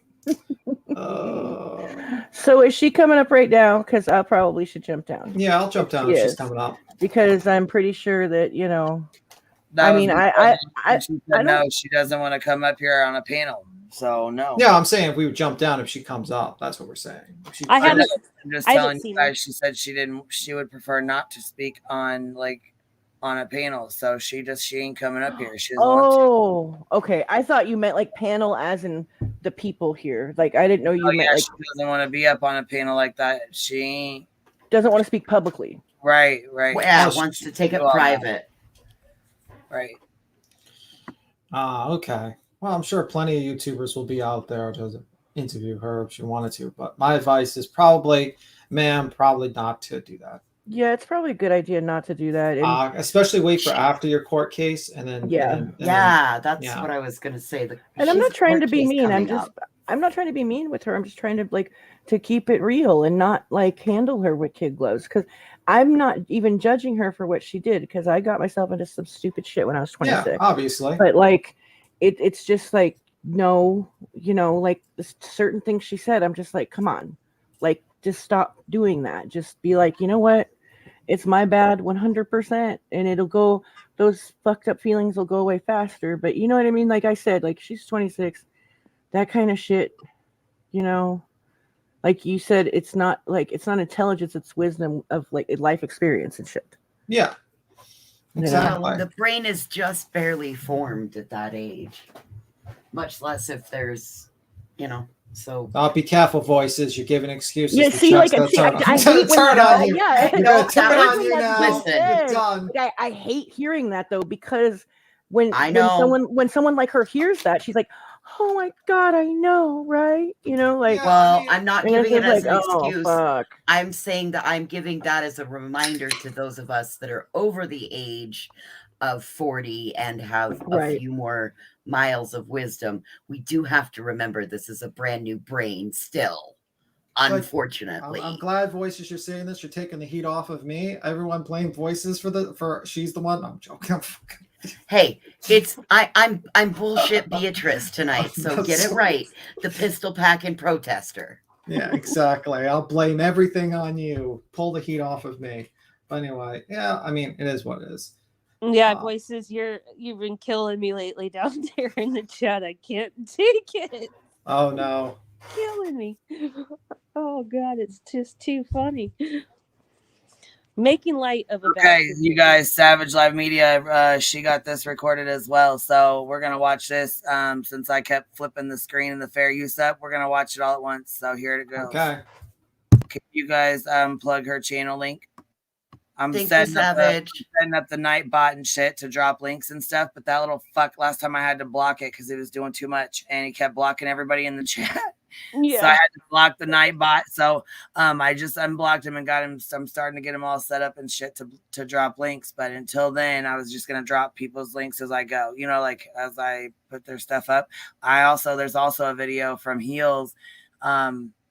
So is she coming up right now? Because I probably should jump down. Yeah, I'll jump down if she's coming up. Because I'm pretty sure that, you know, That I was mean, my I question. She said no, she doesn't want to come up here on a panel. So no. Yeah, I'm saying if we would jump down if she comes up. That's what we're saying. I'm just telling you guys. She said she didn't. She would prefer not to speak on a panel. So she ain't coming up here. She doesn't want to. Oh, okay. I thought you meant like panel as in the people here. Like I didn't know you meant like she doesn't want to be up on a panel like that. She ain't. Doesn't want to speak publicly. Right. Yeah, wants to take it private. Right. Okay. Well, I'm sure plenty of YouTubers will be out there to interview her if she wanted to. But my advice is probably not to do that. Yeah, it's probably a good idea not to do that. And especially wait for after your court case and then that's what I was gonna say. And I'm not trying to be mean. I'm not trying to be mean with her. I'm just trying to to keep it real and not handle her with kid gloves, because I'm not even judging her for what she did, because I got myself into some stupid shit when I was 26. Yeah, obviously. But it's just no, certain things she said, I'm just come on, just stop doing that. Just be you know what? It's my bad 100%. And it'll go, those fucked up feelings will go away faster. But you know what I mean? Like I said, she's 26, that kind of shit, you know, like you said, it's not intelligence, it's wisdom of life experience and shit. Yeah. Exactly. The brain is just barely formed at that age, much less if there's, so. Be careful, voices. You're giving excuses. Yeah, see, I hate when turn on you. Yeah, You're gonna turn on you now. You're done. I hate hearing that though, because when someone like her hears that, she's like, oh my God, I know, right? You know, well, I'm not giving it as an excuse. Fuck. I'm saying that I'm giving that as a reminder to those of us that are over the age of 40 and have a few more miles of wisdom. We do have to remember this is a brand new brain still, unfortunately. I'm glad, Voices, you're saying this. You're taking the heat off of me. Everyone blame Voices for she's the one. I'm joking. Hey, I'm bullshit Beatrice tonight, so get it right. The pistol packing protester. Yeah, exactly. I'll blame everything on you. Pull the heat off of me. But anyway, yeah, I mean, it is what it is. Yeah, Voices, you've been killing me lately down there in the chat. I can't take it. Oh no. Killing me. Oh God, it's just too funny. Making light of a Okay, you guys, Savage Live Media, she got this recorded as well. So we're going to watch this. Since I kept flipping the screen and the fair use up, we're going to watch it all at once. So here it goes. Okay. Can you guys plug her channel link? I'm Thank setting you, up Savage. setting up the Nightbot and shit to drop links and stuff. But that little fuck, last time I had to block it because he was doing too much. And he kept blocking everybody in the chat. Yeah. So I had to block the Nightbot. So I just unblocked him and got him. I'm starting to get him all set up and shit to drop links. But until then, I was just gonna drop people's links as I go. You know, as I put their stuff up. There's also a video from Heels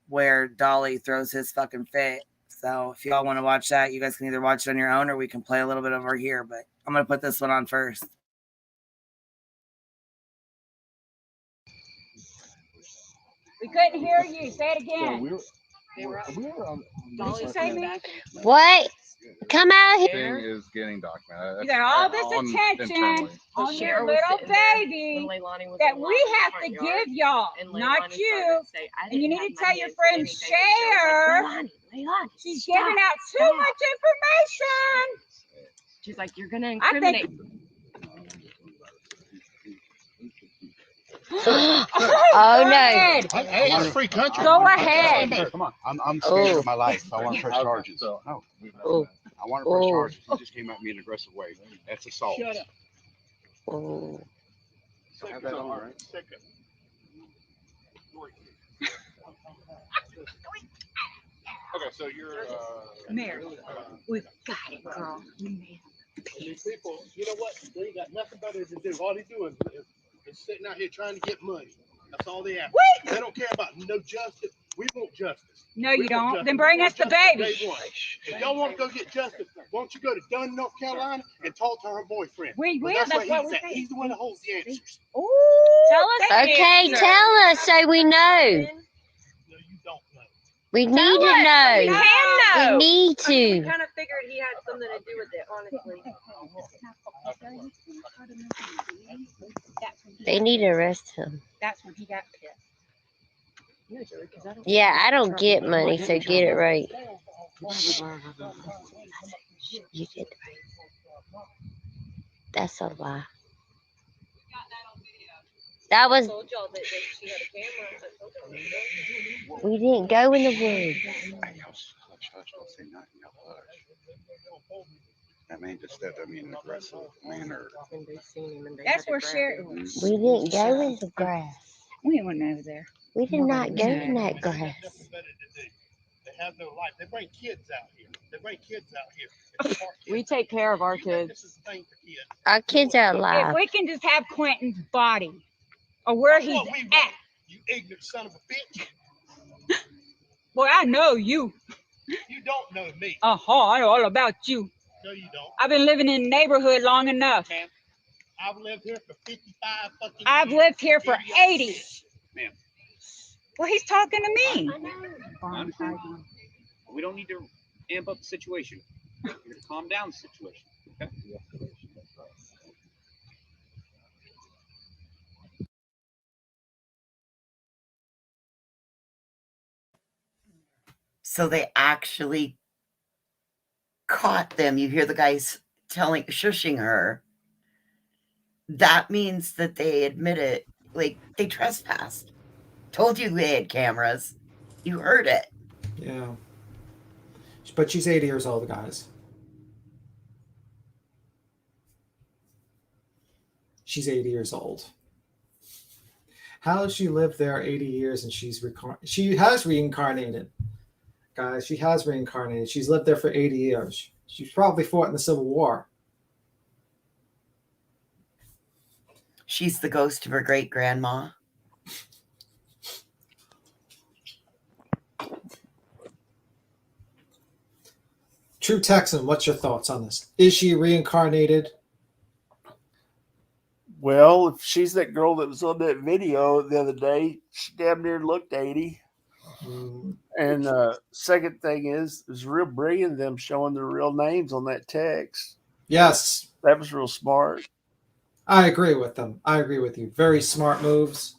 where Dolly throws his fucking fit. So if y'all want to watch that, you guys can either watch it on your own or we can play a little bit over here. But I'm gonna put this one on first. We couldn't hear you. Say it again. Did you say me? What? Come out here. Thing is getting documented. You got all this attention on your little baby that we have to give y'all, not you. And you need to tell your friend Cher. She's giving out too much information. She's like, you're gonna incriminate. Oh no! Hey, it's a free country. Go ahead. Come on, I'm scared of my life. I want to press charges. No, I want to press charges. He just came at me in an aggressive way. That's assault. Shut up. Oh. Have that on, right? Okay, so you're Mary, we've got it, girl. These people, you know what? They ain't got nothing better to do. All they doing is sitting out here trying to get money. That's all they have. Wait! They don't care about no justice. We want justice. No, We you want don't. justice. Then We bring want us the justice baby. day one. If y'all want to go get justice, why don't you go to Dunn, North Carolina, and talk to her boyfriend? We will. That's That's where what he's we at. said. He's the one that holds the answers. Ooh, tell us. Okay, tell us so we know. We need to know. We can know. We need to. kind of figured he had something to do with it, honestly. They need to arrest him. That's when he got pissed. Yeah, I don't get money, so get it right. You did right. That's a lie. That was. We didn't go in the woods. That man just said that in an aggressive manner. That's where Sherry was. We didn't go in the grass. We went over there. We did not go in that grass. They have no life. They bring kids out here. They bring kids out here. We take care of our kids. This is the thing for kids. Our kids are If alive. we can just have Quentin's body or where he's at. You ignorant son of a bitch. Boy, I know you. You don't know me. I know all about you. No, you don't. I've been living in the neighborhood long enough. Man, I've lived here for 55 fucking years. I've lived here for 80. Ma'am. Well, he's talking to me. We don't need to amp up the situation. We're going to calm down the situation. Okay? So they actually caught them. You hear the guys shushing her. That means that they admit it. Like, they trespassed. Told you they had cameras. You heard it. Yeah. But she's 80 years old, guys. She's 80 years old. How has she lived there 80 years and she has reincarnated? Guys, she has reincarnated. She's lived there for 80 years. She's probably fought in the Civil War. She's the ghost of her great-grandma. True Texan, what's your thoughts on this? Is she reincarnated? Well, if she's that girl that was on that video the other day, she damn near looked 80. And second thing is real brilliant them showing their real names on that text. Yes. That was real smart. I agree with them. I agree with you. Very smart moves.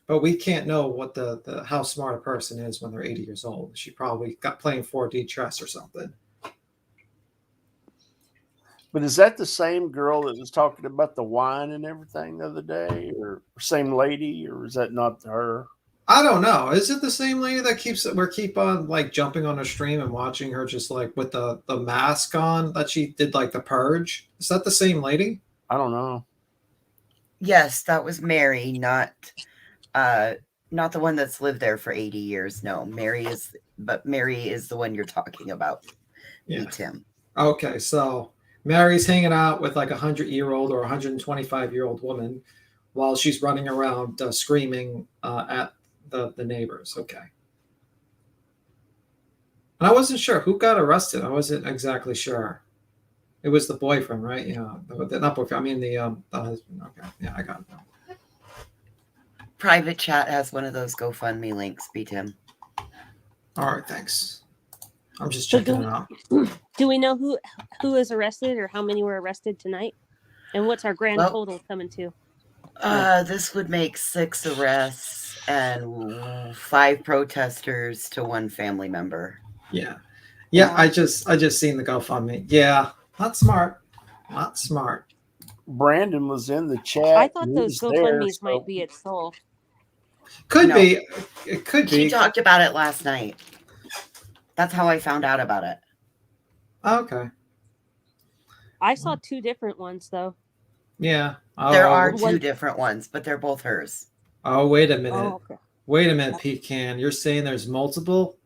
But we can't know what the how smart a person is when they're 80 years old. She probably got playing 4D chess or something. But is that the same girl that was talking about the wine and everything the other day, or same lady, or is that not her? I don't know. Is it the same lady that keep on like jumping on her stream and watching her just like with the mask on that she did like the purge? Is that the same lady? I don't know. Yes, that was Mary, not the one that's lived there for 80 years. No, Mary is the one you're talking about. Yeah. Tim. Okay, so Mary's hanging out with like 100-year-old or 125-year-old woman while she's running around screaming at the neighbors. Okay. And I wasn't sure who got arrested. I wasn't exactly sure. It was the boyfriend, right? Yeah, not boyfriend. I mean the husband. Okay, yeah, I got it. Private chat has one of those GoFundMe links. Beat him. All right, thanks. I'm just checking it out. Do we know who is arrested or how many were arrested tonight? And what's our grand total coming to? This would make 6 arrests and 5 protesters to 1 family member. Yeah. I just seen the GoFundMe. Yeah, not smart. Not smart. Brandon was in the chat. I thought those GoFundMes might be at Soul. Could be. It could be. She talked about it last night. That's how I found out about it. Okay. I saw 2 different ones though. Yeah. There are 2 different ones, but they're both hers. Oh, wait a minute. Oh, okay. Wait a minute, Pecan. You're saying there's multiple?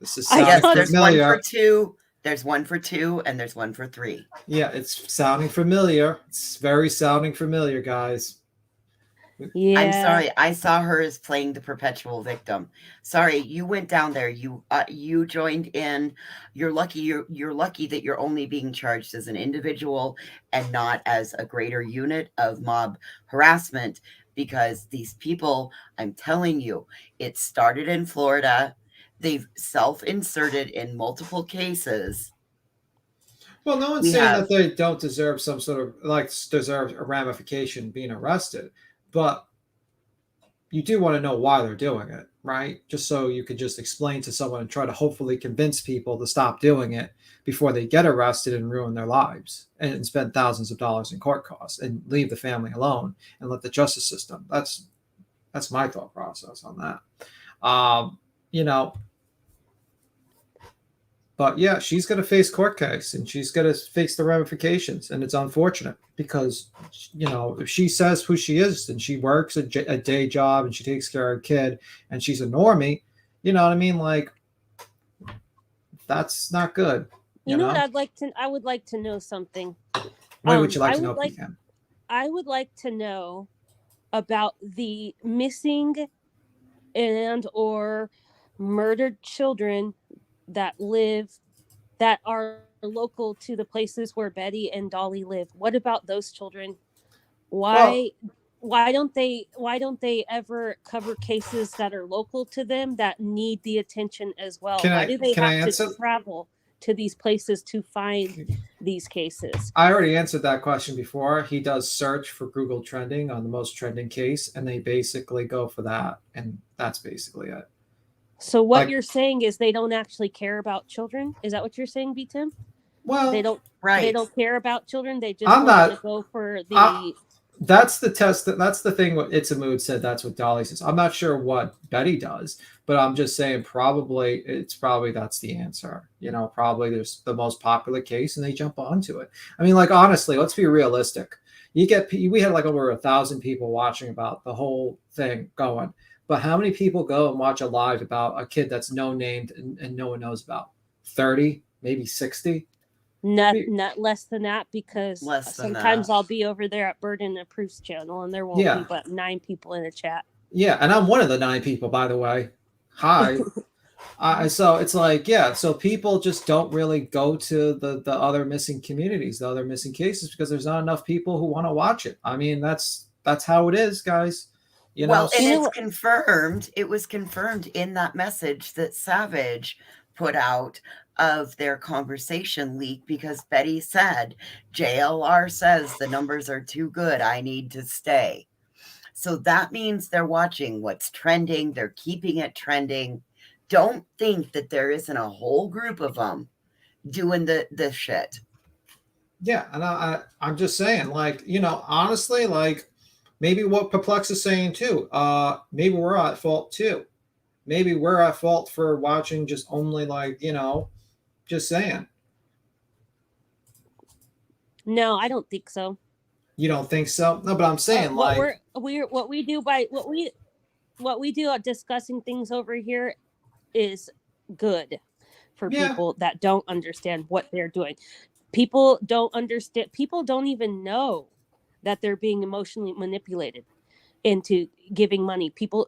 This is Yes, sounding there's familiar. 1 for 2. There's 1 for 2, and there's 1 for 3. Yeah, it's sounding familiar. It's very sounding familiar, guys. Yeah. I'm sorry. I saw her as playing the perpetual victim. Sorry, you went down there. You joined in. You're lucky. You're lucky that you're only being charged as an individual and not as a greater unit of mob harassment, because these people, I'm telling you, it started in Florida. They've self-inserted in multiple cases. Well, no one's saying that they don't deserve some sort of deserve a ramification being arrested, but you do want to know why they're doing it, right? Just so you could just explain to someone and try to hopefully convince people to stop doing it before they get arrested and ruin their lives and spend thousands of dollars in court costs and leave the family alone and let the justice system. That's my thought process on that. You know, but yeah, she's going to face court case and she's going to face the ramifications. And it's unfortunate because, you know, if she says who she is and she works a day job and she takes care of her kid and she's a normie, you know what I mean? Like, that's not good. You know what I would like to know something. What would you like to know, Pecan? I would like to know about the missing and or murdered children that are local to the places where Betty and Dolly live. What about those children? Why don't they ever cover cases that are local to them that need the attention as well? Why do they have to travel to these places to find these cases? I already answered that question before. He does search for Google trending on the most trending case, and they basically go for that, and that's basically it. So what you're saying is they don't actually care about children? Is that what you're saying, B. Tim? Well, they don't care about children. They just want to go for the. That's the test. That's the thing. What It's a Mood said. That's what Dolly says. I'm not sure what Betty does, but I'm just saying probably that's the answer. You know, probably there's the most popular case, and they jump onto it. I mean, like honestly, let's be realistic. We had like over 1,000 people watching about the whole thing going. But how many people go and watch a live about a kid that's no named and no one knows about? 30, maybe 60? Not less than that, because sometimes I'll be over there at Burden and Proof's channel and there won't be but 9 people in the chat. Yeah, and I'm one of the 9 people, by the way. Hi. So it's like, so people just don't really go to the other missing communities, the other missing cases, because there's not enough people who want to watch it. I mean, that's how it is, guys. You know? Well, and it's confirmed. It was confirmed in that message that Savage put out of their conversation leak, because Betty said, JLR says the numbers are too good. I need to stay. So that means they're watching what's trending. They're keeping it trending. Don't think that there isn't a whole group of them doing the shit. Yeah, and I'm just saying, like, you know, honestly, like, maybe what Perplex is saying too, maybe we're at fault too. Maybe we're at fault for watching just only, like, you know, just saying. No, I don't think so. You don't think so? No, but I'm saying what we do at discussing things over here is good for people that don't understand what they're doing. People don't understand. People don't even know that they're being emotionally manipulated into giving money. People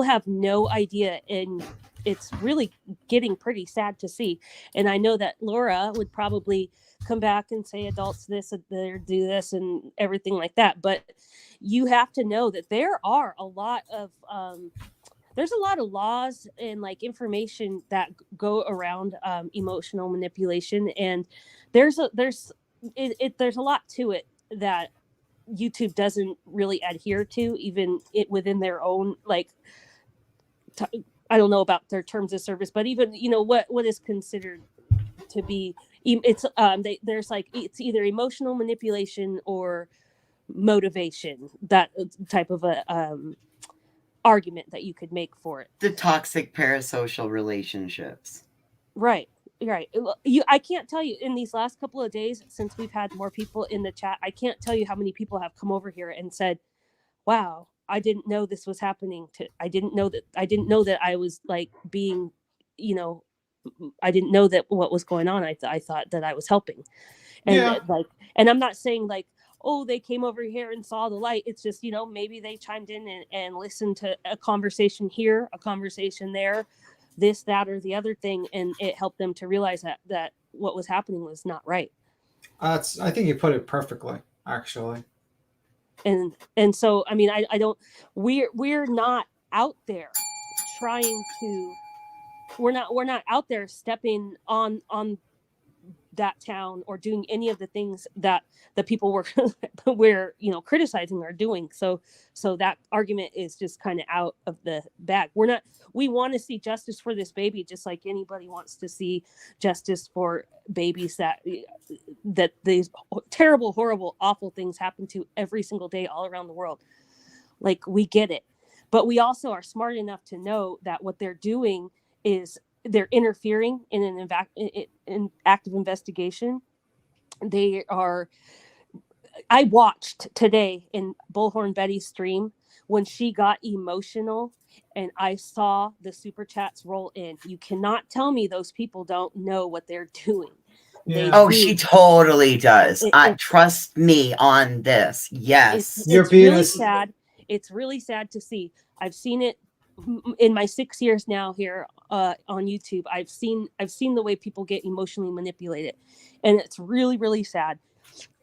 have no idea, and it's really getting pretty sad to see. And I know that Laura would probably come back and say adults this and do this and everything like that, but you have to know that there are a lot of there's a lot of laws and like information that go around emotional manipulation, and there's a lot to it that YouTube doesn't really adhere to, even it within their own, like, I don't know about their terms of service, but even, you know, what is considered to be, it's there's like, it's either emotional manipulation or motivation, that type of a argument that you could make for it. The toxic parasocial relationships. Right. I can't tell you, in these last couple of days since we've had more people in the chat, I can't tell you how many people have come over here and said, wow, I didn't know this was happening I didn't know that I was like being, you know, I didn't know that what was going on. I thought that I was helping. And like, and I'm not saying like, oh, they came over here and saw the light. It's just, you know, maybe they chimed in and listened to a conversation here, a conversation there, this, that, or the other thing, and it helped them to realize that what was happening was not right. I think you put it perfectly, actually. And so, I mean, I don't, we're not out there trying to, we're not out there stepping on that town or doing any of the things that the people we're you know, criticizing are doing. So that argument is just kind of out of the bag. We want to see justice for this baby, just like anybody wants to see justice for babies that these terrible, horrible, awful things happen to every single day all around the world. Like, we get it, but we also are smart enough to know that what they're doing is they're interfering in an active investigation. I watched today in Bullhorn Betty's stream when she got emotional and I saw the super chats roll in. You cannot tell me those people don't know what they're doing. Oh, she totally does. Trust me on this. Yes. It's really sad. It's really sad to see. I've seen it in my 6 years now here on YouTube. I've seen the way people get emotionally manipulated, and it's really, really sad.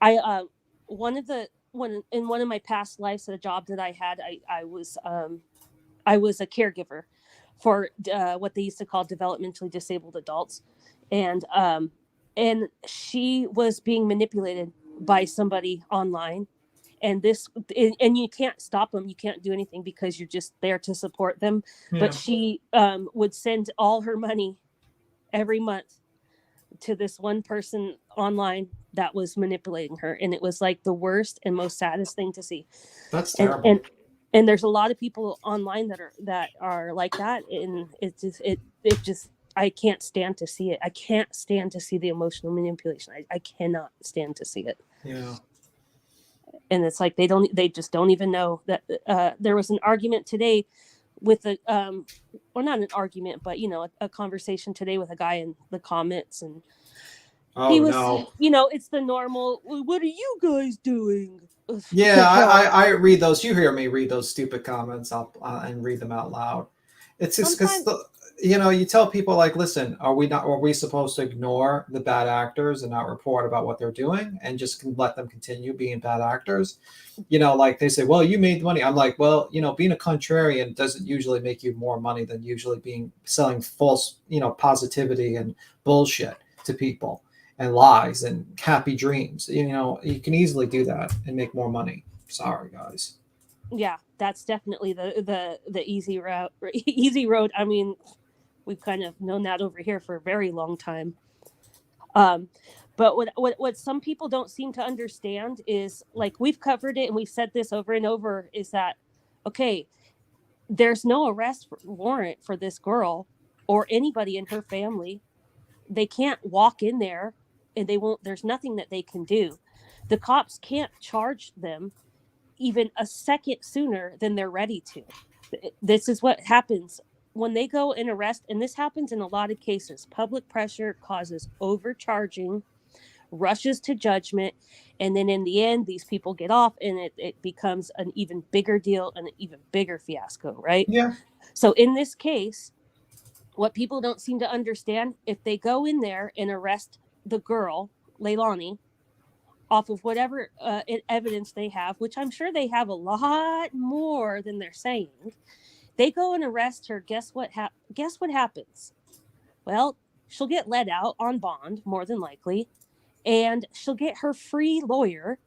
In one of my past lives, a job that I had, I was a caregiver for what they used to call developmentally disabled adults, and she was being manipulated by somebody online. And you can't stop them. You can't do anything because you're just there to support them. Yeah. But she would send all her money every month to this one person online that was manipulating her. And it was like the worst and most saddest thing to see. That's terrible. And there's a lot of people online that are like that. And it just, I can't stand to see it. I can't stand to see the emotional manipulation. I cannot stand to see it. Yeah. And it's like they just don't even know that there was an argument today with or not an argument, but you know, a conversation today with a guy in the comments, and he was, you know, it's the normal, what are you guys doing? Yeah, I read those. You hear me read those stupid comments up and read them out loud. It's just because you know, you tell people like, listen, are we supposed to ignore the bad actors and not report about what they're doing and just let them continue being bad actors? You know, like they say, well, you made money. I'm like, well, you know, being a contrarian doesn't usually make you more money than usually selling false, you know, positivity and bullshit to people and lies and happy dreams. You know, you can easily do that and make more money. Sorry, guys. Yeah, that's definitely the easy route. Easy road. I mean, we've kind of known that over here for a very long time. But what some people don't seem to understand is, like, we've covered it and we've said this over and over, is that, okay, there's no arrest warrant for this girl or anybody in her family. They can't walk in there and there's nothing that they can do. The cops can't charge them even a second sooner than they're ready to. This is what happens when they go and arrest, and this happens in a lot of cases. Public pressure causes overcharging, rushes to judgment, and then in the end, these people get off, and it becomes an even bigger deal and an even bigger fiasco, right? Yeah. So in this case, what people don't seem to understand, if they go in there and arrest the girl, Leilani, off of whatever evidence they have, which I'm sure they have a lot more than they're saying, they go and arrest her. Guess what happens? Well, she'll get let out on bond, more than likely, and she'll get her free lawyer,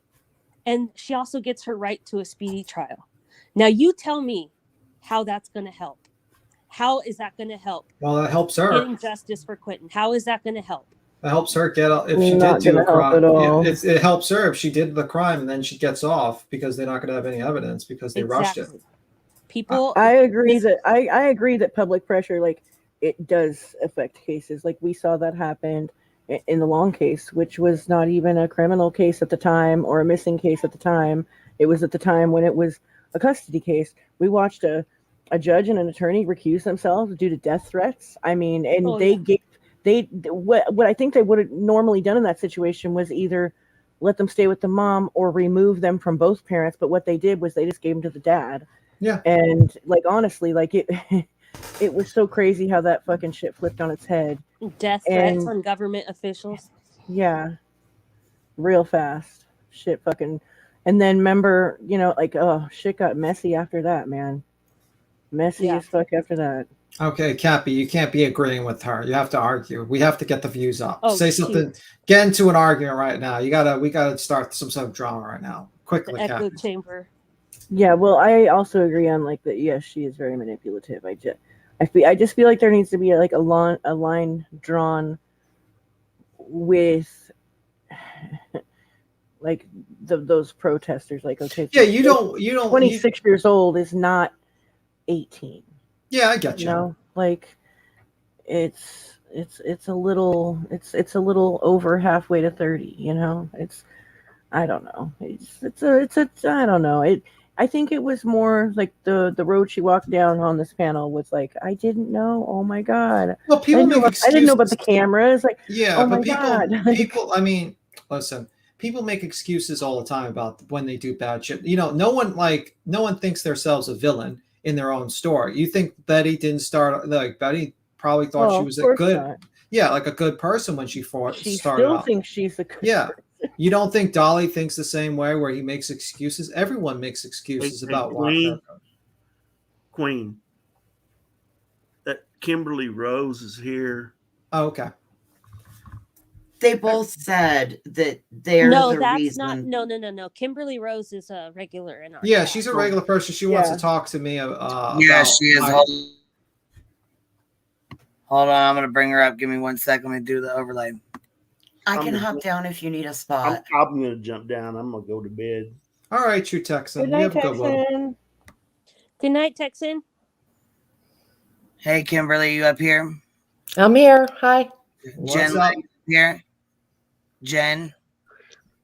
and she also gets her right to a speedy trial. Now, you tell me how that's going to help. How is that going to help? Well, that helps her. Getting justice for Quentin. How is that going to help? It helps her get out if she did do a crime. It helps her if she did the crime and then she gets off because they're not going to have any evidence because they rushed it. People, I agree that public pressure, like, it does affect cases. Like, we saw that happen in the Long case, which was not even a criminal case at the time or a missing case at the time. It was at the time when it was a custody case. We watched a judge and an attorney recuse themselves due to death threats. I mean, and what I think they would have normally done in that situation was either let them stay with the mom or remove them from both parents. But what they did was they just gave them to the dad. Yeah. And like, honestly, like it was so crazy how that fucking shit flipped on its head. Death threats on government officials. Yeah. Real fast. Shit fucking. And then remember, like, oh, shit got messy after that, man. Messy as fuck after that. Okay, Cappy, you can't be agreeing with her. You have to argue. We have to get the views up. Oh, Say something. Get into an argument right now. We gotta start some sort of drama right now. Quickly, The echo Cappy. chamber. Yeah, well, I also agree on like that. Yes, she is very manipulative. I just feel like there needs to be like a line drawn with like those protesters. Like, okay, Yeah, you don't. 26 years old is not 18. Yeah, I get you. Like it's a little over halfway to 30. I don't know. I don't know. I think it was more like the road she walked down on this panel was like, I didn't know. Oh my God. Well, people make excuses. I didn't know about the cameras. Like, yeah, oh but my God. people. I mean, listen. People make excuses all the time about when they do bad shit. No one thinks themselves a villain in their own story. You think Betty didn't start like Betty probably thought she was a good, like a good person when she started. She still thinks she's a good person. You don't think Dolly thinks the same way where he makes excuses? Everyone makes excuses about why. Queen. That Kimberly Rose is here. Oh, okay. They both said that they're the reason. No. Kimberly Rose is a regular in our chat. She's a regular person. She wants to talk to me. Yeah, she is. Hold on, I'm gonna bring her up. Give me 1 second. Let me do the overlay. I can hop down if you need a spot. I'm gonna jump down. I'm gonna go to bed. All right, true Texan. Good night, Texan. Good night, Texan. Hey, Kimberly, you up here? I'm here. Hi. Jen here. Jen.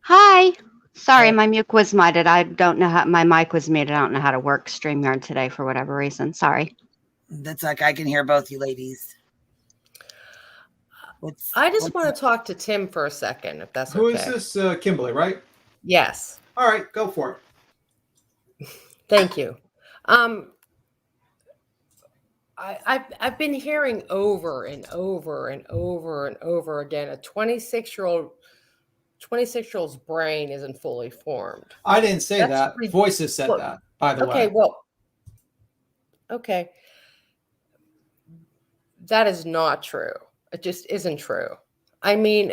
Hi. Sorry, my mic was muted. I don't know how my mic was muted. I don't know how to work StreamYard today for whatever reason. Sorry. That's like I can hear both you ladies. I just want to talk to Tim for a second, if that's okay. Who is this? Kimberly, right? Yes. All right, go for it. Thank you. I've been hearing over and over and over and over again, a 26-year-old's brain isn't fully formed. I didn't say that. Voices said that, by the way. Okay. That is not true. It just isn't true. I mean,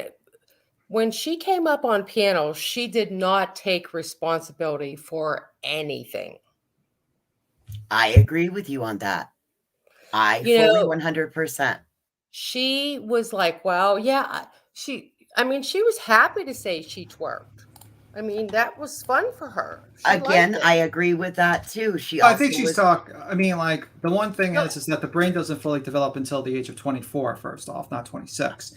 when she came up on piano, she did not take responsibility for anything. I agree with you on that. I fully 100%. She was like, well, yeah, she was happy to say she twerked. I mean, that was fun for her. Again, I agree with that too. I think she's talking. I mean, like the one thing is that the brain doesn't fully develop until the age of 24. First off, not 26.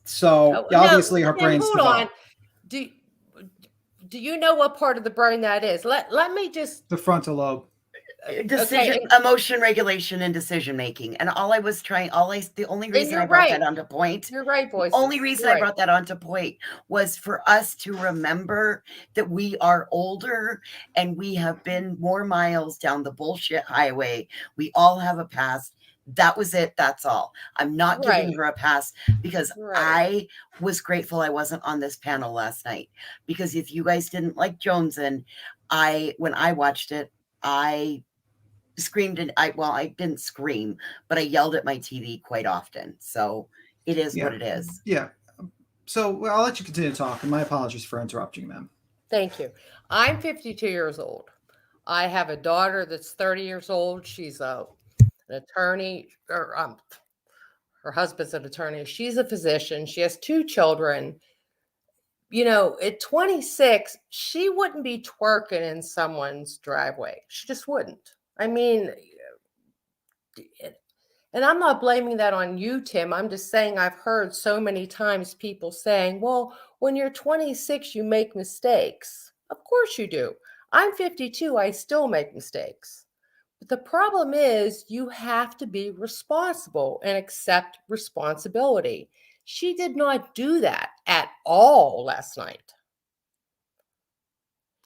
So obviously her brain's hold developed. On. Do you know what part of the brain that is? Let me just the frontal lobe. Emotion regulation and decision making. And the only reason I brought that onto point. You're right, boys. The only reason I brought that onto point was for us to remember that we are older and we have been more miles down the bullshit highway. We all have a past. That was it. That's all. I'm not giving her a pass because I was grateful I wasn't on this panel last night. Because if you guys didn't like Jonesin, when I watched it, I screamed and I didn't scream, but I yelled at my TV quite often. So it is what it is. Yeah. So I'll let you continue to talk. And my apologies for interrupting, ma'am. Thank you. I'm 52 years old. I have a daughter that's 30 years old. She's an attorney, or her husband's an attorney. She's a physician. She has 2 children. At 26, she wouldn't be twerking in someone's driveway. She just wouldn't. I mean, and I'm not blaming that on you, Tim. I'm just saying I've heard so many times people saying, well, when you're 26, you make mistakes. Of course you do. I'm 52. I still make mistakes. But the problem is you have to be responsible and accept responsibility. She did not do that at all last night.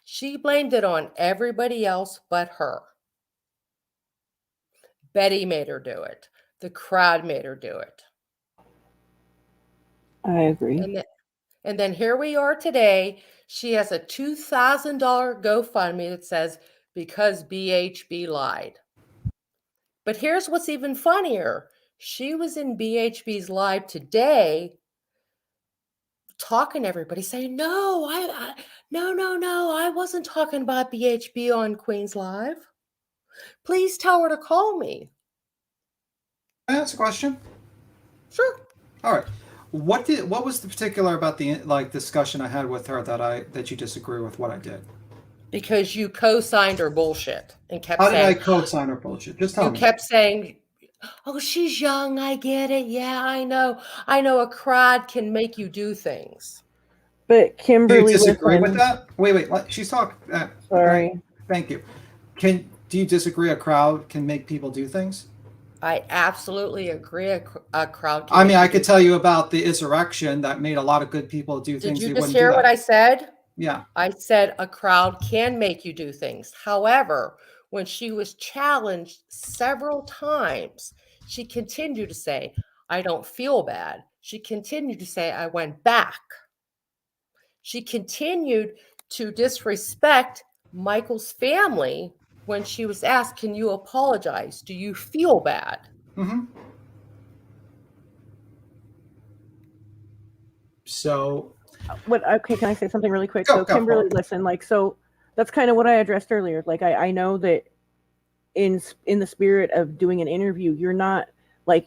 She blamed it on everybody else but her. Betty made her do it. The crowd made her do it. I agree. And then here we are today. She has a $2,000 GoFundMe that says, because BHB lied. But here's what's even funnier. She was in BHB's live today talking to everybody saying, no, I wasn't talking about BHB on Queen's Live. Please tell her to call me. Can I ask a question? Sure. All right. What was the particular about the discussion I had with her that you disagree with what I did? Because you co-signed her bullshit and kept How saying. did I co-sign her bullshit? Just tell me. You kept saying, oh, she's young. I get it. Yeah, I know. I know a crowd can make you do things. But Kimberly, do you disagree with listen. that? Wait. She's talking. Sorry. Thank you. Do you disagree a crowd can make people do things? I absolutely agree. A crowd. I mean, I could tell you about the insurrection that made a lot of good people do things. Did you just hear what I said? Yeah. I said a crowd can make you do things. However, when she was challenged several times, she continued to say, I don't feel bad. She continued to say, I went back. She continued to disrespect Michael's family when she was asked, can you apologize? Do you feel bad? Mm-hmm. So Okay, can I say something really quick? Go Kimberly, listen, so that's kind of what I addressed earlier. I know that in the spirit of doing an interview, you're not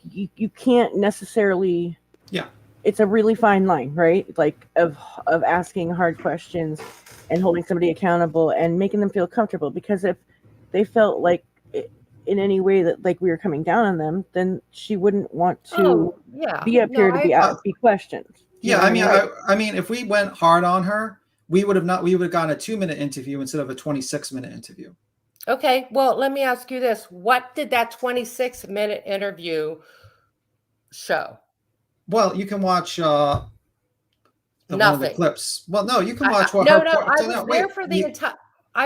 you can't necessarily. Yeah. It's a really fine line, right? Of asking hard questions and holding somebody accountable and making them feel comfortable, because if they felt in any way that we were coming down on them, then she wouldn't want to be up here to be questioned. Yeah, I mean, if we went hard on her, we would have gotten a 2-minute interview instead of a 26-minute interview. Okay, well, let me ask you this. What did that 26-minute interview show? Well, you can watch nothing. One of the clips. Well, no, you can watch I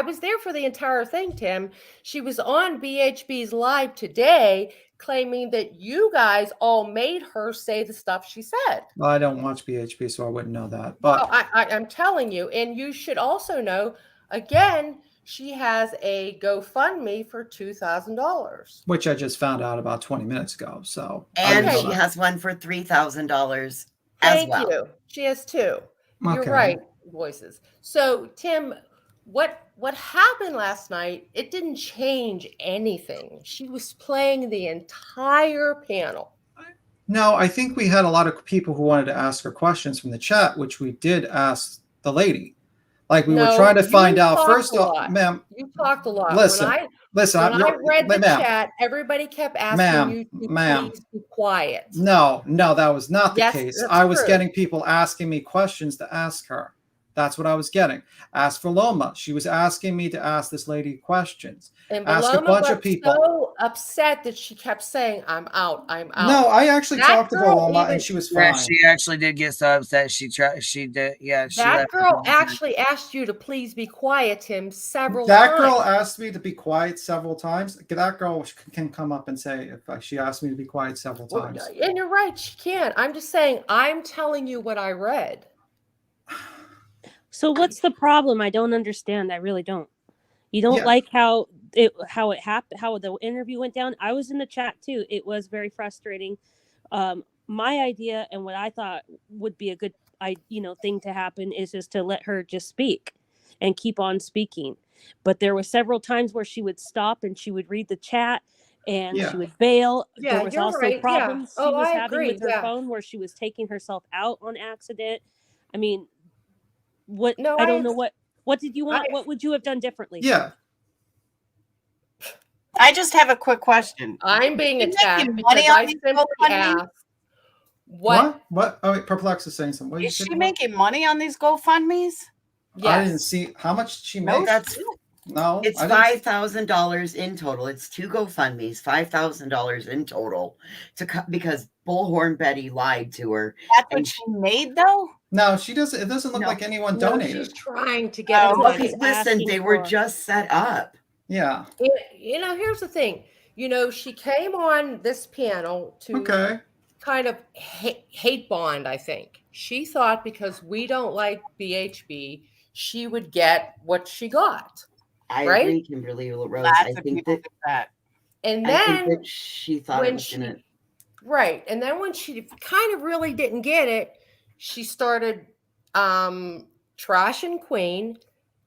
was there for the entire thing, Tim. She was on BHB's live today claiming that you guys all made her say the stuff she said. Well, I don't watch BHB, so I wouldn't know that. But I'm telling you, and you should also know, again, she has a GoFundMe for $2,000. Which I just found out about 20 minutes ago. So and she has one for $3,000 as well. Thank you. She has two. Okay. You're right, voices. So, Tim, what happened last night, it didn't change anything. She was playing the entire panel. No, I think we had a lot of people who wanted to ask her questions from the chat, which we did ask the lady. We were trying to find out. First off, ma'am, you talked a lot. Listen, when I read the chat, everybody kept asking you to please be quiet. No, that was not the case. I was true. getting people asking me questions to ask her. That's what I was getting. As for Loma, she was asking me to ask this lady questions. And ask a bunch of people. So upset that she kept saying, "I'm out. I'm out." No, I actually talked to Loma, and she was fine. Yeah, she actually did get so upset. She did. Yeah, that girl actually asked you to please be quiet, Tim, several times. That girl asked me to be quiet several times. That girl can come up and say if she asked me to be quiet several times. And you're right, she can. I'm just saying, I'm telling you what I read. So what's the problem? I don't understand. I really don't. You don't like how it happened, how the interview went down? I was in the chat too. It was very frustrating. My idea and what I thought would be a good thing to happen is just to let her just speak and keep on speaking. But there were several times where she would stop and she would read the chat and she would bail. There was also problems she was having with her phone where she was taking herself out on accident. I mean, I don't know what did you want? What would you have done differently? Yeah. I just have a quick question. I'm being attacked because I simply asked what? Oh, wait, Perplex is saying something. Is she making money on these GoFundMes? Yes. I didn't see how much she made. No, No, It's I didn't. $5,000 in total. It's 2 GoFundMe's, $5,000 in total because Bullhorn Betty lied to her. That's what she made, though. No, she doesn't. It doesn't look No. like anyone No, donated. she's trying to get the Well, money. listen, they were just set up. Yeah. You know, here's the thing. You know, she came on this panel to kind of hate bond, I think. She thought because we don't like BHB, she would get what she got. I right? agree, Kimberly Rose. Lots I of think people that, do that. And I think then that she thought it when was she, gonna. right. And then when she kind of really didn't get it, she started trashing Queen.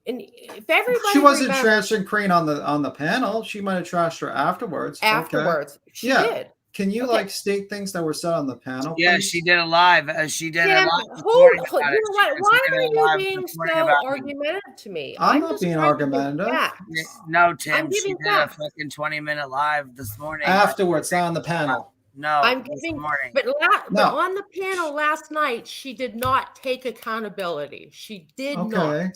And if everybody She wasn't remembers, trashing Queen on the panel. She might have trashed her afterwards. afterwards, she did. Can you like state things that were said on the panel? Yeah, please? she did a live. She did a Tim, live. this hold, morning hold, about you it. know what? She Why did are a you live being this morning so about it. argumentative to me? I'm not just being trying to give argumentative. facts. No, Tim, I'm she giving did a facts. fucking 20-minute live this morning. Afterwards, not on the panel. No, I'm this giving, morning. but No. on the panel last night, she did not take accountability. She did not. Okay.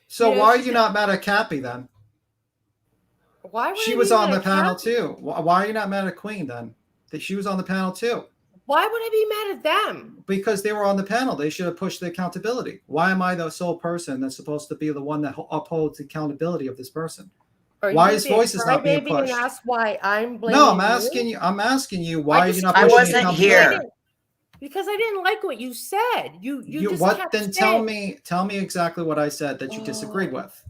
So You know, why are she you said- not mad at Cappy then? Why would She I was be on mad the at panel Cappy? too. Why are you not mad at Queen then? That she was on the panel too. Why would I be mad at them? Because they were on the panel. They should have pushed the accountability. Why am I the sole person that's supposed to be the one that upholds the accountability of this person? Are Why you his being voice is not being crybaby and pushed? ask why I'm blaming No, I'm you? asking you. I'm asking you why you're not I pushing wasn't accountability. here. Because I didn't like what you said. You just what kept then saying, tell me exactly what I said that you disagreed with.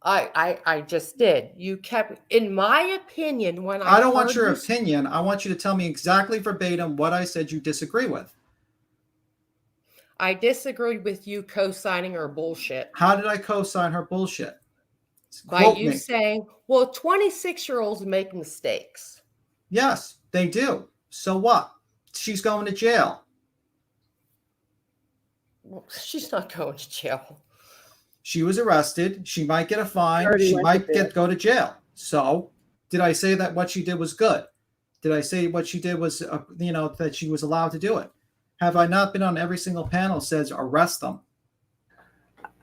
I just did. You kept, in my opinion, when I don't want heard your you opinion. I want you to tell me exactly verbatim what I said you disagree with. I disagreed with you co-signing her bullshit. How did I co-sign her bullshit? By Quote you me. saying, well, 26-year-olds make mistakes. Yes, they do. So what? She's going to jail. Well, she's not going to jail. She was arrested. She might get a fine. Already She went might to jail. go to jail. So did I say that what she did was good? Did I say what she did was, that she was allowed to do it? Have I not been on every single panel says arrest them?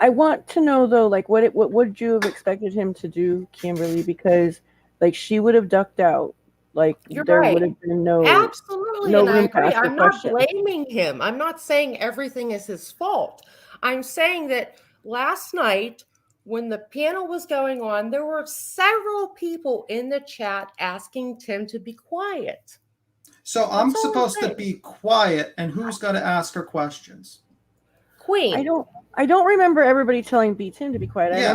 I want to know though, like what would you have expected him to do, Kimberly? Because like she would have ducked out. Like You're there right. would have been no Absolutely, no and I room to agree. ask her I'm not questions. blaming him. I'm not saying everything is his fault. I'm saying that last night, when the panel was going on, there were several people in the chat asking Tim to be quiet. So I'm That's all I'm supposed to saying. be quiet, and who's going to ask her questions? Queen. I don't remember everybody telling Tim to be quiet. Yeah.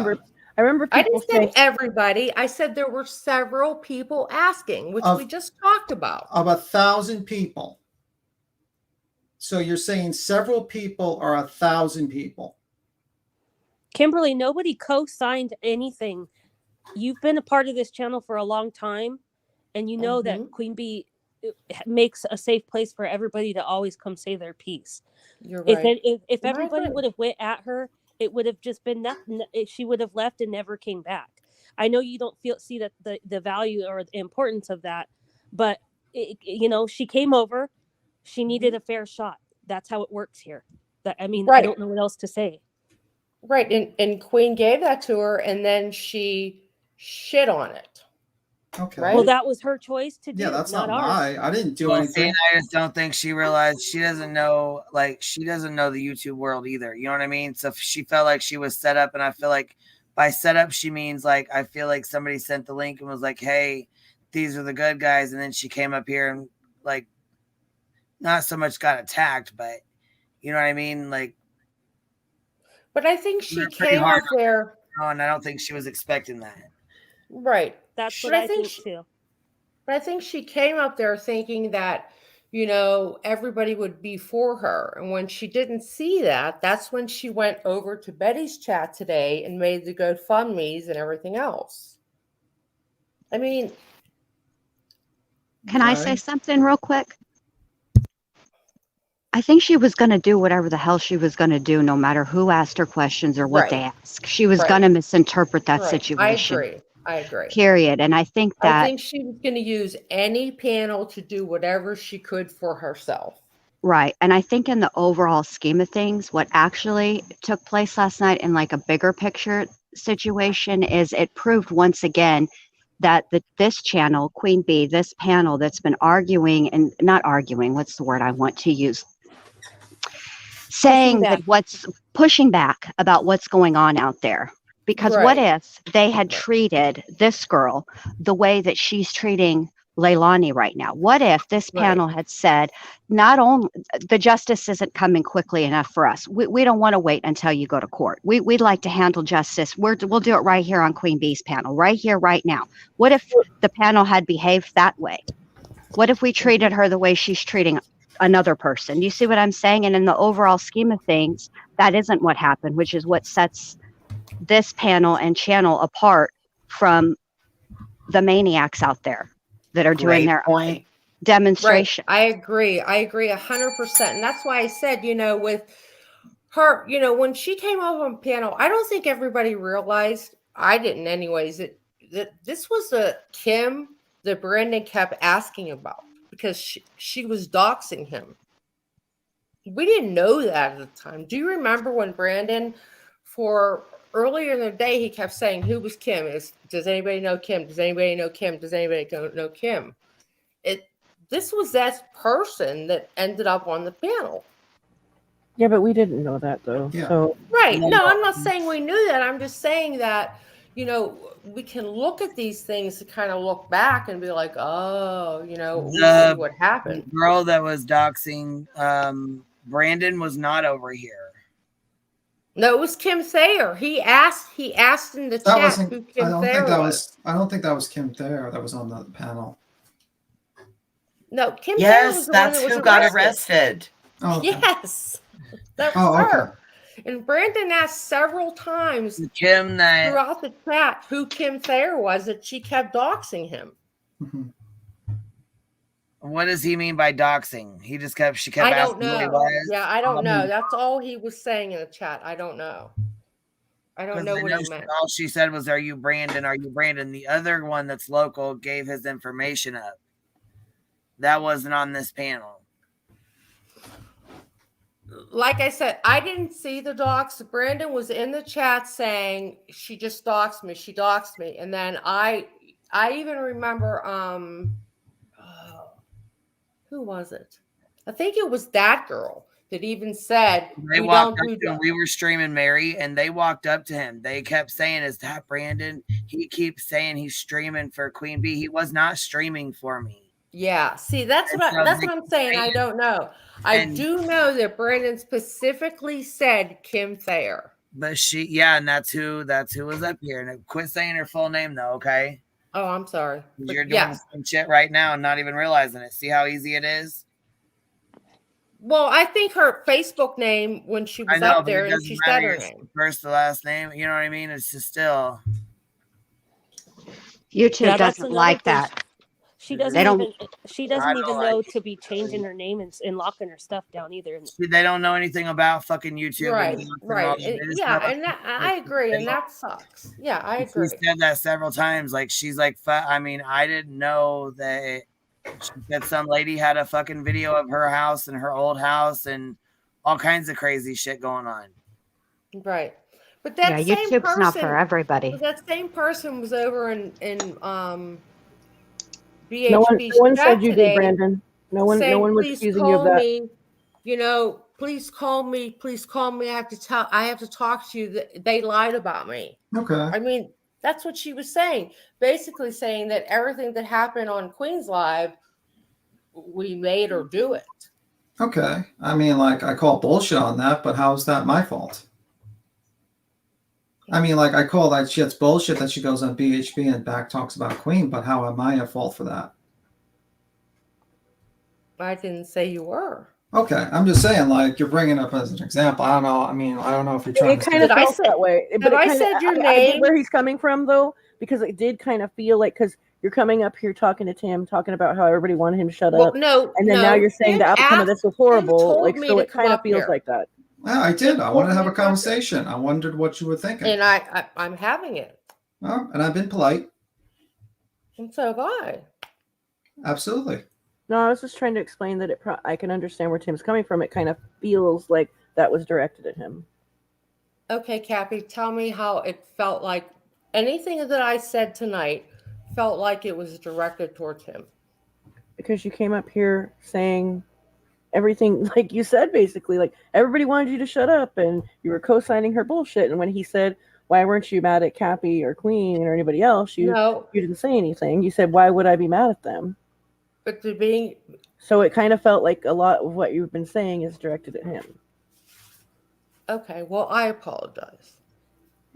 I remember I people didn't say saying everybody. I said there were several people asking, which we just talked about. Of 1,000 people. So you're saying several people are 1,000 people. Kimberly, nobody co-signed anything. You've been a part of this channel for a long time, and you know that Queen Bee makes a safe place for everybody to always come say their piece. You're right. If And I everybody agree. would have went at her, it would have just been nothing. She would have left and never came back. I know you don't see that the value or the importance of that, but she came over. She needed a fair shot. That's how it works here. I Right. don't know what else to say. Right. And Queen gave that to her, and then she shit on it. Okay. Right? Well, that was her choice to do. Yeah, that's not ours. I didn't do Well, anything. see, I just don't think she realized she doesn't know the YouTube world either. You know what I mean? So she felt like she was set up, and I feel like by set up she means like I feel like somebody sent the link and was like, "Hey, these are the good guys," and then she came up here and like not so much got attacked, but you know what I mean? Like, But I think she they're pretty came hard up there. and I don't think she was expecting that. Right. That's But what I think too. But I think she came up there thinking that, everybody would be for her. And when she didn't see that, that's when she went over to Betty's chat today and made the GoFundMe's and everything else. I mean, Can I say something real quick? I think she was going to do whatever the hell she was going to do, no matter who asked her questions or what they asked. She was going to misinterpret that situation. I agree. Period. And I think that. I think she was going to use any panel to do whatever she could for herself. Right. And I think in the overall scheme of things, what actually took place last night in like a bigger picture situation is it proved once again that this channel, Queen Bee, this panel that's been arguing and not arguing, what's the word I want to use? Saying that what's pushing back about what's going on out there. Because what if they had treated this girl the way that she's treating Leilani right now? What if this panel had said, not only the justice isn't coming quickly enough for us. We don't want to wait until you go to court. We'd like to handle justice. We'll do it right here on Queen Bee's panel, right here, right now. What if the panel had behaved that way? What if we treated her the way she's treating another person? You see what I'm saying? And in the overall scheme of things, that isn't what happened, which is what sets this panel and channel apart from the maniacs out there that are doing their demonstration. Right. I agree 100%. And that's why I said, with her, when she came up on panel, I don't think everybody realized, I didn't anyways, that this was a Kim that Brandon kept asking about because she was doxing him. We didn't know that at the time. Do you remember when Brandon, for earlier in the day, he kept saying, who was Kim? Does anybody know Kim? Does anybody know Kim? Does anybody know Kim? This was that person that ended up on the panel. Yeah, but we didn't know that though. Yeah. So Right. No, I'm not saying we knew that. I'm just saying that, we can look at these things to kind of look back and be like, oh, we see what happened. The girl that was doxing Brandon was not over here. No, it was Kim Thayer. He asked in the chat who Kim Thayer was. I don't think that was Kim Thayer that was on the panel. No, Kim Thayer was the one that was got arrested. Oh, okay. Yes, that was her. Okay. And Brandon asked several times throughout the chat who Kim Thayer was, that she kept doxing him. Mm-hmm. What does he mean by doxing? She kept I asking don't who he know. was. Yeah, I don't know. That's all he was saying in the chat. I don't know. I don't know what he meant. All she said was, are you Brandon? Are you Brandon? The other one that's local gave his information up. That wasn't on this panel. Like I said, I didn't see the dox. Brandon was in the chat saying, she just doxed me. She doxed me. And then I even remember, who was it? I think it was that girl that even said, we were streaming Mary, and they walked up to him. They kept saying, is that Brandon? He keeps saying he's streaming for Queen Bee. He was not streaming for me. Yeah, see, that's what I'm saying. I don't know. I do know that Brandon specifically said Kim Thayer. But and that's who was up here. And quit saying her full name though, okay? Oh, I'm sorry. You're doing some shit right now and not even realizing it. See how easy it is? Well, I think her Facebook name when she was up there and she said her name. First to last name, you know what I mean? It's just still. YouTube doesn't like that. She doesn't even know to be changing her name and locking her stuff down either. They don't know anything about fucking YouTube. Right. And I agree, and that sucks. Yeah, I agree. She said that several times. Like, she's like, I mean, I didn't know that. She said some lady had a fucking video of her house and her old house and all kinds of crazy shit going on. Right. But that same YouTube's person, not for everybody. That same person was over in BHP. No one said you did, Brandon. No one was accusing you of that. Please call me. Please call me. I have to talk to you. That they lied about me. Okay. I mean, that's what she was saying. Basically saying that everything that happened on Queen's Live, we made her do it. Okay. I mean, like, I call bullshit on that, but how is that my fault? I mean, like, I call that shit's bullshit that she goes on BHP and back talks about Queen, but how am I at fault for that? I didn't say you were. Okay, I'm just saying, like, you're bringing up as an example. I don't know. I mean, I don't know if you're trying to... It kind of felt that way. But I said your name? I get where he's coming from, though, because it did kind of feel like, because you're coming up here talking to Tim, talking about how everybody wanted him to shut up. No, and then now you're saying the outcome of this was horrible. Like, so it kind of feels like that. Yeah, I did. I wanted to have a conversation. I wondered what you were thinking. And I'm having it. Oh, and I've been polite. And so have I. Absolutely. No, I was just trying to explain that I can understand where Tim's coming from. It kind of feels like that was directed at him. Okay, Cappy, tell me how it felt like anything that I said tonight felt like it was directed towards him. Because you came up here saying everything like you said, basically, like everybody wanted you to shut up and you were co-signing her bullshit. And when he said, why weren't you mad at Cappy or Queen or anybody else, you didn't say anything. You said, why would I be mad at them? But to being so it kind of felt like a lot of what you've been saying is directed at him. Okay, well, I apologize.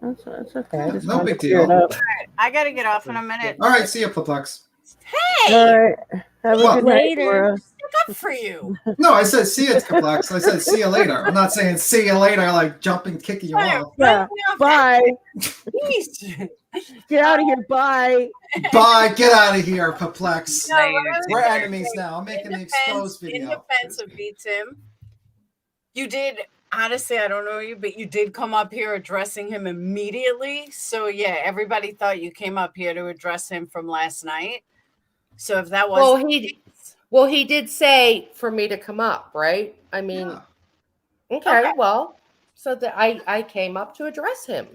That's okay. I just no wanted big to clear deal. it up. All right, I gotta get off in a minute. All right, see you, Perplex. Hey, All right. Have a good night, Laura. stick up for you. No, I said see you, Perplex. I said see you later. I'm not saying see you later, like jumping, kicking you off. Yeah. Bye. Jeez. Get out of here. Bye. Bye. Get out of here, Perplex. No, We're enemies now. I'm making the exposed In video. defense of Tim, you did, honestly, I don't know you, but you did come up here addressing him immediately. So yeah, everybody thought you came up here to address him from last night. So if that was well, he did say for me to come up, right? I mean, okay. Well, so that I came up to address him.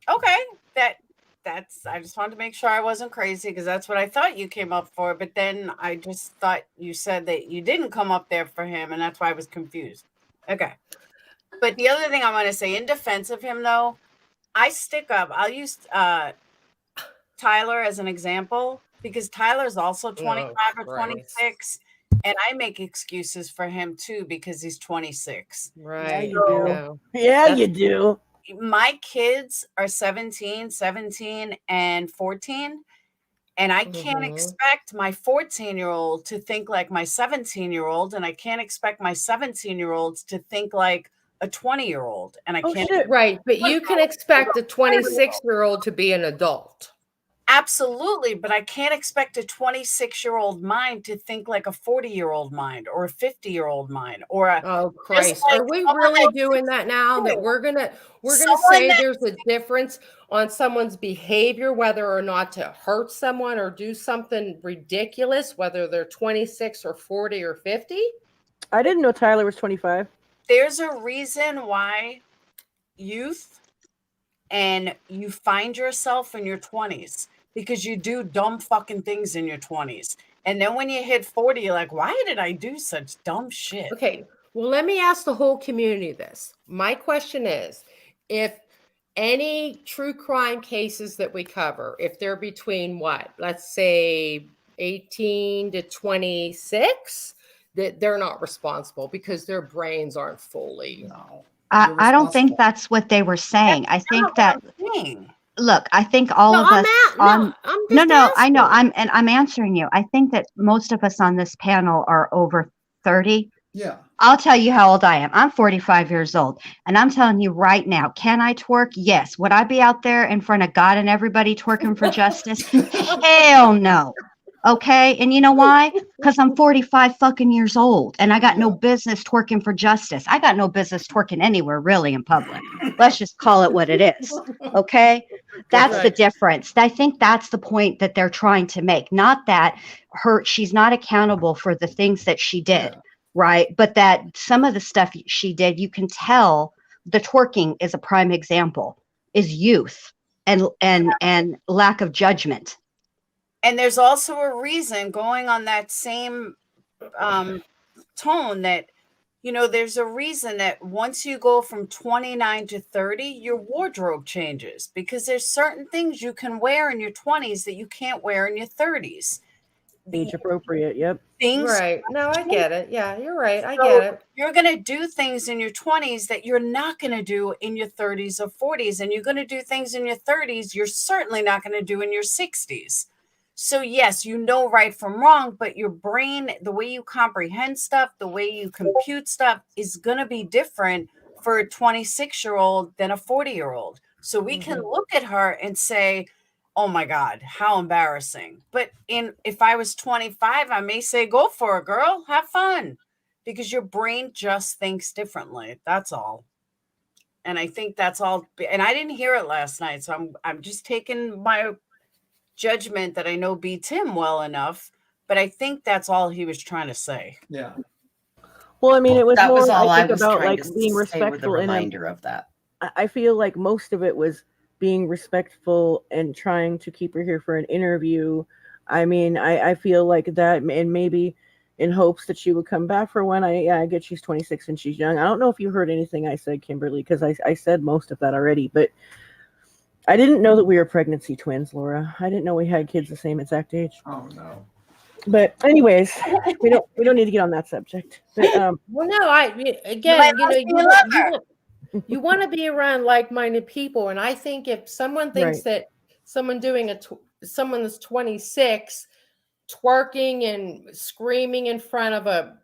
Okay, that's I just wanted to make sure I wasn't crazy because that's what I thought you came up for. But then I just thought you said that you didn't come up there for him, and that's why I was confused. Okay. But the other thing I want to say in defense of him, though, I stick up. I'll use Tyler as an example because Tyler's also 25 or 26, and I make excuses for him too because he's 26. Right. You do. Yeah, you do. My kids are 17, and 14. And I can't expect my 14-year-old to think like my 17-year-old, and I can't expect my 17-year-old to think like a 20-year-old. And I can't. Right, but you can expect a 26-year-old to be an adult. Absolutely, but I can't expect a 26-year-old mind to think like a 40-year-old mind or a 50-year-old mind or a. Oh Christ! Are we really doing that now? That we're gonna say there's a difference on someone's behavior, whether or not to hurt someone or do something ridiculous, whether they're 26 or 40 or 50? I didn't know Tyler was 25. There's a reason why youth and you find yourself in your 20s because you do dumb fucking things in your 20s. And then when you hit 40, you're like, why did I do such dumb shit? Okay, well, let me ask the whole community this. My question is, if any true crime cases that we cover, if they're between what, let's say 18 to 26, that they're not responsible because their brains aren't fully. I don't think that's what they were saying. I think that. Look, I think all of us on no, I know. I'm answering you. I think that most of us on this panel are over 30. Yeah. I'll tell you how old I am. I'm 45 years old. And I'm telling you right now, can I twerk? Yes. Would I be out there in front of God and everybody twerking for justice? Hell no. Okay. And you know why? Because I'm 45 fucking years old and I got no business twerking for justice. I got no business twerking anywhere really in public. Let's just call it what it is. Okay. That's the difference. I think that's the point that they're trying to make. Not that she's not accountable for the things that she did. Right. But that some of the stuff she did, you can tell the twerking is a prime example, is youth and lack of judgment. And there's also a reason going on that same tone that, you know, there's a reason that once you go from 29 to 30, your wardrobe changes because there's certain things you can wear in your 20s that you can't wear in your 30s. Age appropriate. Yep. Things. Right. No, I get it. Yeah, you're right. I So get it. You're going to do things in your 20s that you're not going to do in your 30s or 40s. And you're going to do things in your 30s you're certainly not going to do in your 60s. So yes, you know right from wrong, but your brain, the way you comprehend stuff, the way you compute stuff is going to be different for a 26-year-old than a 40-year-old. So we can look at her and say, oh my God, how embarrassing. But if I was 25, I may say, go for it, girl, have fun. Because your brain just thinks differently. That's all. And I think that's all. And I didn't hear it last night. So I'm just taking my judgment that I know beats him well enough, but I think that's all he was trying to say. Yeah. Well, I mean, it was that more was all I think was about trying like to being say with the respectful in reminder of that. I feel like most of it was being respectful and trying to keep her here for an interview. I mean, I feel like that, and maybe in hopes that she would come back for one. I get she's 26 and she's young. I don't know if you heard anything I said, Kimberly, because I said most of that already, but I didn't know that we were pregnancy twins, Laura. I didn't know we had kids the same exact age. Oh no. But anyways, we don't need to get on that subject. But well, no, again, you want to be around like-minded people, and I think if someone thinks that someone doing someone that's 26 twerking and screaming in front of a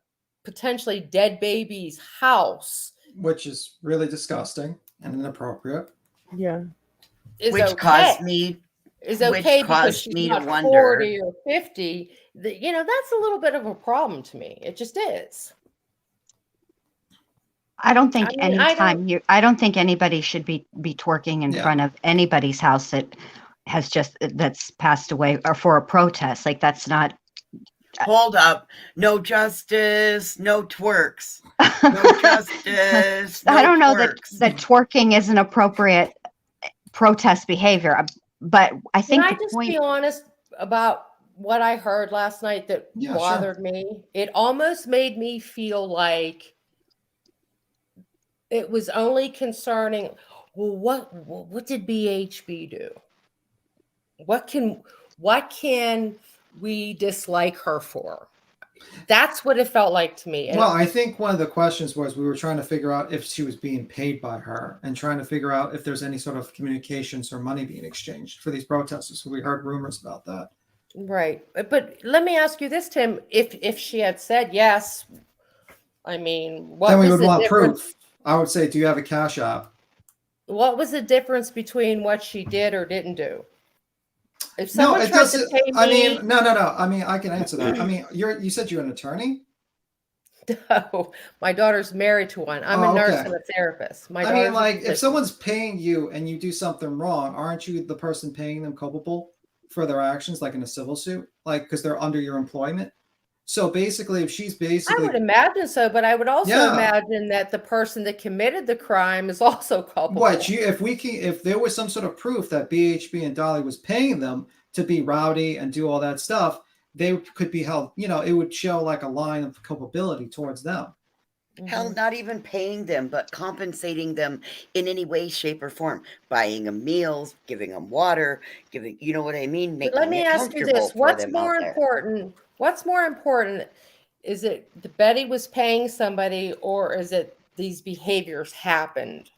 potentially dead baby's house, which is really disgusting and inappropriate. Yeah. Which caused me because she's to not wonder. 40 or 50. That's a little bit of a problem to me. It just is. I don't think I don't think anybody should be twerking in front of anybody's house that has that's passed away or for a protest. Like, that's not. Hold up. No justice, no twerks. No justice. I don't know that twerking is an appropriate protest behavior, but I think Can I just be honest about what I heard last night that bothered me? It almost made me feel like it was only concerning, well, what did BHB do? What can we dislike her for? That's what it felt like to me. Well, I think one of the questions was we were trying to figure out if she was being paid by her and trying to figure out if there's any sort of communications or money being exchanged for these protesters. So we heard rumors about that. Right. But let me ask you this, Tim. If she had said yes, I mean, then we would want proof. I would say, do you have a Cash App? What was the difference between what she did or didn't do? If someone tried to pay me, I mean, no. I mean, I can answer that. I mean, you said you're an attorney? No, my daughter's married to one. I'm a nurse and a therapist. I mean, like, if someone's paying you and you do something wrong, aren't you the person paying them culpable for their actions, like in a civil suit? Like, because they're under your employment? So basically, if she's I would imagine so, but I would also imagine that the person that committed the crime is also culpable. What if there was some sort of proof that BHB and Dolly was paying them to be rowdy and do all that stuff, they could be held. It would show like a line of culpability towards them. Hell, not even paying them, but compensating them in any way, shape, or form. Buying them meals, giving them water, you know what I mean? Let me ask you this: what's more important? What's more important? Is it that Betty was paying somebody, or is it these behaviors happened?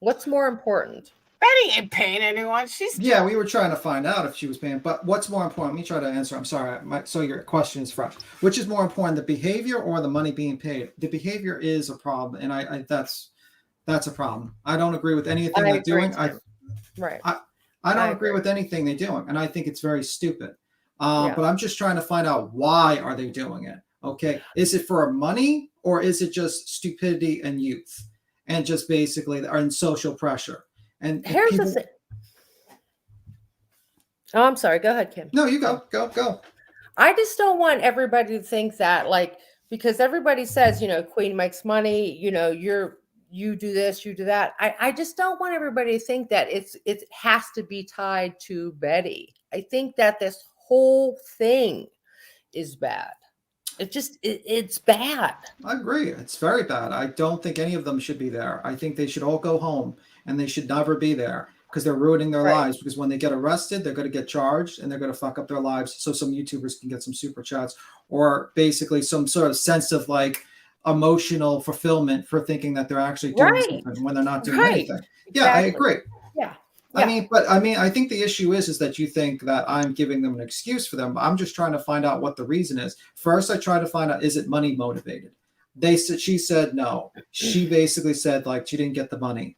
What's more important? Betty ain't paying anyone. We were trying to find out if she was paying. But what's more important? Let me try to answer. I'm sorry. So your question is fresh. Which is more important, the behavior or the money being paid? The behavior is a problem, and that's a problem. I don't agree with anything they're doing. I don't agree with anything they're doing, and I think it's very stupid. But I'm just trying to find out, why are they doing it? Okay. Is it for money, or is it just stupidity and youth and just basically are in social pressure? And here's the thing. Oh, I'm sorry. Go ahead, Kim. No, you go. I just don't want everybody to think that, like, because everybody says, Queen makes money, you do this, you do that. I just don't want everybody to think that it has to be tied to Betty. I think that this whole thing is bad. It's bad. I agree. It's very bad. I don't think any of them should be there. I think they should all go home and they should never be there, because they're ruining their lives. Because when they get arrested, they're going to get charged and they're going to fuck up their lives. So some YouTubers can get some super chats, or basically some sort of sense of like emotional fulfillment for thinking that they're actually doing something when they're not doing anything. Yeah, I agree. Yeah. I mean, I think the issue is that you think that I'm giving them an excuse for them. I'm just trying to find out what the reason is. First, I tried to find out, is it money motivated? She said no. She basically said like she didn't get the money.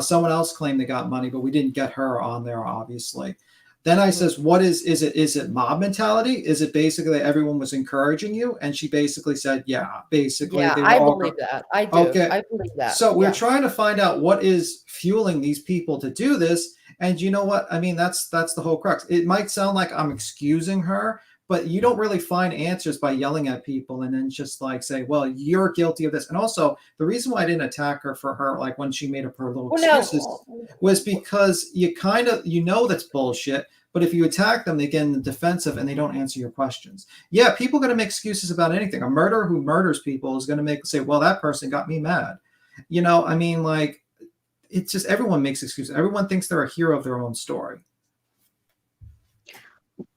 Someone else claimed they got money, but we didn't get her on there, obviously. Then I says, what is it mob mentality? Is it basically that everyone was encouraging you? And she basically said, basically. Yeah, I believe that. I do. Okay. I believe that. So we're trying to find out what is fueling these people to do this. And you know what? I mean, that's the whole crux. It might sound like I'm excusing her, but you don't really find answers by yelling at people and then just like say, well, you're guilty of this. And also the reason why I didn't attack her for her, like when she made up her little excuses, was because you kind of, that's bullshit. But if you attack them, they get in the defensive and they don't answer your questions. Yeah, people are going to make excuses about anything. A murderer who murders people is going to say, well, that person got me mad. I mean, like, it's just everyone makes excuses. Everyone thinks they're a hero of their own story.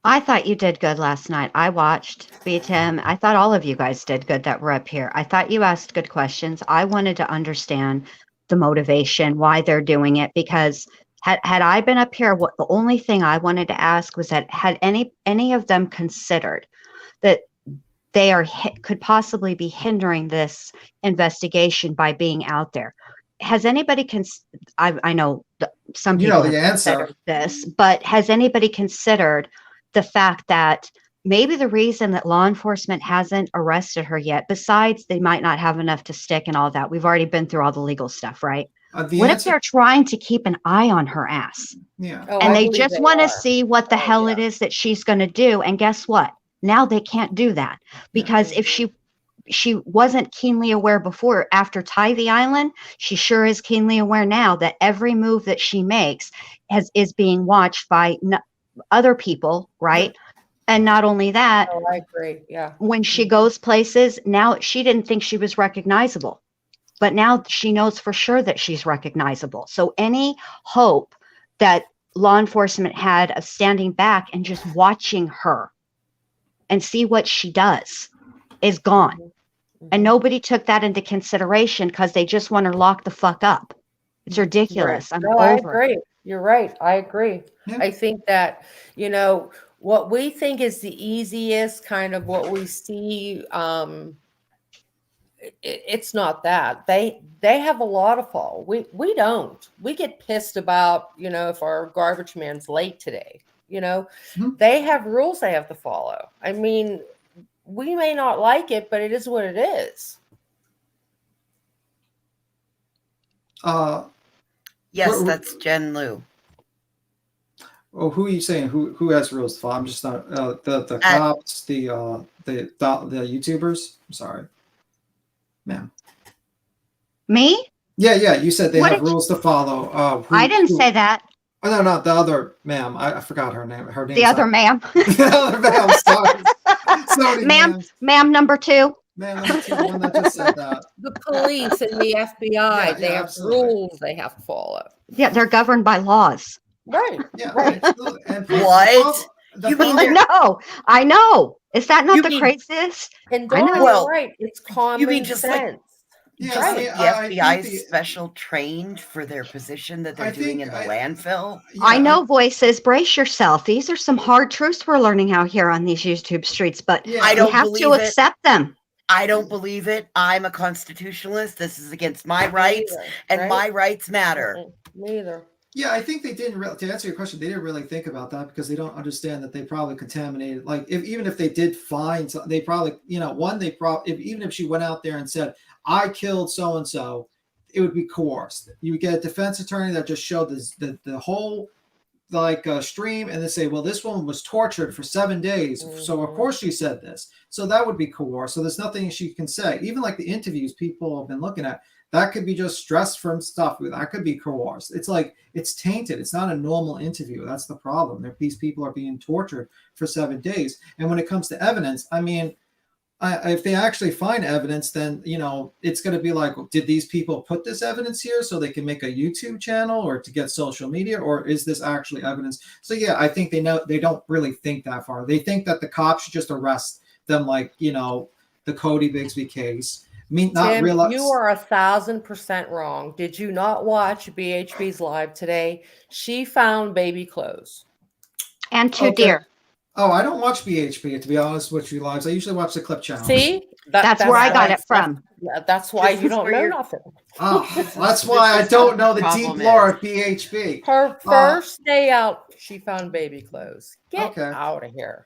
I thought you did good last night. I watched Tim. I thought all of you guys did good that were up here. I thought you asked good questions. I wanted to understand the motivation, why they're doing it, because had I been up here, the only thing I wanted to ask was that had any of them considered that they could possibly be hindering this investigation by being out there. Has anybody I know some people the answer this, but has anybody considered the fact that maybe the reason that law enforcement hasn't arrested her yet, besides they might not have enough to stick and all that, we've already been through all the legal stuff, right? What if they're trying to keep an eye on her ass? Yeah. And they just want to see what the hell it is that she's going to do. And guess what? Now they can't do that, because if she wasn't keenly aware before, after Tybee Island, she sure is keenly aware now that every move that she makes is being watched by other people, right? And not only that, I agree. Yeah. When she goes places, now she didn't think she was recognizable, but now she knows for sure that she's recognizable. So any hope that law enforcement had of standing back and just watching her and see what she does is gone. And nobody took that into consideration because they just want her locked the fuck up. It's ridiculous. Right. I'm over I it. agree. You're right. I agree. Yeah. I think that, what we think is the easiest, kind of what we see, it's not that. They have a lot of fault. We don't. We get pissed about, if our garbage man's late today. They have rules they have to follow. I mean, we may not like it, but it is what it is. Yes, that's Jen Liu. Oh, who are you saying? Who has rules to follow? I'm just not the cops, the YouTubers. I'm sorry, ma'am. Me? Yeah. You said they have rules to follow. I didn't say that. Oh, no, not the other ma'am. I forgot her name. Her name. The other ma'am. The other ma'am. Sorry, ma'am number 2. Ma'am number 2, the one that just said that. The police and the FBI, they have rules they have to follow. Yeah, they're governed by laws. Right. Yeah. Right. What? You mean I know. Is that not the craziest? And you're right. It's common you mean just sense. Just right. like the FBI special trained for their position that they're doing in the landfill? Yeah, I know, Voices. Brace yourself. These are some hard truths we're learning out here on these YouTube streets, but I don't have to accept them. I don't believe it. I'm a constitutionalist. This is against my rights, and my rights matter. Neither. Yeah, I think they didn't really, to answer your question, they didn't really think about that because they don't understand that they probably contaminated. Like, even if they did find, they probably, even if she went out there and said, I killed so-and-so, it would be coerced. You would get a defense attorney that just showed the whole stream, and they say, well, this woman was tortured for 7 days. So of course she said this. So that would be coerced. So there's nothing she can say. Even like the interviews people have been looking at, that could be just stress from stuff. That could be coerced. It's like, it's tainted. It's not a normal interview. That's the problem. These people are being tortured for 7 days. And when it comes to evidence, I mean, if they actually find evidence, then, it's going to be like, did these people put this evidence here so they can make a YouTube channel or to get social media, or is this actually evidence? So yeah, I think they don't really think that far. They think that the cops should just arrest them, like, the Cody Bigsby case. Tim, you are 1,000% wrong. Did you not watch BHB's live today? She found baby clothes. And 2 deer. Oh, I don't watch BHB, to be honest with you, lives. I usually watch the clip channel. See? That's where I got it from. That's why you don't know nothing. Oh, that's why I don't know the deep lore of BHB. Her first day out, she found baby clothes. Get out of here.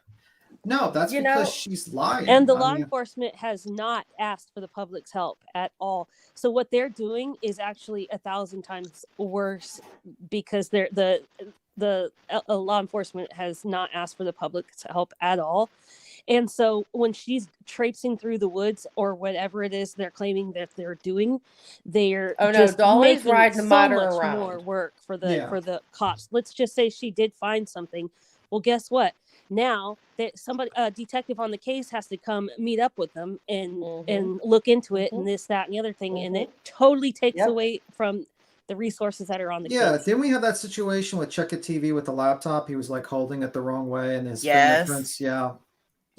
No, that's You because know? she's lying. And the I law mean, enforcement has not asked for the public's help at all. So what they're doing is actually 1,000 times worse because the law enforcement has not asked for the public's help at all. And so when she's traipsing through the woods or whatever it is they're claiming that they're doing, they're Oh no, just Dolly's making riding the so motor much around. more work for Yeah. the cops. Let's just say she did find something. Well, guess what? Now that somebody, a detective on the case has to come meet up with them and look into it and this, that, and the other thing, and it totally takes away from the resources that are on the yeah, case. didn't we have that situation with Check It TV with the laptop? He was like holding it the wrong way and his Yes. fingerprints. Yeah.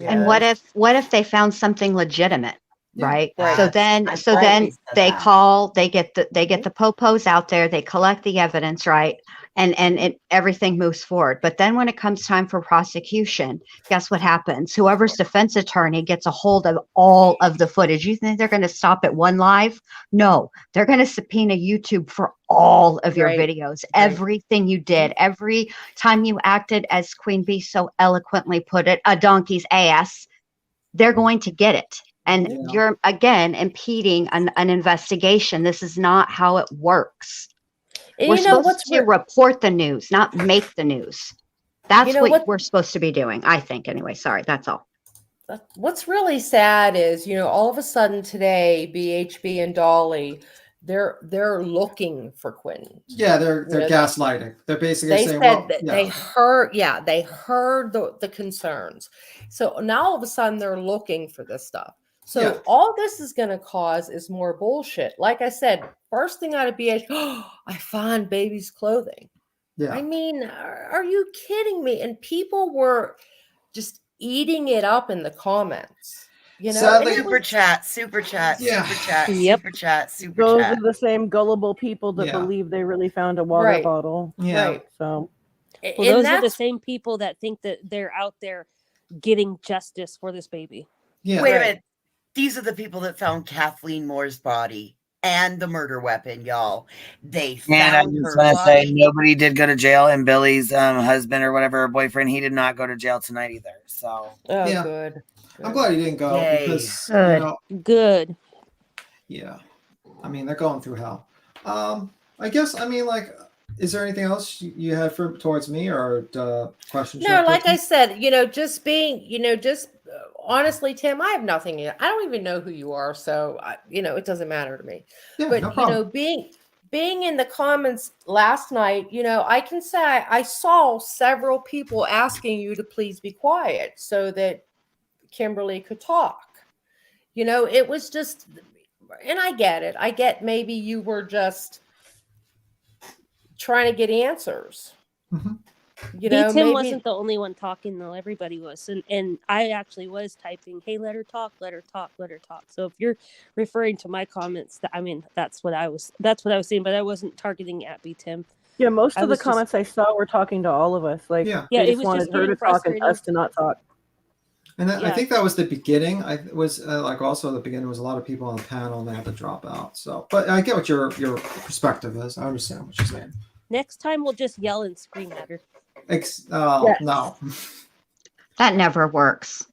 And what if they found something legitimate, right? Right. So then I've so then always said they that. call, they get the popos out there, they collect the evidence, right? And everything moves forward. But then when it comes time for prosecution, guess what happens? Whoever's defense attorney gets a hold of all of the footage. You think they're going to stop at one live? No, they're going to subpoena YouTube for all of your videos, everything you did, every time you acted, as Queen Bee so eloquently put it, a donkey's ass. They're going to get it. And you're, again, impeding an investigation. This is not how it works. And We're you know supposed to report the news, not make the news. That's what we're supposed to be doing, I think, anyway. Sorry, that's all. What's really sad is, all of a sudden today, BHB and Dolly, they're looking for Quentin. Yeah, they're gaslighting. They're basically They saying, said well, that yeah. they heard the concerns. So now all of a sudden they're looking for this stuff. So all this is going to cause is more bullshit. Like I said, first thing out of BH, I found baby's clothing. Yeah. I mean, are you kidding me? And people were just eating it up in the comments. Sadly, super chat, Yeah. super chat, Yep. super chat, super Those chat. are the same gullible people that believe they really found a water bottle. Yeah. Right. So, Well, And those are the that's same people that think that they're out there getting justice for this baby. Yeah. Wait a minute. These are the people that found Kathleen Moore's body and the murder weapon, y'all. They And I found just her want to say body. nobody did go to jail, and Billy's husband or whatever, boyfriend, he did not go to jail tonight either. So Oh, good. I'm glad he didn't go Yay. because Good. Good. yeah, I mean they're going through hell. I guess is there anything else you had towards me or questions? you No, have like towards I me? said, just being, honestly, Tim, I have nothing. I don't even know who you are, so it doesn't matter to me. Yeah, But no problem. being in the comments last night, I can say I saw several people asking you to please be quiet so that Kimberly could talk. It was just, and I get it. I get maybe you were just trying to get answers. Tim maybe wasn't the only one talking though. Everybody was. And I actually was typing, hey, let her talk, let her talk, let her talk. So if you're referring to my comments, that's what I was saying, but I wasn't targeting at B Tim. yeah, most I of the was just- comments I saw were talking to all of us. Like, Yeah. they Yeah, it just was wanted just her to getting talk and frustrating. us to not talk. And I Yeah. think that was the beginning. I was also at the beginning was a lot of people on the panel and they had to drop out. So, but I get what your perspective is. I understand what you're saying. Next time we'll just yell and scream at her. Yes. No. That never works.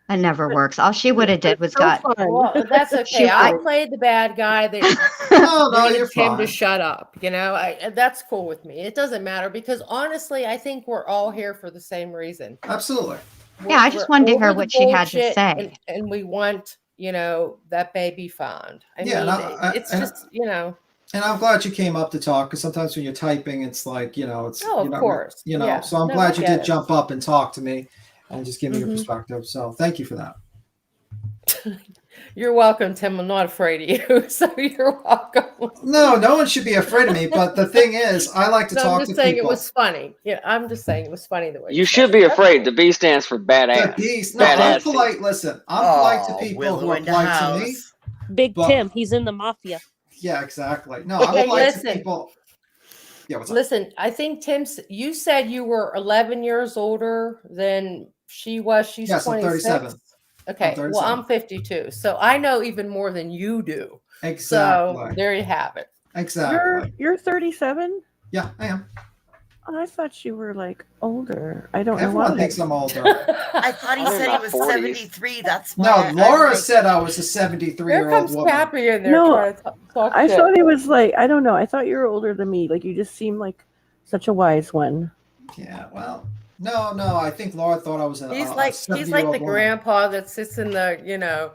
That never works. All she would have did was So got. fun. Well, that's okay. I played the bad guy that No, needed you're him to fine. shut up. That's cool with me. It doesn't matter because honestly, I think we're all here for the same reason. Absolutely. Yeah, I just We're wanted to hear over the what she had to bullshit say. and we want that baby found. I Yeah, mean, it's just And I'm glad you came up to talk because sometimes when you're typing, it's like it's. Oh, of course. Yeah. So I'm No, glad I you get did it. jump up and talk to me and just give me your Mhm. perspective. So thank you for that. You're welcome, Tim. I'm not afraid of you, so you're welcome. No one should be afraid of me. But the thing is, I like to No, talk I'm to just saying people. it was funny. Yeah, I'm just saying it was funny the way You said should it. be That's afraid. all. The B stands for The badass. beast. No, I'm Badass. polite. Listen, I'm polite to people who Willow are in the polite to me. house. Big But- Tim, he's in the mafia. Yeah, exactly. No, I'm Okay, polite to listen. people. Yeah, what's up? Listen, I think you said you were 11 years older than she was. She's Yes, I'm 26. 37. Okay, I'm well, 37. I'm 52, so I know even more than you do. Exactly. So there you have it. Exactly. You're 37? Yeah, I am. I thought you were like older. I don't know Everyone why. thinks I'm older. I thought he I'm in said my he was 40s. 73. That's No, why Laura I'm said I was a Here 73-year-old comes woman. Pappy in there No, trying to talk I shit. thought he was like, I don't know. I thought you were older than me. Like, you just seem like such a wise one. Yeah, well, no. I think Laura thought I was a He's like 70-year-old the woman. grandpa that sits in the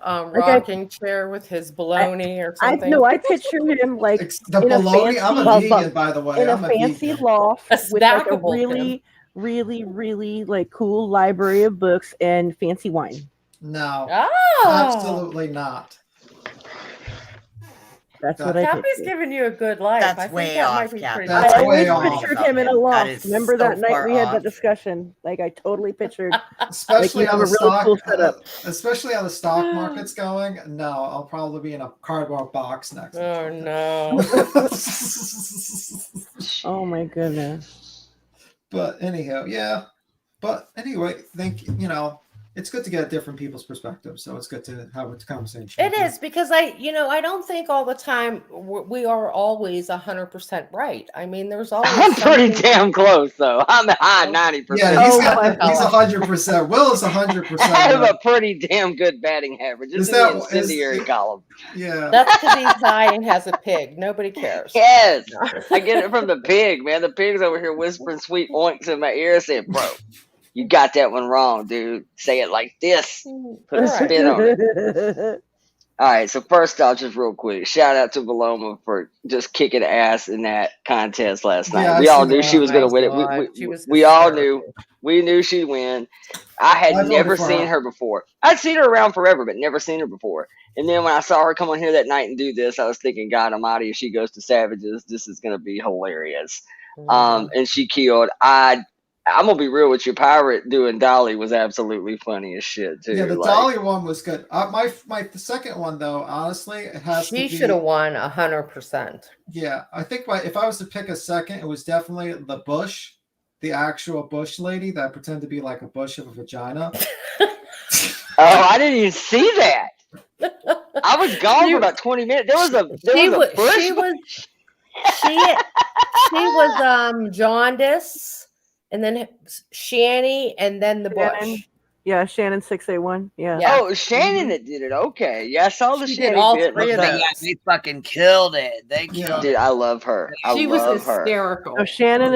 Like I- rocking chair with his baloney or I something. know. I pictured him like The in a baloney. I'm a fancy, vegan, by the way. in a I'm a fancy vegan. loft A with like a snackable really, really, really like cool library of books and fancy wine. No, Oh, absolutely not. That's what I Cappy's pictured. giving you a good life. That's I think way that off, might be Cappy. pretty. That's I way always off. pictured him in a That loft. is Remember so that night far we had off. that discussion? Like I totally pictured, Especially like, on you the have a really stock, cool setup. especially how the stock market's going. No, I'll probably be in a cardboard box next. Oh no! Oh my goodness. But anyhow, yeah. But anyway, it's good to get different people's perspectives. So it's good to have a conversation. It is because I don't think all the time we are always 100% right. I mean, there's always. I'm pretty something- damn close though. I'm a high 90%. Yeah, he's 100%. Will is 100%. I have a pretty damn good batting average. It's in the incendiary column. Yeah. That's because he's high and has a pig. Nobody cares. Yes, I get it from the pig, man. The pig's over here whispering sweet oinks in my ear, saying, "Bro, you got that one wrong, dude. Say it like this. Put a spin on it." All right, so first off, just real quick, shout out to Paloma for just kicking ass in that contest last night. Yeah, we I all see knew that. she was going to win it. We all knew. We knew she'd win. I had I voted never for seen her. her before. I'd seen her around forever, but never seen her before. And then when I saw her come on here that night and do this, I was thinking, God Almighty, if she goes to Savages, this is going to be hilarious. And she killed. I'm gonna be real with you. Pirate doing Dolly was absolutely funny as shit too. Yeah, the Like, Dolly one was good. The second one though, honestly, it has to be. She should have won 100%. Yeah, I think if I was to pick a second, it was definitely the Bush, the actual Bush lady that pretended to be like a bush of a vagina. oh, I didn't even see that. I was gone for about 20 minutes. There was a bush. She was jaundice. And then Shanny, and then the Bush. Yeah, Shannon 681. Yeah. Oh, it was Shannon that did it. Okay. Yeah, I saw the She Shannon did all bit. three of Okay. those. Yeah, they fucking killed it. They killed Dude, I love her. She I was love her. hysterical. Oh, Shannon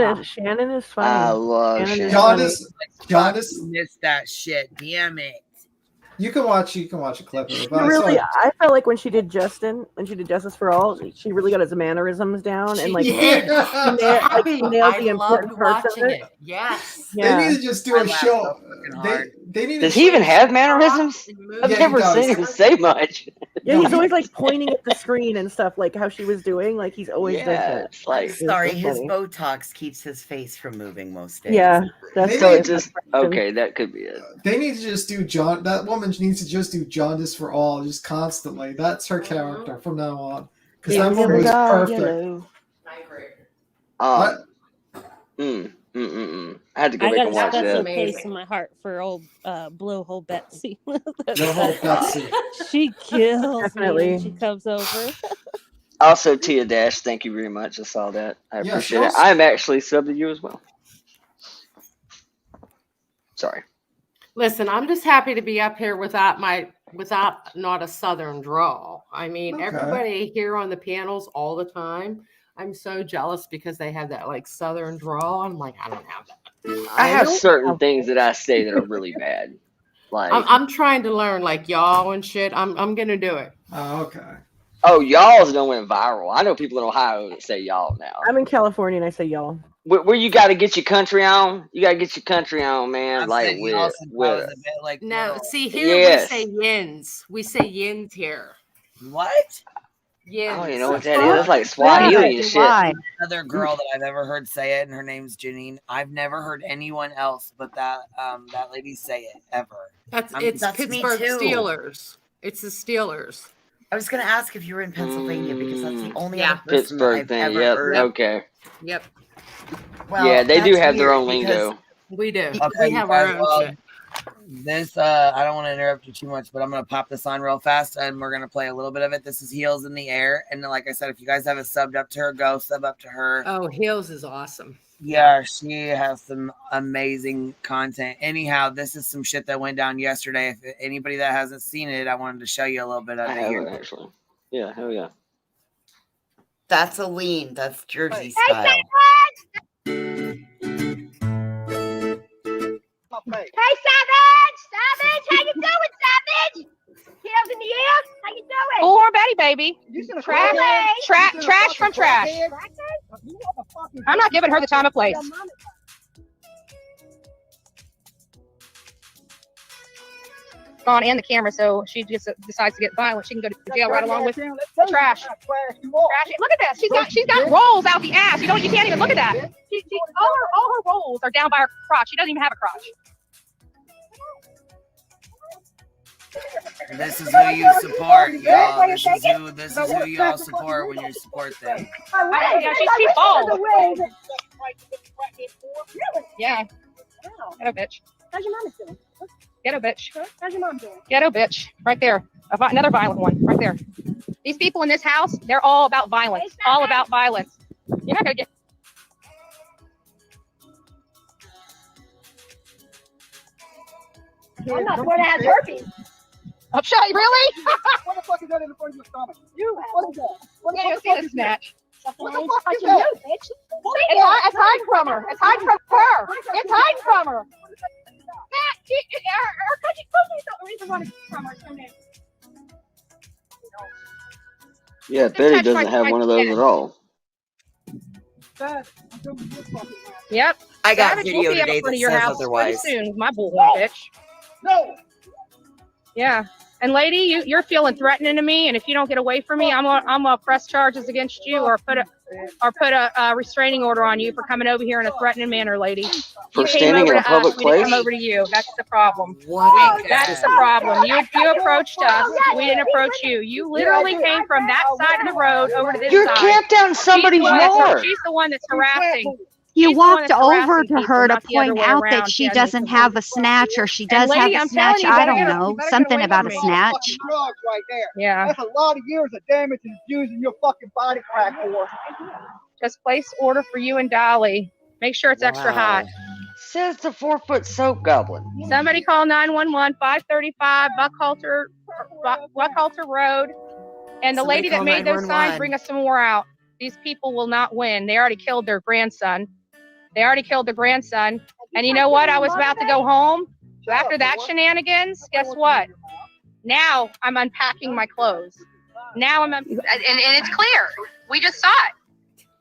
is funny. I love Shannon is Shannon. funny. Missed that shit. Damn it. You can watch a clip of it. She But really, I saw I felt like when she did Justice for All, she really got his mannerisms down and like, She did. she nailed the important parts of it. Yes. They need to just do a show. They need. Does he even have mannerisms? I've Yeah, never he does. seen him say much. Yeah, he's always like pointing at the screen and stuff, like how she was doing. Like he's always does that. it's like Sorry, so his funny. Botox keeps his face from moving most days. Yeah, that's so really it just okay. That could be it. They need to just do that woman needs to just do Jaundice for All, just constantly. That's her character from now on. Because that woman was perfect. I had to go I back got and a watch special that. place in my heart for old blowhole Betsy. Blowhole Betsy. She kills Definitely. me when she comes over. Also, Tia Dash, thank you very much. I saw that. I Yeah, appreciate it. also- I'm actually subbed to you as well. Sorry. Listen, I'm just happy to be up here without not a Southern drawl. I mean, Okay. everybody here on the panels all the time. I'm so jealous because they have that like Southern drawl. I'm like, I don't have that. I have certain things that I say that are really bad. Like, I'm trying to learn like y'all and shit. I'm gonna do it. Oh, okay. oh, y'all's done went viral. I know people in Ohio that say y'all now. I'm in California and I say y'all. Where you got to get your country on. You got to get your country on, man. Like with No, see here Yes. we say yins. We say yins here. What? Yins. I don't even know what that is. It's like Swahili and shit. Another girl that I've ever heard say it, and her name's Janine. I've never heard anyone else but that lady say it ever. It's me Pittsburgh too. Steelers. It's the Steelers. I was going to ask if you were in Pennsylvania because that's the only Yeah. other person Pittsburgh I've thing. ever Yep. heard. Okay. Yep. Well, Yeah, they do that's have their weird own because lingo. We do. Okay, We you have our guys, own well, shit. This I don't want to interrupt you too much, but I'm gonna pop this on real fast and we're gonna play a little bit of it. This is Heels in the Air, and like I said, if you guys haven't subbed up to her, go sub up to her. Oh, Hills is awesome. Yeah, she has some amazing content. Anyhow, this is some shit that went down yesterday. If anybody that hasn't seen it, I wanted to show you a little bit of I it haven't here. actually. Yeah, hell yeah. That's a lean. That's Jersey Hey, style. Hey, Savage! Savage, how you doing, Savage? Tails in the air, how you doing? Bullhorn Betty, baby. Trash from trash. I'm not giving her the time of place. On and the camera, so she just decides to get violent. She can go to jail right along with the trash. Trash. Look at this. She's got rolls out the ass. You can't even look at that. All her rolls are down by her crotch. She doesn't even have a crotch. This is who you support, y'all. This is who y'all support when you support them. Yeah, she's bald. Yeah. Ghetto bitch. How's your mama doing? Ghetto bitch. How's your mom doing? Ghetto bitch. Right there. Another violent one. Right there. These people in this house, they're all about violence. All about violence. You're not going to get... I'm not the one that has herpes. Oh, shit, really? What the fuck is that in the front of your stomach? You have. What is that? What Yeah, you'll see this match. What the fuck is that? Bitch. It's hiding from her. It's hiding from her. It's hiding from her. Yeah, Betty doesn't have one of those at all. Yep. I got Savage will video be up today in front that of your says house otherwise. pretty soon, my bullhorn bitch. No. Yeah. And lady, you're feeling threatening to me, and if you don't get away from me, I'm gonna press charges against you or put a restraining order on you for coming over here in a threatening manner, lady. For standing in a public place? We didn't come over to you. That's the problem. What? That's the problem. You approached us. We didn't approach you. You literally came from that side of the road over to this You're side. camped out in somebody's yard. She's the one that's harassing. You She's the one walked that's over harassing to people, her to not the other point way out around. that she Yeah, doesn't have a snatch, or she does lady, have a I'm snatch. telling you, I better don't get- know. better get Something away about from a me. snatch. Drugs right there. Yeah. That's a lot of years of damage and abuse in your fucking body crack for. Just place order for you and Dolly. Make sure it's extra hot. Says the 4-foot soap goblin. Somebody call 911, 535 Buckhalter Road. And the Somebody lady that call made those 911. signs, bring us some more out. These people will not win. They already killed their grandson. And you know what? I was about to go home. After that shenanigans, guess what? Now I'm unpacking my clothes. And it's clear. We just saw it.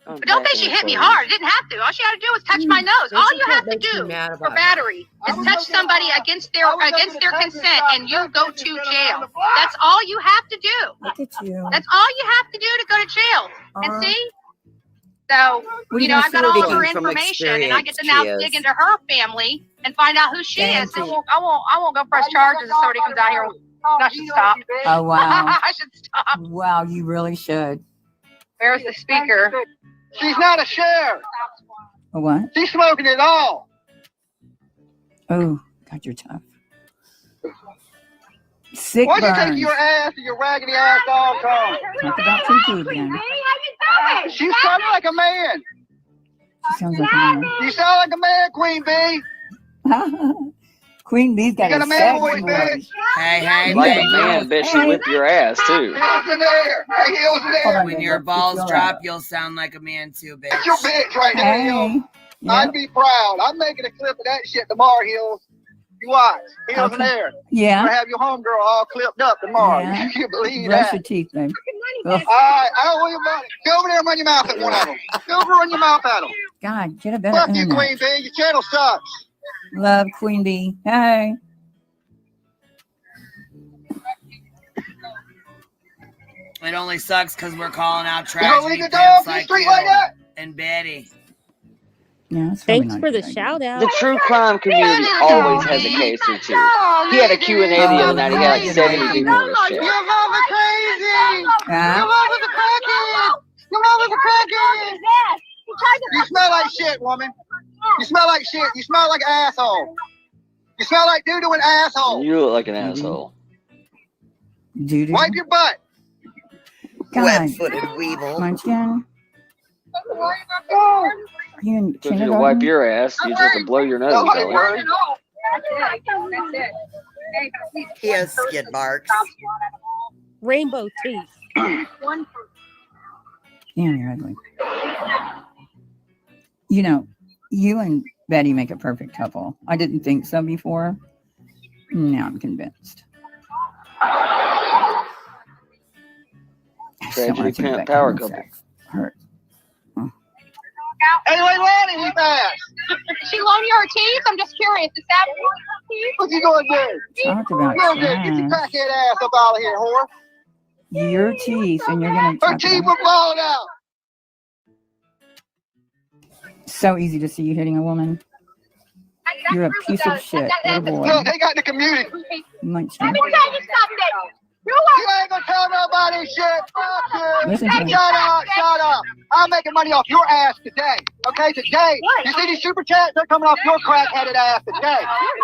But don't think she hit me hard. It didn't have to. All she had to do was touch my nose. All you have to do for battery is touch somebody against their consent, and you go to jail. That's all you have to do. Look at you. That's all you have to do to go to jail. And see? So, What are you I've got all of her speaking from information, and I get to experience, now she dig is. into her family and find out who she is. So I won't go press charges if somebody comes out here. I should stop. Oh, wow. I should stop. Wow, you really should. Where's the speaker? She's not a sheriff. A what? She's smoking it all. Oh, God, you're tough. Sick Why'd you take burns. your ass to your raggedy ass dog home? Talk about some food then. She sounded like a man. She sounds like a man. You sound like a man, Queen Bee. Queen Bee's got You got a a man sex voice, voice. Hey, Like a man, bet she whipped your ass too. Heels in there. Hey, heels in there. When your balls drop, you'll sound like a man too, bitch. That's your bitch right there, Heels. I'd be proud. I'm making a clip of that shit tomorrow, Heels. You watch. Heels in there. Yeah. I'm gonna have your homegirl all clipped up tomorrow. Yeah. You believe Brush that? your teeth, baby. All right, I don't want your money. Go over there and run your mouth at one of them. Go over and run your mouth at them. God, get a better Fuck you, internet. Queen Bee. Your channel sucks. Love Queen Bee. Hey. It only sucks because we're calling out You gonna leave tragedy your dog pimps in the like street you like that? and Betty. Yeah, that's Thanks for the shout out. The true crime community always has a case or two. He had a Q&A the other night. He got like 70 people in his chat. Your mama's crazy. Your mama's a crackhead. Your mama's a crackhead. You smell like shit, woman. You smell like shit. You smell like an asshole. You smell like doo-doo and asshole. You look like an asshole. Doo-doo. Wipe your butt. God. Web-footed weevil. Munchkin. Are you in So if you to wipe kindergarten? your ass, you just have to blow your nose, Ellie. He has skid marks. Rainbow teeth. Damn, you're ugly. You know, you and Betty make a perfect couple. I didn't think so before. Now I'm convinced. Tragedy pimp power couple. Hurt. Hey, Leilani, we passed. Did she loan you her teeth? I'm just curious. Is that what you going to do? Talk about Get your trash. crackhead ass up out of here, whore. Your teeth, and you're gonna Her talk teeth about. were blown out. So easy to see you hitting a woman. You're a piece of shit. Little boy. Look, they got in the community. You might Let me tell you something. You ain't gonna tell nobody shit. Fuck you. Listen to me. Shut up, shut up. I'm making money off your ass today. Okay, today. You see these super chats? They're coming off your crack-headed ass today.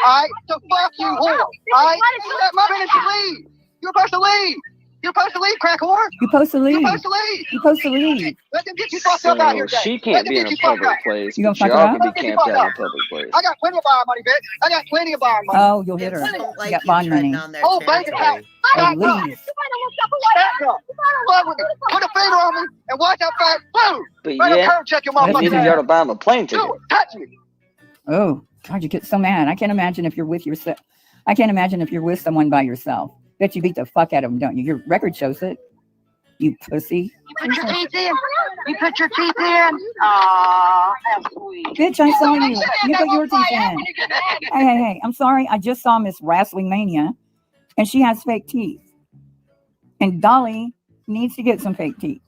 All right? So fuck you, whore. All right? Let my minute to leave. You're supposed to leave. You're supposed to leave, crack whore. You're supposed to leave. You're supposed to leave. You're supposed to leave. Let them get you fucked up out here So today. she Let can't them be in get a you fucked public up. place, You gonna but fuck her y'all up? can be camped out in a public place. I got plenty of bond money, bitch. I got plenty of bond money. Oh, you'll hit her. You got bond money. Oh, bank account. Oh, leave. Back up. Fuck with me. Put a finger on me and watch that fat boom. But Right yeah, curve check your you motherfucking needed y'all to ass. buy him a plane ticket. Do it. Touch me. Oh, God, you get so mad. I can't imagine if you're with yourself. I can't imagine if you're with someone by yourself. Bet you beat the fuck out of them, don't you? Your record shows it. You pussy. You put your teeth in. You put your teeth in. Aw, that's sweet. Bitch, I saw you. You put your teeth in. Hey. I'm sorry. I just saw Miss Wrestling Mania, and she has fake teeth. And Dolly needs to get some fake teeth.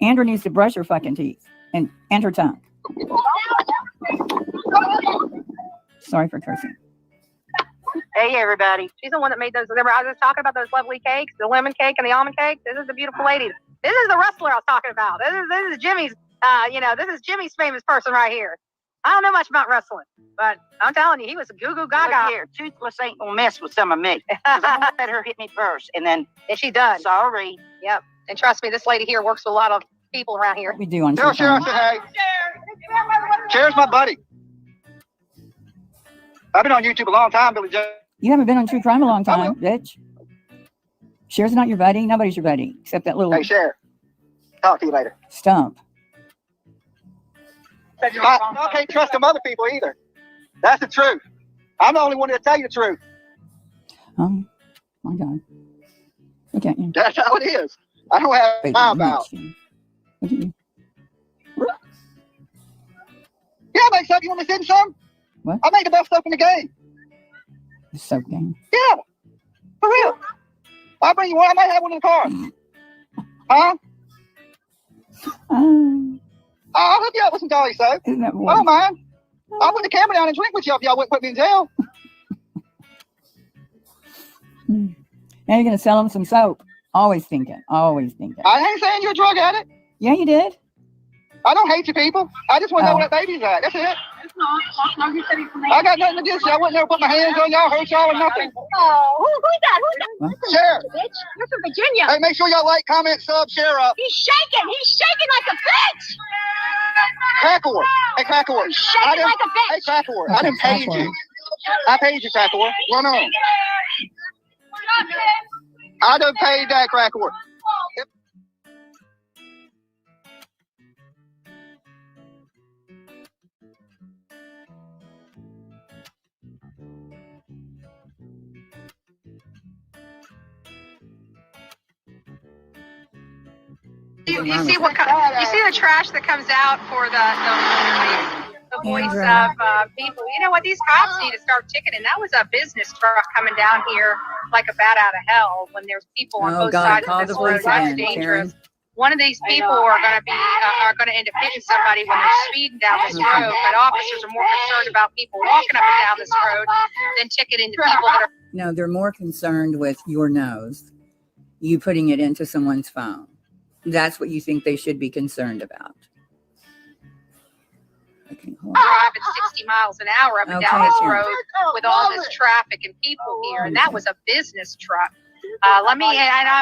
Andrew needs to brush her fucking teeth and her tongue. Sorry for cursing. Hey, everybody. She's the one that made those. Remember, I was just talking about those lovely cakes, the lemon cake and the almond cake. This is the beautiful lady. This is the wrestler I was talking about. This is Jimmy's, this is Jimmy's famous person right here. I don't know much about wrestling, but I'm telling you, he was a goo-goo gaga. Look here, Toothless ain't gonna mess with some of me. I'm gonna let her hit me first, and then and she done. Sorry. Yep. And trust me, this lady here works with a lot of people around here. We do on Tell Cher I said hey. Cher's my buddy. I've been on YouTube a long time, Billy Joe. You haven't been on true crime a long time, bitch. Cher's not your buddy. Nobody's your buddy except that little. Hey, Cher. Talk to you later. Stump. I can't trust them other people either. That's the truth. I'm the only one that'll tell you the truth. Oh, my God. Look at you. That's how it is. I don't have Baby, my look about. at you. Look at you. Yeah, I make stuff. You want me to send some? What? I make the best stuff in the game. You're so game. Yeah. For real. I'll bring you one. I might have one in the car. Huh? I'll hook you up with some dolly soap. Isn't that I don't mind. I'll put the camera down and drink with you if y'all wouldn't put me in jail. Now you're going to sell them some soap. Always thinking. Always thinking. I ain't saying you're a drug addict. Yeah, you did. I don't hate you people. I just want to know where that baby's at. That's it. I got nothing against you. I wouldn't ever put my hands on y'all, hurt y'all, or nothing. Oh, who's that? Who's that? Share. Bitch, you're from Virginia. Hey, make sure y'all like, comment, sub, share up. He's shaking. He's shaking like a bitch. Crackor. Hey, Crackor. He's shaking like a bitch. Hey, Crackor. I done paid you. I paid you, Crackor. Run on. I done paid that, Crackor. You see you see the trash that comes out for the voice of people. You know what? These cops need to start ticketing. That was a business truck coming down here like a bat out of hell when there's people on both sides of this road. That's dangerous. One of these people are going to end up hitting somebody when they're speeding down this road. But officers are more concerned about people walking up and down this road than ticketing the people that are. No, they're more concerned with your nose, you putting it into someone's phone. That's what you think they should be concerned about. Okay, hold on. Driving 60 miles an hour up and down this road with all this traffic and people here, and that was a business truck. You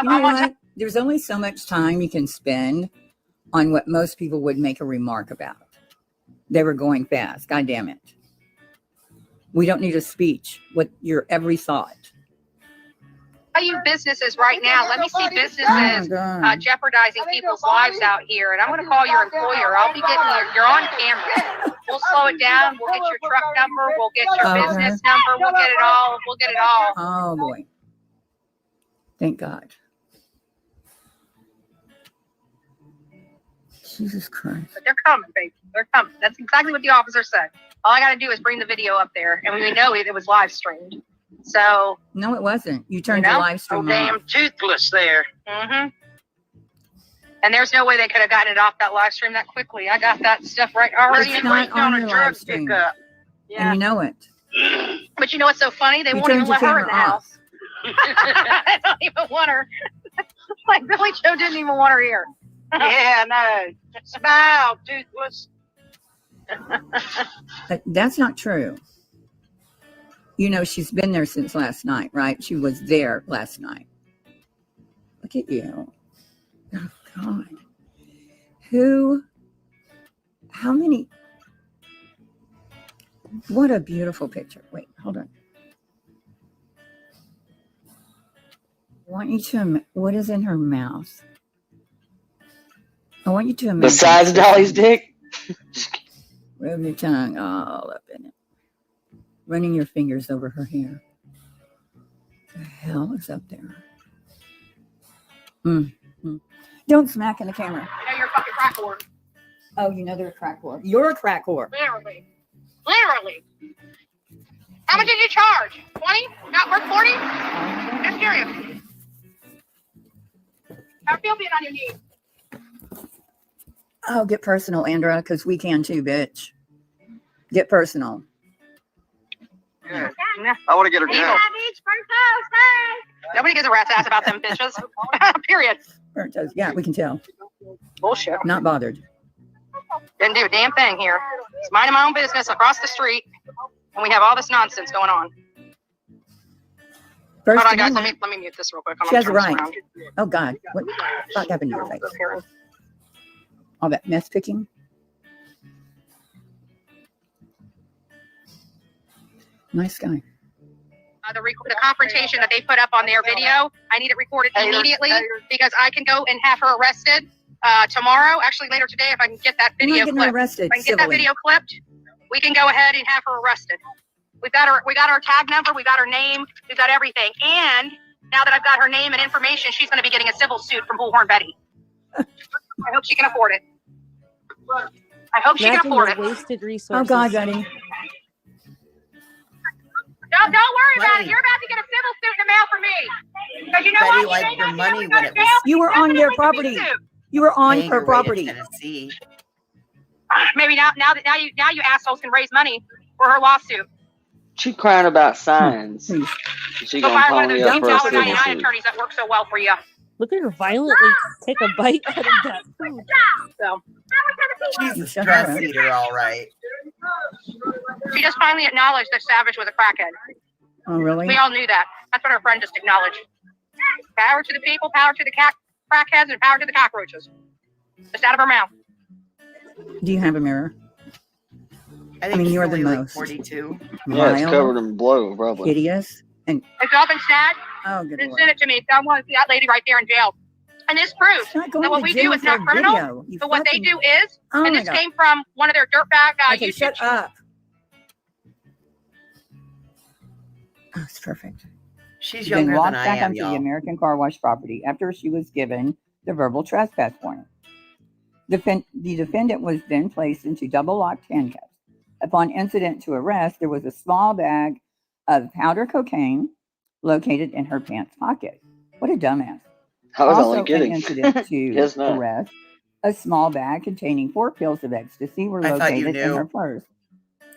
know what? There's only so much time you can spend on what most people would make a remark about. They were going fast. God damn it. We don't need a speech. What your every thought. You businesses right now. Let me see businesses jeopardizing people's lives out here. And I'm going to call your employer. I'll be getting you're on camera. We'll slow it down. We'll get your truck number. We'll get your business number. We'll get it all. We'll get it all. Oh boy. Thank God. Jesus Christ. But they're coming, baby. They're coming. That's exactly what the officer said. All I got to do is bring the video up there, and we know it was live streamed. So no, it wasn't. You turned your live stream damn off. toothless there. Mm-hmm. And there's no way they could have gotten it off that live stream that quickly. I got that stuff right already. It's not on your live stream. Yeah. And you know it. But you know what's so funny? They won't even let her in the house. I don't even want her. Like Billy Joe didn't even want her here. Yeah, no. Smile, toothless. That's not true. You know, she's been there since last night, right? She was there last night. Look at you. Oh, God. How many? What a beautiful picture. Wait, hold on. I want you to, what is in her mouth? I want you to imagine. Besides Dolly's dick? Rub your tongue all up in it. Running your fingers over her hair. What the hell is up there? Don't smack in the camera. I know you're a fucking crack whore. Oh, you know they're a crack whore. You're a crack whore. Literally. Literally. How much did you charge? 20? Not worth 40? Just curious. How feel being on your knees? Oh, get personal, Andra, because we can too, bitch. Get personal. Yeah. I want to get her down. Nobody gives a rat's ass about them bitches. Period. Yeah, we can tell. Bullshit. Not bothered. Didn't do a damn thing here. It's minding my own business across the street, and we have all this nonsense going on. First Hold on, guys. Amendment. Let me mute this real quick. She has a right. Oh, God. What the fuck happened to your face? All that mess picking? Nice guy. The confrontation that they put up on their video, I need it recorded immediately because I can go and have her arrested tomorrow. Actually, later today, if I can get that video clipped. Arrested, if I can get that video clipped, we can go ahead and have her arrested. We got our tag number, we got her name, we got everything. And now that I've got her name and information, she's going to be getting a civil suit from Bullhorn Betty. I hope she can afford it. I hope she can afford it. Wasted resources. Oh, God, Betty. Don't worry about it. You're about to get a civil suit in the mail from me. Because you know Betty what? liked your money when it was. You were on their property. You were on paying her your way to property. Tennessee. Maybe now you assholes can raise money for her lawsuit. She crying about signs. She Go gonna buy call one of me those up for a civil $1.99 suit. attorneys that work so well for you. Look at her violently take a bite out of that food. So She's a stress eater, all right. she just finally acknowledged that Savage was a crackhead. Oh, really? We all knew that. That's what her friend just acknowledged. Power to the people, power to the crackheads, and power to the cockroaches. Just out of her mouth. Do you have a mirror? I mean, you're the most 42. Yeah, it's covered in blow, probably. hideous, and If y'all been sad, oh, good then Lord. send it to me. I want to see that lady right there in jail. And this proves not going that what to we jail do is for not a criminal, video. You but what they fucking- do is, Oh and my this God. came from one of their dirtbag Okay, YouTube shut up. Oh, it's perfect. She's Then younger walked than I back am, onto the y'all. American Car Wash property after she was given the verbal trespass warning. The defendant was then placed into double-locked handcuffs. Upon incident to arrest, there was a small bag of powder cocaine located in her pants pocket. What a dumbass. I was Also, only kidding. an incident to Guess not. arrest, a small bag containing 4 pills of ecstasy were I thought you located in knew. her purse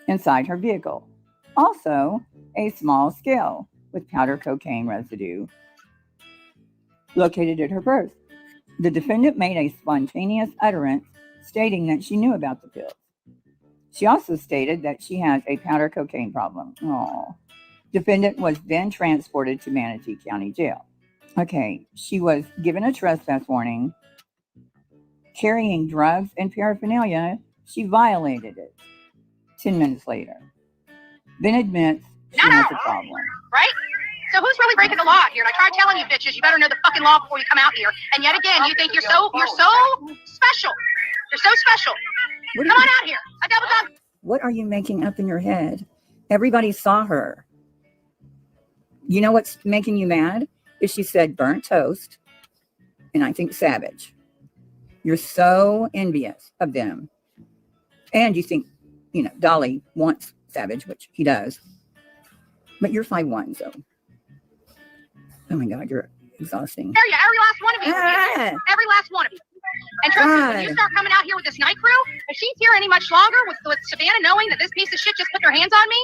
inside her vehicle. Also, a small scale with powder cocaine residue located in her purse. The defendant made a spontaneous utterance stating that she knew about the pills. She also stated that she has a powder cocaine problem. Oh. Defendant was then transported to Manatee County Jail. Okay, she was given a trespass warning, carrying drugs and paraphernalia, she violated it. 10 minutes later, then admits she has a problem. Right? So who's really breaking the law here? And I tried telling you bitches, you better know the fucking law before you come out here. And yet again, you think you're so special. You're so special. Come on out here. A double dog. What are you making up in your head? Everybody saw her. You know what's making you mad? Is she said burnt toast, and I think savage. You're so envious of them. And you think, you know, Dolly wants savage, which he does. But you're 5'1", so. Oh my God, you're exhausting. Every last one of you. Every last one of you. And trust me, when you start coming out here with this night crew, if she's here any much longer with Savannah knowing that this piece of shit just put their hands on me,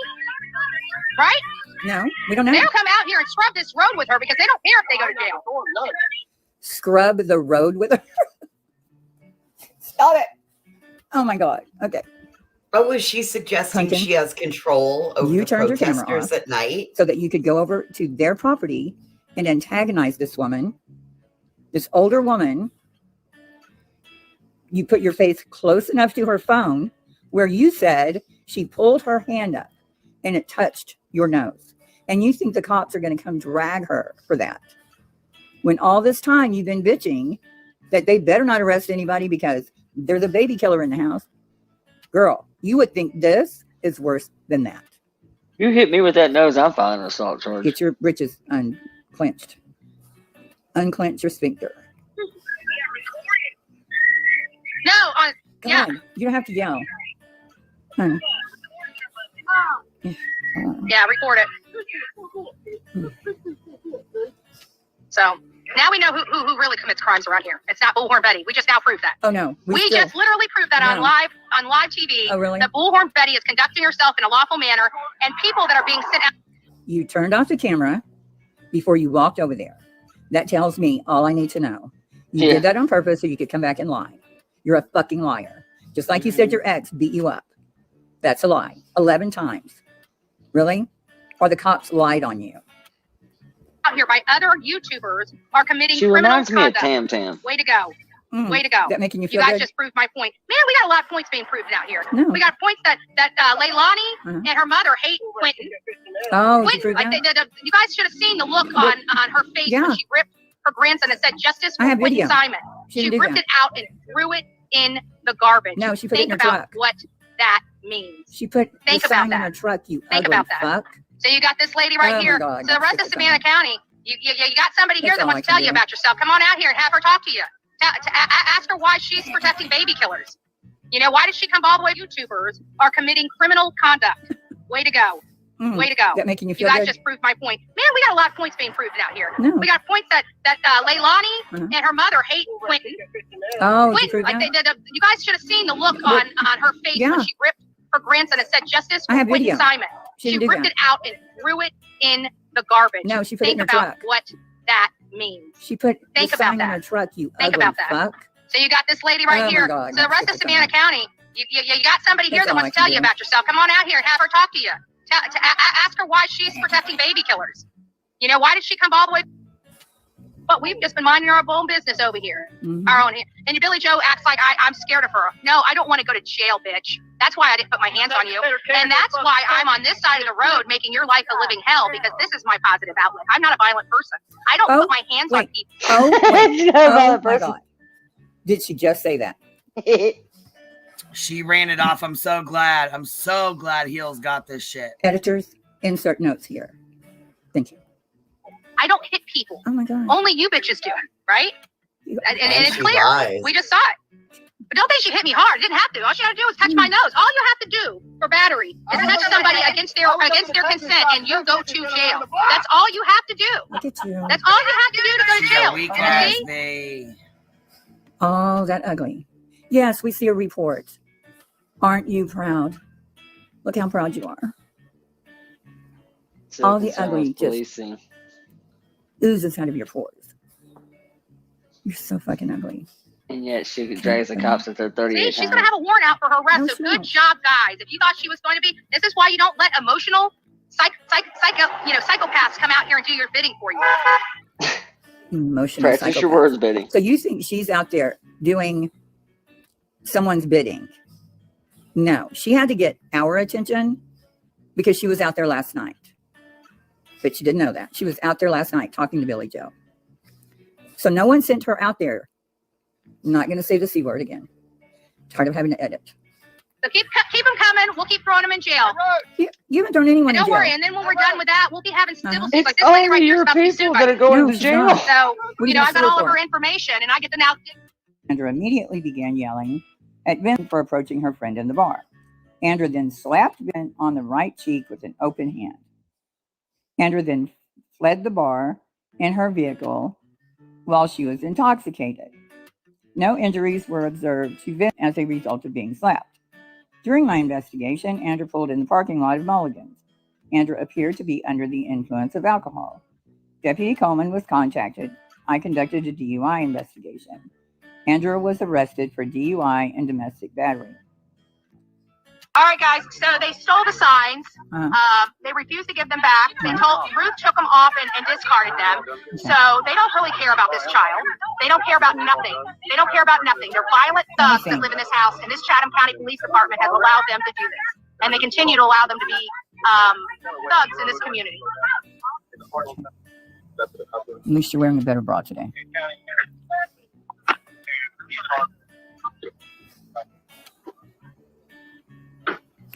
right? No, we don't know. They'll come out here and scrub this road with her because they don't care if they go to jail. Scrub the road with her? Stop it. Oh my God. Okay. But was she suggesting she has control over the protesters at night? So that you could go over to their property and antagonize this woman, this older woman. You put your face close enough to her phone where you said she pulled her hand up and it touched your nose. And you think the cops are going to come drag her for that. When all this time you've been bitching that they better not arrest anybody because there's a baby killer in the house. Girl, you would think this is worse than that. You hit me with that nose, I'm filing an assault charge. Get your britches unclenched. Unclench your sphincter. No, yeah. On, you don't have to yell. Yeah, record it. So now we know who really commits crimes around here. It's not Bullhorn Betty. We just now proved that. Oh no, we just literally proved that on live TV. Oh really? That Bullhorn Betty is conducting herself in a lawful manner, and people that are being sent out. You turned off the camera before you walked over there. That tells me all I need to know. You did that on purpose so you could come back and lie. You're a fucking liar. Just like you said your ex beat you up. That's a lie. 11 times. Really? Or the cops lied on you? Out here by other YouTubers are committing She criminal reminds me of conduct. Tam Tam. Way to go. Way to go. That making you You feel guys good? just proved my point. Man, we got a lot of points being proven out here. No. We got points that Leilani and her mother hate Quentin. Oh, you Quentin, proved like that? you guys should have seen the look on her face when she ripped her grandson and said justice I for have Quentin video. Simon. She She didn't do ripped that. it out and threw it in the garbage. No, she put it in Think her about truck. what that means. She put Think the about sign in that. her truck, you Think ugly about that. fuck. So you got this lady right Oh my here. God, So the rest of Savannah County, you got somebody here That's that all I wants to can tell you do. about yourself. Come on out here and have her talk to you. Ask her why she's protecting baby killers. You know, why did she come all the way? YouTubers are committing criminal conduct. Way to go. Way to go. That making you You feel guys good? just proved my point. Man, we got a lot of points being proven out here. No. We got points that Leilani and her mother hate Quentin. Oh, you Quentin, proved like that? you guys should have seen the look on her face when she ripped her grandson and said justice I for have Quentin video. Simon. She She didn't do ripped that. it out and threw it in the garbage. No, she put it Think in her about truck. what that means. She put Think the about sign in that. her truck, you Think ugly about that. fuck. So you got this lady right Oh my here. God, So the rest of Savannah County, you got somebody here That's that all wants I to tell can you do. about yourself. Come on out here and have her talk to you. Ask her why she's protecting baby killers. You know, why did she come all the way? But we've just been minding our own business over here. Our own. And Billy Joe acts like I'm scared of her. No, I don't want to go to jail, bitch. That's why I didn't put my hands on you. And that's why I'm on this side of the road making your life a living hell, because this is my positive outlet. I'm not a violent person. I don't put my hands on people. Oh, wait. Not a Oh violent my person. God. Did she just say that? She ran it off. I'm so glad. I'm so glad Heels got this shit. Editors, insert notes here. Thank you. I don't hit people. Oh my God. Only you bitches do it, right? And it's she clear. lies. We just saw it. But don't think she hit me hard. Didn't have to. All she had to do was touch my nose. All you have to do for battery is touch somebody against their consent, and you go to jail. That's all you have to do. Look at you. That's all you have to do to go to She's a jail. weak You ass see? babe. Oh, that ugly. Yes, we see a report. Aren't you proud? Look how proud you are. All the ugly just policing. oozes out of your pores. You're so fucking ugly. And yet she drags the cops at their 38 See, she's times. going to have a warrant out for her arrest. No, So she good won't. job, guys. If you thought she was going to be, this is why you don't let emotional psychopaths come out here and do your bidding for you. Emotional Practice your psychopath. words, Betty. So you think she's out there doing someone's bidding. No, she had to get our attention because she was out there last night. But she didn't know that. She was out there last night talking to Billy Joe. So no one sent her out there. I'm not going to say the C word again. Tired of having to edit. So keep them coming. We'll keep throwing them in jail. You haven't thrown anyone And in don't jail. worry. And then when we're done with that, we'll be having civil suits. It's Like this lady right only here is your about to be people sued that by are going No, to she's jail. not. So, What are you know, gonna I got sue all of for? her information, and I get to now. Andra immediately began yelling at Ben for approaching her friend in the bar. Andra then slapped Ben on the right cheek with an open hand. Andra then fled the bar in her vehicle while she was intoxicated. No injuries were observed to Ben as a result of being slapped. During my investigation, Andra pulled in the parking lot of Mulligan's. Andra appeared to be under the influence of alcohol. Deputy Coleman was contacted. I conducted a DUI investigation. Andra was arrested for DUI and domestic battery. All right, guys. So they stole the signs. They refused to give them back. Ruth took them off and discarded them. So they don't really care about this child. They don't care about nothing. They don't care about nothing. They're violent thugs that live in this house, and this Chatham County Police Department has allowed them to do this, and they continue to allow them to be thugs in this community. At least you're wearing a better bra today.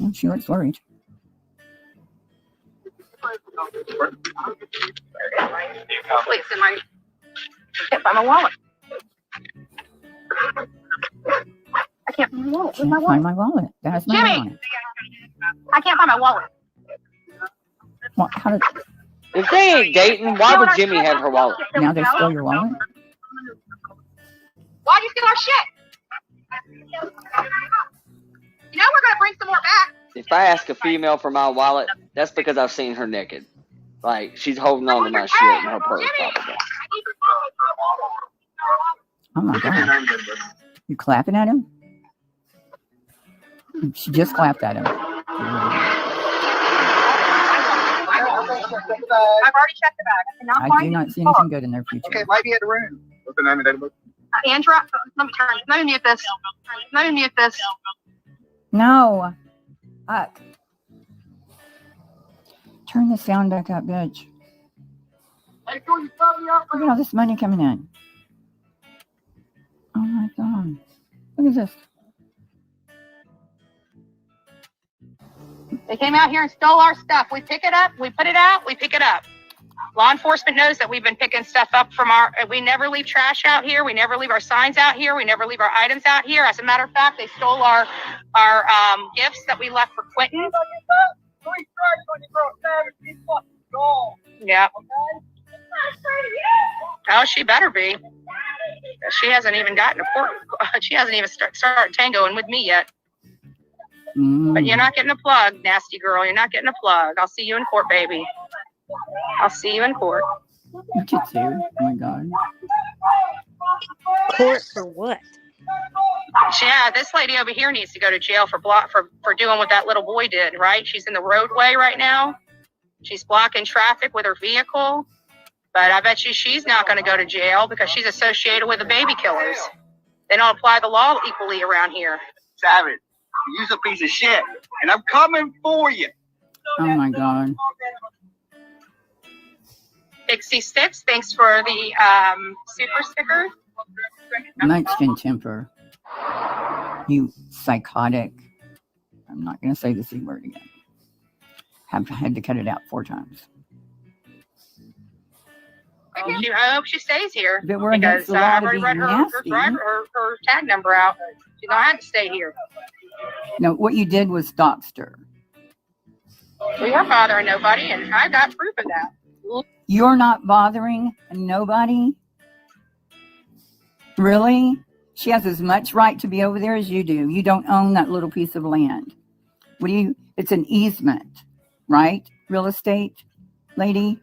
Oh, she looks worried. Wait, it's in my. Can't find my wallet. I can't find my wallet. Where's my Can't wallet? find my wallet. That has my name on Jimmy, it. I can't find my wallet. Well, how did, If they ain't dating, why would Jimmy have her wallet? now they stole your wallet? Why'd you steal our shit? You know we're gonna bring some more back. If I ask a female for my wallet, that's because I've seen her naked. Like, she's holding on to my shit in her purse, probably. Oh my God. You clapping at him? She just clapped at him. I've already checked the bag. I cannot I find do it. not see anything good in their future. Okay, might be in the room. What's the name of that book? Andra, let me turn. Let me mute this. Let me mute this. No. Fuck. Turn the sound back up, bitch. Look at all this money coming in. Oh my God. Look at this. They came out here and stole our stuff. We pick it up, we put it out, we pick it up. Law enforcement knows that we've been picking stuff up from we never leave trash out here. We never leave our signs out here. We never leave our items out here. As a matter of fact, they stole our gifts that we left for Quentin. Yeah. Oh, she better be. She hasn't even gotten to court. She hasn't even started tangoing with me yet. But you're not getting a plug, nasty girl. You're not getting a plug. I'll see you in court, baby. I'll see you in court. You too. Oh my God. Court for what? Yeah, this lady over here needs to go to jail for doing what that little boy did, right? She's in the roadway right now. She's blocking traffic with her vehicle. But I bet you she's not going to go to jail because she's associated with the baby killers. They don't apply the law equally around here. Savage, you're a piece of shit, and I'm coming for you. Oh my God. Pixie Sticks, thanks for the super sticker. Mexican temper. You psychotic. I'm not going to say the C word again. Have had to cut it out 4 times. I hope she stays here But we're because against the law I've to already be read nasty. her tag number out. She's gonna have to stay here. No, what you did was doxed her. We are bothering nobody, and I got proof of that. You're not bothering nobody? Really? She has as much right to be over there as you do. You don't own that little piece of land. It's an easement, right? Real estate lady?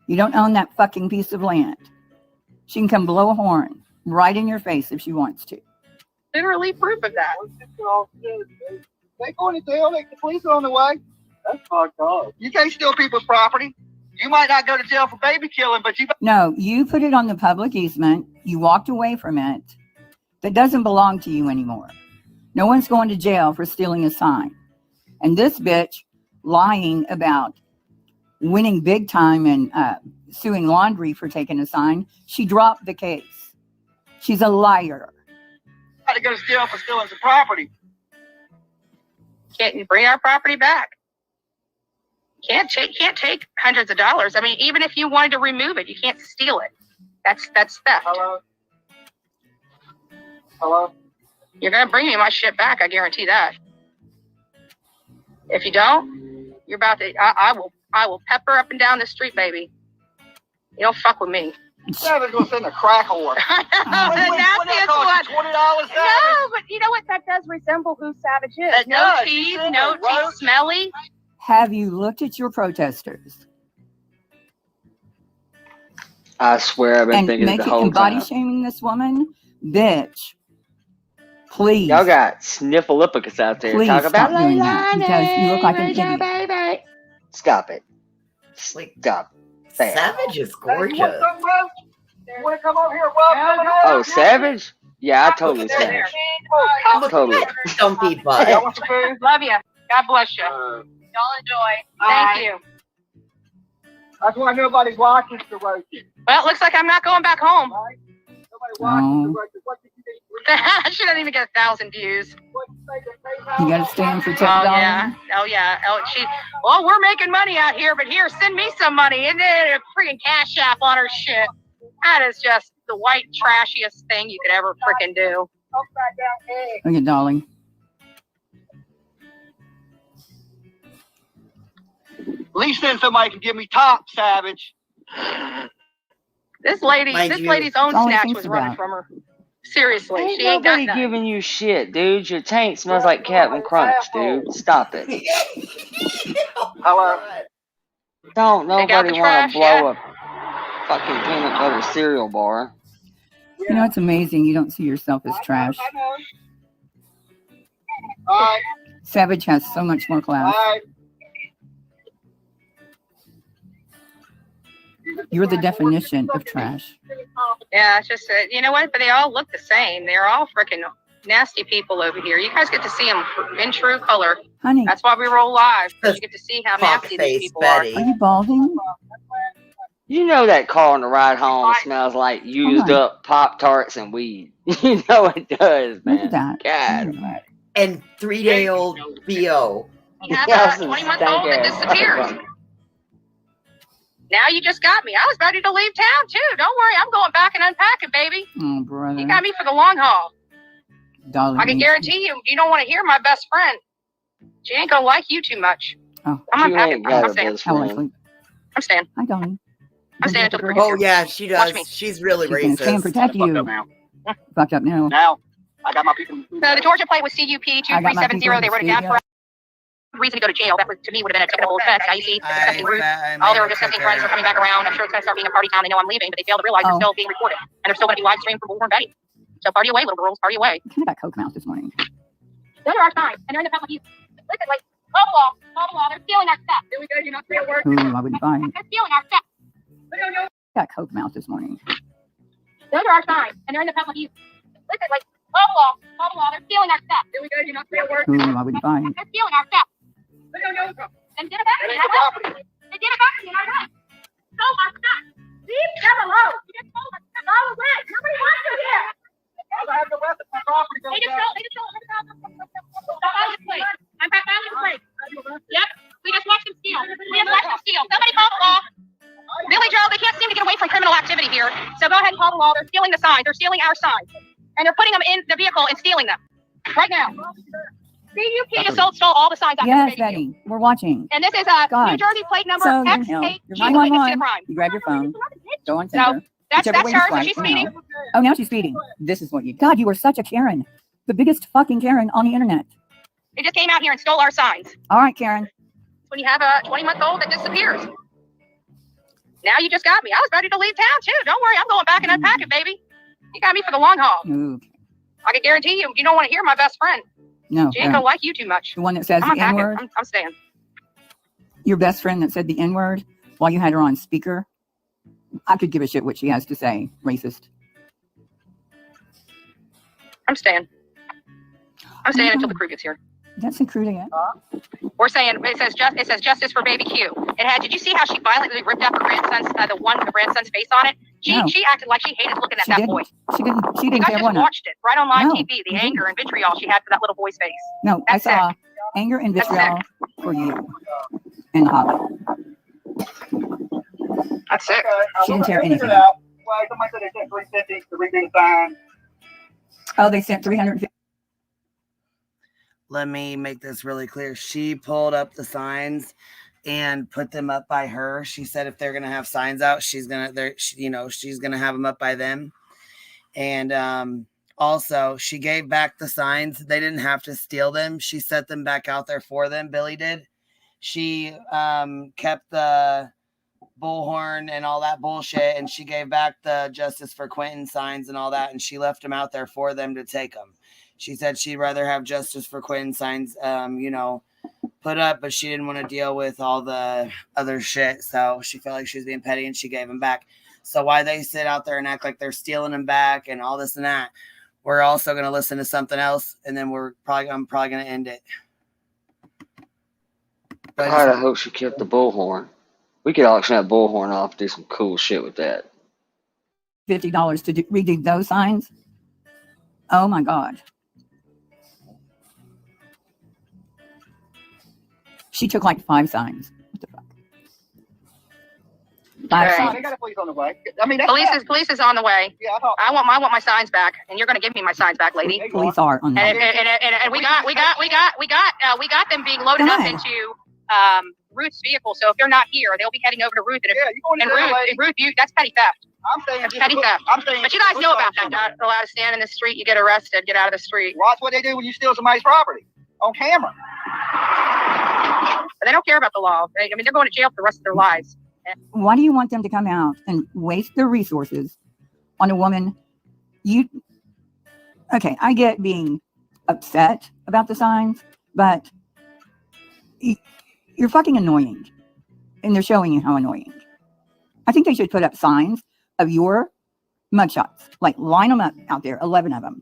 You don't own that fucking piece of land. She can come blow a horn right in your face if she wants to. Literally proof of that. They going to jail. The police are on the way. That's fucked up. You can't steal people's property. You might not go to jail for baby killing, but you. No, you put it on the public easement. You walked away from it. that doesn't belong to you anymore. No one's going to jail for stealing a sign. And this bitch lying about winning big time and suing Laundry for taking a sign, she dropped the case. She's a liar. How to go to steal for stealing some property? Can't you bring our property back? Can't take hundreds of dollars. I mean, even if you wanted to remove it, you can't steal it. That's theft. Hello? Hello? You're gonna bring me my shit back. I guarantee that. If you don't, you're about to. I will pepper up and down the street, baby. You don't fuck with me. Savage gonna send a crack whore. $20. No, but you know what? That does resemble who Savage is. No cheese, no cheese, smelly. Have you looked at your protesters? I swear I've been thinking it the whole and body time. shaming this woman? Bitch. Please. Y'all got sniffleupagus out there. Please Talk stop about doing that because you look like an idiot. baby. Stop it. Stop. That. Savage is gorgeous. You want to come over here, Rob? Oh, Savage? Yeah, I totally Savage. Totally. Stumpy butt. Y'all want some food? Love you. God bless you. Y'all enjoy. Thank you. That's why nobody's watching the road. Well, it looks like I'm not going back home. Nobody watching the road. What did you do? She doesn't even get 1,000 views. You gotta stand for $10. Oh yeah. Well, we're making money out here, but here, send me some money. And then a freaking cash app on her shit. That is just the white trashiest thing you could ever freaking do. Okay, darling. At least then somebody can give me top, Savage. This lady's own snatch was running about. from her. Seriously, Ain't she ain't got nobody none. giving you shit, dude. Your tank smells like Captain Crunch, dude. Stop it. Hello? Don't Take out the nobody want trash to blow a fucking peanut butter cereal bar. You know, it's amazing you don't see yourself as trash. All right. Savage has so much more class. All right. You're the definition of trash. Yeah, it's just you know what? But they all look the same. They're all freaking nasty people over here. You guys get to see them in true color. Honey. That's why we roll live. You get to see how nasty these people are. Are you balding? You know that car on the ride home smells like used up Pop-Tarts and weed. You know it does, man. Look at that. God. And 3-day-old BO. You have a 20-month-old that disappeared. Now you just got me. I was ready to leave town, too. Don't worry. I'm going back and unpacking, baby. Oh, brother. You got me for the long haul. Darling. I can guarantee you don't want to hear my best friend. She ain't going to like you too much. Oh. I'm unpacking. I'm staying. I'm staying. Hi, darling. I'm staying until the Oh, yeah, she does. She's really She's gonna stay and racist. protect you. Fucked up now. Now, I got my people. The Georgia plate was CUP 2370. They wrote it down for us. Reason to go to jail. That was, to me, would have been a typical offense. Now you see, the disgusting group, all their disgusting friends are coming back around. I'm sure it's going to start being a party town. They know I'm leaving, but they fail to realize they're still being recorded. And they're still going to be live streamed from Bullhorn Betty. So party away, little girls, party away. I kind of got coke mouth this morning. Those are our signs, and they're in the public use. Listen, like, blah, they're stealing our stuff. Here we go, you're not real words. Ooh, I wouldn't buy it. They're stealing our stuff. Got coke mouth this morning. Those are our signs, and they're in the public use. Listen, like, blah, they're stealing our stuff. Here we go, you're not real words. Ooh, I wouldn't buy it. They're stealing our stuff. Then get it back to me, and I will. Then get it back to me, and I will. Stole my stuff. Leave them alone. You just stole my stuff. Go away. Nobody wants you here. They just stole the plate. I'm back down to the plate. Yep. We just watched them steal. Somebody call the law. Billy Joe, they can't seem to get away from criminal activity here. So go ahead and call the law. They're stealing the signs. They're stealing our signs. And they're putting them in the vehicle and stealing them. Right now. CUP just stole all the signs out Yes, Betty. We're watching. And this is a God. New Jersey plate number So, X8. you're She's a witness to the crime. You grab your phone. Go on So, Tinder. that's Whichever way her. you So swipe, she's you speeding. know. Oh, now she's speeding. This is what you. God, you are such a Karen. The biggest fucking Karen on the internet. They just came out here and stole our signs. All right, Karen. When you have a 20-month-old that disappears. Now you just got me. I was ready to leave town, too. Don't worry. I'm going back and unpacking, baby. You got me for the long haul. Ooh. I can guarantee you don't want to hear my best friend. No. She ain't going to like you too much. The one that says I'm the unpacking. N-word. I'm staying. Your best friend that said the N-word while you had her on speaker. I could give a shit what she has to say. Racist. I'm staying. I'm staying until the crew gets here. That's the crew to get. We're saying it says justice for baby Q. Did you see how she violently ripped up her grandson's grandson's face on it? She acted like she hated looking at that boy. She didn't You guys tear just one up. watched it right on live No, TV. The anger and vitriol she had for that little boy's face. No, That's I saw sick. anger and That's vitriol for you in the hallway. That's sick. She didn't tear anything Well, up. somebody said they sent 350 to redo the sign. Oh, they sent 350. Let me make this really clear. She pulled up the signs and put them up by her. She said if they're gonna have signs out, she's gonna have them up by them. And also she gave back the signs. They didn't have to steal them. She set them back out there for them. Billy did. She kept the bullhorn and all that bullshit, and she gave back the justice for Quentin signs and all that, and she left them out there for them to take them. She said she'd rather have justice for Quentin signs, put up, but she didn't want to deal with all the other shit. So she felt like she was being petty, and she gave them back. So why they sit out there and act like they're stealing them back and all this and that, we're also going to listen to something else, and then I'm probably going to end it. God, I hope she kept the bullhorn. We could auction that bullhorn off, do some cool shit with that. $50 to redo those signs. Oh my God. She took like 5 signs. What the fuck? 5 signs. They got a police on the way. I mean, Police is on the way. Yeah, I want my signs back, and you're going to give me my signs back, lady. Police are on the way. And we got them being loaded up into Ruth's vehicle. So if they're not here, they'll be heading over to Ruth. Ruth, that's petty theft. I'm saying that's petty theft. But you guys know about that. You're not allowed to stand in the street. You get arrested. Get out of the street. Watch what they do when you steal somebody's property on camera. But they don't care about the law. They're going to jail for the rest of their lives. Why do you want them to come out and waste their resources on a woman? Okay, I get being upset about the signs, but you're fucking annoying. And they're showing you how annoying. I think they should put up signs of your mugshots. Like, line them up out there, 11 of them.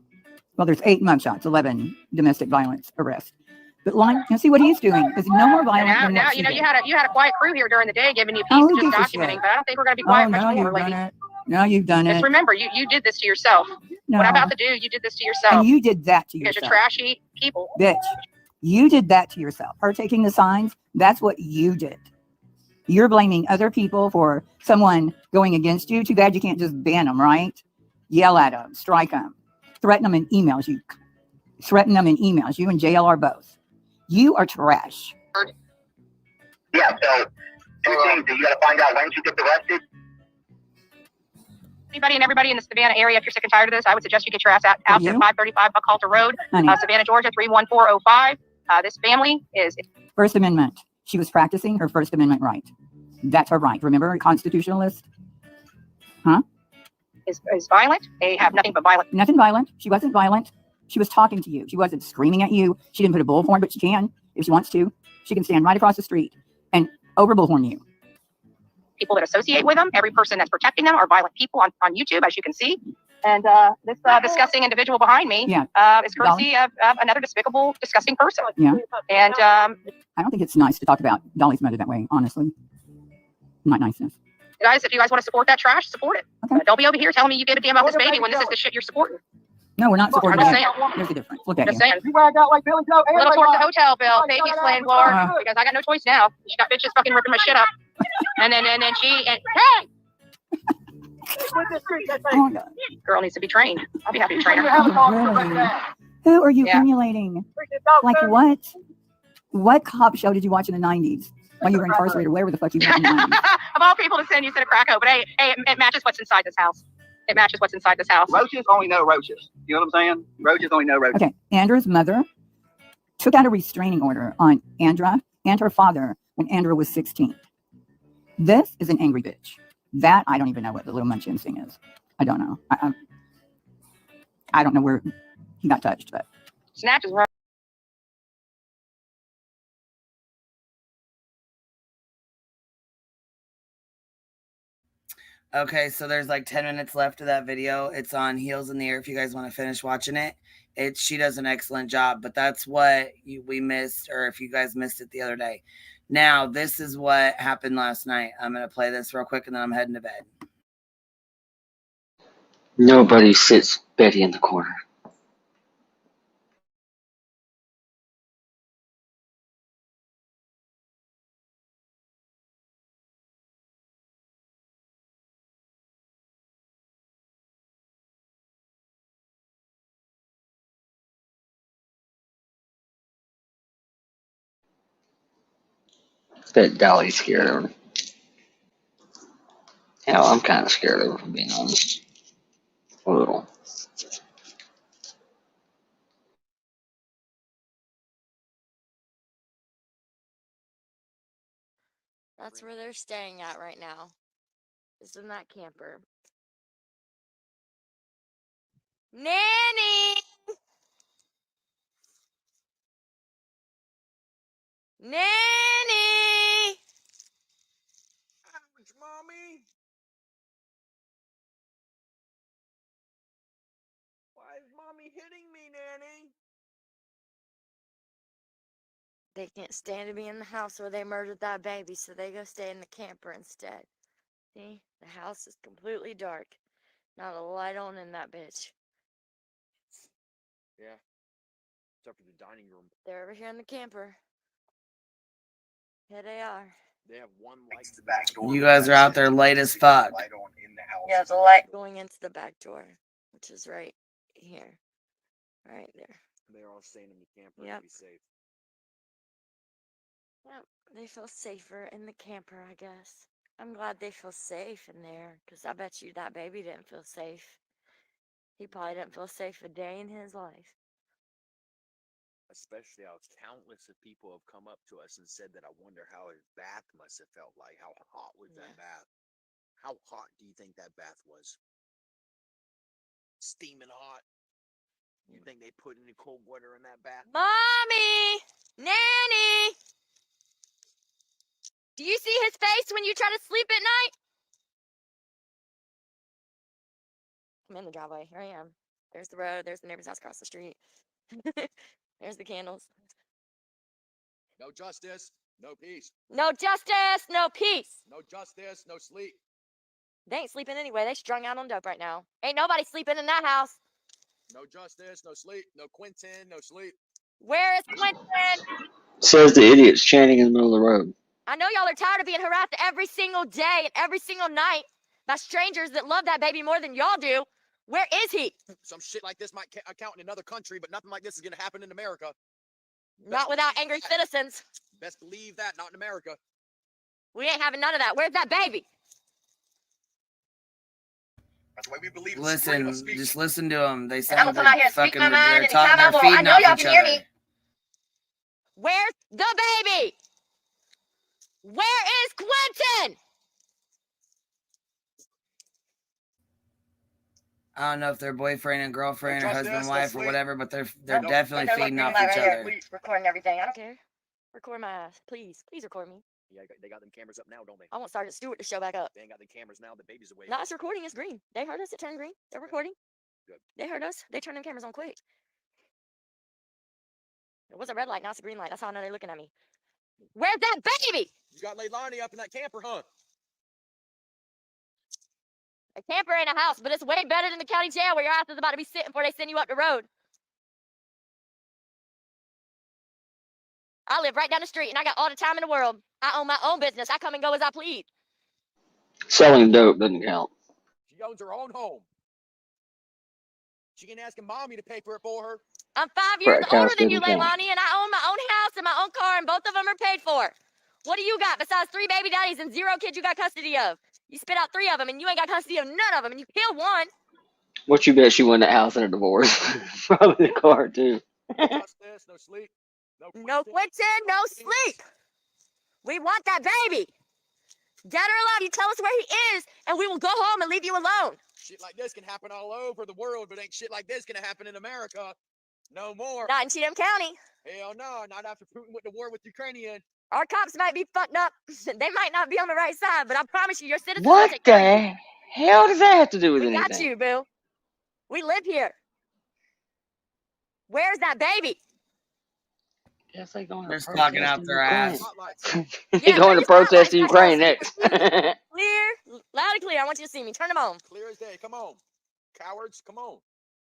Well, there's 8 mugshots, 11 domestic violence arrests. But see what he's doing. There's no more violent than what she did. You had a quiet crew here during the day giving you pieces, just documenting. But I don't think we're going to be quiet much more, lady. No, you've done it. Just remember, you did this to yourself. No. What I'm about to do, you did this to yourself. And you did that to because yourself. you're trashy people. Bitch, you did that to yourself. Her taking the signs, that's what you did. You're blaming other people for someone going against you. Too bad you can't just ban them, right? Yell at them, strike them, threaten them in emails. You and JLR both. You are trash. Yeah, so 2 things. You got to find out when she gets arrested. Anybody and everybody in the Savannah area, if you're sick and tired of this, I would suggest you get your ass out to 535 Buckhalter Road, Savannah, Georgia, 31405. This family is... First Amendment. She was practicing her First Amendment right. That's her right. Remember, a constitutionalist? Huh? Is violent. They have nothing but violent. Nothing violent. She wasn't violent. She was talking to you. She wasn't screaming at you. She didn't put a bullhorn, but she can if she wants to. She can stand right across the street and over bullhorn you. People that associate with them, every person that's protecting them are violent people on YouTube, as you can see. And this disgusting individual behind me is courtesy of another despicable, disgusting person. Yeah. And I don't think it's nice to talk about Dolly's mother that way, honestly. Not niceness. Guys, if you guys want to support that trash, support it. Okay. Don't be over here telling me you gave a damn about this baby when this is the shit you're supporting. No, we're not supporting I'm just that. saying. There's a difference. Look at Just you. saying. You rag out like Billy Joe. A little towards the hotel bill. Thank you, landlord. Because I got no choice now. She got bitches fucking ripping my shit up. And then hey! Oh, God. Girl needs to be trained. I'll be happy to train her. Really? Who are you emulating? Like what? What cop show did you watch in the 90s while you were incarcerated? Where the fuck you were in the 90s? Of all people to send, you said a cracko. But hey, it matches what's inside this house. It matches what's inside this house. Roaches only know roaches. You know what I'm saying? Roaches only know roaches. Okay, Andra's mother took out a restraining order on Andra and her father when Andra was 16. This is an angry bitch. That, I don't even know what the little munchkin thing is. I don't know. I don't know where he got touched, but. Snatches her. Okay, so there's like 10 minutes left of that video. It's on Heels in the Air if you guys want to finish watching it. She does an excellent job, but that's what we missed, or if you guys missed it the other day. Now, this is what happened last night. I'm going to play this real quick and then I'm heading to bed. Nobody sits Betty in the corner. Bet Dolly's scared of her. Hell, I'm kind of scared of her, for being honest. A little. That's where they're staying at right now. Is in that camper. Nanny! Nanny! Ouch, Mommy! Why is Mommy hitting me, Nanny? They can't stand to be in the house where they murdered that baby, so they go stay in the camper instead. See? The house is completely dark. Not a light on in that bitch. Yeah. Except for the dining room. They're over here in the camper. Here they are. They have one light to the back door. You guys are out there late as fuck. Yeah, the light going into the back door, which is right here. Right there. They're all staying in the camper Yep. to be safe. Yep, they feel safer in the camper, I guess. I'm glad they feel safe in there, because I bet you that baby didn't feel safe. He probably didn't feel safe a day in his life. Especially how countless of people have come up to us and said that I wonder how his bath must have felt like. How hot was that bath? How hot do you think that bath was? Steaming hot. You think they put any cold water in that bath? Mommy! Nanny! Do you see his face when you try to sleep at night? I'm in the driveway. Here I am. There's the road. There's the neighbor's house across the street. There's the candles. No justice, no peace. No justice, no peace. No justice, no sleep. They ain't sleeping anyway. They strung out on dope right now. Ain't nobody sleeping in that house. No justice, no sleep. No Quentin, no sleep. Where is Quentin? Says the idiots chanting in the middle of the road. I know y'all are tired of being harassed every single day and every single night by strangers that love that baby more than y'all do. Where is he? Some shit like this might account in another country, but nothing like this is going to happen in America. Not without angry citizens. Best believe that, not in America. We ain't having none of that. Where's that baby? That's why we believe. Listen, just listen to them. They And I'm sound gonna come out here like and speak fucking. my mind They're anytime I want. I feeding know off y'all each can hear other. me. Where's the baby? Where is Quentin? I don't know if they're boyfriend and girlfriend or husband and wife or whatever, but they're Nope. definitely They're feeding looking off like each right here. other. Recording everything. I don't care. Record my ass. Please. Please record me. Yeah, they got them cameras up now, don't they? I want Sergeant Stewart to show back up. They ain't got the cameras now. The baby's away. No, it's recording. It's green. They heard us. It turned green. They're recording. Good. They heard us. They turned them cameras on quick. It was a red light. Now it's a green light. That's how I know they're looking at me. Where's that baby? You got Leilani up in that camper, huh? A camper ain't a house, but it's way better than the county jail where your ass is about to be sitting before they send you up the road. I live right down the street and I got all the time in the world. I own my own business. I come and go as I please. Selling dope doesn't count. She owns her own home. She ain't asking mommy to pay for it for her. I'm 5 years Crack older house than you, doesn't count. Leilani, and I own my own house and my own car, and both of them are paid for. What do you got besides 3 baby daddies and 0 kids you got custody of? You spit out 3 of them, and you ain't got custody of none of them, and you killed 1. What you bet she won the house in a divorce? Probably the car too. No justice, no sleep. No Quentin, no sleep. We want that baby. Dead or alive, you tell us where he is, and we will go home and leave you alone. Shit like this can happen all over the world, but ain't shit like this gonna happen in America. No more. Not in Cheatham County. Hell no, not after Putin went to war with Ukrainian. Our cops might be fucked up. They might not be on the right side, but I promise you, your citizens What will take care of the you. hell does that have to do with We anything? got you, boo. We live here. Where's that baby? Yes, they going They're stalking out their ass. They going to protest in Ukraine next. Clear, loud and clear. I want you to see me. Turn them on. Clear as day. Come on, cowards. Come on.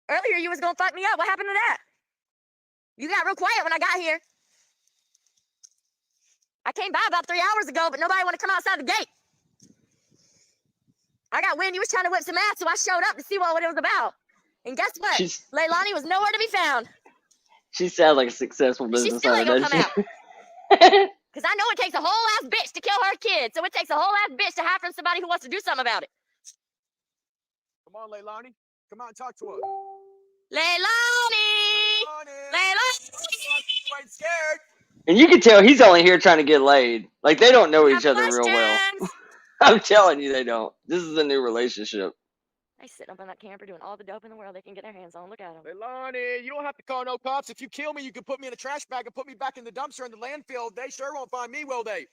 Earlier, you was gonna fuck me up. What happened to that? You got real quiet when I got here. I came by about 3 hours ago, but nobody want to come outside the gate. I got wind you was trying to whip some ass, so I showed up to see what it was about. And guess what? Leilani was nowhere to be found. She sounds like a successful She business still owner, ain't gonna doesn't come she? out. Because I know it takes a whole ass bitch to kill her kid. So it takes a whole ass bitch to hide from somebody who wants to do something about it. Come on, Leilani. Come out and talk to us. Leilani! Leilani! You ain't scared. And you can tell he's only here trying to get laid. Like, they don't know each other real well. I'm telling you, they don't. This is a new relationship. They sitting up in that camper doing all the dope in the world they can get their hands on. Look at them. Leilani, you don't have to call no cops. If you kill me, you can put me in a trash bag and put me back in the dumpster in the landfill. They sure won't find me, will they?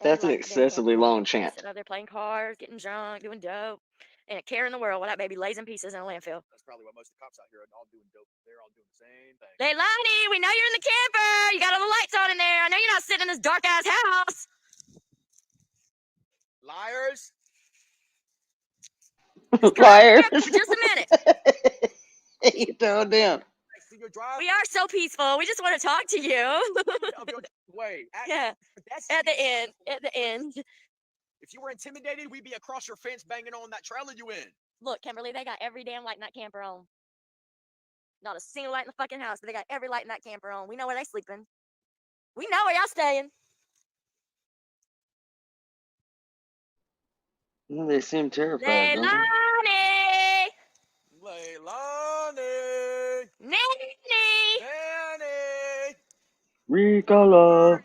That's an excessively long chant. Sitting out there playing cards, getting drunk, doing dope. And a care in the world while that baby lays in pieces in a landfill. That's probably what most of the cops out here are all doing dope. They're all doing the same thing. Leilani, we know you're in the camper. You got all the lights on in there. I know you're not sitting in this dark ass house. Liars. Liars. For just a minute. You throw down. We are so peaceful. We just want to talk to you. Wait. Yeah. At the end. At the end. If you were intimidated, we'd be across your fence banging on that trailer you in. Look, Kimberly, they got every damn light in that camper on. Not a single light in the fucking house, but they got every light in that camper on. We know where they sleeping. We know where y'all staying. Well, they seem terrified, don't Leilani! Leilani! Nanny! Nanny! Ricola.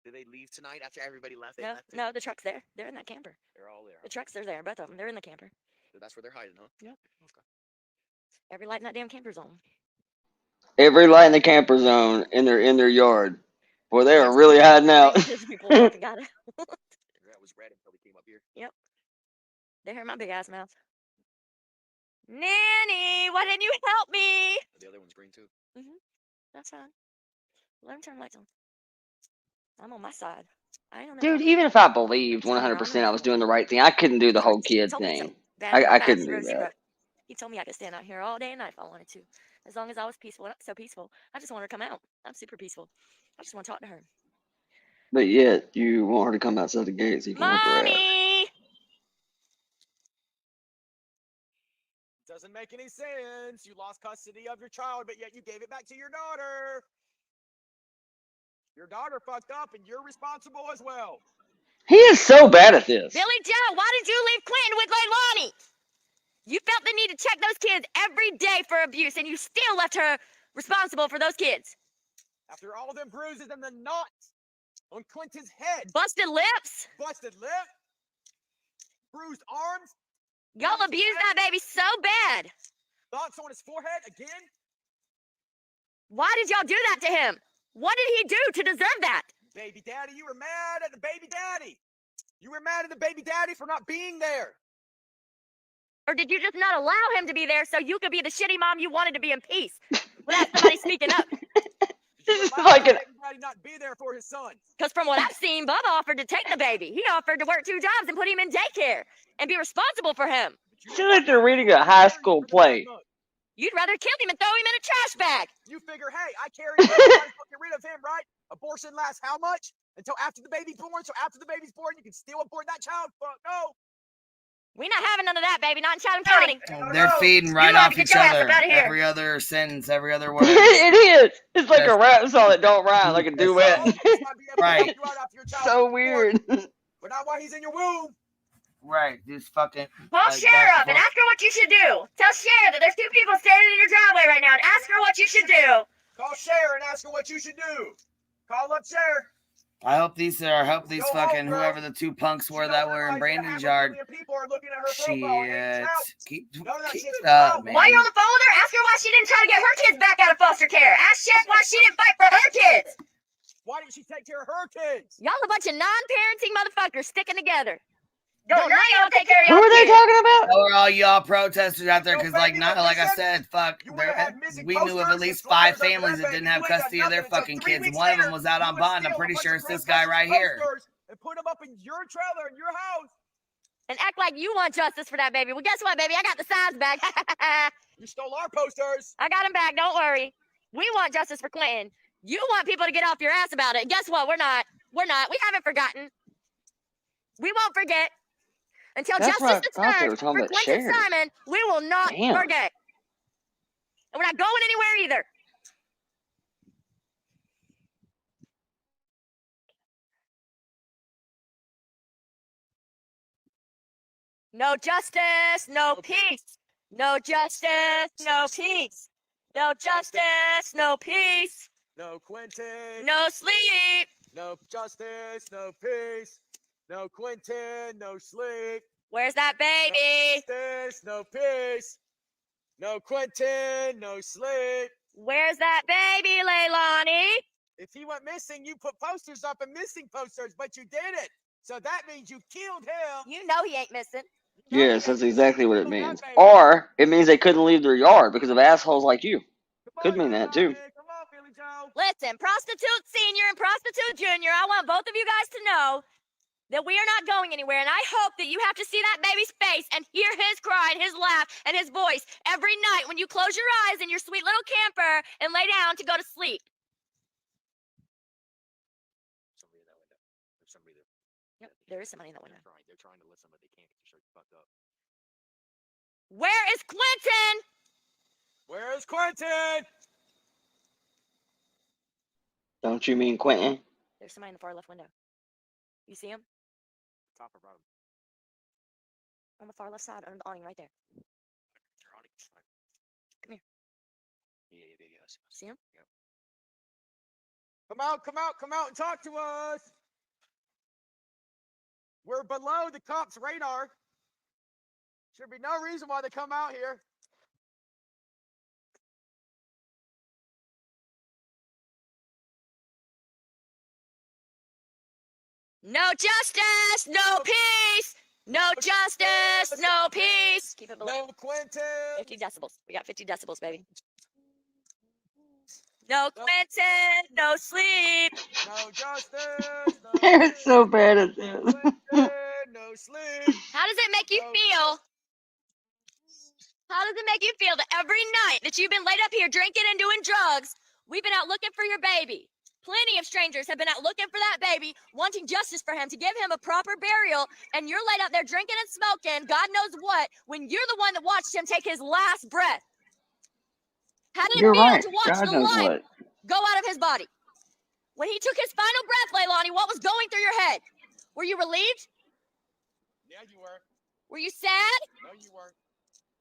Did they leave tonight after everybody left? They No, left it? no, the truck's there. They're in that camper. They're all there. The trucks are there, both of them. They're in the camper. So that's where they're hiding, huh? Yep. Every light in that damn camper's on. Every light in the camper zone in their yard. Boy, they are really hiding out. People walking got it. That was red until we came up here. Yep. They heard my big ass mouth. Nanny, why didn't you help me? The other one's green too. That's fine. Let him turn the lights on. I'm on my side. I ain't on that Dude, side. even if I believed 100% I was doing the right thing, I couldn't do the whole kid Told me thing. Bad I fast couldn't zero do zero. that. He told me I could stand out here all day and night if I wanted to. As long as I was peaceful. Not so peaceful. I just want her to come out. I'm super peaceful. I just want to talk to her. But yet, you want her to come outside the gate so you can whip her ass. Mommy! Doesn't make any sense. You lost custody of your child, but yet you gave it back to your daughter. Your daughter fucked up, and you're responsible as well. He is so bad at this. Billy Joe, why did you leave Quentin with Leilani? You felt the need to check those kids every day for abuse, and you still left her responsible for those kids. After all them bruises and the knots on Quentin's head. Busted lips. Busted lip. Bruised arms. Y'all abused that baby so bad. Thoughts on his forehead again. Why did y'all do that to him? What did he do to deserve that? Baby daddy, you were mad at the baby daddy. You were mad at the baby daddy for not being there. Or did you just not allow him to be there so you could be the shitty mom you wanted to be in peace without somebody speaking up? This is like an... Everybody not be there for his son. Because from what I've seen, Bubba offered to take the baby. He offered to work 2 jobs and put him in daycare and be responsible for him. It's like they're reading a high school play. You'd rather kill him and throw him in a trash bag. You figure, hey, I carried him, I get rid of him, right? Abortion lasts how much? Until after the baby's born. So after the baby's born, you can still abort that child. Fuck no. We not having none of that, baby. Not in Chatham County. They're feeding right off each other. Every other sentence, every other word. It is. It's like a rap song that don't rhyme, like a duet. Right. So weird. But not while he's in your womb. Right. Just fucking. Call Sheriff and ask her what you should do. Tell Sheriff that there's 2 people standing in your driveway right now and ask her what you should do. Call Sheriff and ask her what you should do. Call up Sheriff. I hope these fucking whoever the 2 punks were that were in Brandon's yard. Shit. Keep it up, man. While you're on the phone with her, ask her why she didn't try to get her kids back out of foster care. Ask Sheriff why she didn't fight for her kids. Why didn't she take care of her kids? Y'all a bunch of non-parenting motherfuckers sticking together. No, Don't now none of y'all y'all take take care care of of y'all y'all kids. kids. So are all y'all protesters out there, because like I said, fuck, we knew of at least 5 families that didn't have custody of their fucking kids. One of them was out on bond. I'm pretty sure it's this guy right here. And put them up in your trailer in your house. And act like you want justice for that baby. Well, guess what, baby? I got the signs back. You stole our posters. I got them back. Don't worry. We want justice for Clinton. You want people to get off your ass about it. And guess what? We're not. We're not. We haven't forgotten. We won't forget. Until That's justice what is I thought they were served talking for about Clinton shared. Simon, we will not Damn. forget. And we're not going anywhere either. No justice, no peace. No justice, no peace. No justice, no peace. No Quentin. No sleep. No justice, no peace. No Quentin, no sleep. Where's that baby? No justice, no peace. No Quentin, no sleep. Where's that baby, Leilani? If he went missing, you put posters up and missing posters, but you didn't. So that means you killed him. You know he ain't missing. Yes, that's exactly what it means. Or it means they couldn't leave their yard because of assholes like you. Could mean that too. Listen, prostitute senior and prostitute junior, I want both of you guys to know that we are not going anywhere. And I hope that you have to see that baby's face and hear his cry and his laugh and his voice every night when you close your eyes in your sweet little camper and lay down to go to sleep. Yep, there is somebody in that window. They're trying to listen, but they can't get your shirt fucked up. Where is Quentin? Where is Quentin? Don't you mean Quentin? There's somebody in the far left window. You see him? Top or bottom? On the far left side, under the awning, right there. Come here. Yeah. See him? Yep. Come out and talk to us. We're below the cops' radar. Should be no reason why they come out here. No justice, no peace. No justice, no peace. Keep it below. No Quentin. 50 decibels. We got 50 decibels, baby. No Quentin, no sleep. No justice. No They're so bad at this. no sleep. How does it make you feel? How does it make you feel that every night that you've been laid up here drinking and doing drugs, we've been out looking for your baby? Plenty of strangers have been out looking for that baby, wanting justice for him, to give him a proper burial, and you're laid up there drinking and smoking, God knows what, when you're the one that watched him take his last breath. How did it You're feel right. to watch God the knows life what. go out of his body? When he took his final breath, Leilani, what was going through your head? Were you relieved? Yeah, you were. Were you sad? No, you weren't.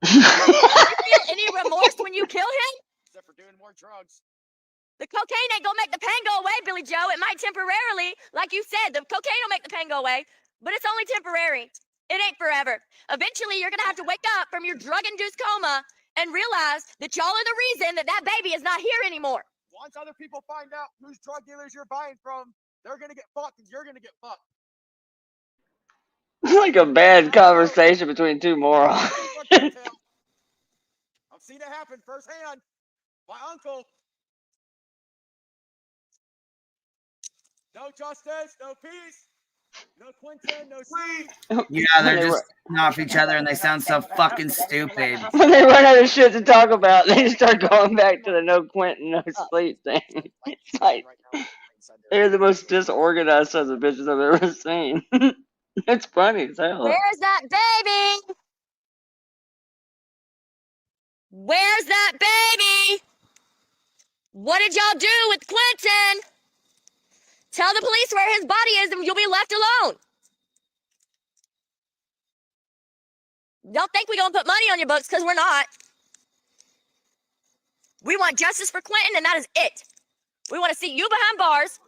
Did you feel any remorse when you killed him? Except for doing more drugs. The cocaine ain't gonna make the pain go away, Billy Joe. It might temporarily, like you said, the cocaine will make the pain go away, but it's only temporary. It ain't forever. Eventually, you're gonna have to wake up from your drug-induced coma and realize that y'all are the reason that that baby is not here anymore. Once other people find out whose drug dealers you're buying from, they're gonna get fucked and you're gonna get fucked. It's like a bad conversation between two morons. I've seen it happen firsthand. My uncle. No justice, no peace, no Quentin, no sleep. Yeah, they're just off each other and they sound so fucking stupid. When they run out of shit to talk about, they start going back to the no Quentin, no sleep thing. It's like, they're the most disorganized sons of bitches I've ever seen. It's funny as hell. Where's that baby? Where's that baby? What did y'all do with Quentin? Tell the police where his body is and you'll be left alone. Don't think we're going to put money on your books, because we're not. We want justice for Quentin, and that is it. We want to see you behind bars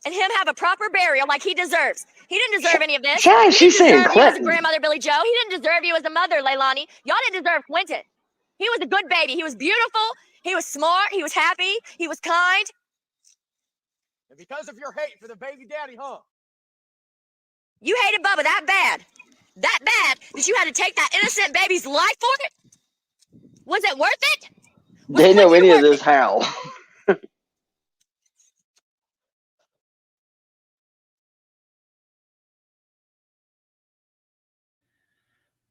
and him have a proper burial like he deserves. He didn't deserve any of this. Shine, He she's didn't saying deserve you as a Quentin. grandmother, Billy Joe. He didn't deserve you as a mother, Leilani. Y'all didn't deserve Quentin. He was a good baby. He was beautiful. He was smart. He was happy. He was kind. And because of your hate for the baby daddy, huh? You hated Bubba that bad that you had to take that innocent baby's life for it? Was it worth it? Didn't know any of this how.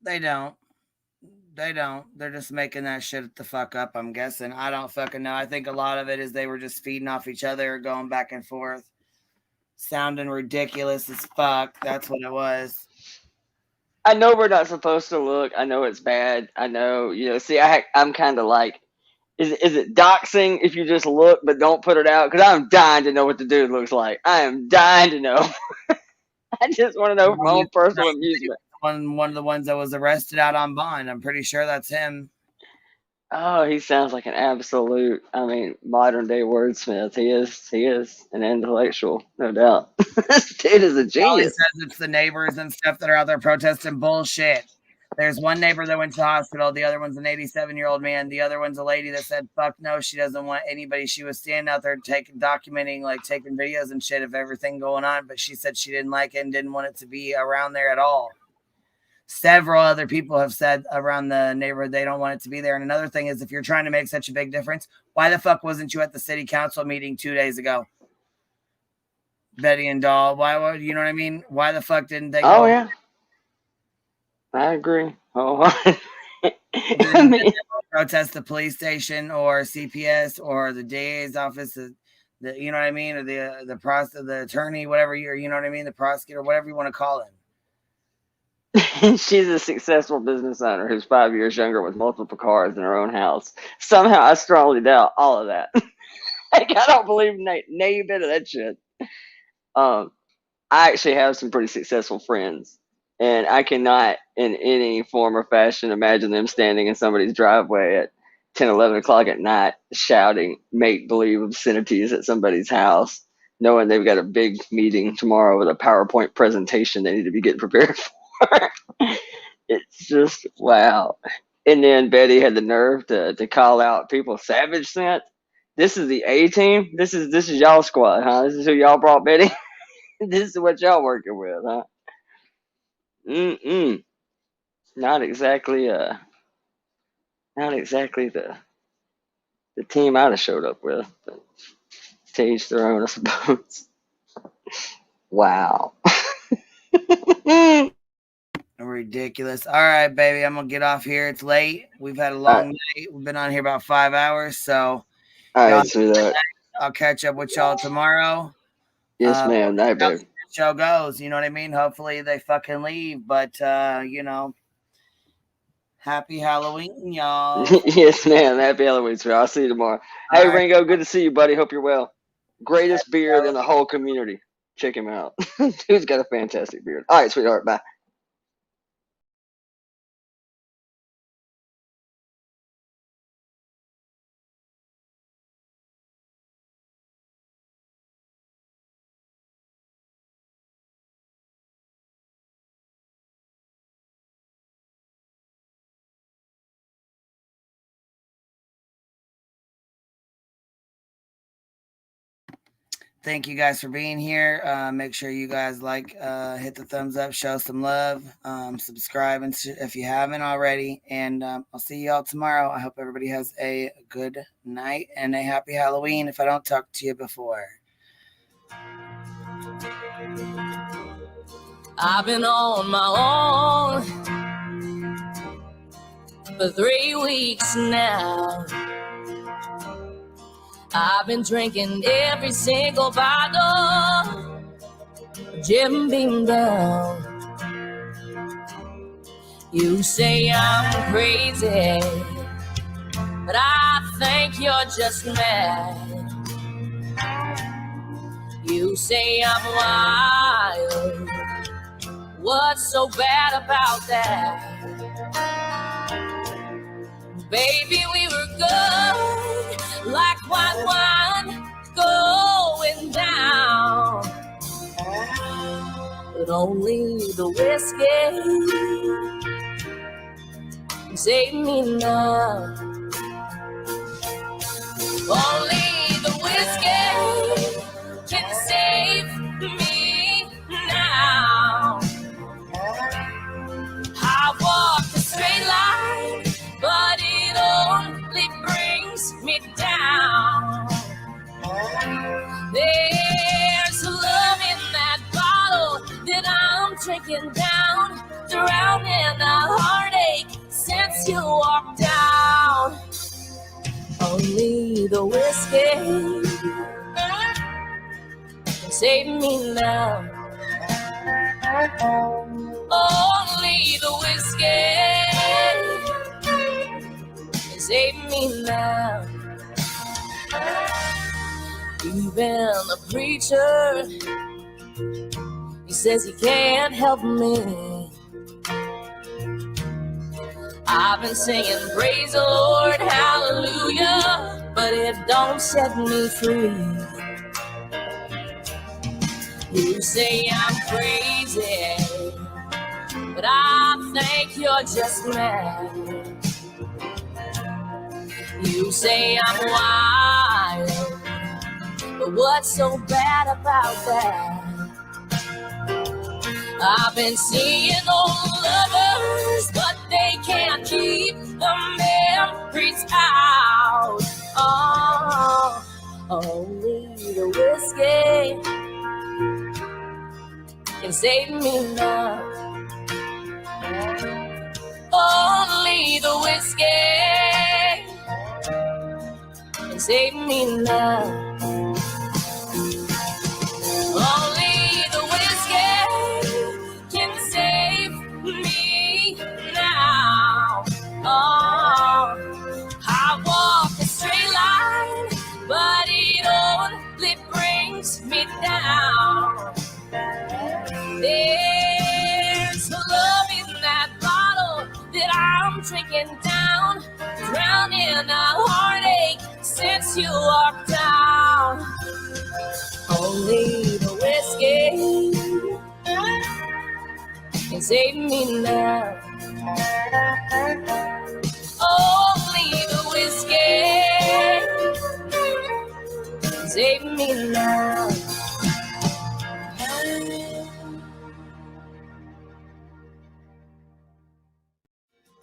They don't. They don't. They're just making that shit the fuck up, I'm guessing. I don't fucking know. I think a lot of it is they were just feeding off each other, going back and forth, sounding ridiculous as fuck. That's what it was. I know we're not supposed to look. I know it's bad. I know, see, I'm kind of like, is it doxing if you just look but don't put it out? Because I'm dying to know what the dude looks like. I am dying to know. I just want to know for my own personal amusement. One of the ones that was arrested out on bond. I'm pretty sure that's him. Oh, he sounds like an absolute, modern day wordsmith. He is an intellectual, no doubt. This dude is a genius. He says it's the neighbors and stuff that are out there protesting bullshit. There's one neighbor that went to the hospital. The other one's an 87-year-old man. The other one's a lady that said, fuck no, she doesn't want anybody. She was standing out there taking videos and shit of everything going on, but she said she didn't like it and didn't want it to be around there at all. Several other people have said around the neighborhood they don't want it to be there. And another thing is, if you're trying to make such a big difference, why the fuck wasn't you at the city council meeting 2 days ago? Betty and Doll, why? You know what I mean? Why the fuck didn't they go? Oh, yeah. I agree. Oh, protest the police station or CPS or the DA's office, the you know what I mean, or the attorney, whatever you know what I mean, the prosecutor, whatever you want to call him. She's a successful business owner who's 5 years younger with multiple cars in her own house. Somehow, I strongly doubt all of that. I don't believe nay bit of that shit. I actually have some pretty successful friends. And I cannot, in any form or fashion, imagine them standing in somebody's driveway at 10, 11 o'clock at night, shouting make-believe obscenities at somebody's house, knowing they've got a big meeting tomorrow with a PowerPoint presentation they need to be getting prepared for. It's just, wow. And then Betty had the nerve to call out people Savage sent. This is the A-team? This is y'all squad, huh? This is who y'all brought, Betty? This is what y'all working with, huh? Not exactly the team I'd have showed up with, but to each their own, I suppose. Wow. Ridiculous. All right, baby, I'm gonna get off here. It's late. We've had a long night. We've been on here about 5 hours, so all right, sweetheart. I'll catch up with y'all tomorrow. Yes, ma'am. Night, baby. Show goes, you know what I mean? Hopefully they fucking leave, but happy Halloween, y'all. Yes, ma'am. Happy Halloween, sweetheart. I'll see you tomorrow. Hey, right. Ringo, good to see you, buddy. Hope you're well. Greatest beard in the whole community. Check him out. Dude's got a fantastic beard. All right, sweetheart. Bye. Thank you guys for being here. Make sure you guys hit the thumbs up, show some love, subscribe if you haven't already. And I'll see y'all tomorrow. I hope everybody has a good night and a happy Halloween if I don't talk to you before. I've been on my own for 3 weeks now. I've been drinking every single bottle, Jim Beam down. You say I'm crazy, but I think you're just mad. You say I'm wild, what's so bad about that? Baby, we were good, like wine going down. But only the whiskey can save me now. Only the whiskey can drinking down, drowning a heartache since you walked down. Only the whiskey can save me now. Only the whiskey can save me now. Even the preacher, he says he can't help me. I've been singing praise the Lord, hallelujah, but it don't set me free. You say I'm crazy, but I think you're just mad. You say I'm wild, but what's so bad about that? I've been seeing old lovers, but they can't keep the memories out. Oh, only the whiskey can save me now. Only the whiskey can save me now. Only the whiskey can save me now. Oh, I walk a straight line, but it only brings me down. There's love in that bottle that I'm drinking down, drowning a heartache since you walked down. Only the whiskey can save me now. Only the whiskey can save me now.